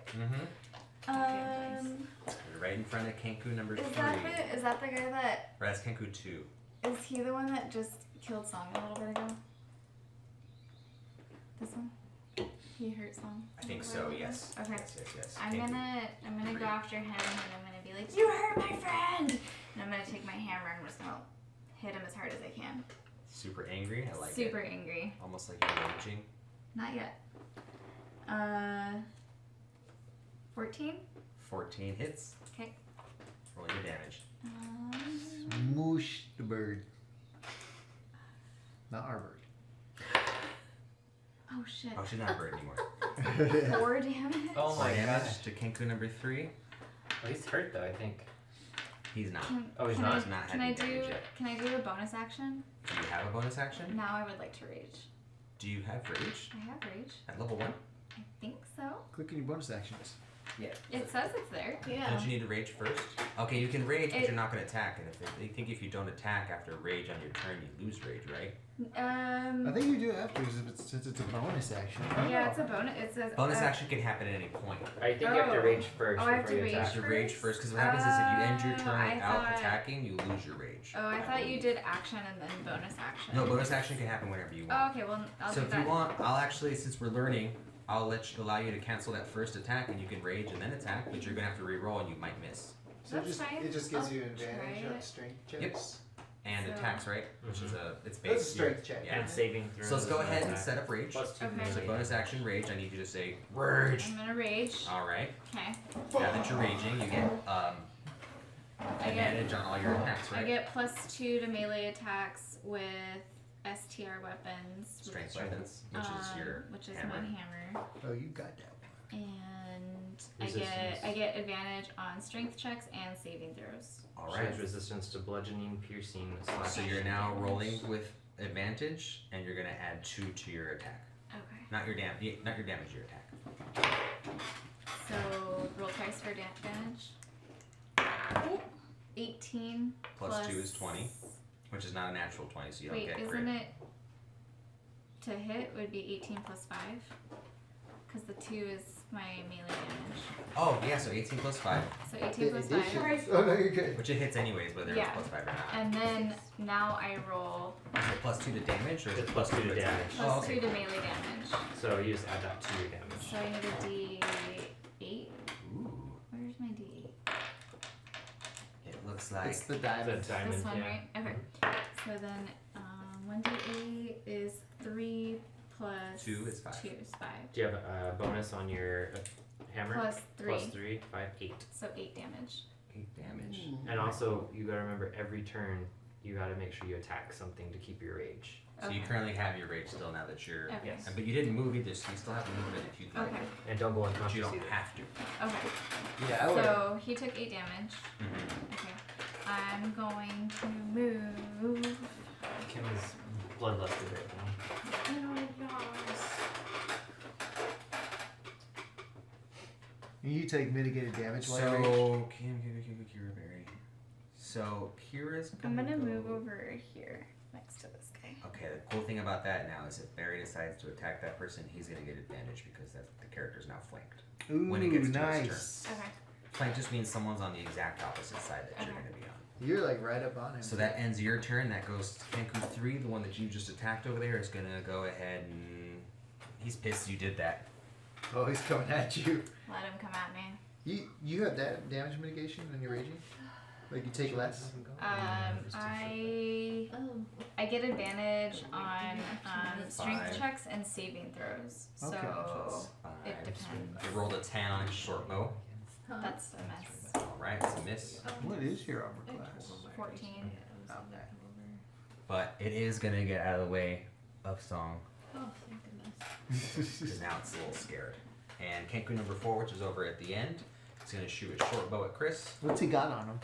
Mm-hmm. You're right in front of Kenku number 3. Is that the guy that Or that's Kenku 2. is he the one that just killed Song a little bit ago? This one? He hurt Song. I think so. Yes. Okay. Yes. I'm Kenku. gonna go after him and I'm gonna be like, you hurt my friend! And I'm gonna take my hammer and I'm just gonna hit him as hard as I can. Super angry. I like it. Super angry. Almost like you're raging. Not yet. 14? 14 hits. Okay. Roll your damage. Smoosh the bird. Not our bird. Oh shit. Oh, she's not a bird anymore. 4 damage? Oh 4 my damage gosh. to Kenku number 3. Well, he's hurt though, I think. He's not. Oh, he's Can not. He's not Can had I any damage do? yet. Can I do a bonus action? Do you have a bonus action? Now I would like to rage. Do you have rage I have rage. at level 1? I think so. Click on your bonus actions. Yeah. It says it's there. Yeah. Don't you need to rage first? Okay, you can rage, but It- you're not going to attack. And they think if you don't attack after rage on your turn, you lose rage, right? I think you do have to, since it's a bonus action. Yeah, it's a bonus. It says Bonus action can happen at any point. I think you have to Oh. rage first Oh, I have before to you rage You attack. have to rage First? first, because what happens is if you end your turn I without thought- attacking, you lose your rage. Oh, I thought you did action and then bonus action. No, bonus action can happen whenever you Oh, want. okay. Well, I'll So do if that. you want, I'll actually, since we're learning, I'll allow you to cancel that first attack, and you can rage and then attack, but you're gonna have to re-roll and you might miss. So That's fine. it just gives I'll you advantage try on it. strength Yep. checks. And So- attacks, right? Which is it's That's a based. strength check. Yeah. And saving throws. So let's go and ahead and attack. set up rage. Plus 2 Okay. So melee. bonus action rage. I need you to say rage. I'm gonna rage. All right. Okay. Now that you're raging, you get I get advantage on all your attacks, I right? get +2 to melee attacks with STR weapons. Strength weapons, which is your which is hammer. my hammer. Oh, you got that one. And Resistance. I get advantage on strength checks and saving throws. All She right. has resistance to bludgeoning, piercing, slashing. So you're now rolling with advantage, and you're gonna add 2 to your attack. Okay. Not your damage. Your attack. So roll twice for damage. 18 Plus 2 is 20, which is not a natural 20, so you don't Wait, get isn't crit. it to hit would be 18 plus 5? Because the 2 is my melee damage. Oh, yeah, so 18 plus 5, So 18 plus 5. Oh, no, you're good. which it hits anyways, whether Yeah. it's plus 5 or not. And then now I roll Is it plus 2 to damage, or is it It's plus 2 to attack? damage. plus Oh, okay, 2 to cool. melee damage. So you just add that to your damage. So I need a D8. Ooh, Where's my D8? it looks like It's the diamond. It's a diamond, This one, yeah. right? Okay. So then 1D8 is 3 plus 2 is 5. 2 is 5. Do you have a bonus on your hammer? Plus 3. Plus 3, 5, 8. So 8 damage. 8 damage. And also, you gotta remember every turn, you gotta make sure you attack something to keep your rage. So you Okay. currently have your rage still now that you're... Okay. Yes. But you didn't move either, so you still have movement if you'd like. Okay. And don't go But unconscious you don't either. have to. Okay. Yeah, I would. So he took 8 damage. Mhm. Okay. I'm going to move. Kim is bloodlusted right now. You take mitigated damage while you're raged. So, Kira Berry. So, Kira's I'm gonna gonna go... move over here next to this guy. Okay, the cool thing about that now is if Barry decides to attack that person, he's gonna get advantage because that the character's now flanked. Ooh, when it gets to his nice. Okay. Flank just means someone's on the exact opposite side that you're Okay. gonna be on. You're like right up on him. So that ends your turn. That goes to Kenku 3. The one that you just attacked over there is gonna go ahead and... He's pissed you did that. Oh, he's coming at you. Let him come at me. You have that damage mitigation when you're raging? Like you take less? I get advantage on strength 5. checks and saving throws. So Okay. That's it 5. depends. You rolled a 10 on his short bow. That's a miss. Alright, it's a miss. What is your armor class? 14. Okay. But it is gonna get out of the way of Song. Oh, thank goodness. Because now it's a little scared. And Kenku number 4, which is over at the end, is going to shoot a short bow at Chris. What's he got on him?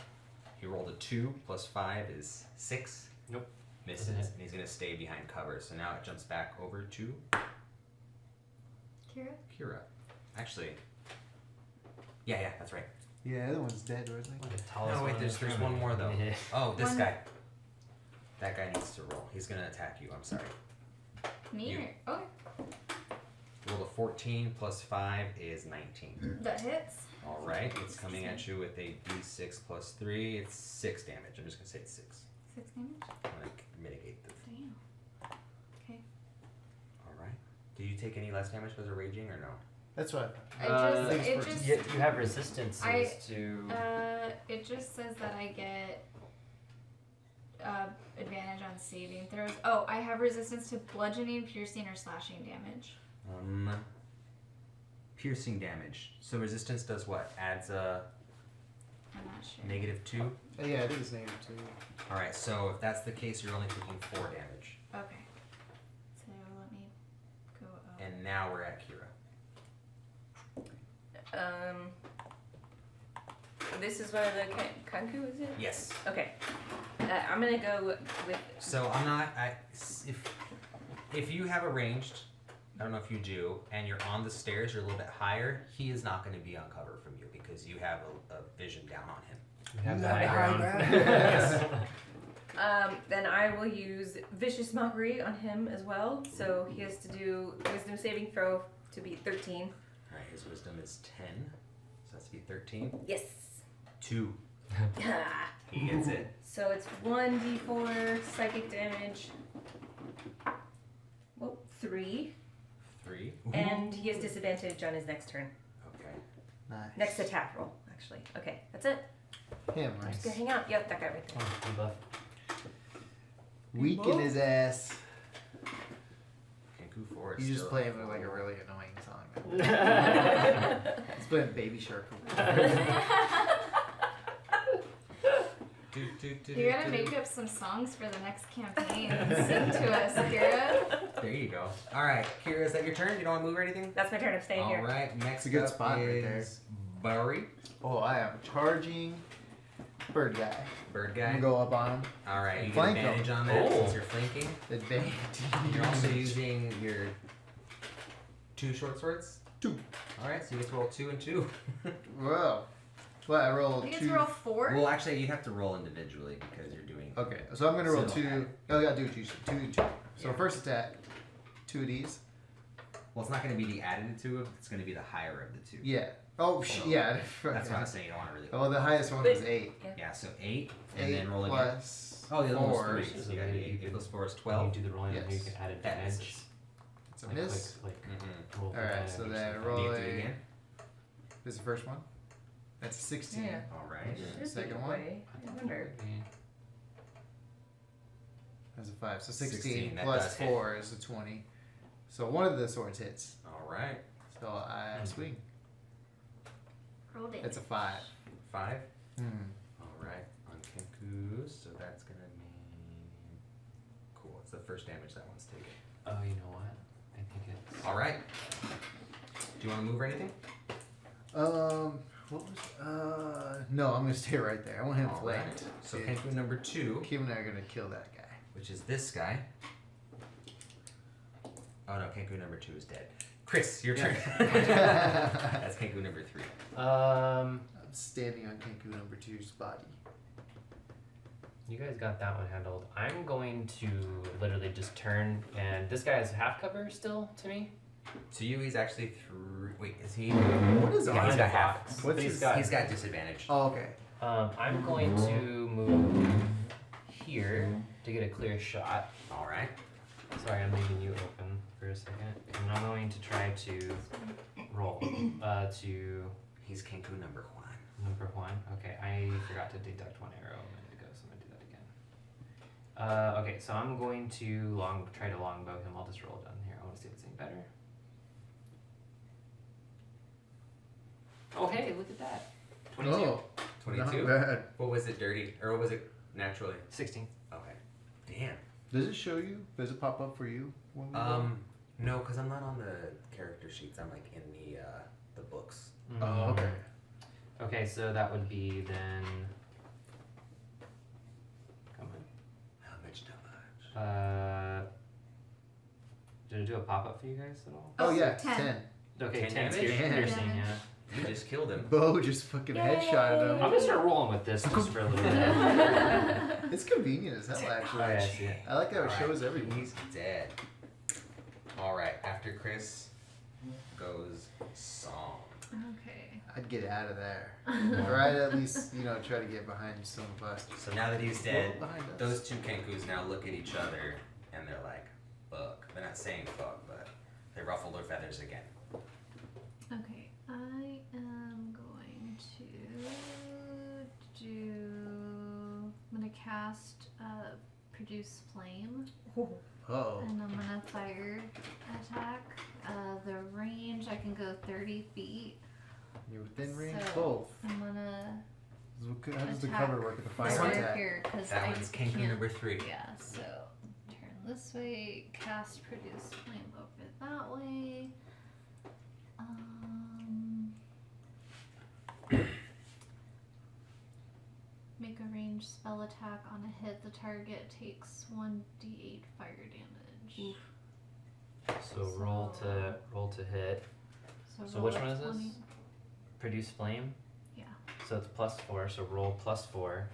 He rolled a 2 plus 5 is 6. Nope. Misses. Doesn't hit. And he's going to stay behind cover. So now it jumps back over to Kira? Kira. Actually, yeah, that's right. Yeah, the other one's dead, wasn't he? The tallest No, wait, one in there's the room. one more though. Yeah. Oh, this One- guy. That guy needs to roll. He's going to attack you. I'm sorry. Me You. or okay. Roll a 14 plus 5 is 19. That hits. All right, it's coming at you with a d6 plus 3. It's 6 damage. I'm just going to say it's 6. 6 damage. I'm going to mitigate the... Damn. Okay. All right. Do you take any less damage because of raging or no? That's what It You have resistances I- to. it just says that I get advantage on saving throws. Oh, I have resistance to bludgeoning, piercing, or slashing damage. Piercing damage. So resistance does what? Adds a I'm not sure. -2? Oh, yeah, I think it's negative 2. Alright, so if that's the case, you're only taking 4 damage. Okay. So let me go up. And now we're at Kira. This is one of the Kanku, is it? Yes. Okay. I'm gonna go with. So I'm not... If you have a ranged, I don't know if you do, and you're on the stairs, you're a little bit higher, he is not going to be on cover from you because you have a vision down on him. You have You the have high the ground. high Yes. Then I will use Vicious Mockery on him as well. So he has to do Wisdom saving throw to be 13. Alright, his wisdom is 10. So that's to be 13. Yes. 2. Ah. He gets it. So it's 1d4 psychic damage. Well, 3. 3. And he has disadvantage on his next turn. Okay. Nice. Next attack roll, actually. Okay, that's it. Him, I'm right? just gonna hang out. Yep, that guy right there. Oh, debuff. Weaken his ass. Kenku 4 is You just still play at him with like a 4. really annoying song. He's playing Baby Shark. You gotta make up some songs for the next campaign and sing to us, Kira. There you go. Alright, Kira, is that your turn? You don't want to move or anything? That's my turn. I'm staying here. Alright, next a good up spot right there. is Barry. Oh, I am charging bird guy. Bird I'm guy. gonna go up on him. Alright, you get Flank him. advantage on that Oh. since you're flanking. Advantage. You're also using your 2 short swords. 2. Alright, so you get to roll 2 and 2. Whoa. Well, I roll You get 2. to roll 4. Well, actually, you have to roll individually because you're doing. Okay, so I'm gonna roll So- 2. Oh, yeah, do what you should. 2 and 2. So Yeah. first attack, 2 of these. Well, it's not going to be the added two. It's going to be the higher of the two. Yeah. Oh, yeah. That's why I was saying you don't want to really. Oh, the highest one was 8. Yeah, so 8, and 8 then roll again. plus Oh, the other one was 4. 3. So you got 8 plus 4 is When 12. you do the rolling, and then you Yes. can add That advantage. misses. It's a Like, miss. Like, Mm-hmm. roll for Alright, advantage so or then something. roll Need to do it a. again. This is the first one. That's a 16. Yeah. All right. Yeah. Should Second be one. way. I wonder. Okay. That's a 5. So 16, 16, that plus does hit. 4 is a 20. So one of the swords hits. All right. So I swing. Roll damage. It's a 5. 5. Hmm. All right. On Kenku, so that's going to mean. Cool. It's the first damage that one's taken. Oh, you know what? I think it's. All right. Do you want to move or anything? What was? No, I'm gonna stay right there. I want him All flanked. right. So See, Kenku number 2, Kim and I are gonna kill that guy. which is this guy. Oh no, Kenku number 2 is dead. Chris, your turn. That's Kenku number 3. I'm standing on Kenku number 2's body. You guys got that one handled. I'm going to literally just turn, and this guy has half cover still to me. To you, he's actually 3. Wait, is he? What is Yeah, on he's the got half. box. What's But his- He's got disadvantage. Oh, okay. I'm going to move here to get a clear shot. All right. Sorry, I'm leaving you open for a second. And I'm going to try to roll to He's Kenku number 1. number 1. Okay, I forgot to deduct 1 arrow a minute ago, so I'm going to do that again. Okay, so I'm going to try to longbow him. I'll just roll it down here. I want to see if it's any better. Oh, hey, look at that. 22. Oh, 22. not bad. What was it, dirty? Or what was it naturally? 16. Okay. Damn. Does it show you? Does it pop up for you? When we roll? No, because I'm not on the character sheets. I'm like in the books. Oh, okay. Okay, so that would be then. Come How much damage? on. Did it do a pop up for you guys at all? Oh yeah, 10. 10. Okay, 10 10 damage? piercing, Damage. yeah. You just killed him. Bo just fucking headshotted I'm him. gonna start rolling with this just for a little bit. It's convenient as hell, actually. Oh, yeah, I see it. I like how it Alright, shows everything. He's dead. All right. After Chris goes Song. Okay. I'd get out of there, or I'd at least try to get behind some of us. So now that he's dead, Well, behind us. those two Kenkus now look at each other and they're like, "Fuck." They're not saying "fuck," but they ruffle their feathers again. Okay, I am going to do. I'm gonna cast Produce Flame, Oh. and I'm gonna fire attack. The range I can go 30 feet. You're within range So- both. I'm gonna How does the attack cover work with the This fire one? attack? here because That I one's Kenku can't. number 3. Yeah, so turn this way, cast Produce Flame over that way. Make a ranged spell attack on a hit. The target takes 1d8 fire damage. So roll to hit. So roll which a one is this? 20. Produce flame. Yeah. So it's +4. So roll +4. Roll a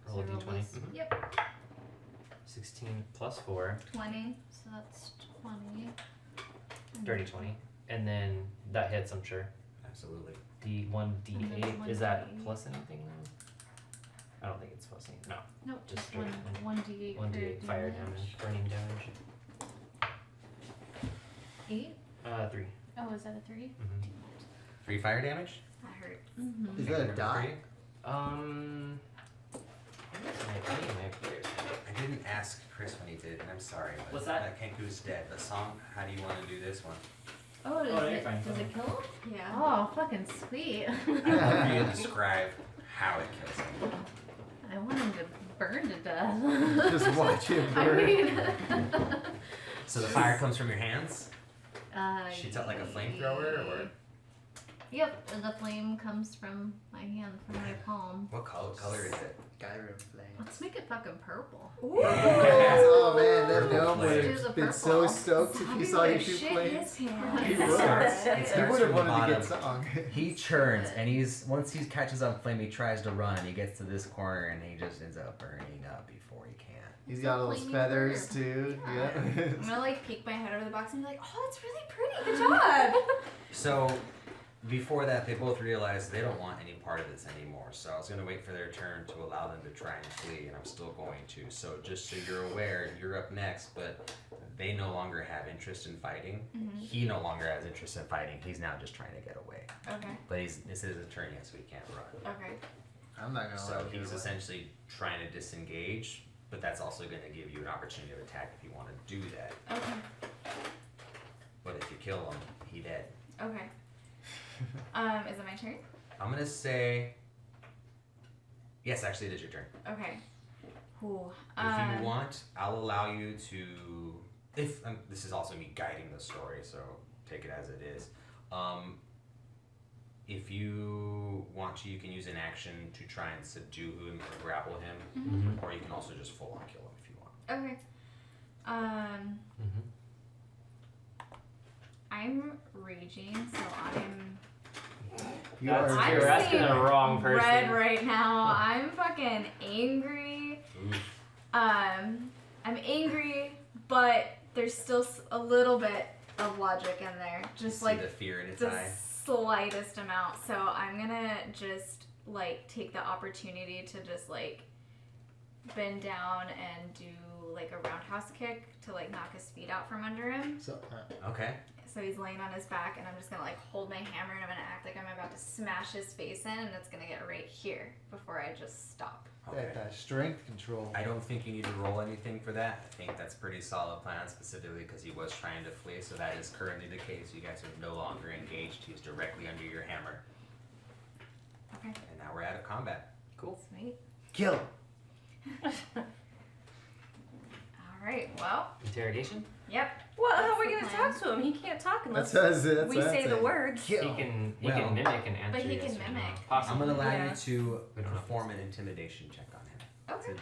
So roll d20. this. Mhm. Yep. 16 +4. 20. So that's 20. And Dirty 20. And then that hits, I'm sure. Absolutely. D1d8. Is that 1d8. plus anything though? I don't think it's plus anything. No. Nope, Just just straight 1d8 1d8 fire damage. Burning damage. 8? 3. Oh, is that a 3? Mm-hmm. 3 fire damage. That hurt. Mm-hmm. Is Kenku that a number dot? 3. I didn't ask Chris when he did, and I'm sorry. But What's that? Kenku's dead. The song. How do you want to do this one? Oh, does you're it, fine. does it kill him? Yeah. Oh, fucking sweet. I'd love for you to describe how it kills him. I want him to burn to death. Just watch him I burn. mean, So the fire comes from your hands. Shoots out like a flamethrower, or? Yep, and the flame comes from my hand, from my palm. What color is it? Skyrim flame. Let's make it fucking purple. Oh man, that gnome would Let's do have the been so purple. stoked if he saw you shoot shit flames. his He pants. would. It He starts would have from the wanted to get bottom. song. He churns, and once he catches on flame, he tries to run. He gets to this corner, and he just ends up burning up before he can. He's got all those Flaming feathers bird. too. I'm Yeah. gonna like peek my head over the box and be like, oh, that's really pretty. Good job. So, before that, they both realized they don't want any part of this anymore. So I was going to wait for their turn to allow them to try and flee, and I'm still going to. So just so you're aware, you're up next, but they no longer have interest in fighting. Mhm. He no longer has interest in fighting. He's now just trying to get away. Okay. But this is his turn yet, so he can't run. Okay. I'm not gonna So let him he's get away. essentially trying to disengage, but that's also going to give you an opportunity to attack if you want to do that. Okay. But if you kill him, he dead. Okay. Is it my turn? I'm going to say... Yes, actually, it is your turn. Okay. Ooh. If you want, I'll allow you to. If this is also me guiding the story, so take it as it is. If you want to, you can use an action to try and subdue him or grapple him, Mm-hmm. or you can also just full on kill him if you want. Okay. Mm-hmm. I'm raging, so I'm You That's are I'm you're asking seeing the wrong person. red right now. I'm fucking angry. Oof. I'm angry, but there's still a little bit of logic in there. Just See like the fear in its the eye. slightest amount. So I'm gonna just like take the opportunity to just like bend down and do like a roundhouse kick to like knock his feet out from under him. So, Okay. So he's laying on his back, and I'm just gonna like hold my hammer, and I'm gonna act like I'm about to smash his face in, and it's gonna get right here before I just stop. Okay. that strength control. I don't think you need to roll anything for that. I think that's pretty solid plan, specifically because he was trying to flee. So that is currently the case. You guys are no longer engaged. He's directly under your hammer, Okay. and now we're out of combat. Cool. Sweet. Kill. All right. Well. Interrogation. Yep. Well, how are we That's gonna the plan. talk to him? He can't talk unless That's we say the words. Kill. He can Well, mimic and answer. but he yes can or no. mimic. I'm Possibly. gonna allow Yeah. you to We don't have perform an intimidation check on him. It's Okay. an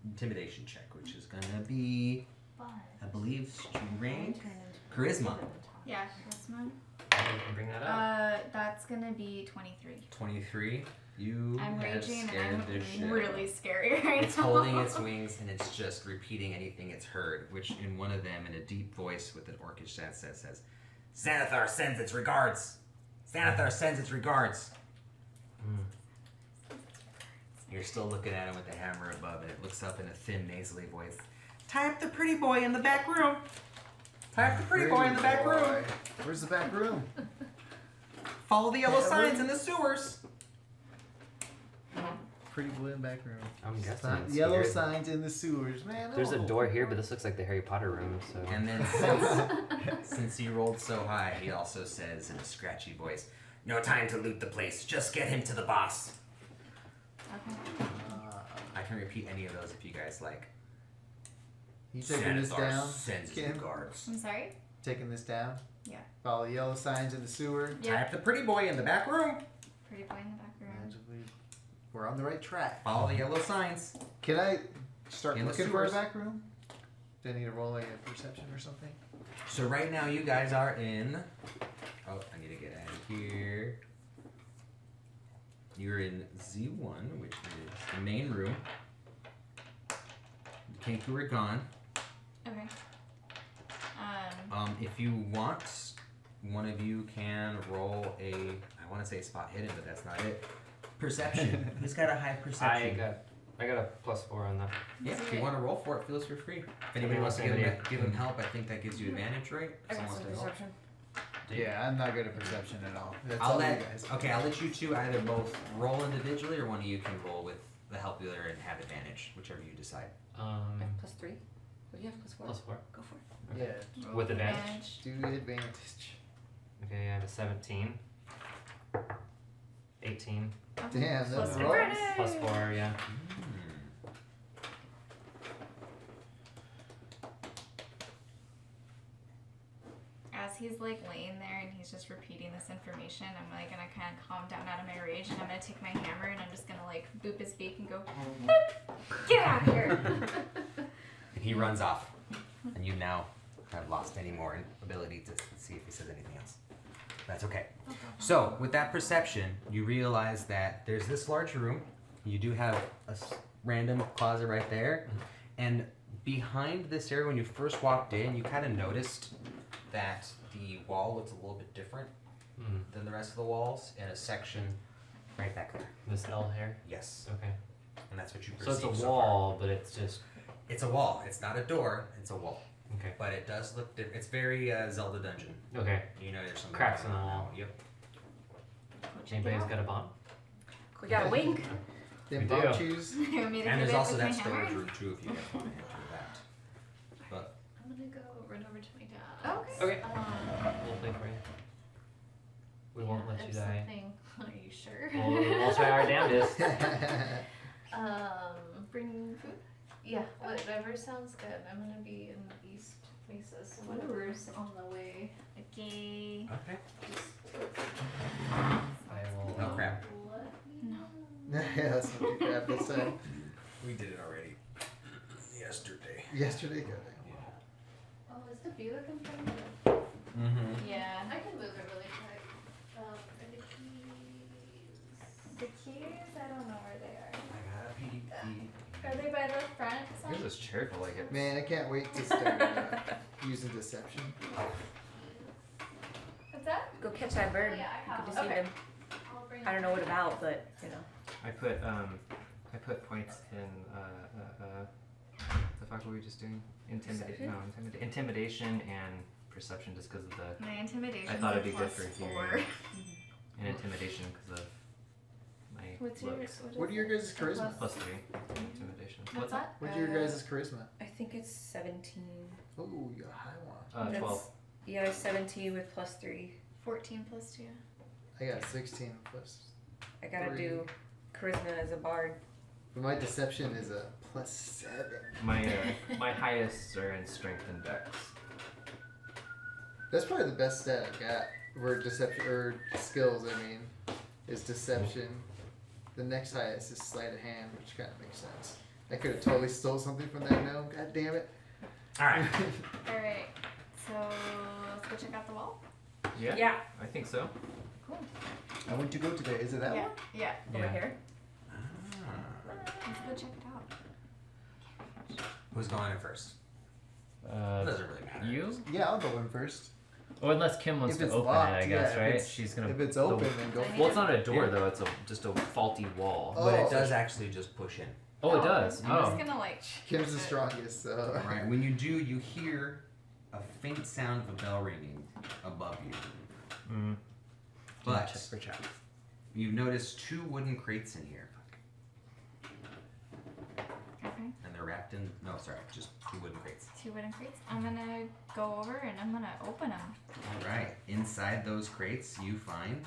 intimidation check, which is gonna be, I believe, strength, charisma. Yeah. That's mine. You can bring that up. That's gonna be 23. 23. You I'm have raging, scared and the shit. I'm really scary right It's now. holding its wings and it's just repeating anything it's heard, which in one of them, in a deep voice with an orcish accent, says, "Xanathar sends its regards. Xanathar sends its regards." Mm. You're still looking at him with the hammer above, and it looks up in a thin, nasally voice. "Tie up the pretty boy in the back room. Tie up the pretty boy in the back room. Where's the back room? Follow the yellow Yeah, signs room. in the sewers." Pretty boy in the back room. I'm guessing. it's Yellow here. signs in the sewers, man. There's a oh. door here, but this looks like the Harry Potter room. So. And then since he rolled so high, he also says in a scratchy voice, "No time to loot the place. Just get him to the boss." Okay. I can repeat any of those if you guys like. You taking this Xanathar down? sends his Kim? regards. I'm sorry. Taking this down? Yeah. Follow the yellow signs in the sewer. Tie Yeah. up the pretty boy in the back room. Pretty boy in the back room. Magically, we're on the right track. Follow the yellow signs. Can I start In the looking for a sewers. back room? Do I need to roll like a perception or something? So right now you guys are in. Oh, I need to get out of here. You're in Z1, which is the main room. The Kenku are gone. Okay. If you want, one of you can roll a. I want to say spot hidden, but that's not it. Perception. Who's got a high perception? I got a +4 on that. Yeah, if you want to roll for it, feel free. If anybody wants to give him help, I think that gives you advantage, right? I got Someone some wants to help. perception. Yeah, I'm not good at perception at all. That's I'll all let. you guys. Okay, I'll let you two either both roll individually, or one of you can roll with the help of the other and have advantage, whichever you decide. I have +3. What do you have? +4. +4. Go for it. Yeah, Roll With advantage? do advantage. Okay, I have a 17. 18. Okay. Damn, Plus that's advantage. rolls. +4, yeah. As he's like laying there and he's just repeating this information, I'm like gonna kind of calm down out of my rage, and I'm gonna take my hammer and I'm just gonna like boop his beak and go, "Boop! Get out of here!" And he runs off, and you now have lost any more ability to see if he says anything else. That's okay. So, with that perception, you realize that there's this large room. You do have a random closet right there, and behind this area, when you first walked in, you kind of noticed that the wall looks a little bit different than the rest of the walls, in a section right back there. This L here. Yes, Okay. and that's what you So perceive it's a so far. wall, but it's just It's a wall. It's not a door. It's a wall. okay. But it does look different. It's very Zelda dungeon. Okay. You know, there's some Cracks in the wall. Yep. Anybody's got a bomb? We got a wink. Then We bomb do. choose. You want me to And hit there's it also with that my hammer? storage room too, if you guys want to enter that. But I'm gonna go run over to my dad. Okay. Okay. We'll play for you. We won't let you if die. something- Are you sure? We'll try our damnedest. Bring food? Yeah, whatever sounds good. I'm gonna be in the east faces, so whatever's on the way. Okay. okay. I will. No crap. Let me No. know. Yeah, that's not too crap this time. We did it already. Yesterday. Yesterday, good. Oh, is the view in front of you? Mm-hmm. Yeah. I can move it really quick. Are the keys? The keys, I don't know where they are. I got a PDP. Are they by the front side? Here's this chair for like it. Man, I can't wait to start using deception. What's that? Go catch that bird. Yeah, I have Good it. to see Okay. them. I'll bring I don't know what about, but you know. I put points in the fuck were we just doing? Perception? Intimidation and perception just because of the My intimidation. I thought it'd be good plus for 4. hearing. And intimidation because of my What's your? looks. What are your guys' charisma? Plus 3 intimidation. What's that? What's your guys' charisma? I think it's 17. Oh, you got a high one. 12. Yeah, it's 17 with plus 3. 14 plus 2. I got 16 plus. I gotta 3. do charisma as a bard. But my deception is a plus 7. My highest are in strength and dex. That's probably the best stat I've got. Word deception or skills, I mean, is deception. The next highest is sleight of hand, which kind of makes sense. I could have totally stole something from that gnome. God damn it. All right. Alright, so let's go check out the wall. Yeah. Yeah. I think so. Cool. I went to go today. Is it that Yeah. one? Yeah. Over Yeah. here. Let's go check it out. Who's going in first? It doesn't really matter. You? Yeah, I'll go in first. Or unless Kim wants If to it's open locked, it, I guess, yeah, right? if it's- She's gonna. If it's open, then go for Well, it's it. not a door Yeah. though. It's just a faulty wall. Oh, But it so does actually just push in. Oh, it does. I'm Oh. just gonna like. Kim's the push it. strongest, so. All right. When you do, you hear a faint sound of a bell ringing above you. Mm. But Check for chat. you've noticed 2 wooden crates in here, Okay. and they're wrapped in. No, sorry, just 2 wooden crates. 2 wooden crates. I'm gonna go over and I'm gonna open them. All right. Inside those crates, you find,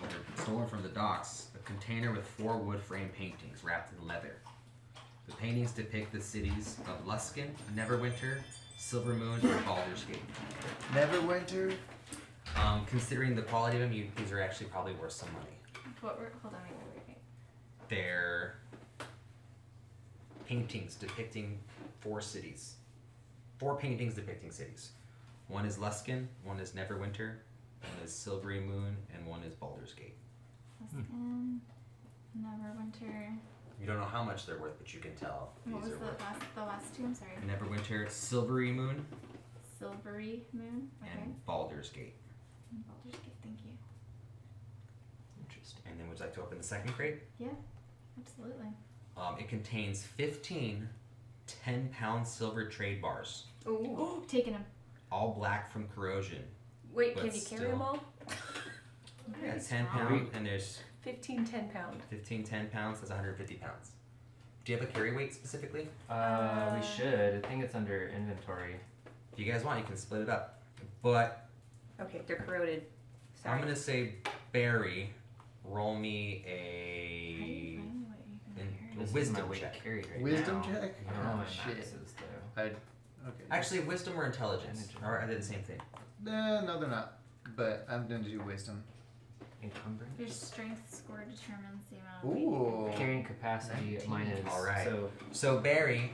well, they're stolen from the docks, a container with 4 wood frame paintings wrapped in leather. The paintings depict the cities of Luskin, Neverwinter, Silver Moon, and Baldur's Gate. Neverwinter. Considering the quality of them, these are actually probably worth some money. Hold on, wait. They're paintings depicting 4 cities. 4 paintings depicting cities. One is Luskin, one is Neverwinter, one is Silvery Moon, and one is Baldur's Gate. Luskin, Neverwinter. You don't know how much they're worth, but you can tell What was these are worth. the last 2? I'm sorry. Neverwinter, Silvery Moon, Silvery Moon. Okay. and Baldur's Gate. And Baldur's Gate. Thank you. Interesting. And then would you like to open the second crate? Absolutely. It contains 15 10-pound silver trade bars, Ooh. Taking them. all black from corrosion. Wait, But can you carry still- them all? Yeah, Very 10 strong. pound, and there's 15 10 pound. 15 10 pounds, that's 150 pounds. Do you have a carry weight specifically? We should. I think it's under inventory. If you guys want, you can split it up. But Okay, they're corroded. Sorry. I'm gonna say Barry, roll me How do you a find what you can in- carry? This is wisdom my weight check. carry right Wisdom now. check? I don't know Oh, my shit. maxes though. Okay. Actually, wisdom or intelligence, or are they the same thing? No, they're not. But I'm going to do wisdom. Encumbrance. Your strength score determines the amount of weight you Ooh. can Carrying capacity. 19. Mine is. All right. So So Barry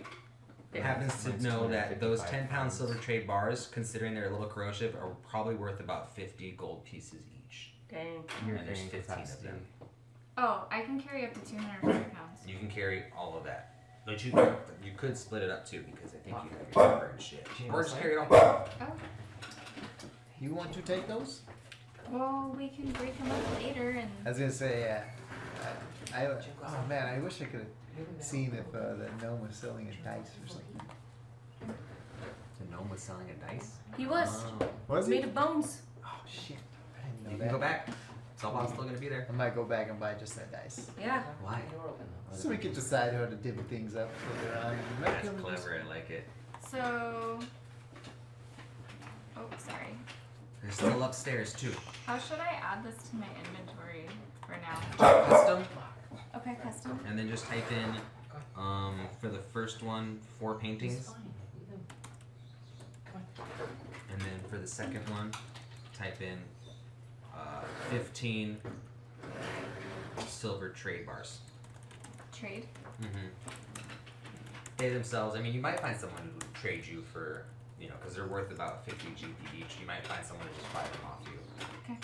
Yeah, happens to mine's know that those 255 10-pound pounds. silver trade bars, considering they're a little corrosive, are probably worth about 50 gold pieces each. Dang. Your And there's carrying 15 of capacity. them. Oh, I can carry up to 250 pounds. You can carry all of that. But you could split it up too, because I think you have your armor and shit. Or just carry it all. Oh. You want to take those? Well, we can break them up later and. I was going to say, oh man, I wish I could have seen if the gnome was selling a dice or something. The gnome was selling a dice? He was. Oh. Was Made of bones. Oh shit. I didn't know You that. can go back. Soulbot's still gonna be there. I might go back and buy just that dice. Yeah. Why? So we could decide how to divvy things up later on. That's clever, I like it. So. Oh, sorry. They're still upstairs too. How should I add this to my inventory for now? Custom, Okay, custom. and then just type in, for the first one, 4 paintings. And then for the second one, type in 15 silver trade bars. Trade. They themselves, I mean, you might find someone who would trade you for, because they're worth about 50 GP each. You might find someone to just buy them off you. Okay.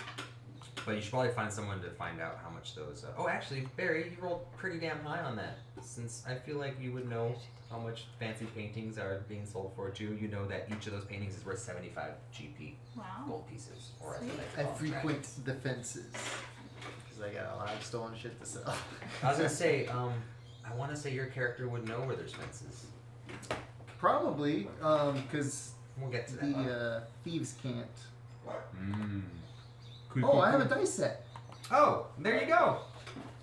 But you should probably find someone to find out how much those. Oh, actually, Barry, you rolled pretty damn high on that. Since I feel like you would know how much fancy paintings are being sold for too. You know that each of those paintings is worth 75 GP Wow. gold pieces, or as Sweet. they like to I call them, frequent dragons. the fences because I got a lot of stolen shit to sell. I was gonna say, I want to say your character would know where there's fences. Probably, because We'll get to that. the thieves can't. Cool, I have a dice set. Oh, there you go.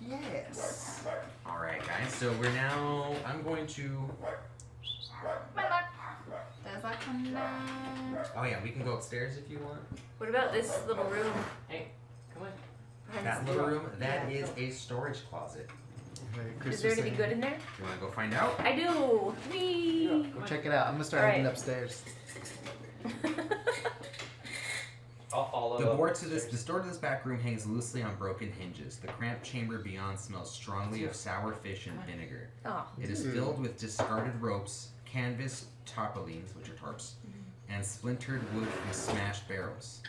Yes. All right, guys. So we're now. I'm going to. My luck. Does that come down? Oh yeah, we can go upstairs if you want. What about this little room? Hey, come on. behind That the little door? room, that Yeah. is a storage closet. Is there anything good in there? You want to go find out? I do. Whee! Go check it out. I'm gonna start All heading right. upstairs. I'll follow. The up door to this, upstairs. the door to this back room hangs loosely on broken hinges. The cramped chamber beyond smells strongly of sour fish and vinegar. Oh. It is filled with discarded ropes, canvas tarpaulins, which are tarps, and splintered wood from smashed barrels.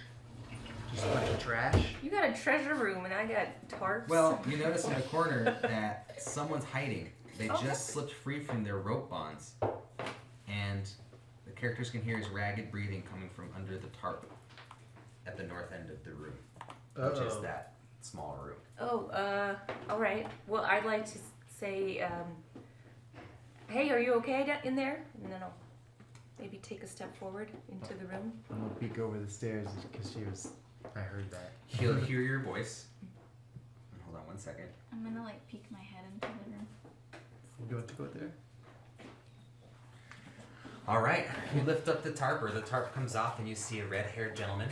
Just a bunch of trash. You got a treasure room and I got tarps. Well, you notice in the corner that someone's hiding. They Oh. just slipped free from their rope bonds, and the characters can hear his ragged breathing coming from under the tarp at the north end of the room, which is Uh-oh. that small room. Oh, all right. Well, I'd like to say, hey, are you okay in there? And then I'll maybe take a step forward into the room. I'm gonna peek over the stairs because I heard that. He'll hear your voice. Hold on one second. I'm gonna like peek my head into the room. You want to go there? All right, you lift up the tarp, or the tarp comes off, and you see a red-haired gentleman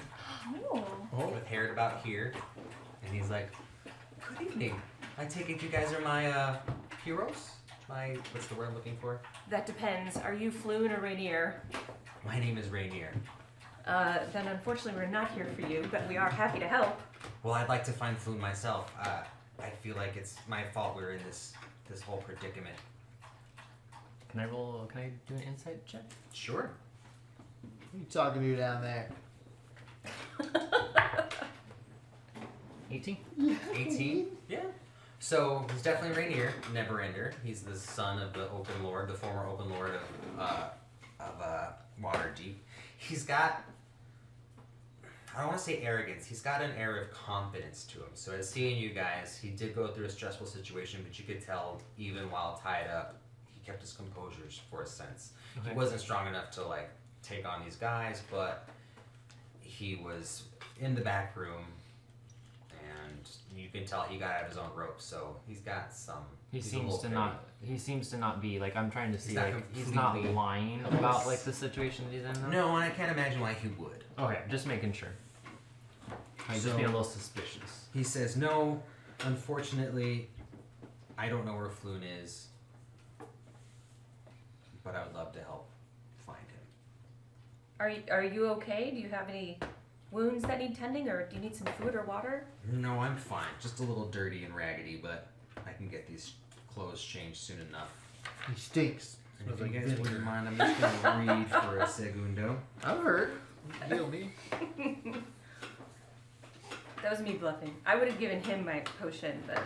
Oh. with hair about here, and he's like, "Good evening. I take it you guys are my heroes? What's the word I'm looking for? That depends. Are you Floon or Rainier? My name is Rainier. Then unfortunately we're not here for you, but we are happy to help. Well, I'd like to find Floon myself. I feel like it's my fault we're in this whole predicament." Can I roll? Can I do an insight check? Sure. Who you talking to down there? 18. 18? Yeah. So he's definitely Rainier, Neverender. He's the son of the Open Lord, the former Open Lord of Waterdeep. He's got, I don't want to say arrogance, he's got an air of confidence to him. So as seeing you guys, he did go through a stressful situation, but you could tell even while tied up, he kept his composure for a sense. Okay. He wasn't strong enough to like take on these guys, but he was in the back room, and you can tell he got out of his own rope. So he's got some. He he's a seems little to bit- not. He seems to not be like. I'm trying to see not like he's not completely- lying about like the situation that he's in. Though? No, and I can't imagine why he would. Okay, just making sure. I'm just So- being a little suspicious. He says, "No, unfortunately, I don't know where Floon is, but I would love to help find him." Are you okay? Do you have any wounds that need tending, or do you need some food or water? No, I'm fine. Just a little dirty and raggedy, but I can get these clothes changed soon enough. He stinks. And if Smells you like guys vinegar. wouldn't mind, I'm just gonna read for a segundo. I'm hurt. Heal me. That was me bluffing. I would have given him my potion, but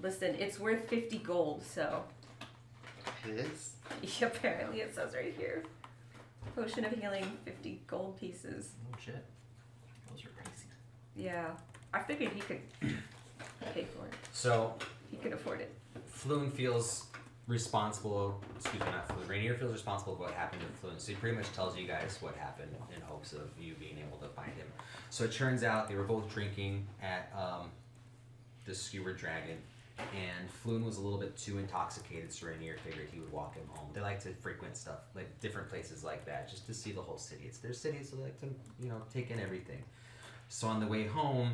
listen, it's worth 50 gold, so It is. apparently it says right here. Potion of healing, 50 gold pieces. Oh shit. Those are pricey. Yeah, I figured he could pay for it. So, He could afford it. Floon feels responsible, excuse me, not Floon, Rainier feels responsible for what happened to Floon. So he pretty much tells you guys what happened in hopes of you being able to find him. So it turns out they were both drinking at the Skewered Dragon, and Floon was a little bit too intoxicated, so Rainier figured he would walk him home. They like to frequent stuff, like different places like that, just to see the whole city. It's their city, so they like to, take in everything. So on the way home,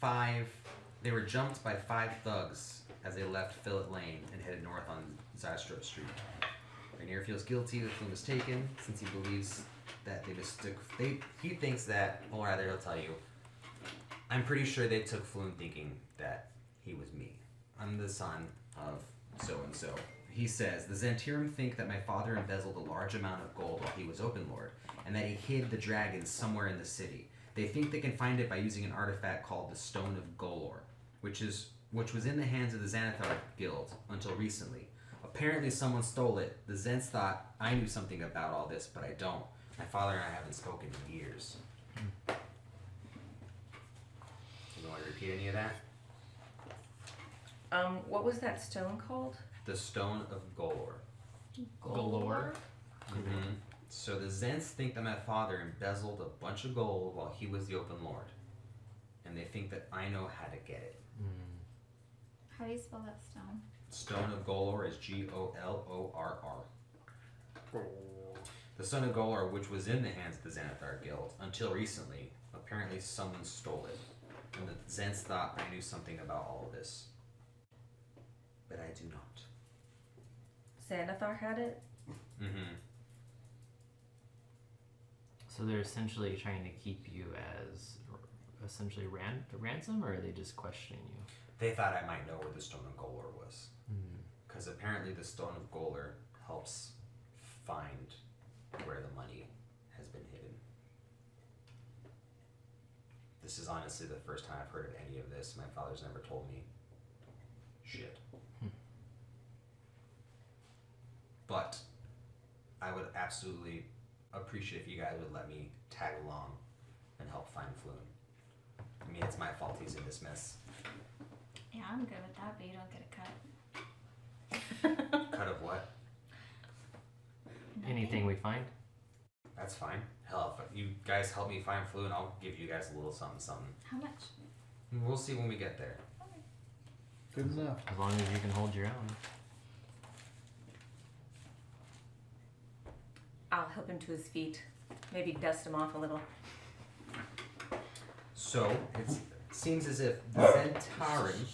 they were jumped by 5 thugs as they left Fillet Lane and headed north on Zastro Street. Rainier feels guilty that Floon was taken, since he believes that they mistook. He thinks that, or rather, he'll tell you. I'm pretty sure they took Floon thinking that he was me. I'm the son of so and so. He says the Zentirum think that my father embezzled a large amount of gold while he was Open Lord, and that he hid the dragon somewhere in the city. They think they can find it by using an artifact called the Stone of Golor, which was in the hands of the Xanathar Guild until recently. Apparently someone stole it. The Zens thought I knew something about all this, but I don't. My father and I haven't spoken in years. You want to repeat any of that? What was that stone called? The Stone of Golor. Galore. Mm-hmm. So the Zens think that my father embezzled a bunch of gold while he was the Open Lord. And they think that I know how to get it. How do you spell that stone? Stone of Golor is Golorr. The Stone of Golor, which was in the hands of the Xanathar Guild until recently, apparently someone stole it. And the Zens thought I knew something about all of this. But I do not. Xanathar had it? Mm-hmm. So they're essentially trying to keep you as essentially ransom, or are they just questioning you? They thought I might know where the Stone of Golor was. Because apparently the Stone of Golor helps find where the money has been hidden. This is honestly the first time I've heard of any of this. My father's never told me shit. But I would absolutely appreciate if you guys would let me tag along and help find Floon. I mean, it's my fault he's in this mess. Yeah, I'm good with that, but you don't get a cut. Cut of what? Anything we find? That's fine. Hell, if you guys help me find Floon, I'll give you guys a little something, something. How much? We'll see when we get there. Good enough. As long as you can hold your own. I'll help him to his feet. Maybe dust him off a little. So, it seems as if the Zentarim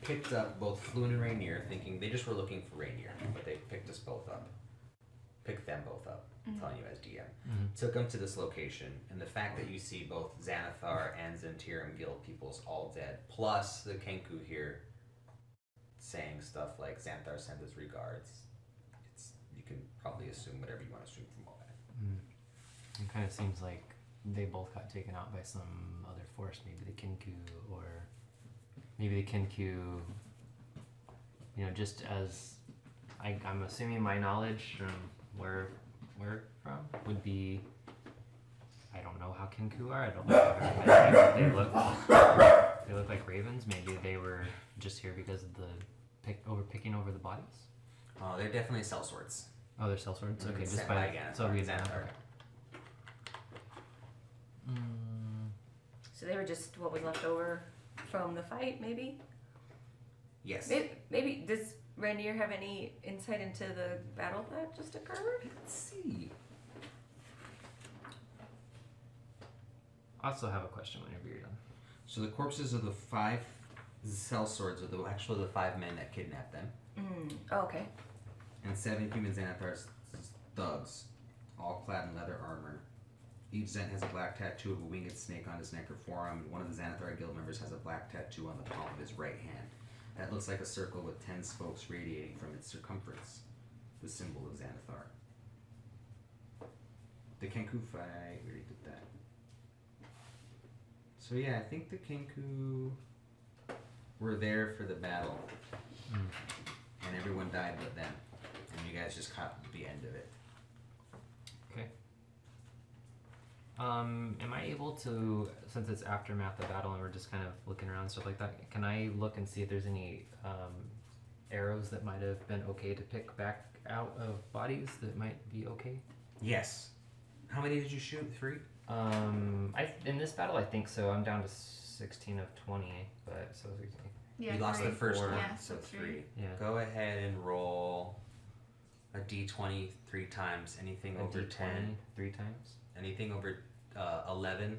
picked up both Floon and Rainier, thinking they just were looking for Rainier, but they picked us both up. Picked them both up, I'm telling you as DM. Took them to this location, and the fact that you see both Xanathar and Zentirum Guild peoples all dead, plus the Kenku here saying stuff like Xanathar sent his regards. You can probably assume whatever you want to assume from all that. It kind of seems like they both got taken out by some other force, maybe the Kinku, or maybe the Kinku, just as I'm assuming my knowledge from where from would be, I don't know how Kinku are, I don't know if I've ever met them. They look like ravens. Maybe they were just here because of the picking over the bodies. Oh, they definitely sell swords. Oh, they're sellswords? Okay, just Sent by Xanathar, so read Xanathar. that. So they were just what was left over from the fight, maybe? Yes. Maybe does Rainier have any insight into the battle that just occurred? Let's see. I also have a question whenever you're done. So the corpses of the 5 sellswords are actually the 5 men that kidnapped them. Oh, okay. And 7 human Xanathars thugs, all clad in leather armor. Each Zent has a black tattoo of a winged snake on his neck or forearm, and one of the Xanathar guild members has a black tattoo on the palm of his right hand. That looks like a circle with 10 spokes radiating from its circumference, the symbol of Xanathar. The Kenku fight, we already did that. So yeah, I think the Kenku were there for the battle, and everyone died but them, and you guys just caught the end of it. Okay. Am I able to, since it's aftermath of battle and we're just kind of looking around and stuff like that, can I look and see if there's any arrows that might have been okay to pick back out of bodies that might be okay? Yes. How many did you shoot? 3? In this battle, I think so. I'm down to 16 of 20, but so Yeah, You lost the three. first Four. one, Yeah, so so 3. yeah. Go ahead and roll a d20 3 times. Anything A over D20 10, 3 times. anything over 11.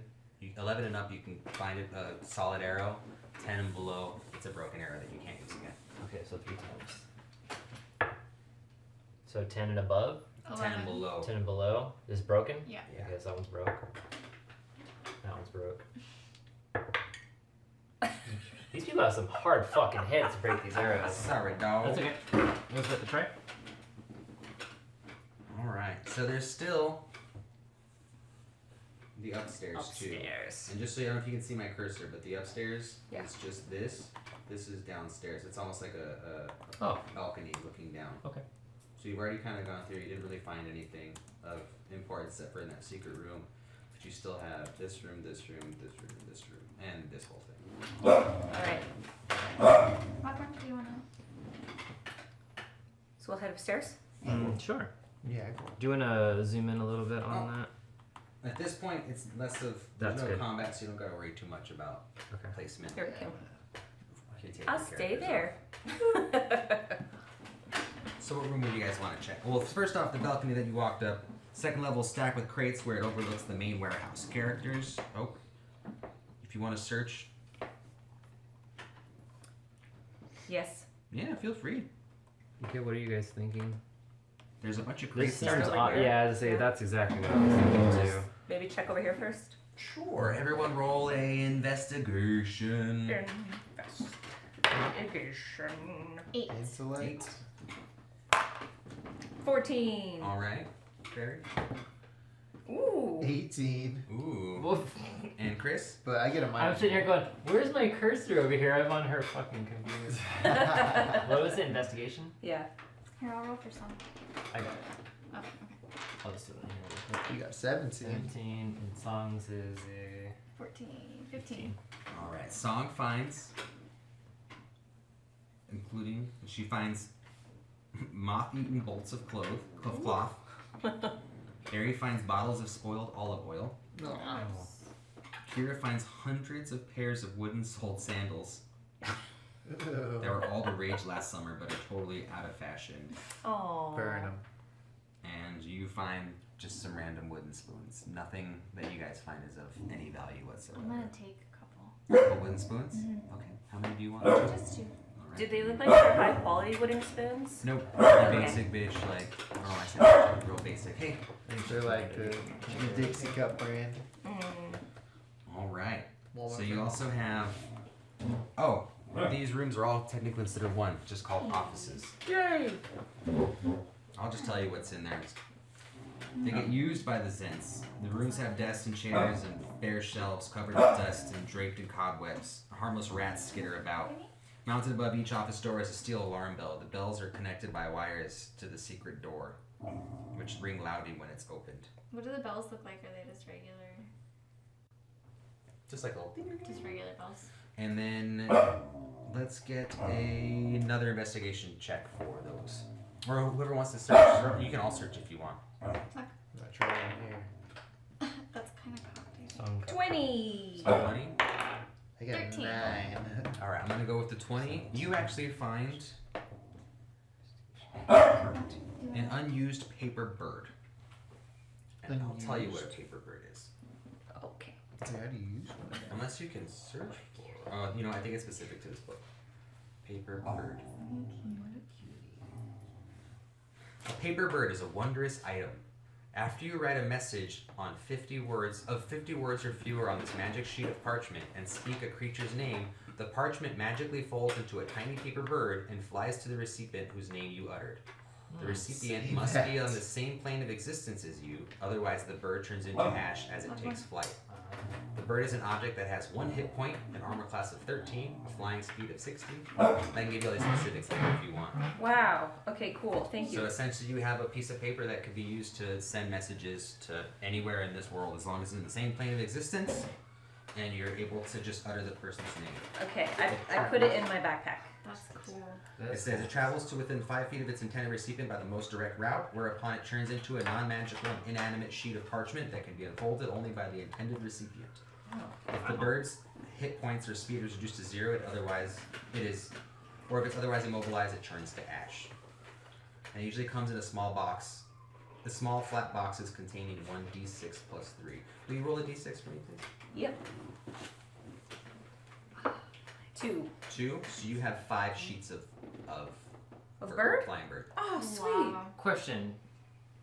11 and up, you can find a solid arrow. 10 and below, it's a broken arrow that you can't use again. Okay, so 3 times. So 10 and above. 10 and below. 10 and below is broken. Yeah. Yeah. Okay, so that one's broke. That one's broke. These people have some hard fucking heads to break these arrows. Sorry, dog. That's okay. Let's let the try. Alright, so there's still the upstairs, too. Upstairs. And just so you know if you can see my cursor, but the upstairs Yeah. is just this. This is downstairs. It's almost like a Oh. balcony looking down. Okay. So you've already kind of gone through. You didn't really find anything of importance except for in that secret room. But you still have this room, this room, this room, this room, and this whole thing. Alright, Popcorn, do you want to? so we'll head upstairs. Sure. Yeah, cool. Do you want to zoom in a little bit on Oh. that? At this point, it's less of there's That's no good. combat, so you don't gotta worry too much about Okay. placement. Here we go. You can take I'll your stay characters there. off. So what room would you guys want to check? Well, first off, the balcony that you walked up, second level stacked with crates where it overlooks the main warehouse. Characters. Oh, if you want to search, Yes. yeah, feel free. Okay, what are you guys thinking? There's a bunch of This crates. and seems stuff. like odd. here. Yeah, I was gonna say Yeah. that's exactly what I was thinking too. Maybe check over here first. Sure. Everyone, roll a investigation. Investigation. 8. Intellect. 14. All right. Barry. Ooh. 18. Ooh. Woof. And Chris. But I get a I'm minus. sitting here going, where's my cursor over here? I'm on her fucking computer. What was the investigation? Yeah. Here, I'll roll for some. I got it. Oh, okay. I'll just do it in here. You got 17. 17 and songs is a 14, 15. All right. Song finds, including she finds moth-eaten bolts of cloth. Barry finds bottles of spoiled olive oil. No. Kira finds hundreds of pairs of wooden-soled sandals that were all the rage last summer, but are totally out of fashion. Oh. Burn them. And you find just some random wooden spoons. Nothing that you guys find is of any value whatsoever. I'm gonna take a couple. Couple wooden spoons? Okay. How many do you want? Just 2. All right. Did they look like they're high quality wooden spoons? Nope. They're basic, bitch. Like, I don't know why I said real basic. Hey. They're like the Dixie Cup brand. Mm. All right. Walmart So you brand. also have. Oh, these rooms are all technically considered one, just called offices. Yay! I'll just tell you what's in there. They get used by the Zents. The rooms have desks and chairs and bare shelves covered with dust and draped in cobwebs. Harmless rats skitter about. Mounted above each office door is a steel alarm bell. The bells are connected by wires to the secret door, which ring loudly when it's opened. What do the bells look like? Are they just regular? Just like a little. Just regular bells. And then let's get another investigation check for those. Or whoever wants to search. You can all search if you want. I'm not trying here. That's kind of cocktail. song. 20. 20. I got 13. 9. Alright, I'm gonna go with the 20. You actually find an unused paper bird. And I'll tell you what a paper bird is. Okay. How do you use one of them? Unless you can search for you know, I think it's specific to this book. Paper bird. A paper bird is a wondrous item. After you write a message on 50 words or fewer on this magic sheet of parchment and speak a creature's name, the parchment magically folds into a tiny paper bird and flies to the recipient whose name you uttered. The recipient See must that. be on the same plane of existence as you, otherwise the bird turns into ash as it takes flight. The bird is an object that has 1 hit point, an armor class of 13, a flying speed of 60. I can give you all these specifics later if you want. Wow. Okay, cool. Thank you. So essentially you have a piece of paper that could be used to send messages to anywhere in this world as long as it's in the same plane of existence and you're able to just utter the person's name. Okay, I put it in my backpack. That's cool. It says it travels to within 5 feet of its intended recipient by the most direct route, whereupon it turns into a non-magical and inanimate sheet of parchment that can be unfolded only by the intended recipient. If the bird's hit points or speed is reduced to 0, or if it's otherwise immobilized, it turns to ash. And it usually comes in a small box. The small flat boxes containing 1d6 plus 3. Will you roll a d6 for me, please? Yep. 2. 2. So you have 5 sheets of bird? flying bird. Oh, sweet. Wow. Question: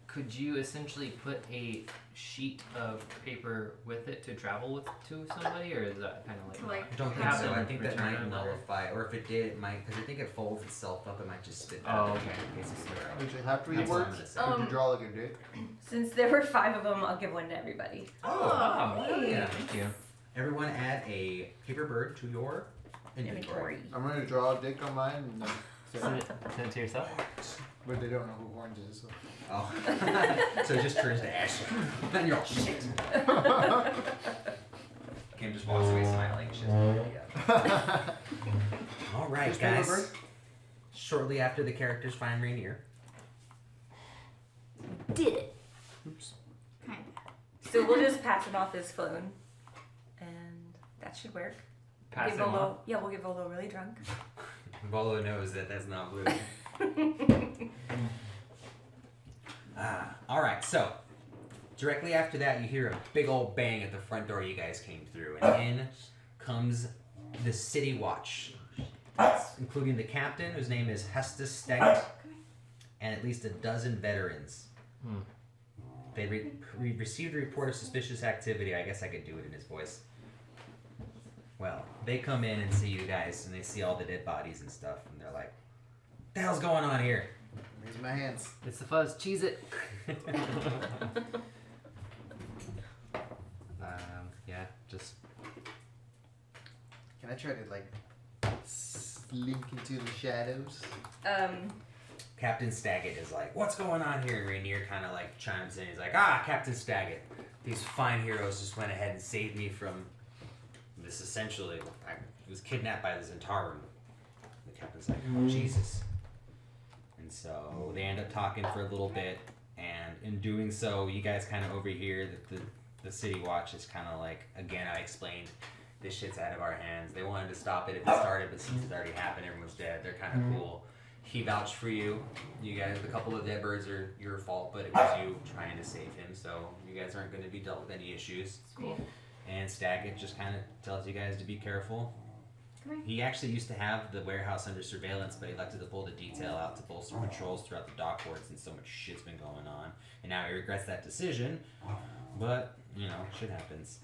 could you essentially put a sheet of paper with it to travel with to somebody, or is that kind of To, like? like, I don't think Have so. them I think that return might them, or- nullify, or if it did, it might, because I think it folds itself up. It might just spit Oh, out okay. in case of zero. Does it have to be That's what I'm words? gonna say. Could you draw like a dick? Since there were 5 of them, I'll give one to everybody. Oh, Yeah. thank you. Everyone add a paper bird to your inventory. Inventory. I'm gonna draw a dick on mine, and then Send it to yourself. but they don't know who Orange is. So. Oh. So it just turns to ash. Then you're all shit. Kim just walks away smiling. She has no idea. All right, Just paper guys. bird? Shortly after the characters find Rainier, Did it. Oops. Kind So we'll just pass him off his phone. And that should work. Pass Give it Volo, on. yeah, we'll get Volo really drunk. Bolo knows that that's not blue. All right, so directly after that, you hear a big old bang at the front door you guys came through, and in comes the City Watch, including the captain, whose name is Hestus Stengt, and at least a dozen veterans. Hmm. They received a report of suspicious activity. I guess I could do it in his voice. Well, they come in and see you guys, and they see all the dead bodies and stuff, and they're like, "What the hell's going on here?" Raise my hands. It's the fuzz. Cheese it. Yeah, just Can I try to like slink into the shadows? Captain Staggett is like, "What's going on here?" And Rainier kind of like chimes in. He's like, Captain Staggett, these fine heroes just went ahead and saved me from this essentially. I was kidnapped by the Zentarum." The captain's like, "Oh, Jesus." And so they end up talking for a little bit, and in doing so, you guys kind of overhear that the City Watch is kind of like, again, I explained, this shit's out of our hands. They wanted to stop it if it started, but since it already happened, everyone's dead. They're kind of cool. He vouched for you. You guys, the couple of dead birds are your fault, but it was you trying to save him, so you guys aren't going to be dealt with any issues. Sweet. And Staggett just kind of tells you guys to be careful. Come here. He actually used to have the warehouse under surveillance, but he elected to pull the detail out to bolster patrols throughout the dock ports, and so much shit's been going on. And now he regrets that decision, but, you know, shit happens.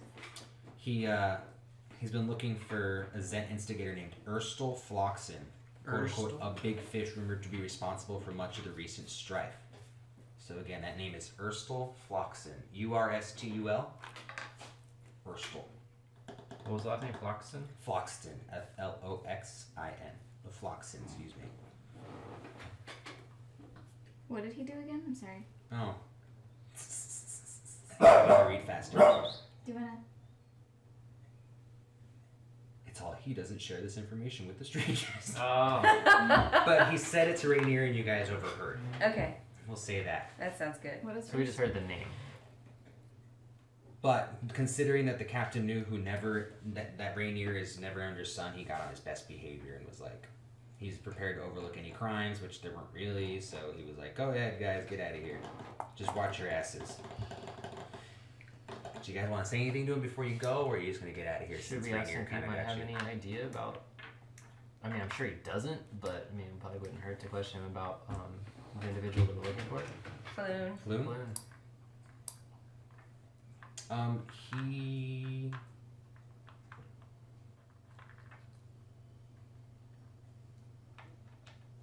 He's been looking for a Zent instigator named Erstal Floxen, quote-unquote, a big fish rumored to be responsible for much of the recent strife. So again, that name is Erstal Floxen. U-R-S-T-U-L. Erstal. what was the last name? Floxen. Floxton, F-L-O-X-I-N. The Floxen, excuse me. What did he do again? I'm sorry. Oh. I gotta read faster. Do you wanna? It's all he doesn't share this information with the strangers. Oh. But he said it to Rainier and you guys overheard. Okay, We'll say that. that sounds good. What is? So we just heard the name. But considering that the captain knew that Rainier is never under sun, he got on his best behavior and was like, he's prepared to overlook any crimes, which there weren't really, so he was like, "Go ahead, guys, get out of here. Just watch your asses." Do you guys want to say anything to him before you go, or are you just going to get out of here? Should since we ask Rainier him if he kinda might got have you? any idea about? I mean, I'm sure he doesn't, but I mean, it probably wouldn't hurt to question him about The individual that we're looking for. Floon. Floon? He.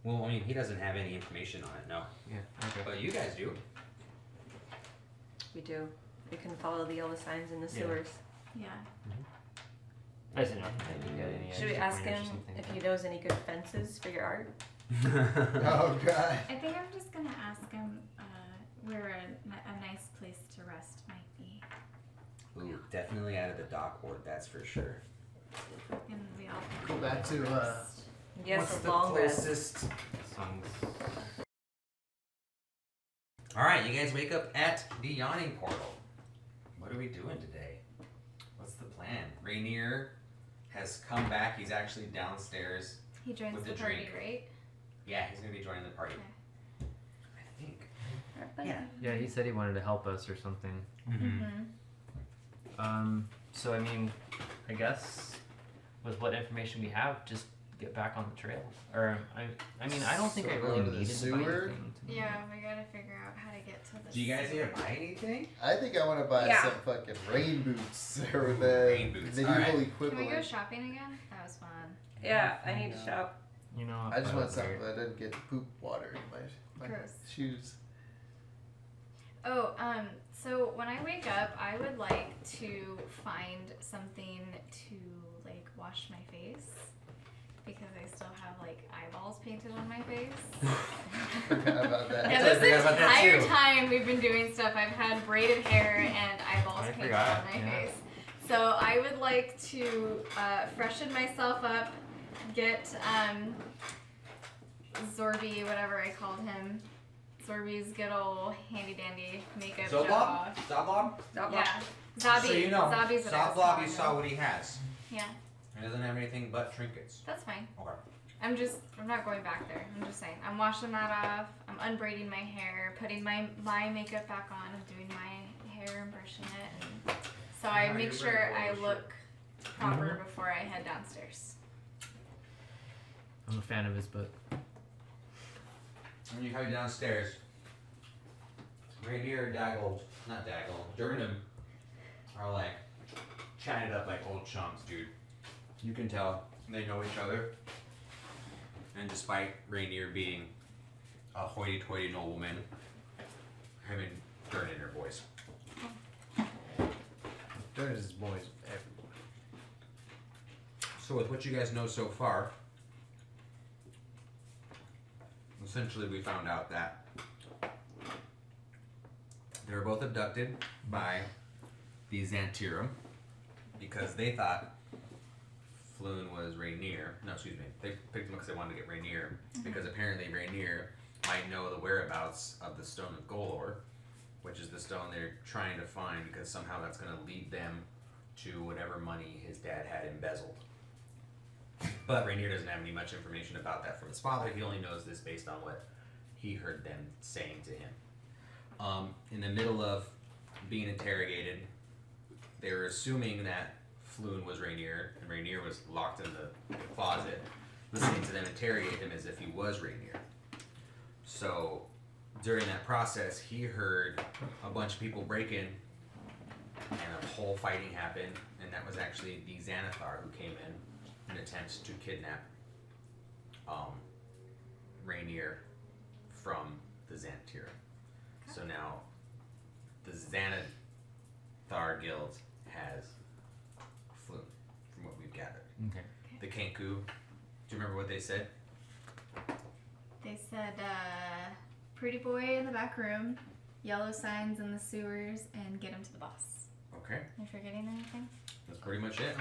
Well, I mean, he doesn't have any information on it, no. Yeah. Okay. But you guys do. We do. We can follow the yellow signs in the Yeah. sewers. Yeah. I didn't know if you got any. Should we extra ask pointers or him something. if he knows any good fences for your art? Oh god. I think I'm just gonna ask him where a nice place to rest might be. Ooh, definitely out of the dock ward, that's for sure. And we all Go back to Yes, What's a the long rest. closest? Songs. Alright, you guys wake up at the yawning portal. What are we doing today? What's the plan? Rainier has come back. He's actually downstairs. he joins With the the party, drink. right? Yeah, he's gonna be joining the party. Okay. I think. Alright, Yeah. Yeah, he said he wanted to help us or something. Mm-hmm. So I mean, I guess with what information we have, just get back on the trail. Or I mean, I don't think I So really go to the needed to buy sewer? anything. To Yeah, we gotta figure out how to get to the. Do you guys need to buy anything? I think I want to buy Yeah. some fucking rain boots or Ooh, the rain boots. medieval Alright. Can we equivalent. go shopping again? That was fun. Yeah, I need to shop. You know, I just want was something weird. that doesn't get poop water in my Gross. shoes. Oh, so when I wake up, I would like to find something to like wash my face because I still have like eyeballs painted on my face. Forgot about that. Yeah, totally this forgot about that entire too. time we've been doing stuff, I've had braided hair and eyeballs I painted forgot, on my yeah. face. So I would like to freshen myself up, get Zorby, whatever I called him, Zorby's good old handy dandy makeup Zoblob? job. Zoblob? Stop. Yeah, Zabi. So you know, Zabi's what I was Zoblob, calling you him. saw what he has. Yeah, He doesn't have anything but trinkets. that's fine. Okay. I'm not going back there. I'm just saying. I'm washing that off. I'm unbraiding my hair, putting my makeup back on. I'm doing my hair and brushing it. And so I Yeah, make you're sure very I well, look proper before I head downstairs. I'm a fan of his book. When you head downstairs, Rainier, not Daggle, Durham are like chatted up like old chums, dude. You can tell they know each other. And despite Rainier being a hoity-toity nobleman, having Durham in her voice. There's his boys everywhere. So with what you guys know so far, essentially we found out that they were both abducted by the Xantirum because they thought Floon was Rainier. No, excuse me. They picked him because they wanted to get Rainier because apparently Rainier might know the whereabouts of the Stone of Golor, which is the stone they're trying to find because somehow that's going to lead them to whatever money his dad had embezzled. But Rainier doesn't have any much information about that from his father. He only knows this based on what he heard them saying to him. In the middle of being interrogated, they were assuming that Floon was Rainier, and Rainier was locked in the closet, listening to them interrogate him as if he was Rainier. So during that process, he heard a bunch of people break in, and a whole fighting happened, and that was actually the Xanathar who came in attempt to kidnap Rainier from the Xantirum. So now the Xanathar Guild has Floon, from what we've gathered. Okay. The Kenku, do you remember what they said? They said, pretty boy in the back room, yellow signs in the sewers, and get him to the boss. Okay, Am I forgetting anything? that's pretty much it.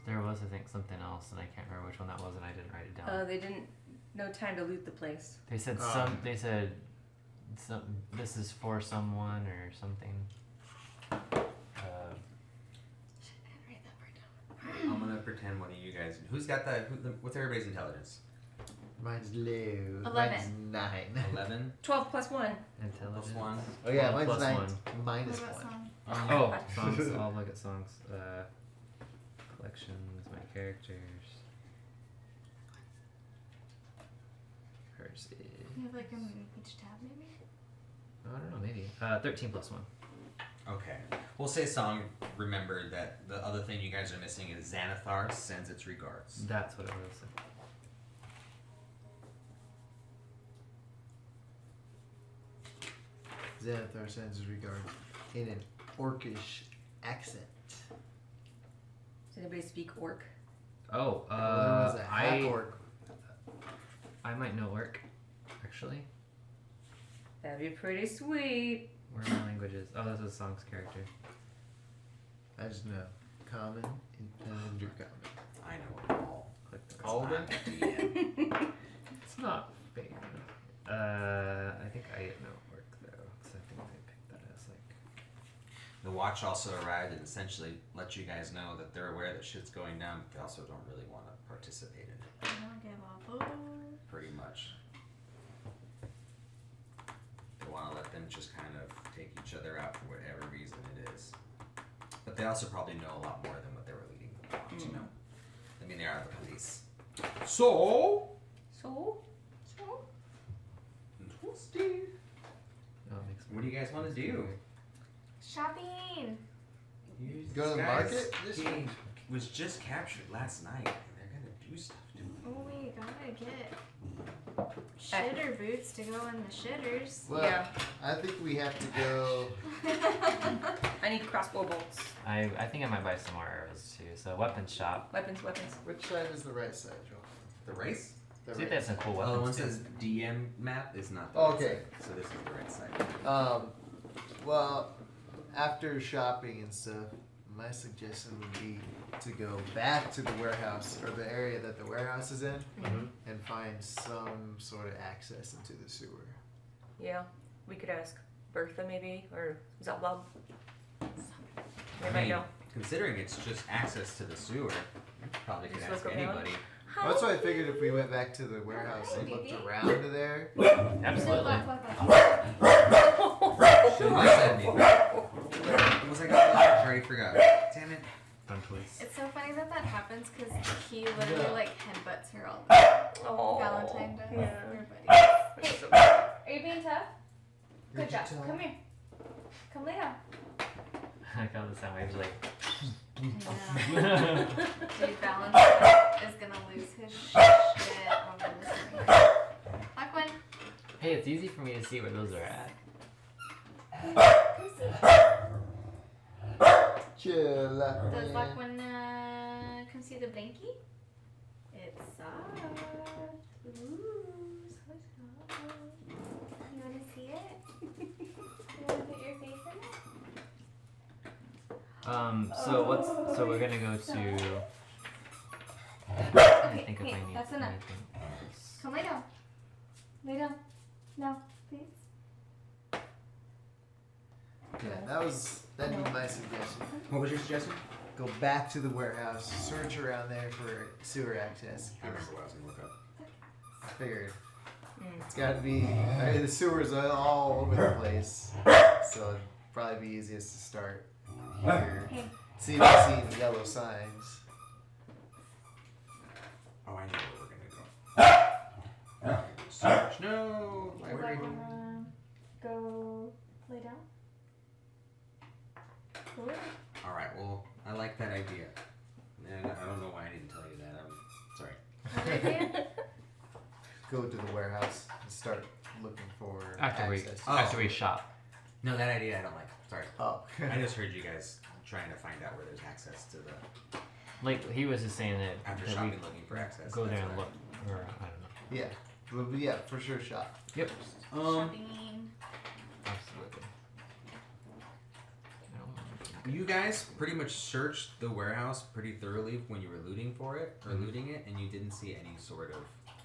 There was, I think, something else, and I can't remember which one that was, and I didn't write it down. They didn't. No time to loot the place. They said They said some. This is for someone or something. Shit, I didn't write that part down. I'm gonna pretend one of you guys. Who's got what's everybody's intelligence? Mine's low. 11. Mine's 9. 11 12 plus 1. Intelligence. plus 1. Oh yeah, 12 mine's plus 9. one. Minus What about 1. song? Oh, songs. I'll look at songs. Collections, my characters. Her Yours is. You have like a each tab, maybe? I don't know, maybe. 13 plus 1. Okay. We'll say Song remembered that the other thing you guys are missing is Xanathar sends its regards. That's what it was. Xanathar sends his regards in an orcish accent. Does anybody speak orc? Oh, There was a half I orc. might know orc, actually. That'd be pretty sweet. Where are my languages? Oh, this is Song's character. I just know common and undercommon. I know it all. Click the All of It's them? not DM. It's not fair. I think I know orc though, because I think they picked that as like. The watch also arrived and essentially let you guys know that they're aware that shit's going down, but they also don't really want to participate in it. I don't give a fuck. Pretty much. They want to let them just kind of take each other out for whatever reason it is. But they also probably know a lot more than what they were leading to know. I mean, they are the police. So? So? Interesting. Oh, it makes What do you guys want to do? Shopping! You Go to the guys market this game week? was just captured last night, and they're gonna do stuff to it. Oh, we gotta get shitter boots to go in the shitters. Well, Yeah. I think we have to go. I need crossbow bolts. I think I might buy some more arrows too. So weapons shop. Weapons. Which side is the right side, Joel? The race? The See, right they have some side. cool Oh, the one weapons too. says DM map is not the Okay. right side. So this is the right side. Well, after shopping and stuff, my suggestion would be to go back to the warehouse or the area that the warehouse is in and find some sort of access into the sewer. Yeah. We could ask Bertha maybe, or Zalbab. They I might mean, know. considering it's just access to the sewer, you probably could Just ask look around. anybody. Well, that's why I figured if we went back to the warehouse and looked around to there. Absolutely. Should've said me. What was I got? I already forgot. Damn it. Fun police. It's so funny that happens because he literally Yeah. like headbutts her all the Oh. Valentine does. Yeah. Everybody. Are you being tough? Good job. Come here. Come lay down. I found the sound waves like. Yeah. Dude, Valentine is gonna lose his shit over this. Black one. Hey, it's easy for me to see where those are at. Come see. Chill out. Does man. Black one come see the blankie? It's soft. Ooh, so soft. You wanna see it? You wanna put your face in it? So we're gonna go to. I Okay, think if hey, I need that's enough. anything else. Come lay down. Lay down. No, please. Yeah, that'd be my suggestion. What was your suggestion? Go back to the warehouse, search around there for sewer access. I remember what I was gonna look up. I figured Mm. it's gotta be. I mean, the sewers are all over the place, so it'd probably be easiest to start here. Hey. See if you see any yellow signs. Oh, I know where we're gonna go. Search. No. Does Library. Black one go lay down? Go lay down. All right. Well, I like that idea. And I don't know why I didn't tell you that. I'm sorry. Good idea? Go to the warehouse and start looking for After we access. after we shop. No, that idea I don't like. Sorry. Oh. I just heard you guys trying to find out where there's access to the Like he was just saying that, after that shopping we looking for access. go there that's and what look, or I don't know. Yeah. But yeah, for sure shop. Yep. Shopping. Absolutely. I don't want You guys pretty much searched the warehouse pretty thoroughly when you were looting for it or looting it, and you didn't see any sort of.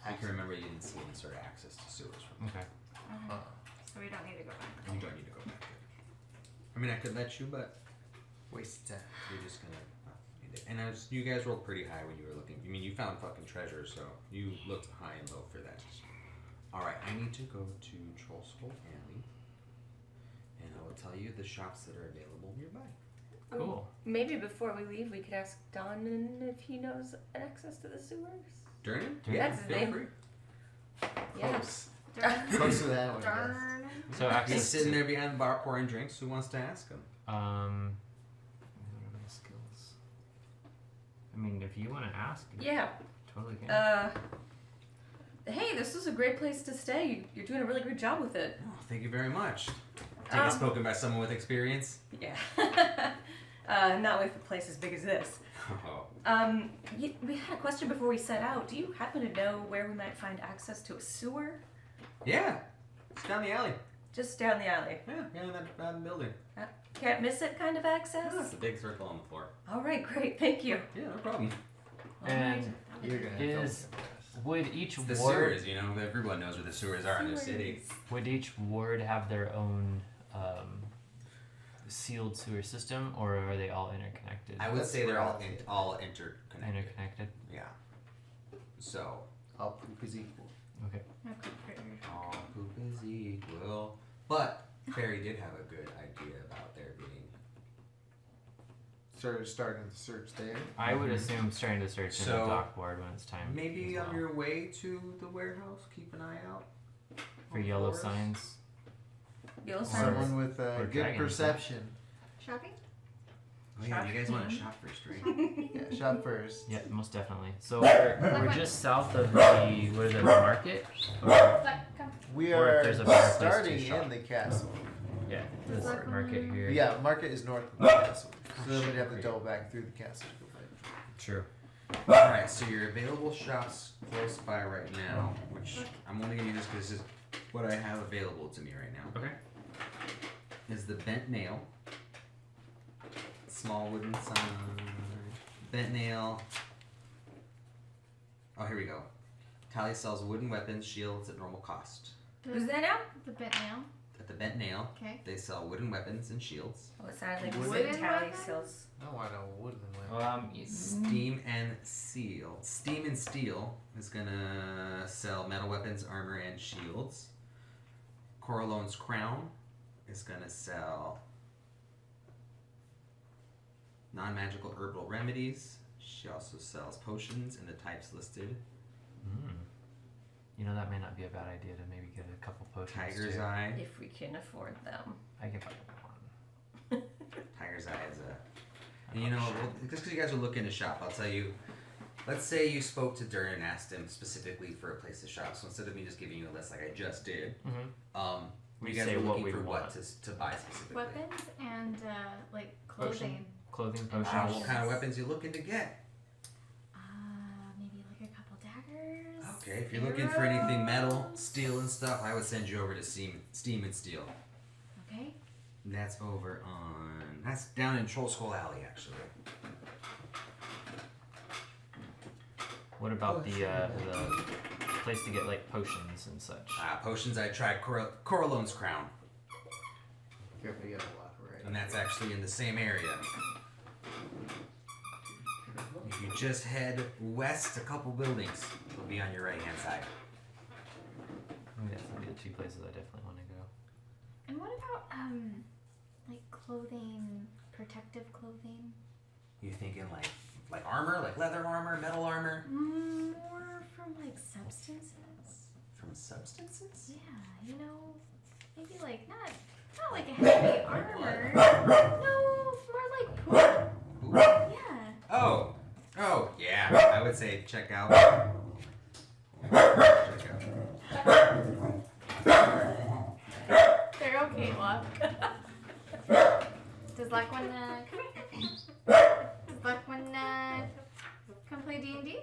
I can remember you didn't see any sort of access to sewers from Okay. Uh, So we don't need to go back. it. You don't need to go back there. I mean, I could let you, but waste of time. you're just gonna need it. And as you guys rolled pretty high when you were looking. I mean, you found fucking treasure, so you looked high and low for that. All right, I need to go to Troll Skull Alley, and I will tell you the shops that are available nearby. Cool. Maybe before we leave, we could ask Don if he knows access to the sewers. Durnan? Durnan. Yeah, That's his feel name. free. Yeah. Close. Darn. Close to that one. yes. Darn. So He's access sitting to, there behind the bar pouring drinks. Who wants to ask him? what are my skills? I mean, if you want to ask, you Yeah. totally can. Hey, this is a great place to stay. You're doing a really good job with it. Oh, thank you very much. Take it spoken by someone with experience. Yeah. Not with a place as big as this. Oh. We had a question before we set out. Do you happen to know where we might find access to a sewer? Yeah. It's down the alley. Just down the alley. Yeah, behind that building. Can't miss it kind of access? It's a big circle on the floor. All right, great. Thank you. Yeah, no problem. All And right. You're gonna have to is would each The ward sewers, everyone knows where the sewers are in their city. would each ward have their own sealed sewer system, or are they all interconnected? I would That's say they're all right. all interconnected. Interconnected. Yeah. So All poop is equal. Okay. all poop is equal. But Barry did have a good idea about there being. Sort of starting the search there. I would assume starting to search in the So, dock board when it's time. Maybe as on well. your way to the warehouse, keep an eye out for on yellow floors. signs. Yellow signs. Someone with Or good dragons, perception. Shopping? Oh yeah, you guys want to shop first, right? Yeah, shop first. Yeah, most definitely. So we're just south of the what is it, the market? Or, Come. We Or if are there's a better place to starting shop. in the castle. yeah, this Is that market one- here. Yeah, market is north of the castle. So then we'd have to double back through the castle to go find it. True. Alright, so your available shops close by right now, which I'm only gonna use because this is what I have available to me right now, Okay. is the Bent Nail. Small wooden sign. Bent Nail. Oh, here we go. Tally sells wooden weapons, shields at normal cost. Who's that now? The bit nail. At the Bent Nail, Okay. they sell wooden weapons and shields. Oh, it sounded like Wooden wooden tally weapons? sells. I want a wooden one. Steam and Steel. Steam and Steel is gonna sell metal weapons, armor, and shields. Coralone's Crown is gonna sell non-magical herbal remedies. She also sells potions in the types listed. Mm. You know, that may not be a bad idea to maybe get a couple potions. Tiger's too. Eye. If we can afford them. I can find one. Tiger's Eye is a. And well, just because you guys are looking to shop, I'll tell you. Let's say you spoke to Dern and asked him specifically for a place to shop. So instead of me just giving you a list like I just did, Mm-hmm. you We guys say were what looking we for want. what to buy specifically. Weapons and like clothing. Clothing, And potions. What kind of weapons you looking to get? Maybe like a couple daggers. Okay, if you're looking for anything metal, steel, and stuff, I would send you over to Steam and Steel. Okay. And that's over on. That's down in Troll Skull Alley, actually. What about the place to get like potions and such? Potions, I tried Coralone's Crown, Careful, you got a lot of variety. and that's actually in the same area. If you just head west a couple buildings, it'll be on your right hand side. I think that's gonna be the two places I definitely want to go. And what about like clothing, protective clothing? You thinking like armor, like leather armor, metal armor? More from like substances. From substances? Yeah, you know, maybe like not like a heavy armor. No, more like poop. Ooh. Yeah. Oh, yeah. I would say check out. Check out. They're okay, Luck. Does Luck wanna come here? Does Luck wanna come play D&D?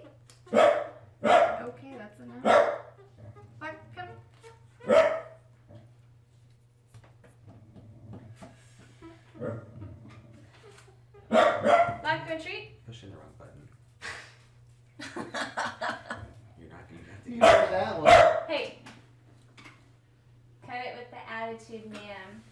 Okay, that's enough. Luck, come. Luck, go treat. Pushing the wrong button. You're not gonna have to You get heard that one. Hey. Cut it with the attitude, ma'am.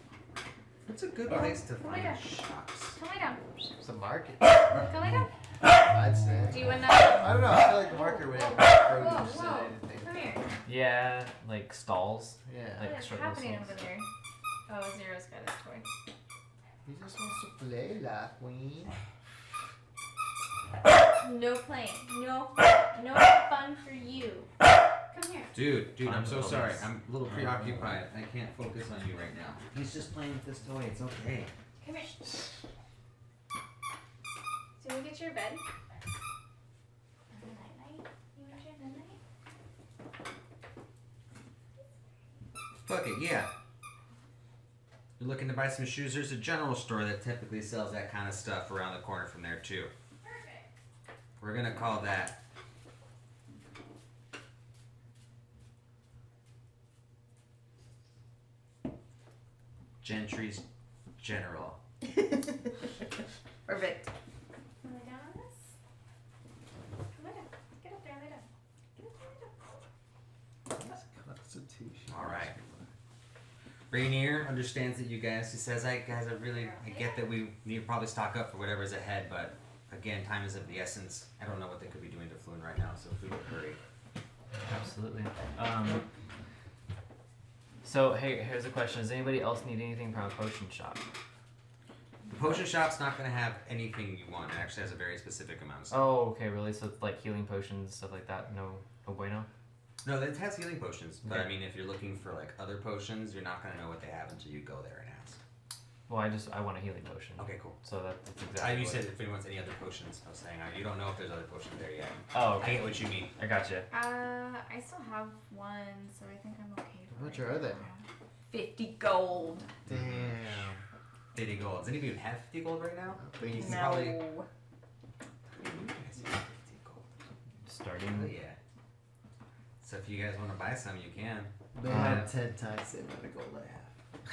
It's a good place to Oh my find gosh. shops. Come lay down. It's a market. Come lay down. I'd say. Do you wanna? I don't know. I feel like the market would have produce and Whoa. anything. Come here. Yeah, like stalls. Yeah. Like What is struggle happening stalls. over there? Oh, Zero's got his toy. He just wants to play, La Queen. No playing. No fun for you. Come Come here. Dude, I'm so Fine, sorry. always. I'm a little preoccupied. I can't focus on you right now. He's just playing with this toy. It's okay. Come here. So we get your bed. Night-night. You want your night-night? Fuck it, yeah. You're looking to buy some shoes? There's a general store that typically sells that kind of stuff around the corner from there too. Perfect. We're gonna call that Gentry's General. Perfect. Lay down on this. Lay down. Get up there. Lay down. Get up there. Lay down. Constitution. All right. Rainier understands that you guys. He says, "I get that we need to probably stock up for whatever's ahead, but again, time is of the essence. I don't know what they could be doing to Floon right now, so if we would hurry." Absolutely. So hey, here's a question: does anybody else need anything from a potion shop? The potion shop's not going to have anything you want. It actually has a very specific amount of stuff. Oh, okay, really? So it's like healing potions, stuff like that. No bueno. No, it has healing potions, but Okay. I mean, if you're looking for like other potions, you're not going to know what they have until you go there and ask. Well, I want a healing potion. Okay, cool. So that's exactly. You what- said if anyone wants any other potions, I was saying you don't know if there's other potions there yet. Oh, I okay. get what you mean. I gotcha. I still have one, so I think I'm okay. How much for are it. they? 50 gold. Damn. 50 gold. Does anybody even have 50 gold right now? Please. No. Probably- You guys have 50 gold. Oh, Starting. yeah. So if you guys want to buy some, you can. They had 10 times the amount of gold I have.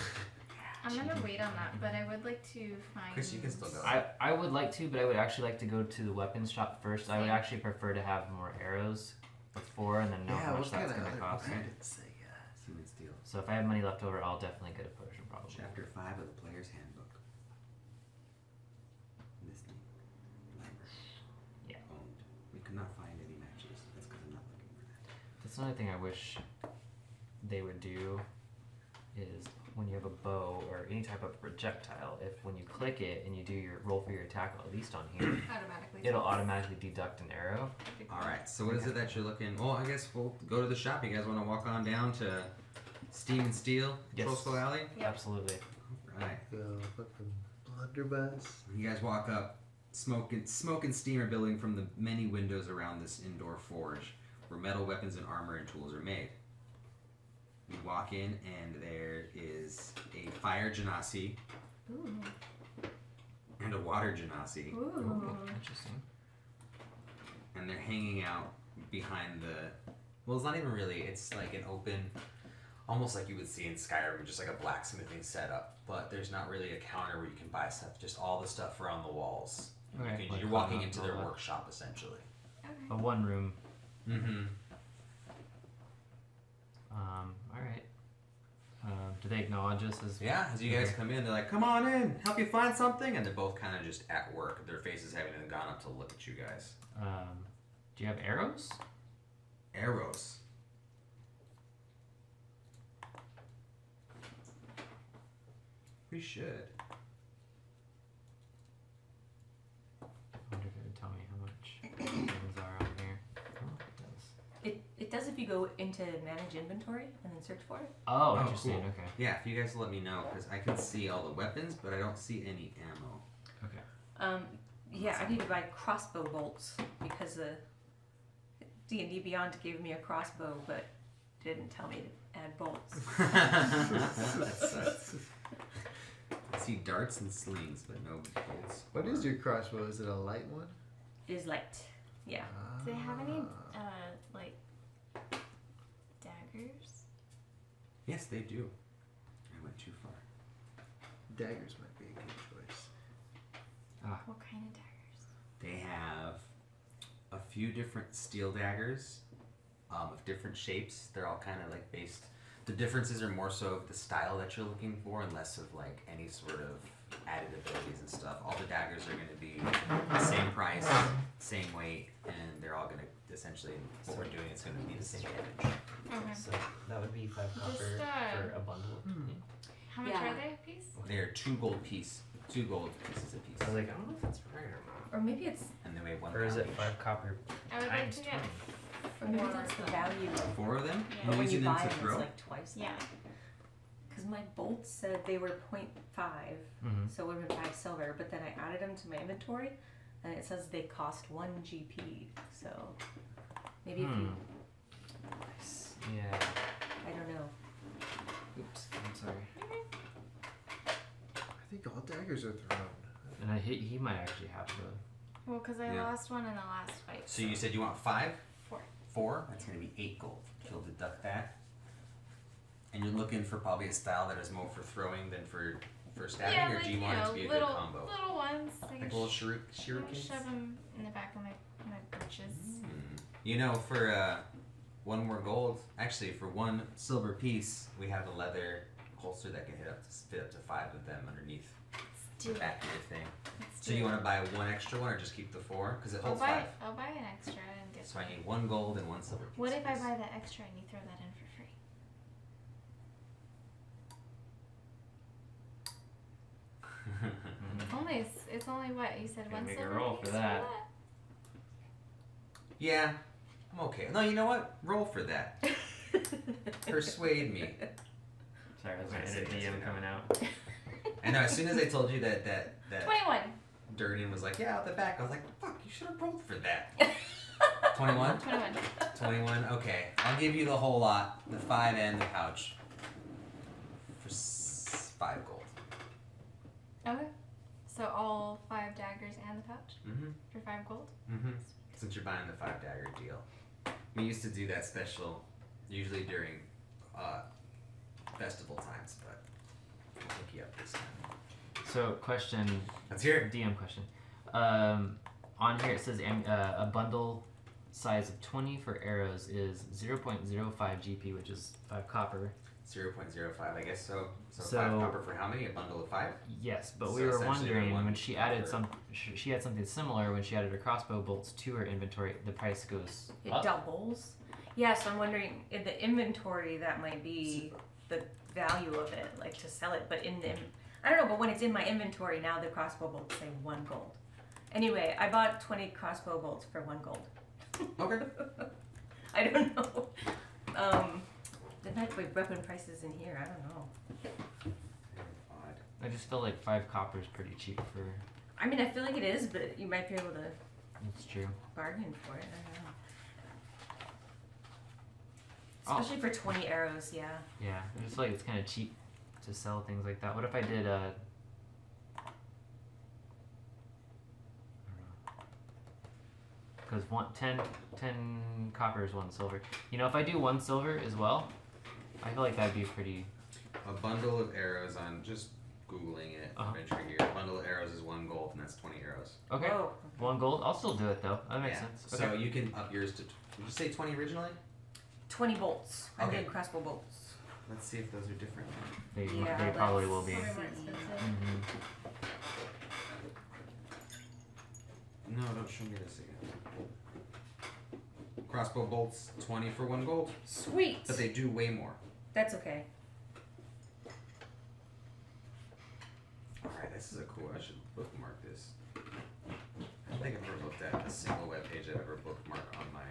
I'm gonna wait on that, but I would like to find. Chris, you can still go. I would like to, but I would actually like to go to the weapons shop first. I would Same. actually prefer to have more arrows before and then know how much that's going to cost. say yes? Human Steel. So if I have money left over, I'll definitely get a potion probably. Chapter 5 of the Player's Handbook. Listening. Library. Yeah. Owned. We could not find any matches. That's because I'm not looking for that. That's another thing I wish they would do is when you have a bow or any type of projectile, if when you click it and you do your roll for your attack, at least on here, Automatically. it'll takes- automatically deduct an arrow. Alright, so what is it that you're looking... Well, I guess we'll go to the shop. You guys want to walk on down to Steam and Steel, Yes. Troll Skull Alley? Yep. Absolutely. Alright. Go fucking blunderbuss. You guys walk up. Smoke and steam are billowing from the many windows around this indoor forge where metal weapons and armor and tools are made. You walk in and there is a fire genasi Ooh. and a water genasi, Ooh. Interesting. and they're hanging out behind the... Well, it's not even really. It's like an open... Almost like you would see in Skyrim, just like a blacksmithing setup. But there's not really a counter where you can buy stuff. Just all the stuff around the walls. And Okay. you can, Like you're walking hung up into and their all that. workshop, essentially. Okay. A one room. Mm-hmm. Alright. Do they acknowledge us as Yeah, as you guys come in, they're like, "Come on in, help you find something," and they're both kind of just at work. Their faces haven't even gone up to look at you guys. do you have arrows? Arrows. We should. I wonder if it would tell me how much things are on here. Oh, it does. It does if you go into manage inventory and then search for it. Oh, Oh, interesting. cool. Okay. Yeah, if you guys let me know, because I can see all the weapons, but I don't see any ammo. Yeah, I need to buy crossbow bolts because D&D Beyond gave me a crossbow, but didn't tell me to add bolts. That sucks. I see darts and slings, but no bolts. What is your crossbow? Is it a light one? It is light. Yeah. Do they have any Ah. like daggers? Yes, they do. I went too far. Daggers might be a good choice. What kind of daggers? They have a few different steel daggers of different shapes. They're all kind of like based. The differences are more so of the style that you're looking for and less of like any sort of added abilities and stuff. All the daggers are going to be the same price, same weight, and they're all going to essentially, what we're doing is going to be the same damage. Okay. So that would be 5 copper Just, for a bundle. How much Yeah. are they a piece? They're 2 gold pieces a I was piece. like, I don't know if that's right or not. Or maybe it's And they weigh 1 Or is pound it each. 5 copper I would like times to get 20? Or maybe that's the value. 4 of them? Yeah. You're But when using you them buy to them, throw? it's like twice that. Yeah. Because my bolts said they were 0.5, Mhm. so it would have been 5 silver. But then I added them to my inventory, and it says they cost 1 GP. So maybe if you, Yeah. I don't know. Oops. I'm sorry. I think all daggers are thrown. And he might actually have the. Well, because I Yeah. lost one in the last fight. So you said you want 5? 4. 4? That's going to be 8 gold. You'll deduct that. And you're looking for probably a style that is more for throwing than for stabbing, Yeah, or like, do you want it to be a little, good combo? little ones. I Like can little shove shurikens? them in the back of my britches. You know, for 1 more gold, actually for 1 silver piece, we have a leather holster that can fit up to 5 of them underneath the back of your thing. So you want to buy 1 extra one, or just keep the 4? Because it holds 5. I'll buy an extra and get. So I need 1 gold and 1 silver piece. What if I please. buy the extra and you throw that in for free? It's only what you said. Gotta 1 make a silver roll piece for that. Yeah, I'm okay. No, you know what? Roll for that. Persuade me. Sorry, that's my Nice, inner nice, DM nice. coming out. I know. As soon as I told you that 21. Durden was like, yeah, out the back, I was like, fuck, you should have rolled for that. 21. 21. 21. Okay, I'll give you the whole lot, the 5 and the pouch, for 5 gold. Okay. So all 5 daggers and the pouch Mm-hmm. for 5 gold. Mm-hmm. Since you're buying the 5 dagger deal, we used to do that special, usually during festival times, but we'll hook you up this time. So, question. Let's hear it. DM question. On here it says a bundle size of 20 for arrows is 0.05 GP, which is 5 copper. 0.05, I guess so. So So- 5 copper for how many? A bundle of 5? Yes, but So we were essentially wondering one when she added copper. she had something similar when she added her crossbow bolts to her inventory. The price goes It up. doubles. Yeah, so I'm wondering in the inventory that might be the value of it, like to sell it. But in the, I don't know. But when it's in my inventory now, the crossbow bolts say 1 gold. Anyway, I bought 20 crossbow bolts for 1 gold. Okay. I don't know. There might be weapon prices in here. I don't know. Odd. I just feel like 5 copper is pretty cheap for. I mean, I feel like it is, but you might be able to It's true. bargain for it. I don't know. Oh. Especially for 20 arrows, yeah. Yeah, I just feel like it's kind of cheap to sell things like that. What if I did because 10 copper is 1 silver. You know, if I do 1 silver as well, I feel like that'd be pretty. A bundle of arrows on just Googling it, adventure here. A bundle of arrows is 1 gold, and that's 20 arrows. Okay. Whoa. 1 gold. I'll still do it though. That makes sense. Okay. So you can up yours to. Did you say 20 originally? 20 bolts. I Okay. did crossbow bolts. Let's see if those are different. Yeah, they probably let's will be. see. Probably more expensive. Mhm. No, don't show me this again. Crossbow bolts, 20 for 1 gold, Sweet. but they do way more. That's okay. Alright, this is a cool. I should bookmark this. I don't think I've ever looked at a single web page I've ever bookmarked on my.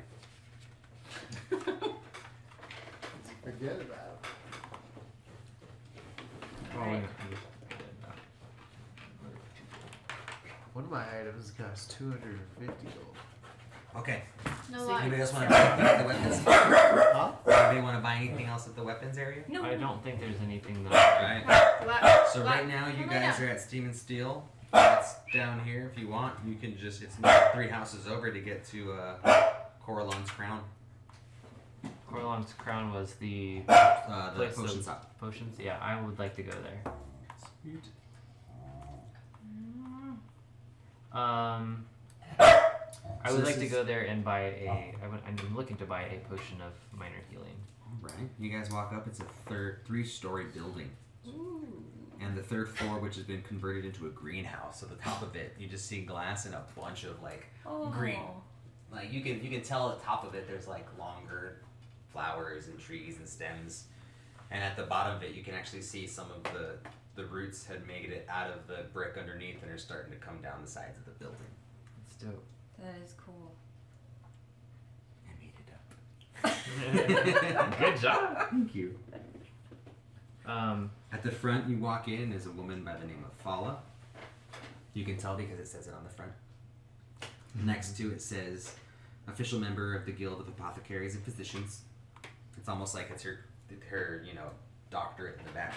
Forget about it. Right. One of my items costs 250 gold. Okay. No So lie. anybody else want to buy anything at the weapons? Huh? Anybody want to buy anything else at the weapons area? No. I don't think there's anything though. Alright. So What? right now you Come guys on are at Steam and Steel. That's down here. If you want, you can just. It's not 3 houses over to get to Coralon's Crown. Corlon's Crown was the The place potion of shop. potions. Yeah, I would like to go there. Sweet. I So would this like to is- go there and buy I'm looking to buy a potion of minor healing. Alright. You guys walk up. It's a 3-story building. And the 3rd floor, which has been converted into a greenhouse. So the top of it, you just see glass and a bunch of like Oh. green. Like you can tell at the top of it there's like longer flowers and trees and stems. And at the bottom of it you can actually see some of the roots had made it out of the brick underneath and are starting to come down the sides of the building. It's dope. That is cool. I made it up. Good job. Thank you. Um, At the front, you walk in, is a woman by the name of Fala. You can tell because it says it on the front. Next to it says, official member of the Guild of Apothecaries and Physicians. It's almost like it's her doctorate in the back.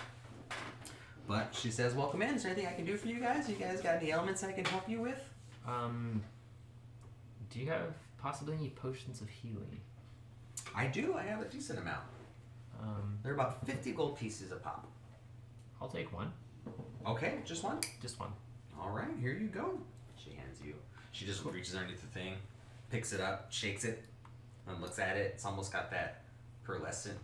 But she says, welcome in. Is there anything I can do for you guys? You guys got any ailments I can help you with? do you have possibly any potions of healing? I do. I have a decent amount. They're about 50 gold pieces a pop. I'll take one. Okay, just one? Just one. All right, here you go. She hands you. She just reaches underneath the thing, picks it up, shakes it, and looks at it. It's almost got that pearlescent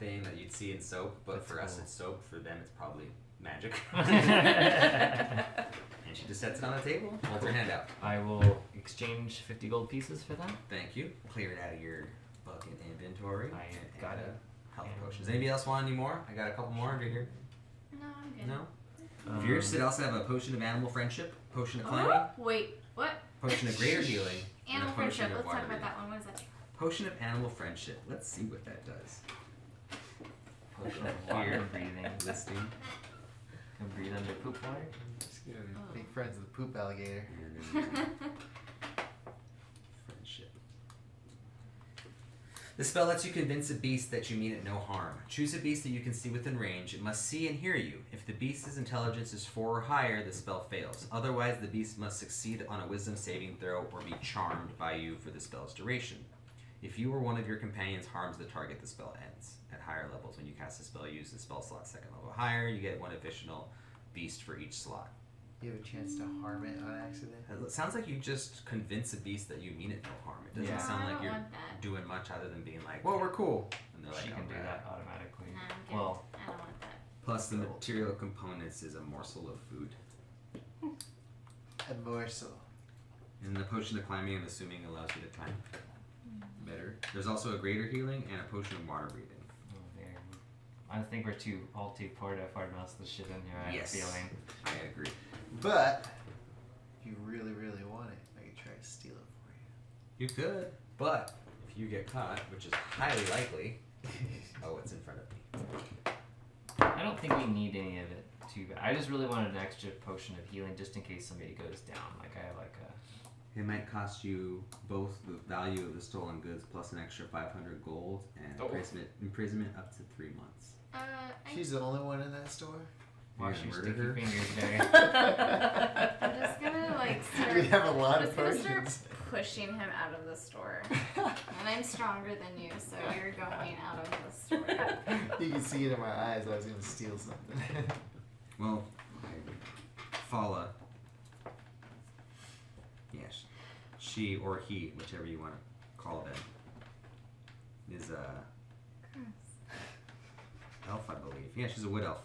thing that you'd see in soap, but That's for us cool. it's soap. For them it's probably magic. And she just sets it on the table, holds her hand out. I will exchange 50 gold pieces for that. Thank you. Clear it out of your bucket inventory. I And, got it. Health And- potions. Anybody else want any more? I got a couple more under here. No, I'm good. No? If you're interested, I also have a potion of animal friendship, potion of climbing, Oh, wait, what? potion of greater healing, and Animal a potion friendship. of Let's water talk about breathing. that one. What is that? Potion of animal friendship. Let's see what that does. Potion of water breathing. Listing. Can breathe under poop water. Just gonna be big friends with the poop alligator. Friendship. The spell lets you convince a beast that you mean it no harm. Choose a beast that you can see within range. It must see and hear you. If the beast's intelligence is 4 or higher, the spell fails. Otherwise, the beast must succeed on a wisdom saving throw or be charmed by you for the spell's duration. If you or one of your companions harms the target, the spell ends. At higher levels, when you cast a spell, use the spell slot second level higher. You get 1 additional beast for each slot. You have a chance to harm it on accident. It sounds like you just convince a beast that you mean it no harm. It doesn't Yeah. sound I like don't you're want that. doing much other than being like, well, we're cool. And they're like, She can do "Alright." that automatically. Nah, I'm good. Well, I don't want that. Plus, the material components is a morsel of food. A morsel. And the potion of climbing, I'm assuming, allows you to climb better. There's also a greater healing and a potion of water breathing. oh, there. I think we're all too poor to afford most of the shit in here. I have a feeling. I agree. But if you really, really want it, I could try to steal it for you. You could, but if you get caught, which is highly likely, oh, it's in front of me. I don't think we need any of it too bad. I just really wanted an extra potion of healing just in case somebody goes down. Like I have like a. It might cost you both the value of the stolen goods plus an extra 500 gold and Oh. imprisonment up to 3 months. She's the only one in that store? Wash Yeah, your murder sticky her. fingers, Barry. I'm just gonna like start. We have a lot I'm of just gonna start potions. pushing him out of the store. And I'm stronger than you, so you're going out of the store. You can see it in my eyes. I was gonna steal something. Well, Fala. Yes. She or he, whichever you want to call them, is a elf, I believe. Yeah, she's a wood elf.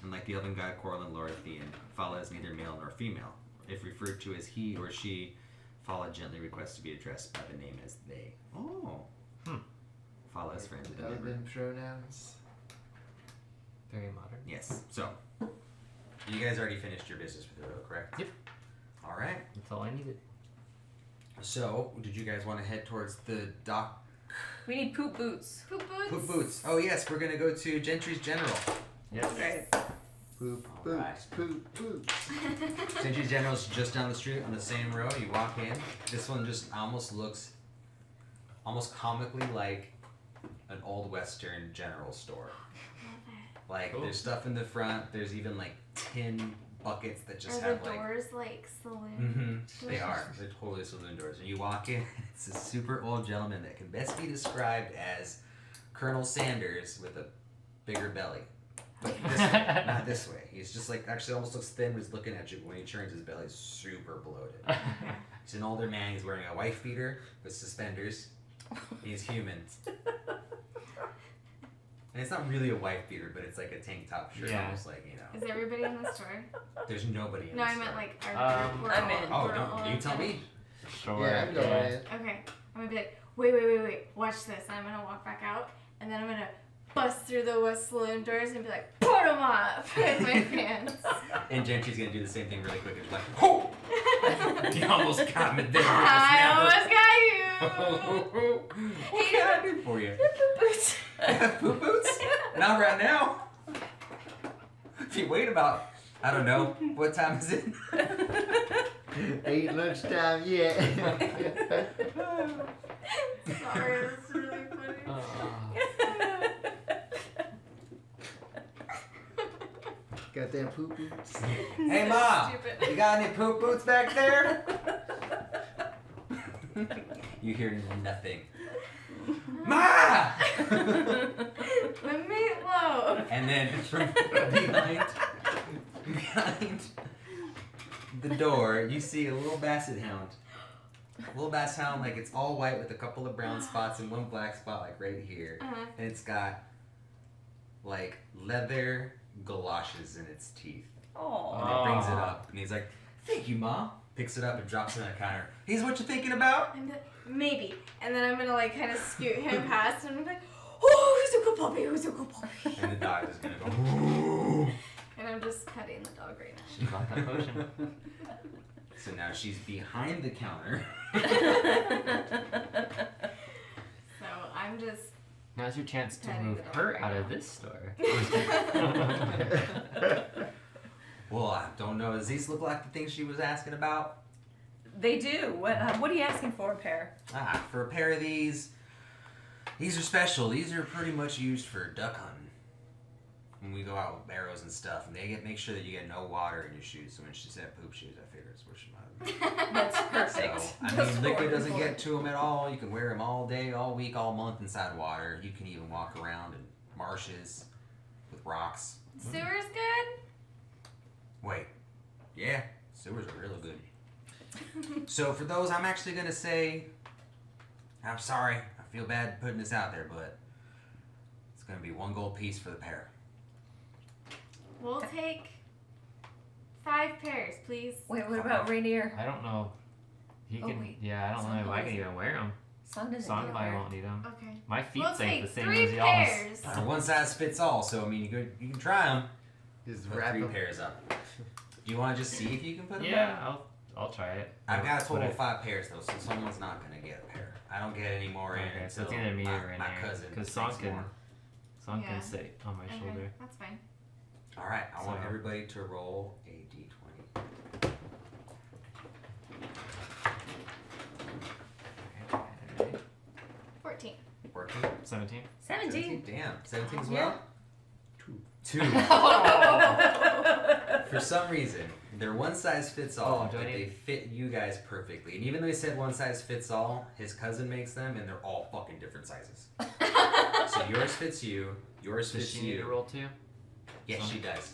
And like the elven god Corlin, Lord of Thean, Fala is neither male nor female. If referred to as he or she, Fala gently requests to be addressed by the name as they. Oh. Fala is friends with the neighbor. Elven pronouns. Very modern. Yes. So, you guys already finished your business with her, correct? Yep. All right. That's all I needed. So, did you guys want to head towards the dock? We need poop boots. Poop boots. Poop boots. Oh yes, we're gonna go to Gentry's General. Yes. Right. Poop, Alright. boots, poop, boots. Gentry's General is just down the street on the same road. You walk in. This one just almost looks, almost comically like an old Western general store. Like Cool. there's stuff in the front. There's even like tin buckets that just Are have the like. doors like saloon? Mm-hmm. They are. They're totally saloon doors. And you walk in, it's a super old gentleman that can best be described as Colonel Sanders with a bigger belly. But this way, not this way. He's just like, actually almost looks thin when he's looking at you, but when he turns, his belly's super bloated. He's an older man. He's wearing a wife beater with suspenders. He's human. And it's not really a wife beater, but it's like a tank top shirt, Yeah. almost like, you know. Is everybody in the store? There's nobody in No, the I meant store. like our Um, we're I'm all, in. Oh, we're don't all you tell in. me. Sure. Yeah, I'm going in. Okay, I'm gonna be like, wait, watch this. And I'm gonna walk back out, and then I'm gonna bust through the West Saloon doors and be like, put them up with my hands. And Gentry's gonna do the same thing really quick. It's like, oh! He almost got me there. I almost got you. What can I do for you? Boots. Poop boots? Not right now. If you wait about, I don't know, what time is it? Ain't lunchtime yet. Sorry, that's really funny. Got them poop boots. Hey, Mom, Stupid. you got any poop boots back there? You hear nothing. Ma! The meatloaf. And then from behind the door, you see a little basset hound. A little basset hound, like it's all white with a couple of brown spots and one black spot, like right here. Uh-huh. And it's got like leather galoshes in its teeth. Oh. And he brings it up, and he's like, "Thank you, Mom." Picks it up and drops it on the counter. He's what you thinking about? And maybe. And then I'm gonna like kind of scoot him past and I'm like, oh, who's a good puppy? Who's a good puppy? And the dog is gonna go. Ooh. And I'm just petting the dog right now. She got that potion. So now she's behind the counter. So I'm just. Now's your chance to Petting move the dog her right out of now. this store. Well, I don't know. Does these look like the things she was asking about? They do. What are you asking for, a pair? For a pair of these are special. These are pretty much used for duck hunting. When we go out with arrows and stuff, and make sure that you get no water in your shoes. So when she said poop shoes, I figured it's where she might have. That's perfect. So, I Just mean, liquid forward, doesn't forward. get to them at all. You can wear them all day, all week, all month inside water. You can even walk around in marshes with rocks. Sewer's good? Wait, yeah, sewers are really good. So for those, I'm actually gonna say, I'm sorry, I feel bad putting this out there, but it's gonna be 1 gold piece for the pair. We'll take 5 pairs, please. Wait, what about Rainier? I don't know. He Oh, can. wait. Yeah, I don't know if I can even wear them. Song doesn't need a Songbird pair. won't need them. Okay. My feet We'll ain't take the same 3 as y'all's. pairs. One size fits all, so I mean, you can try them. Just Put wrap 3 them. pairs up. Do you want to just see if you can put them? Yeah, I'll try it. I've got a total But of 5 pairs though, so someone's not gonna get a pair. I don't get any more in Okay, so until it's either me my, or Rainier. my cousin. Because brings Song more. can Yeah. sit on my Okay, shoulder. that's fine. All right, I want So- everybody to roll a d20. Alright. 14. 14. 17. 17. Damn, 17 as Yeah. well. 2. For some reason, they're one size fits all, Oh, do I but they need- fit you guys perfectly. And even though he said one size fits all, his cousin makes them, and they're all fucking different sizes. So yours fits you. Yours Does fits she need you. to roll too? Yes, she does.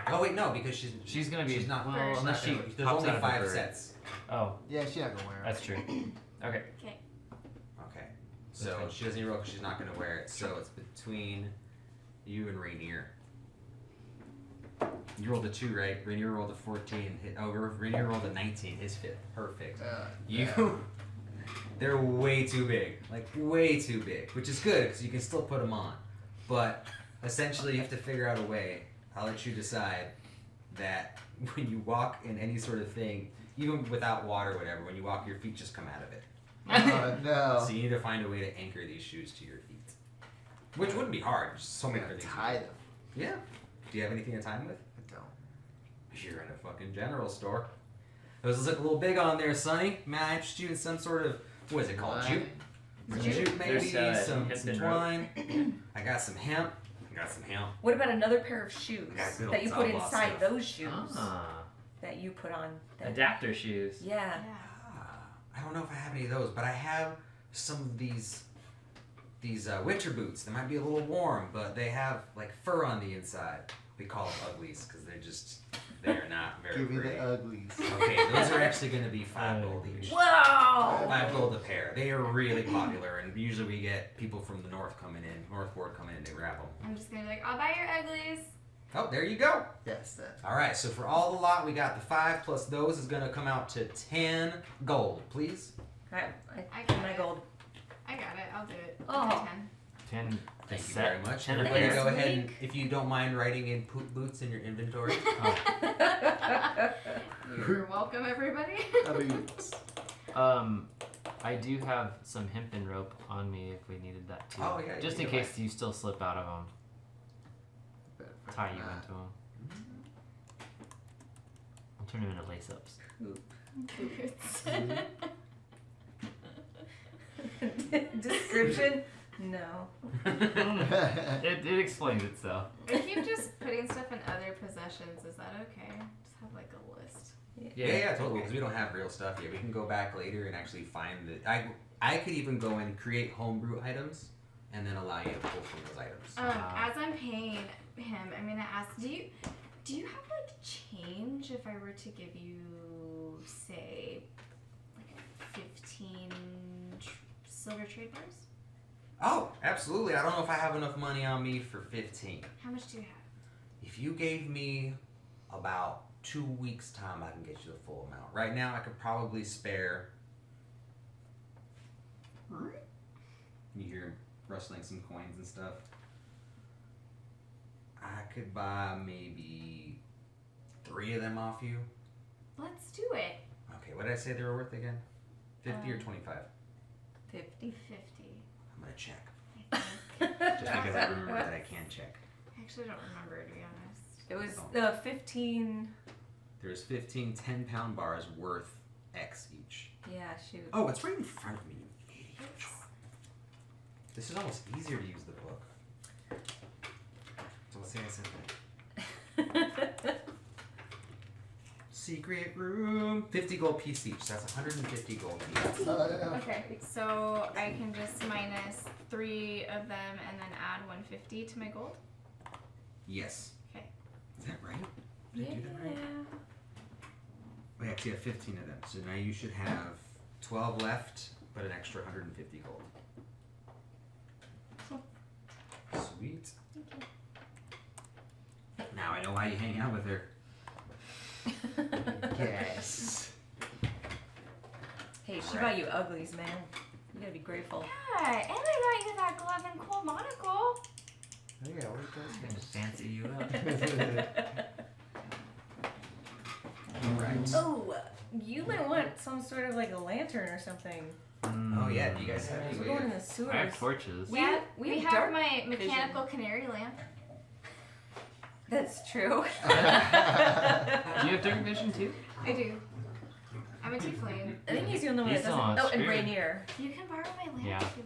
Oh wait, no, because she's gonna be- she's not. well, she's unless not she there's pops only out of her 5 bird. sets. Oh, Yeah, she's not gonna wear 'em. that's true. Okay. Okay, so fine. she doesn't need to roll because she's not going to wear it. So it's between you and Rainier. You rolled a 2, right? Rainier rolled a 14. Rainier rolled a 19. His fit perfect. You, they're way too big, like way too big, which is good because you can still put them on. But essentially, you have to figure out a way. I'll let you decide that when you walk in any sort of thing, even without water or whatever, when you walk, your feet just come out of it. Oh no. So you need to find a way to anchor these shoes to your feet, which wouldn't be hard. Just so many Gotta things. tie them. Yeah. Do you have anything to tie them with? I don't. You're in a fucking general store. Those look a little big on there, Sonny. May I interest you in some sort of, what is it called? Jute? Jute, maybe? There's, some hemp and twine. I got some hemp. What about another pair of shoes I got good that you old put Zawa inside stuff. those shoes Ah, that you put on? That, adapter shoes. yeah. I don't know if I have any of those, but I have some of these winter boots. They might be a little warm, but they have like fur on the inside. We call them uglies because they're not very Give me pretty. the uglies. Okay, those are actually going to be 5 gold each. Whoa! 5 gold a pair. They are really popular, and usually we get people from the north board coming in to grab them. I'm just gonna be like, I'll buy your uglies. Oh, there you go. Yes, that. All right, so for all the lot, we got the 5 plus those is going to come out to 10 gold, please. I I got got my it. gold. I got it. I'll do it. Oh. Okay, 10. 10. Thank you set, very much. 10 of Everybody Thanks, go ahead and, Link. if you don't mind writing in poop boots in your inventory. You're welcome, everybody. I mean, I do have some hempen rope on me if we needed that too. Oh, yeah, Just in either way. case you still slip out of them. But Tie you into them. I'll turn them into lace ups. Description? No. It explains itself. If you just putting stuff in other possessions, is that okay? Just have like a list. Yeah, totally. Because we don't have real stuff yet. We can go back later and actually find the. I could even go and create homebrew items, and then allow you to pull from those items. As I'm paying him, I'm gonna ask, do you have like change if I were to give you, say, like 15 silver trade bars? Oh, absolutely. I don't know if I have enough money on me for 15. How much do you have? If you gave me about 2 weeks' time, I can get you the full amount. Right now, I could probably spare. You hear rustling some coins and stuff. I could buy maybe 3 of them off you. Let's do it. Okay, what did I say they were worth again? 50 or 25? 50. 50. I'm gonna check. I think. Just because I remember that I can check. I actually don't remember, to be honest. It was 15. There's 15 10-pound bars worth X each. Yeah, shoot. Oh, it's right in front of me, you idiot. This is almost easier to use the book. Don't say I said that. Secret room. 50 gold piece each. That's 150 gold each. Okay, so I can just minus 3 of them and then add 150 to my gold? Yes. Okay. Is that right? Did I do that right? We actually have 15 of them. So now you should have 12 left, but an extra 150 gold. Sweet. Now I know why you hang out with her. Yes. Hey, she bought you uglies, man. You gotta be grateful. Yeah, and I got you that glove and cool monocle. Oh yeah, what does Gonna fancy you up. Right. Oh, you might want some sort of like a lantern or something. Oh yeah, do you guys have any We're way going in to... the sewers. I have torches. Yeah, we we have have dark my mechanical canary lamp. That's true. Do you have dark vision too? I do. I'm a tiefling. I think he's the only one He's that on doesn't. Oh, and spirit. Rainier. You can borrow my lamp Yeah. if you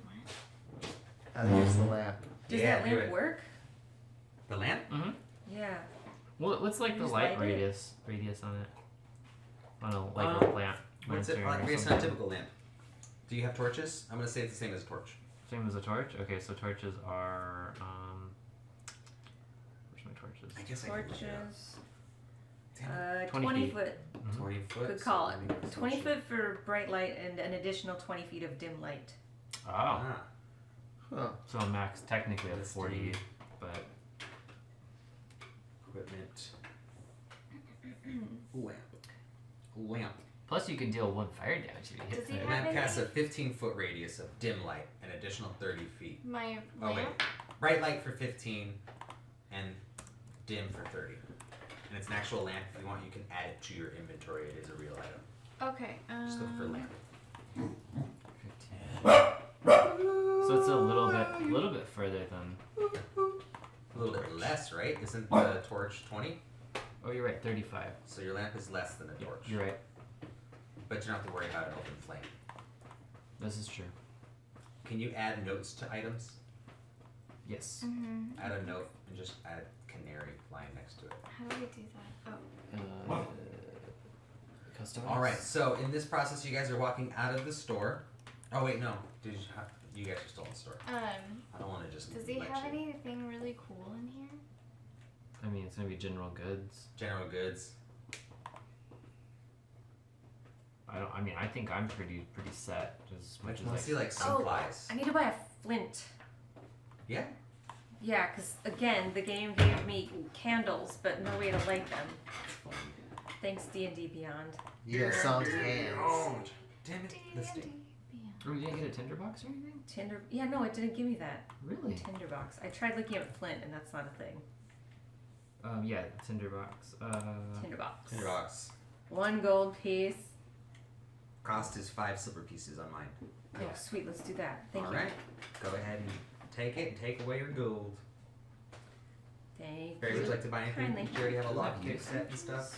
want. Here's the lamp. Does Yeah, that do lamp it. work? The lamp? Mm-hmm. Yeah. Well, what's like You the just light light it? radius on it? On a like a lamp. What's it lantern like or based on a something. typical lamp? Do you have torches? I'm gonna say it's the same as a torch. Same as a torch? Okay, so torches are where's my torches? I guess I can look it up. Torches. Damn it. 20 20 feet. foot. 20 foot. Good so call. let me get this 20 one foot for bright light and an additional 20 feet of dim light. Oh. Ah, Huh. So a max technically of Let's 40, do- but equipment. Lamp. Lamp. plus you can deal 1 fire damage if you hit Does he it. have Lamp any- casts a 15-foot radius of dim light, an additional 30 feet. My Oh wait, lamp? bright light for 15, and dim for 30. And it's an actual lamp. If you want, you can add it to your inventory. It is a real item. Okay. Just look for lamp. 15. So it's a little bit further than. A little bit less, right? Isn't the torch 20? Oh, you're right, 35. So your lamp is less than a torch. You're right. But you don't have to worry about an open flame. This is true. Can you add notes to items? Yes. Mm-hmm. Add a note and just add canary flying next to it. How do we do that? Oh. Customize. All right. So in this process, you guys are walking out of the store. Oh wait, no. You guys are still in the store. I don't want to just. Does he let have you. anything really cool in here? I mean, it's gonna be general goods. General goods. I mean, I think I'm pretty set as much as I Mostly like supplies. I need to buy a flint. Yeah. Yeah, because again, the game gave me candles, but no way to light them. Thanks D&D Beyond. Yeah, sounds hands. Oh, damn it. This D&D. thing. Oh, you didn't get a tinderbox or anything? Tinder. Yeah, no, it didn't give me that. Really? Tinderbox. I tried looking at flint, and that's not a thing. Yeah, tinderbox. Tinderbox. Tinderbox. 1 gold piece. Cost is 5 silver pieces on mine. Oh, sweet. Let's do that. Thank All you. right. Go ahead and take it and take away your gold. Thank Barry, would you you. like to buy anything? Kindly. Do you already have a lockpick set and stuff?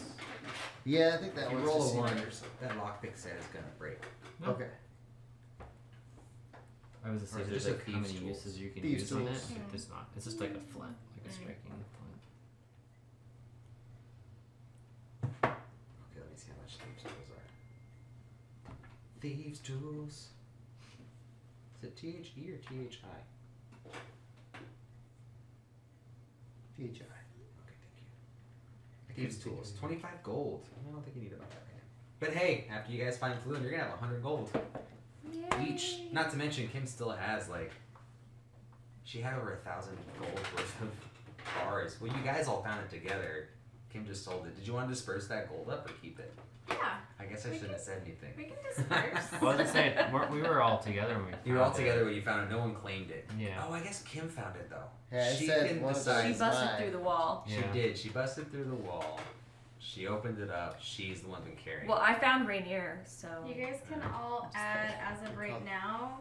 Yeah, I think that If you one's roll just a 1, secret or something. that lockpick set is gonna break. No. Okay. I was Or to say is it there's just like a how many thieves' tools? uses you can Thieves' use on it. tools. There's not. It's just like a flint, like a striking flint. Okay, let me see how much thieves' tools are. Thieves' tools. Is it THE or THI? THI. Okay, thank you. Thieves' tools. 25 gold. I don't think you need about that right now. But hey, after you guys find Fluent, you're gonna have 100 gold each. Not to mention, Kim still has like, she had over 1,000 gold worth of bars. Well, you guys all found it together. Kim just sold it. Did you want to disperse that gold up or keep it? Yeah, I guess I We shouldn't can- have said anything. we can disperse. Well, I was gonna say we were all together when we. You were all found it. together when you found it. No one claimed it. Yeah. Oh, I guess Kim found it though. Yeah, I she said can one of decide. She It's busted mine. through the wall. She Yeah. did. She busted through the wall. She opened it up. She's the one been carrying. Well, I found Rainier, so. You guys can all add, as of right now,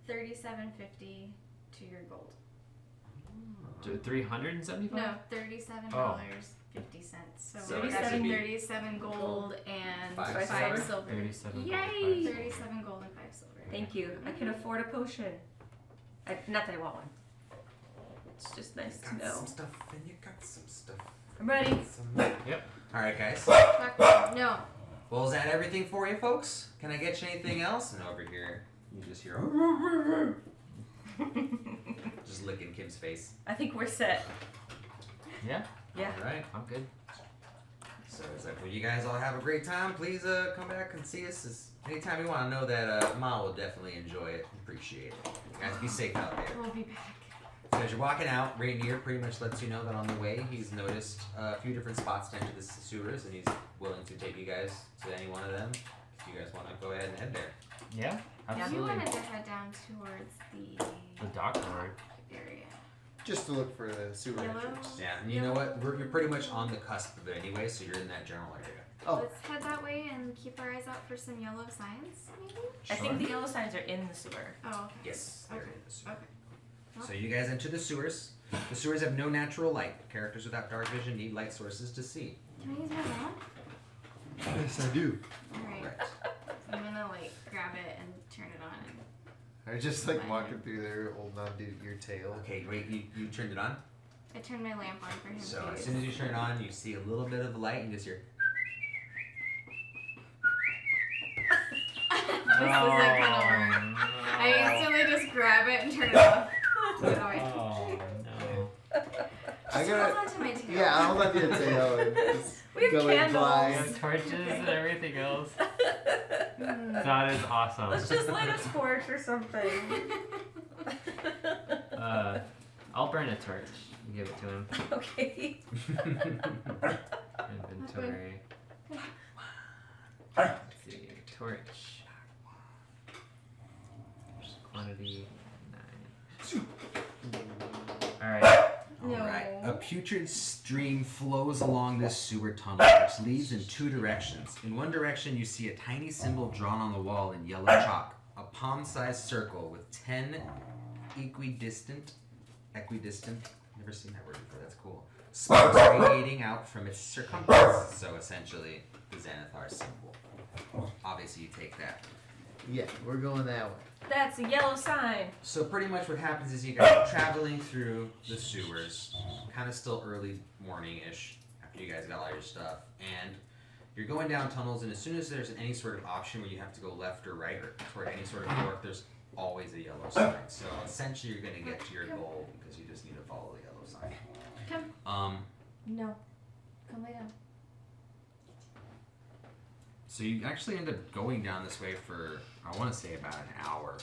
$37.50 to your gold. it. 375. No, $37.50. So, So we're it has to having be 37 gold and 5 5 silver. silver. 37. Yay! 37 gold and 5 silver. Thank you. I can afford a potion. Not that I want one. It's just nice to Got know. some stuff, and you got some stuff. I'm ready. Yep. All right, guys. Fuck no. Well, is that everything for you, folks? Can I get you anything else? And over here, you just hear just licking Kim's face. I think we're set. Yeah. Yeah. All right. I'm good. So it's like, well, you guys all have a great time. Please come back and see us anytime you want. I know that Ma will definitely enjoy it. Appreciate it. You guys be safe out there. We'll be back. So as you're walking out, Rainier pretty much lets you know that on the way he's noticed a few different spots to enter the sewers, and he's willing to take you guys to any one of them if you guys want to go ahead and head there. Yeah. You Absolutely. wanted to head down towards The dock lord. area. Just to look for the sewer Yellow? entrance. Yeah, and you know what? You're pretty much on the cusp of it anyway, so you're in that general area. Oh. Let's head that way and keep our eyes out for some yellow signs, maybe? I think the yellow signs are in the sewer. Oh, okay. Yes, they're Okay. in the sewer. Okay. So you guys enter the sewers. The sewers have no natural light. Characters without dark vision need light sources to see. Can I use my lamp? Yes, I do. Alright. Right. I'm gonna like grab it and turn it on. I just like walking through there, holding on to your tail. Okay, great. You turned it on. I turned my lamp on for him So to as use. soon as you turn it on, you see a little bit of light and just hear. This isn't gonna work. I instantly just grab it and turn it off. Put it away. Oh no. I Just gotta. hold on to my tail. Yeah, I'll let you tail and just We have go in candles. We blind. have torches and everything else. That is awesome. Let's just light a torch or something. I'll burn a torch and give it to him. Okay. Inventory. Let's see. Torch. Quantity 9. Alright. No. Alright. A putrid stream flows along this sewer tunnel, which leads in two directions. In one direction, you see a tiny symbol drawn on the wall in yellow chalk, a palm-sized circle with 10 equidistant, never seen that word before, that's cool, sparks radiating out from its circumference. So essentially, the Xanathar symbol. Obviously, you take that. Yeah, we're going that way. That's a yellow sign. So pretty much what happens is you guys are traveling through the sewers, kind of still early morning-ish, after you guys got all your stuff, and you're going down tunnels, and as soon as there's any sort of option where you have to go left or right or toward any sort of door, there's always a yellow sign. So essentially you're going to get to your goal because you just need to follow the yellow sign. Come. No. Come lay down. So you actually end up going down this way for, I want to say about an hour.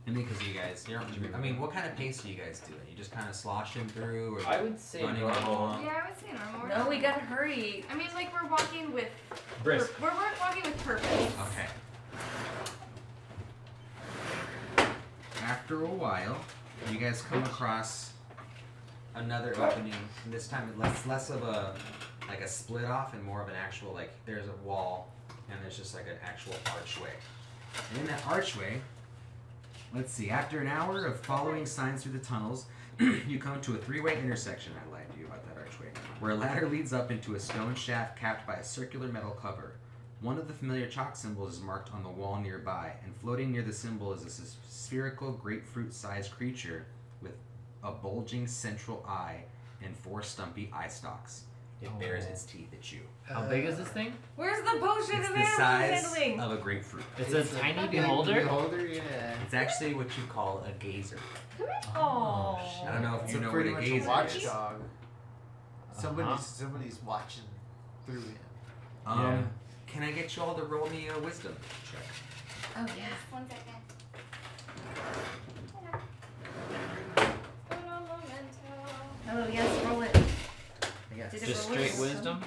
And because you guys, I mean, what kind of pace are you guys doing? You just kind of sloshing through, or I would say running normal. along? Yeah, I would say normal. No, we gotta hurry. I mean, like we're walking with. Brisk. We're walking with purpose. Okay. After a while, you guys come across another opening. And this time it's less of a like a split off and more of an actual, like, there's a wall and there's just like an actual archway. And in that archway, let's see, after an hour of following signs through the tunnels, you come to a three-way intersection. I lied to you about that archway. Where a ladder leads up into a stone shaft capped by a circular metal cover. One of the familiar chalk symbols is marked on the wall nearby, and floating near the symbol is a spherical grapefruit-sized creature with a bulging central eye and 4 stumpy eye stalks. It bares its teeth at you. How big is this thing? Where's the potion It's of the animal size handling? of a grapefruit. It's a tiny beholder. Beholder, yeah. It's actually what you call a gazer. Oh. I don't know if It's you know what pretty a much gazer a is. watchdog. Somebody's watching through him. Yeah. Can I get you all to roll me a wisdom check? Oh yeah. 1 second. Oh yes, roll it. Yes. Did it Just roll straight it? wisdom.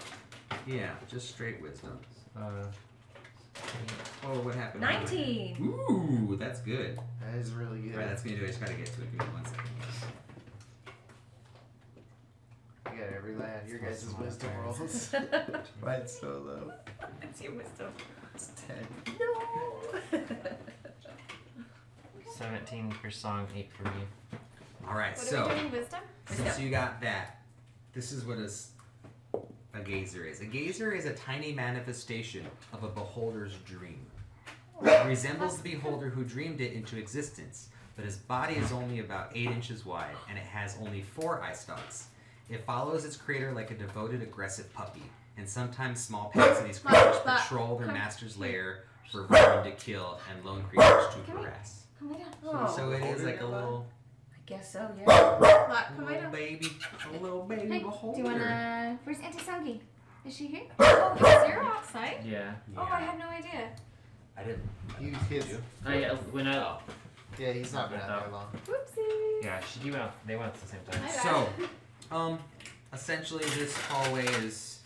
Yeah, just straight wisdom. Uh, Oh, what happened? 19. Ooh, that's good. That is really good. Alright, that's gonna do it. I just gotta get to it. Give me 1 second. You got every lad. Your Plus guys' some wisdom modifiers. rolls. Mine's so low. It's your wisdom. It's 10. No. 17 for song, 8 for me. Alright, What so are we doing? Wisdom? since you got that, this is what a gazer is. A gazer is a tiny manifestation of a beholder's dream. It resembles the beholder who dreamed it into existence, but his body is only about 8 inches wide, and it has only 4 eye stalks. It follows its creator like a devoted, aggressive puppy, and sometimes small packs of these creatures patrol their master's lair for vermin to kill and lone creatures to Come here. harass. Come lay down. Oh. So it is like a little, I guess so, yeah. Lock, come lay little down. baby, a little baby Hey, beholder. do you wanna... Where's Auntie Sungi? Is she here? Oh, is Zero outside? Yeah. Oh, I had no idea. I didn't. His, When I yeah, he's not been out there long. Whoopsie. yeah, they went at the same time. My So, essentially this hallway is,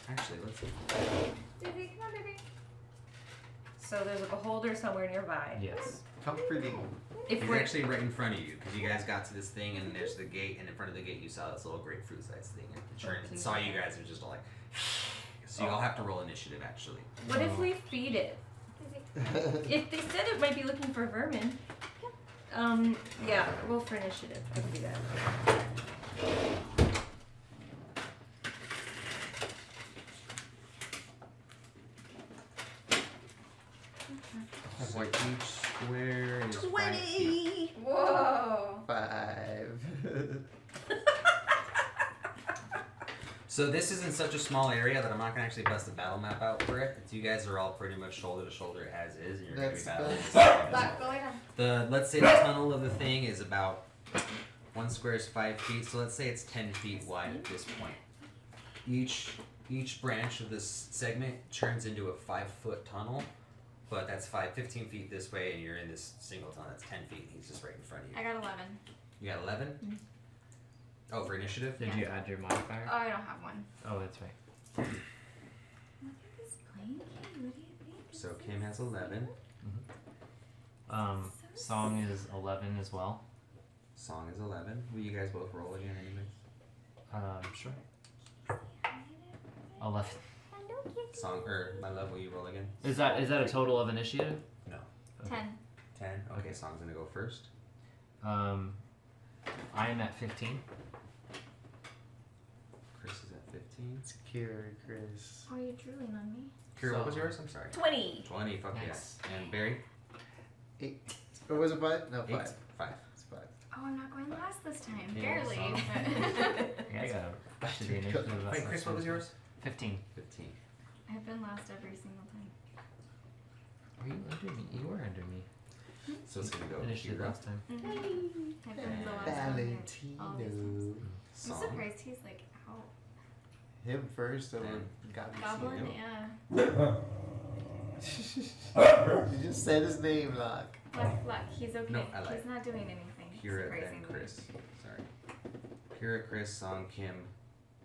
actually, let's see. Baby, come on, baby. So there's a beholder somewhere nearby. Yes. Comforting. If He's we're actually right in front of you, because you guys got to this thing, and there's the gate, and in front of the gate you saw this little grapefruit-sized thing, and it turned and saw you guys, and was just all like, so you all have to roll initiative, actually. what if we feed it? If they said it might be looking for vermin. Yeah, roll for initiative. I can do that. For each square is 5 feet. 20! Whoa. 5. So this is in such a small area that I'm not gonna actually bust the battle map out for it. You guys are all pretty much shoulder to shoulder as is, and you're That's gonna be fine. battling. Lock, go lay down. Let's say the tunnel of the thing is about 1 square is 5 feet, so let's say it's 10 feet wide at this point. Each branch of this segment turns into a 5-foot tunnel, but that's 15 feet this way, and you're in this single tunnel. That's 10 feet. He's just right in front of you. I got 11. You got 11? Mhm. Oh, for initiative? Did you add your modifier? Oh, I don't have one. Oh, that's right. Look at this blanket. What do you think? So Kim has 11. Song is 11 as well. Song is 11. Will you guys both roll again, anyways? Sure. 11. Song or my love, will you roll again? Is that a total of initiative? No. 10. 10. Okay, Song's gonna go first. I am at 15. Chris is at 15. It's Kira, Chris. Are you drooling on me? Kira, what was So- yours? I'm sorry. 20! 20. Fuck Nice. yes. And Barry? 8. Or was it 5? No, 8. 5. 5. It's 5. Oh, I'm not going last this time. Yeah, Barely. so- but- Yeah, I got a bunch of the initiative. Wait, Chris, what was yours? 15. 15. I've been last every single time. Were you under me? You were under me. So it's gonna go Initiative Kira. last time. I've been the last one. All these times. Valentino. I'm Song. surprised he's like out. Him first, or Then Goblin, Valentino. yeah. You just said his name, Locke. Luck, he's okay. No, I lied. He's not doing anything. Kira, then surprisingly. Chris. Sorry. Kira, Chris, Song, Kim.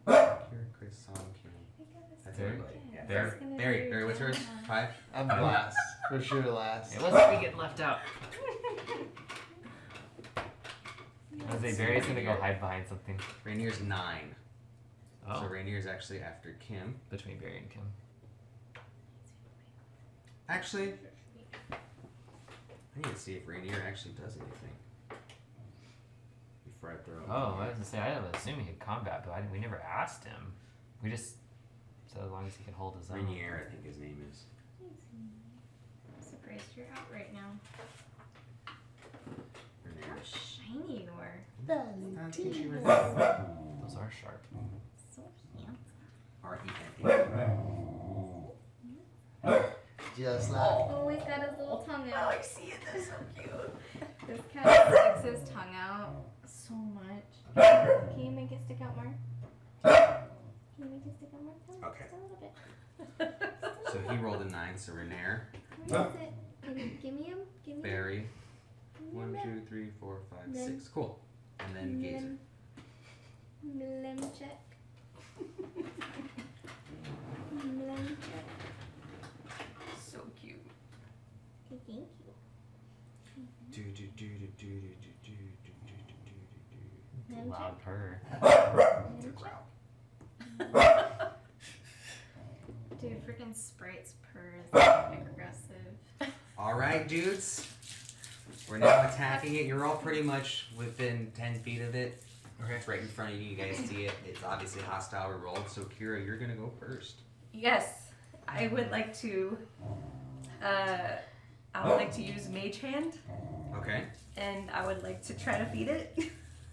Kira, Chris, Song, Kim. That's Barry? everybody. Yeah. Barry. Barry, what's yours? 5? I'm last. For sure last. It wasn't me getting left out. I was like, Barry's gonna go hide behind something. Rainier's 9. Oh. So Rainier's actually after Kim. Between Barry and Kim. Actually, I need to see if Rainier actually does anything before I throw him. Oh, I was gonna say I would assume he could combat, but we never asked him. We just said as long as he can hold his own. Rainier, I think his name is. I'm surprised you're out right now. Rainier. How shiny you are. I think she was Those are sharp. So handsome. R-E-N-E. Just like. Oh, he's got his little tongue out. I see it. That's so cute. This cat sticks his tongue out so much. Can you make it stick out more? Can you make it stick out more? Come on, Okay. just a little bit. So he rolled a 9, so Rainier, Where is it? Give me him. Give me him. Barry, Give me 1, him. 2, 3, 4, 5, Then- 6. Cool. And then Gazer. Mlem check. Mlem check. So cute. Okay, thank you. Do, do, do, do, do, do, do, do, do, do, do, It's a loud purr. It's a growl. Dude, freaking Sprite's purr is aggressive. All right, dudes. We're now attacking it. You're all pretty much within 10 feet of it. Okay. It's right in front of you. You guys see it. It's obviously hostile. We rolled. So, Kira, you're going to go first. Yes, I would like to. I would like to use Mage Hand, Okay. and I would like to try to feed it.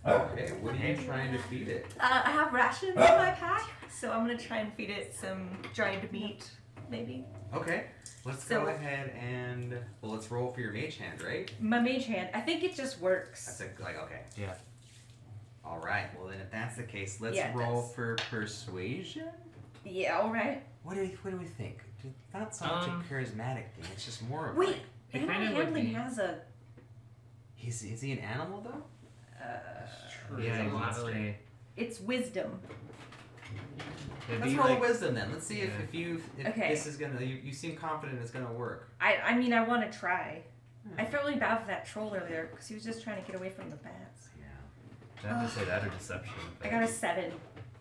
Okay. What are you trying to feed it? I have rations in my pack, so I'm gonna try and feed it some dried meat, maybe. Okay. Let's So- go ahead and well, let's roll for your mage hand, right? My Mage Hand, I think it just works. That's okay. Yeah. All right. Well, then if that's the case, let's Yeah, it roll does. for persuasion. Yeah, all right. What do we think? It's not so much a charismatic thing. It's just more of Wait, like It animal kinda would handling be. has a. is he an animal though? Or Yeah, is he a he's not monster? really. It's wisdom. It'd Let's be roll like, wisdom then. Let's see if Okay. this is gonna. You seem confident it's gonna work. I mean, I want to try. I felt really bad for that troll earlier because he was just trying to get away from the bats. Yeah. I have to say that or deception. I got a 7.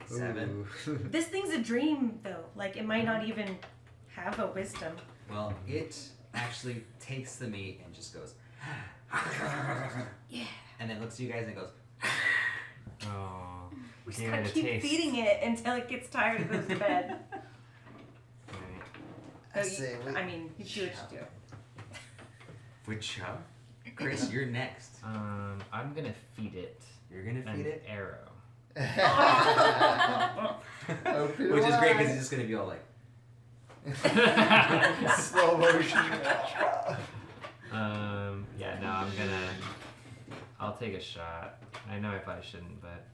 7. Ooh. This thing's a dream, though. Like, it might not even have a wisdom. Well, it actually takes the meat and just goes. Yeah. And then looks at you guys and goes. Oh. We just Give gotta it a keep taste. feeding it until it gets tired and goes to bed. Right. I So say we- I mean, you do what you do. With Chubb. Chris, you're next. I'm gonna feed it You're gonna an feed it. arrow. Open Which is great because wide. he's just gonna be all like. Slow motion. Yeah, no, I'll take a shot. I know I probably shouldn't, but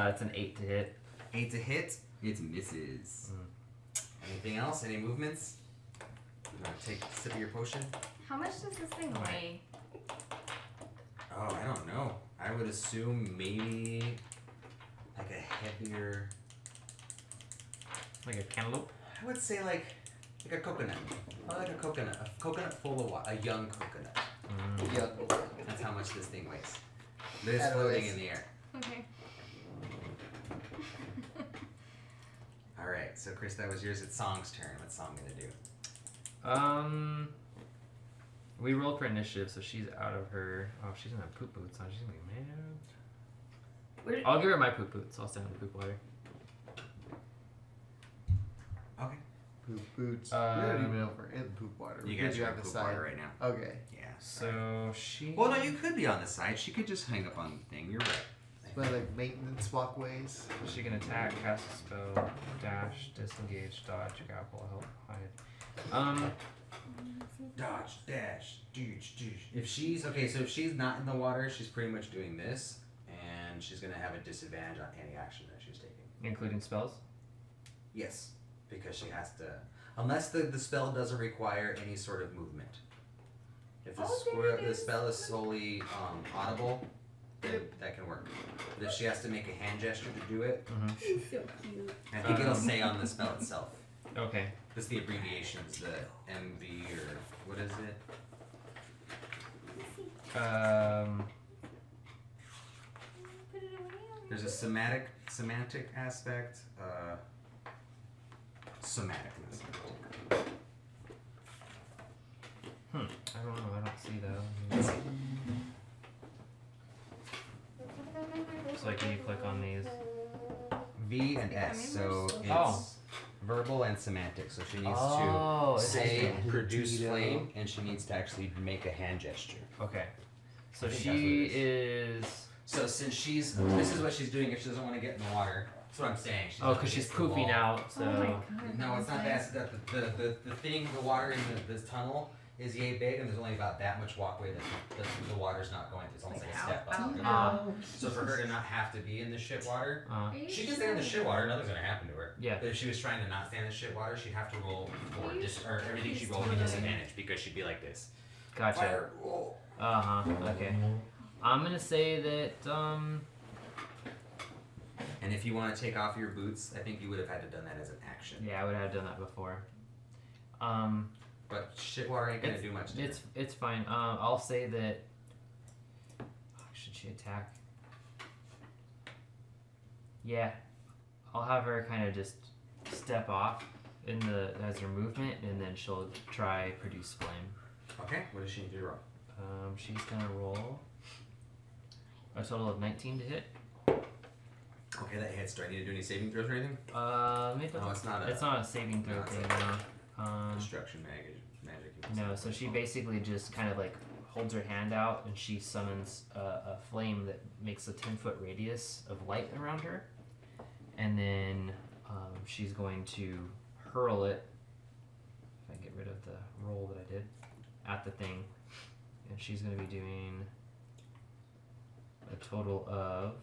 it's an 8 to hit. 8 to hit. It misses. Anything else? Any movements? You wanna take a sip of your potion? How much does this thing weigh? Oh, I don't know. I would assume maybe like a heavier. Like a cantaloupe. I would say like a coconut. Probably like a coconut. A coconut full of water. A young coconut. Yeah. That's how much this thing weighs. But it's floating in the air. Okay. All right. So Chris, that was yours. It's Song's turn. What's Song gonna do? We rolled for initiative, so she's out of her. Oh, she's in her poop boots, so she's gonna be mad. Where- I'll give her my poop boots. I'll stand in the poop water. Okay. Poop boots. We don't Um, even know if we're in poop water. You We guys could are be in on the poop side. water right now. Okay. Yeah. So she. Well, no, you could be on the side. She could just hang up on the thing. You're right. But like maintenance walkways. She can attack, cast a spell, dash, disengage, dodge, grapple, help, hide. Dodge, dash, dooch, dooch. If she's okay, so if she's not in the water, she's pretty much doing this, and she's gonna have a disadvantage on any action that she's taking. Including spells. Yes, because she has to, unless the spell doesn't require any sort of movement. If the, the spell is solely audible, then that can work. But if she has to make a hand gesture to do it, He's so cute. I think it'll say on the spell itself. Okay. Just the abbreviations, the MV or what is it? There's a semantic aspect. Somatic. Not semantic. I don't know. I don't see that. Let's see. So like, can you click on these? V and S. So it's Oh. verbal and semantic. So she needs Oh, to it's say actually- produce flame, and she needs to actually make a hand gesture. Okay. So I think she that's what it is. So since this is what she's doing if she doesn't want to get in the water. That's what I'm saying. She's Oh, not because gonna she's get to the pooping wall. out. So. Oh my god. No, it's not that. It's that the thing, the water in this tunnel is yay big, and there's only about that much walkway that the water's not going through. It's almost like a step up. Out. So for her to not have to be in the shit water, Are you she can stay in the sure? shit water. Nothing's gonna happen to her. Yeah. But if she was trying to not stay in the shit water, she'd have to roll for Are you or everything she sure? rolled would be disadvantage because she'd be like this. Gotcha. Fire roll. Okay. I'm gonna say that. And if you want to take off your boots, I think you would have had to done that as an action. Yeah, I would have done that before. But shit water ain't gonna do much. To her. It's fine. I'll say that. Should she attack? Yeah, I'll have her kind of just step off as her movement, and then she'll try produce flame. Okay. What does she need to roll? She's gonna roll a total of 19 to hit. Okay, that hits. Do I need to do any saving throws or anything? Maybe No, it's not a It's not a saving throw no, it's thing. No. destruction magic. No, so she basically just kind of like holds her hand out and she summons a flame that makes a 10-foot radius of light around her. And then she's going to hurl it, if I get rid of the roll that I did, at the thing. And she's going to be doing a total of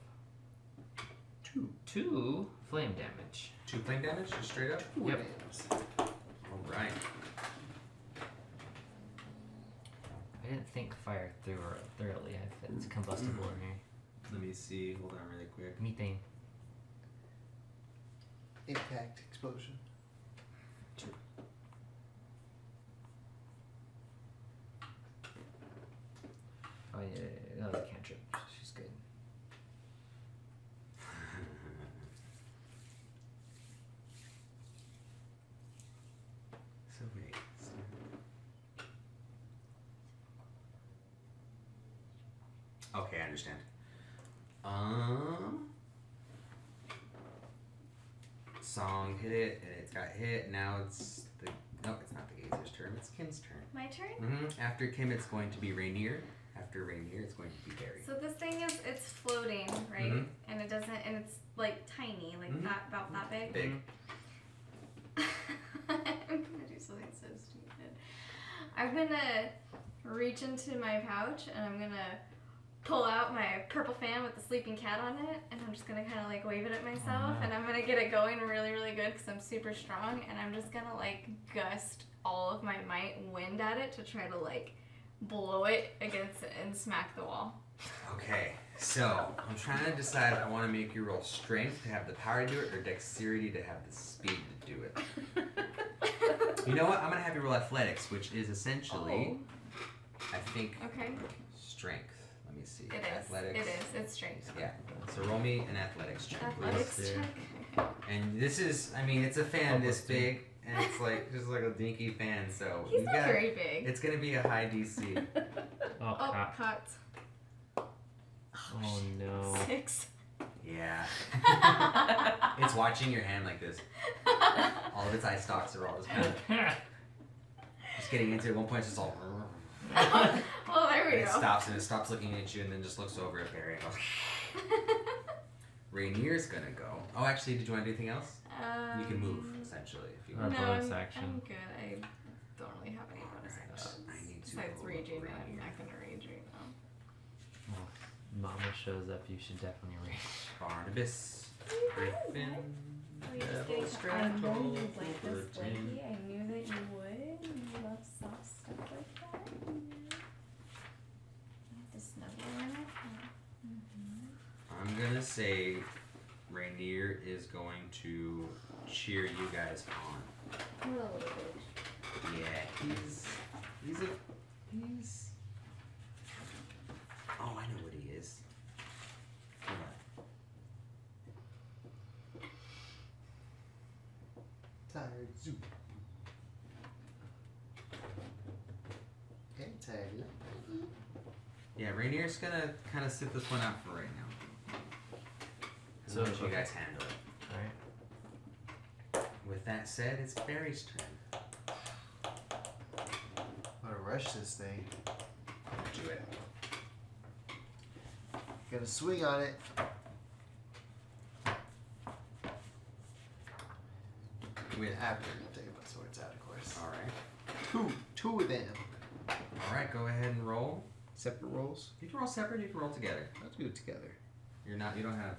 2 flame damage. 2 flame damage, just straight up? Yep. Alright. I didn't think fire through her thoroughly. If it's combustible in here. Let me see. Hold on really quick. Methane. Impact explosion. Oh yeah, that was a cantrip. She's good. So wait. Okay, I understand. Song hit it, and it's got hit. Now it's the it's not the Gazer's turn. It's Kim's turn. My turn? After Kim, it's going to be Rainier. After Rainier, it's going to be Barry. So this thing it's floating, right? Mhm. And it doesn't, and it's like tiny, like Mhm. that, about that big. Big. I'm gonna do something so stupid. I'm gonna reach into my pouch and I'm gonna pull out my purple fan with the sleeping cat on it, and I'm just gonna kind of like wave it at myself, no. and I'm gonna get it going really, really good because I'm super strong, and I'm just gonna like gust all of my might wind at it to try to like blow it against it and smack the wall. Okay, so I'm trying to decide if I want to make you roll strength to have the power to do it or dexterity to have the speed to do it. You know what? I'm going to have you roll athletics, which is essentially, I think, Okay. strength. Let me see. It is. Athletics. It is. It's strength. Yeah. So roll me an athletics check, please. Athletics check. And this is, I mean, it's a fan this Almost big, and it's like just like a dinky fan, so He's you not got. very big. It's going to be a high DC. Oh, Oh, crap. cut. Oh no. 6. Yeah. It's watching your hand like this. All of its eye stalks are all just kind of just getting into it. At one point, it's just all. Oh, there we And it go. stops, and it stops looking at you, and then just looks over at Barry and goes. Rainier's gonna go. Oh, actually, did you want to do anything else? You can move essentially if you Or want. No, bonus I'm action. good. I don't really have any bonus actions. I need to Besides roll raging, but I'm Rainier. not gonna rage right now. Mama shows up, you should definitely rage. Barnabas, Griffin, Oh, you're just Devil getting- I Straddle, know you like this, Fullerton. Blakey. I knew that you would. You love soft stuff like that. You have to snuggle in it. I'm gonna say Rainier is going to cheer you guys on. A little bit. Yeah, he's Zoo. Okay, tag it. Yeah, Rainier's gonna kind of sit this one out for right now. So let you guys handle it. Alright. With that said, it's Barry's turn. I'm gonna rush this thing. Do it. Gonna swing on it. With After taking my swords out, of course. all right, Two of them. all right. Go ahead and roll. Separate rolls. You can roll separate. You can roll together. Let's do it together. You're not. You don't have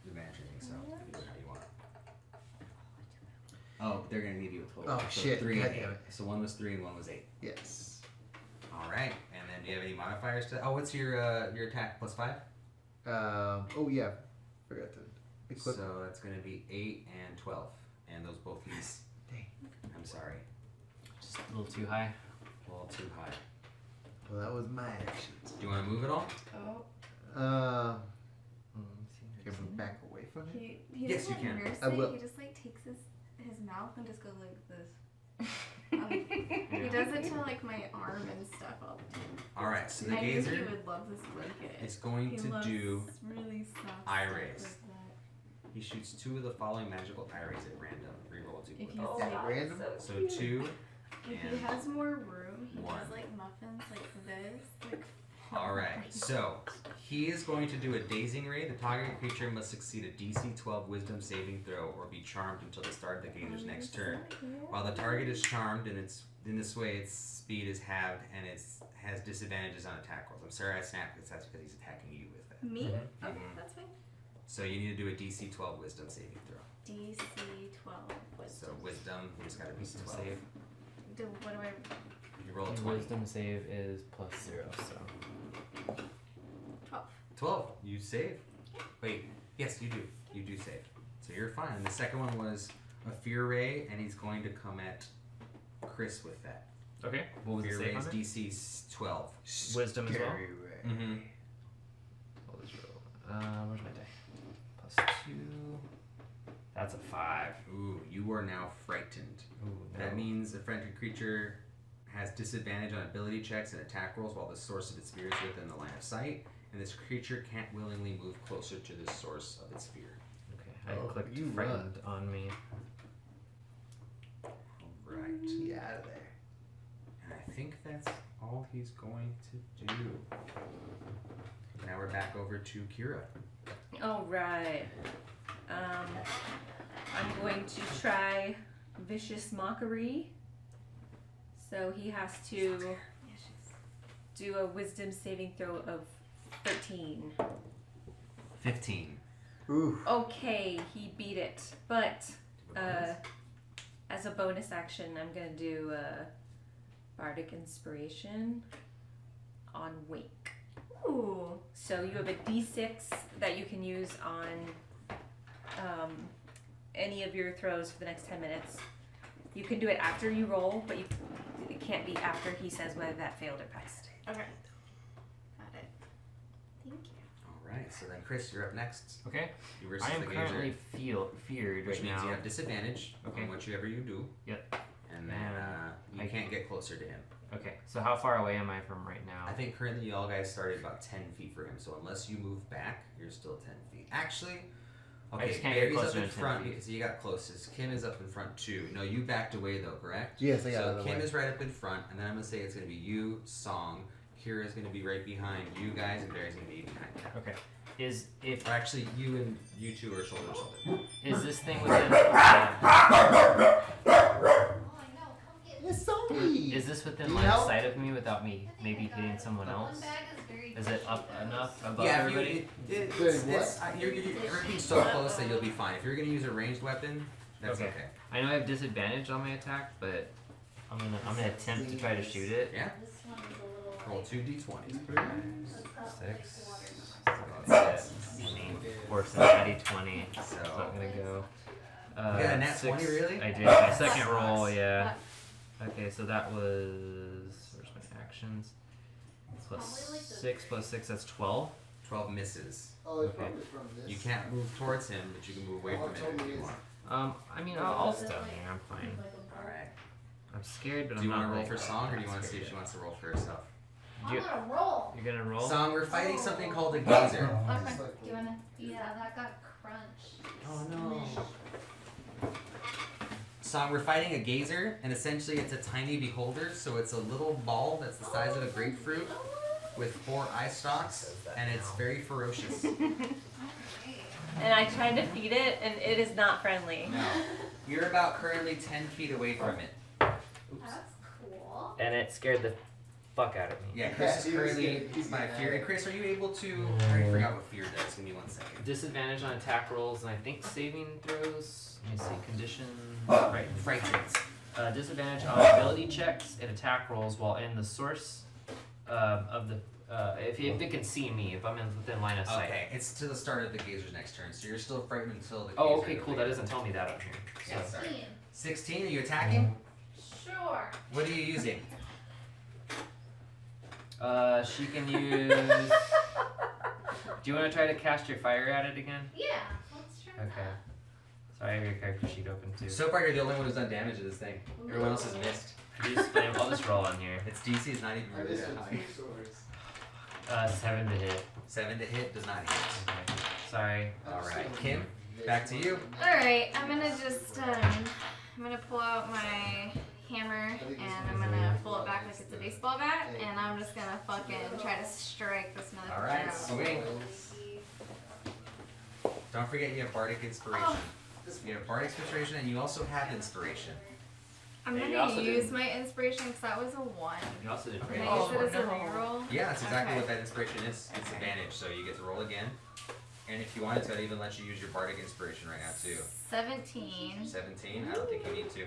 advantage or anything, so you can do it how you want. Oh, they're gonna give you a total. Oh, so shit. 3 God and damn 8. it. So one was 3 and one was 8. Yes. All right. And then do you have any modifiers to? Oh, what's your attack plus 5? Oh yeah. Forgot to equip. So that's gonna be 8 and 12, and those both use. Dang. I'm sorry, Just a little too high. a little too high. Well, that was my actions. Do you want to move it all? Oh, Can we back away from it? he Yes, doesn't you can. nurse I it. will. He just like takes his mouth and just goes like this. He does it to like my arm and stuff all the time. All right. So the I knew he gazer would love this blanket. is going He to loves do. really soft eye stuff raise. like that. He shoots 2 of the following magical eye rays at random. Reroll 2. If with you those. At random? So 2. If he And has more room, he 1. does like muffins like this. Like, All right. So he is going to do a dazing ray. The target creature must succeed a DC 12 Wisdom saving throw or be charmed until the start of the gazer's next turn. While the target is charmed, and in this way, its speed is halved and it has disadvantages on attack rolls. I'm sorry I snapped this. That's because he's attacking you with it. Me? Mhm. Okay, Mhm. that's fine. So you need to do a DC 12 Wisdom saving throw. DC 12. So Wisdom, you just got to be Wisdom 12. save. What do I? You roll a And 20. Wisdom save is plus 0, so. 12. 12. You save. Wait. Yes, you do. You do save. So you're fine. And the second one was a Fear Ray, and he's going to come at Chris with that. Okay. What was the Fear save Ray is on it? DC 12. Wisdom as well? Scary ray. Mm-hmm. What was roll? Where's my die? Plus 2. That's a 5. Ooh, you are now frightened. Ooh, no. That means a frightened creature has disadvantage on ability checks and attack rolls while the source of its fear is within the line of sight, and this creature can't willingly move closer to the source of its fear. Okay, I Oh, clicked you frightened on me. Right. Get out of there. And I think that's all he's going to do. Now we're back over to Kira. All right. I'm going to try Vicious Mockery. So he has to do a Wisdom saving throw of 13. 15. Ooh. Okay, he beat it. But as a bonus action, I'm going to do Bardic Inspiration on Wake. Ooh. So you have a d6 that you can use on any of your throws for the next 10 minutes. You can do it after you roll, but it can't be after he says whether that failed or passed. Okay. Got it. Thank you. Alright, so then Chris, you're up next. Okay. You versus I am the currently gazer, feared which right means now. you have disadvantage Okay. on whichever you do. Yep. And then you I can't get closer to him. Okay, so how far away am I from right now? I think currently you all guys started about 10 feet for him, so unless you move back, you're still 10 feet. Actually, I okay, just can't get Barry's up closer in than 10 front feet. because you got closest. Kim is up in front too. No, you backed away though, correct? Yes, I got out So of the Kim way. is right up in front, and then I'm gonna say it's gonna be you, Song. Kira's gonna be right behind you guys, and Barry's gonna be behind Kat. Okay. Is if Or actually, you two are shoulder to shoulder. is this thing within It's Sony. is this within Do you line of help? sight of me without me maybe hitting someone else? Is it up enough above Yeah, if everybody? everything's so close that you'll be fine. If you're gonna use a ranged weapon, that's okay. I know I have disadvantage on my attack, but I'm gonna attempt to try to shoot it. Yeah. This one is a little. Roll 2d20. 6. That's it. Worse than natty 20. So I'm So gonna go. You got a nat 20, really? I did. My second roll, yeah. Okay, so that was. Where's my actions? Plus Probably like the- 6 plus 6, that's 12. 12 misses. Oh, it's Okay. probably from this. You can't move towards him, but you can move away from him if you want. I mean, I'll stun her. I'm fine. Alright. I'm scared, but Do I'm you not. want to roll like, for Song, or do you not want to see if scared she wants to roll for herself? Do you- I'm gonna roll. You're gonna roll? Song, we're fighting something called a gazer. Okay. Do you wanna? Yeah, that got crunched. Oh no. Song, we're fighting a gazer, and essentially it's a tiny beholder, so it's a little ball that's the size of a grapefruit with 4 eye stalks, and it's very ferocious. And I tried to feed it, and it is not friendly. No. You're about currently 10 feet away from it. Oops. That's cool. And it scared the fuck out of me. Yeah, Chris is he was currently getting- he's by getting fear. mad. And Chris, are you able to? I already forgot what fear does. Give me 1 second. Disadvantage on attack rolls and I think saving throws. Let me see. Conditions. Right. Frightened. Disadvantage on ability checks and attack rolls while in the source of the. If it can see me, if I'm within line of sight. Okay, it's to the start of the gazer's next turn, so you're still frightened until the. Oh, gazer okay, cool. That doesn't tell me that up here. Yeah, So. sorry. 16. Are you attacking? Sure. What are you using? She can use. Do you want to try to cast your fire at it again? Yeah, let's try Okay. Sorry, I have your character sheet open too. So far, you're the only one who's done damage to this thing. Everyone else has missed. I'll just roll on here. Its DC is not even I really missed that with high. 2 swords. 7 to hit. 7 to hit does not hit. Okay. Sorry. All right, Kim, back to you. All right. I'm gonna just I'm gonna pull out my hammer and I'm gonna pull it back like it's a baseball bat, and I'm just gonna fucking try to strike this motherfucker. All right, out. swing. Don't forget you have bardic inspiration. You have bardic inspiration, and you also have inspiration. I'm Yeah, you gonna also use did- my inspiration because that was a 1. You also did Can great. I use Oh, it as a no. reroll? Yeah, that's exactly Okay. what that inspiration is. It's advantage, so you get to roll again. And if you wanted to, I'd even let you use your bardic inspiration right now too. 17. 17. I don't think you need to.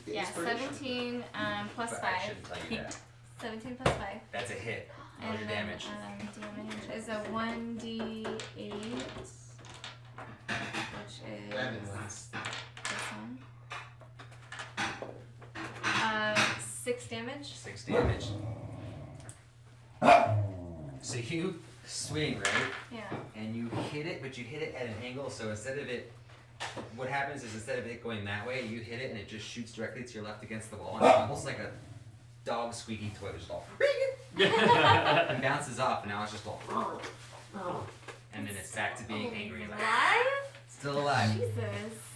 Yeah, 17 plus But 5. I shouldn't tell you that. 17 plus 5. That's a hit. Roll And your then damage. damage is a 1d8, which is That this one. 6 damage. 6 damage. So you swing, right? Yeah. And you hit it, but you hit it at an angle, so instead of it, what happens is instead of it going that way, you hit it and it just shoots directly to your left against the wall, and it's almost like a dog squeaky toy, just all and bounces off, and now it's just all and then it's back to being angry and like, Alive? still alive. Jesus.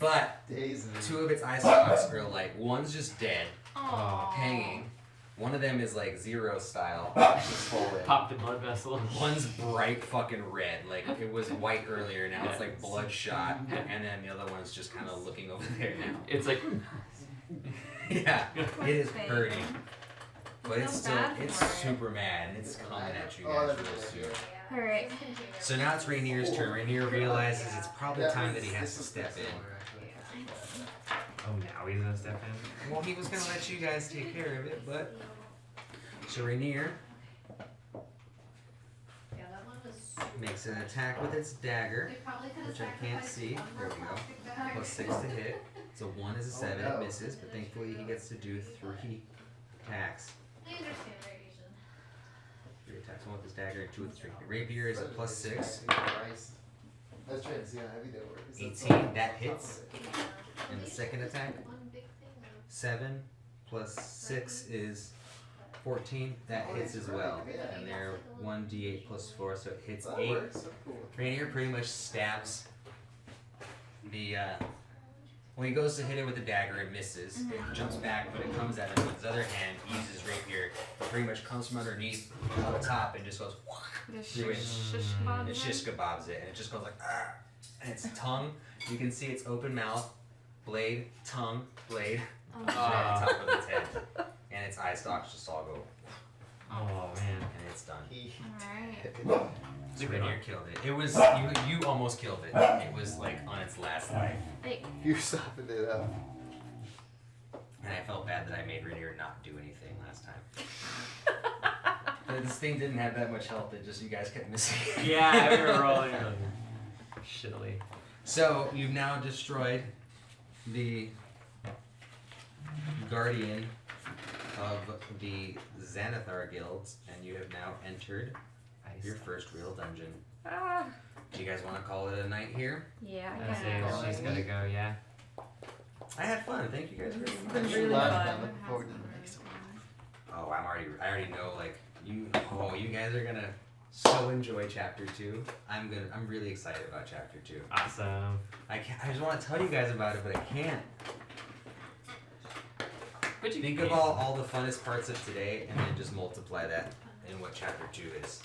But Days 2 of its eye stalks are like, one's just dead, Aww. hanging. One of them is like Zero style, swollen. Pop the blood vessel. One's bright fucking red, like it was white earlier, now it's like bloodshot, and then the other one's just kind of looking over there now. It's like. Yeah, it is thing. hurting, but it's So still, bad it's for it. super mad, and it's coming at you Oh, guys that's real really soon. good. Alright. So now it's Rainier's turn. Rainier realizes it's probably time that he has to step in. Oh, now he's gonna step in. Well, he was gonna let you guys take care of it, but so Rainier Yeah, that one was super makes an attack with its dagger, They probably could have which I can't sacrificed see. one There more we go. plastic bag. Plus 6 to hit. So 1 is a 7, it misses, but thankfully he gets to do 3 attacks. I understand radiation. 3 attacks, 1 with his dagger and 2 with his rapier. Rapier is a plus 6. I was trying to see how heavy they were. Is that 18, something that on top hits. of it? And the second attack, One big thing of 7 plus 6 is 14. That hits as well. And they're 1d8 plus 4, so it hits That 8. works. So cool. Rainier pretty much stabs the, when he goes to hit it with the dagger, it misses. It jumps back, but it comes at him with his other hand, he uses his rapier, it pretty much comes from underneath on the top and just goes Just through it. shish And kebabs it him. shish kebabs it, and it just goes like, ah. And its tongue, you can see its open mouth, blade, tongue, blade, Oh, on the top of its head. And its eye stalks just all go, Oh man. and it's done. Alright. So Rainier killed it. It was, you almost killed it. It was like on its last life. Hey, You softened it up. And I felt bad that I made Rainier not do anything last time. This thing didn't have that much health, it just, you guys kept missing. Yeah, we were rolling shittily. So, you've now destroyed the guardian of the Xanathar guilds, and you have now entered your first real dungeon. Ah. Do you guys want to call it a night here? Yeah, I I say gotta go. she's gotta go, yeah. I had fun. Thank you guys very It's much. been It's really a lot of fun. fun. Looking forward to the next one. Oh, I already know. Like you. Oh, you guys are gonna so enjoy chapter 2. I'm really excited about chapter 2. Awesome. I just want to tell you guys about it, but I can't. But you Think can of all the funnest parts of today, and then just multiply that in what chapter 2 is.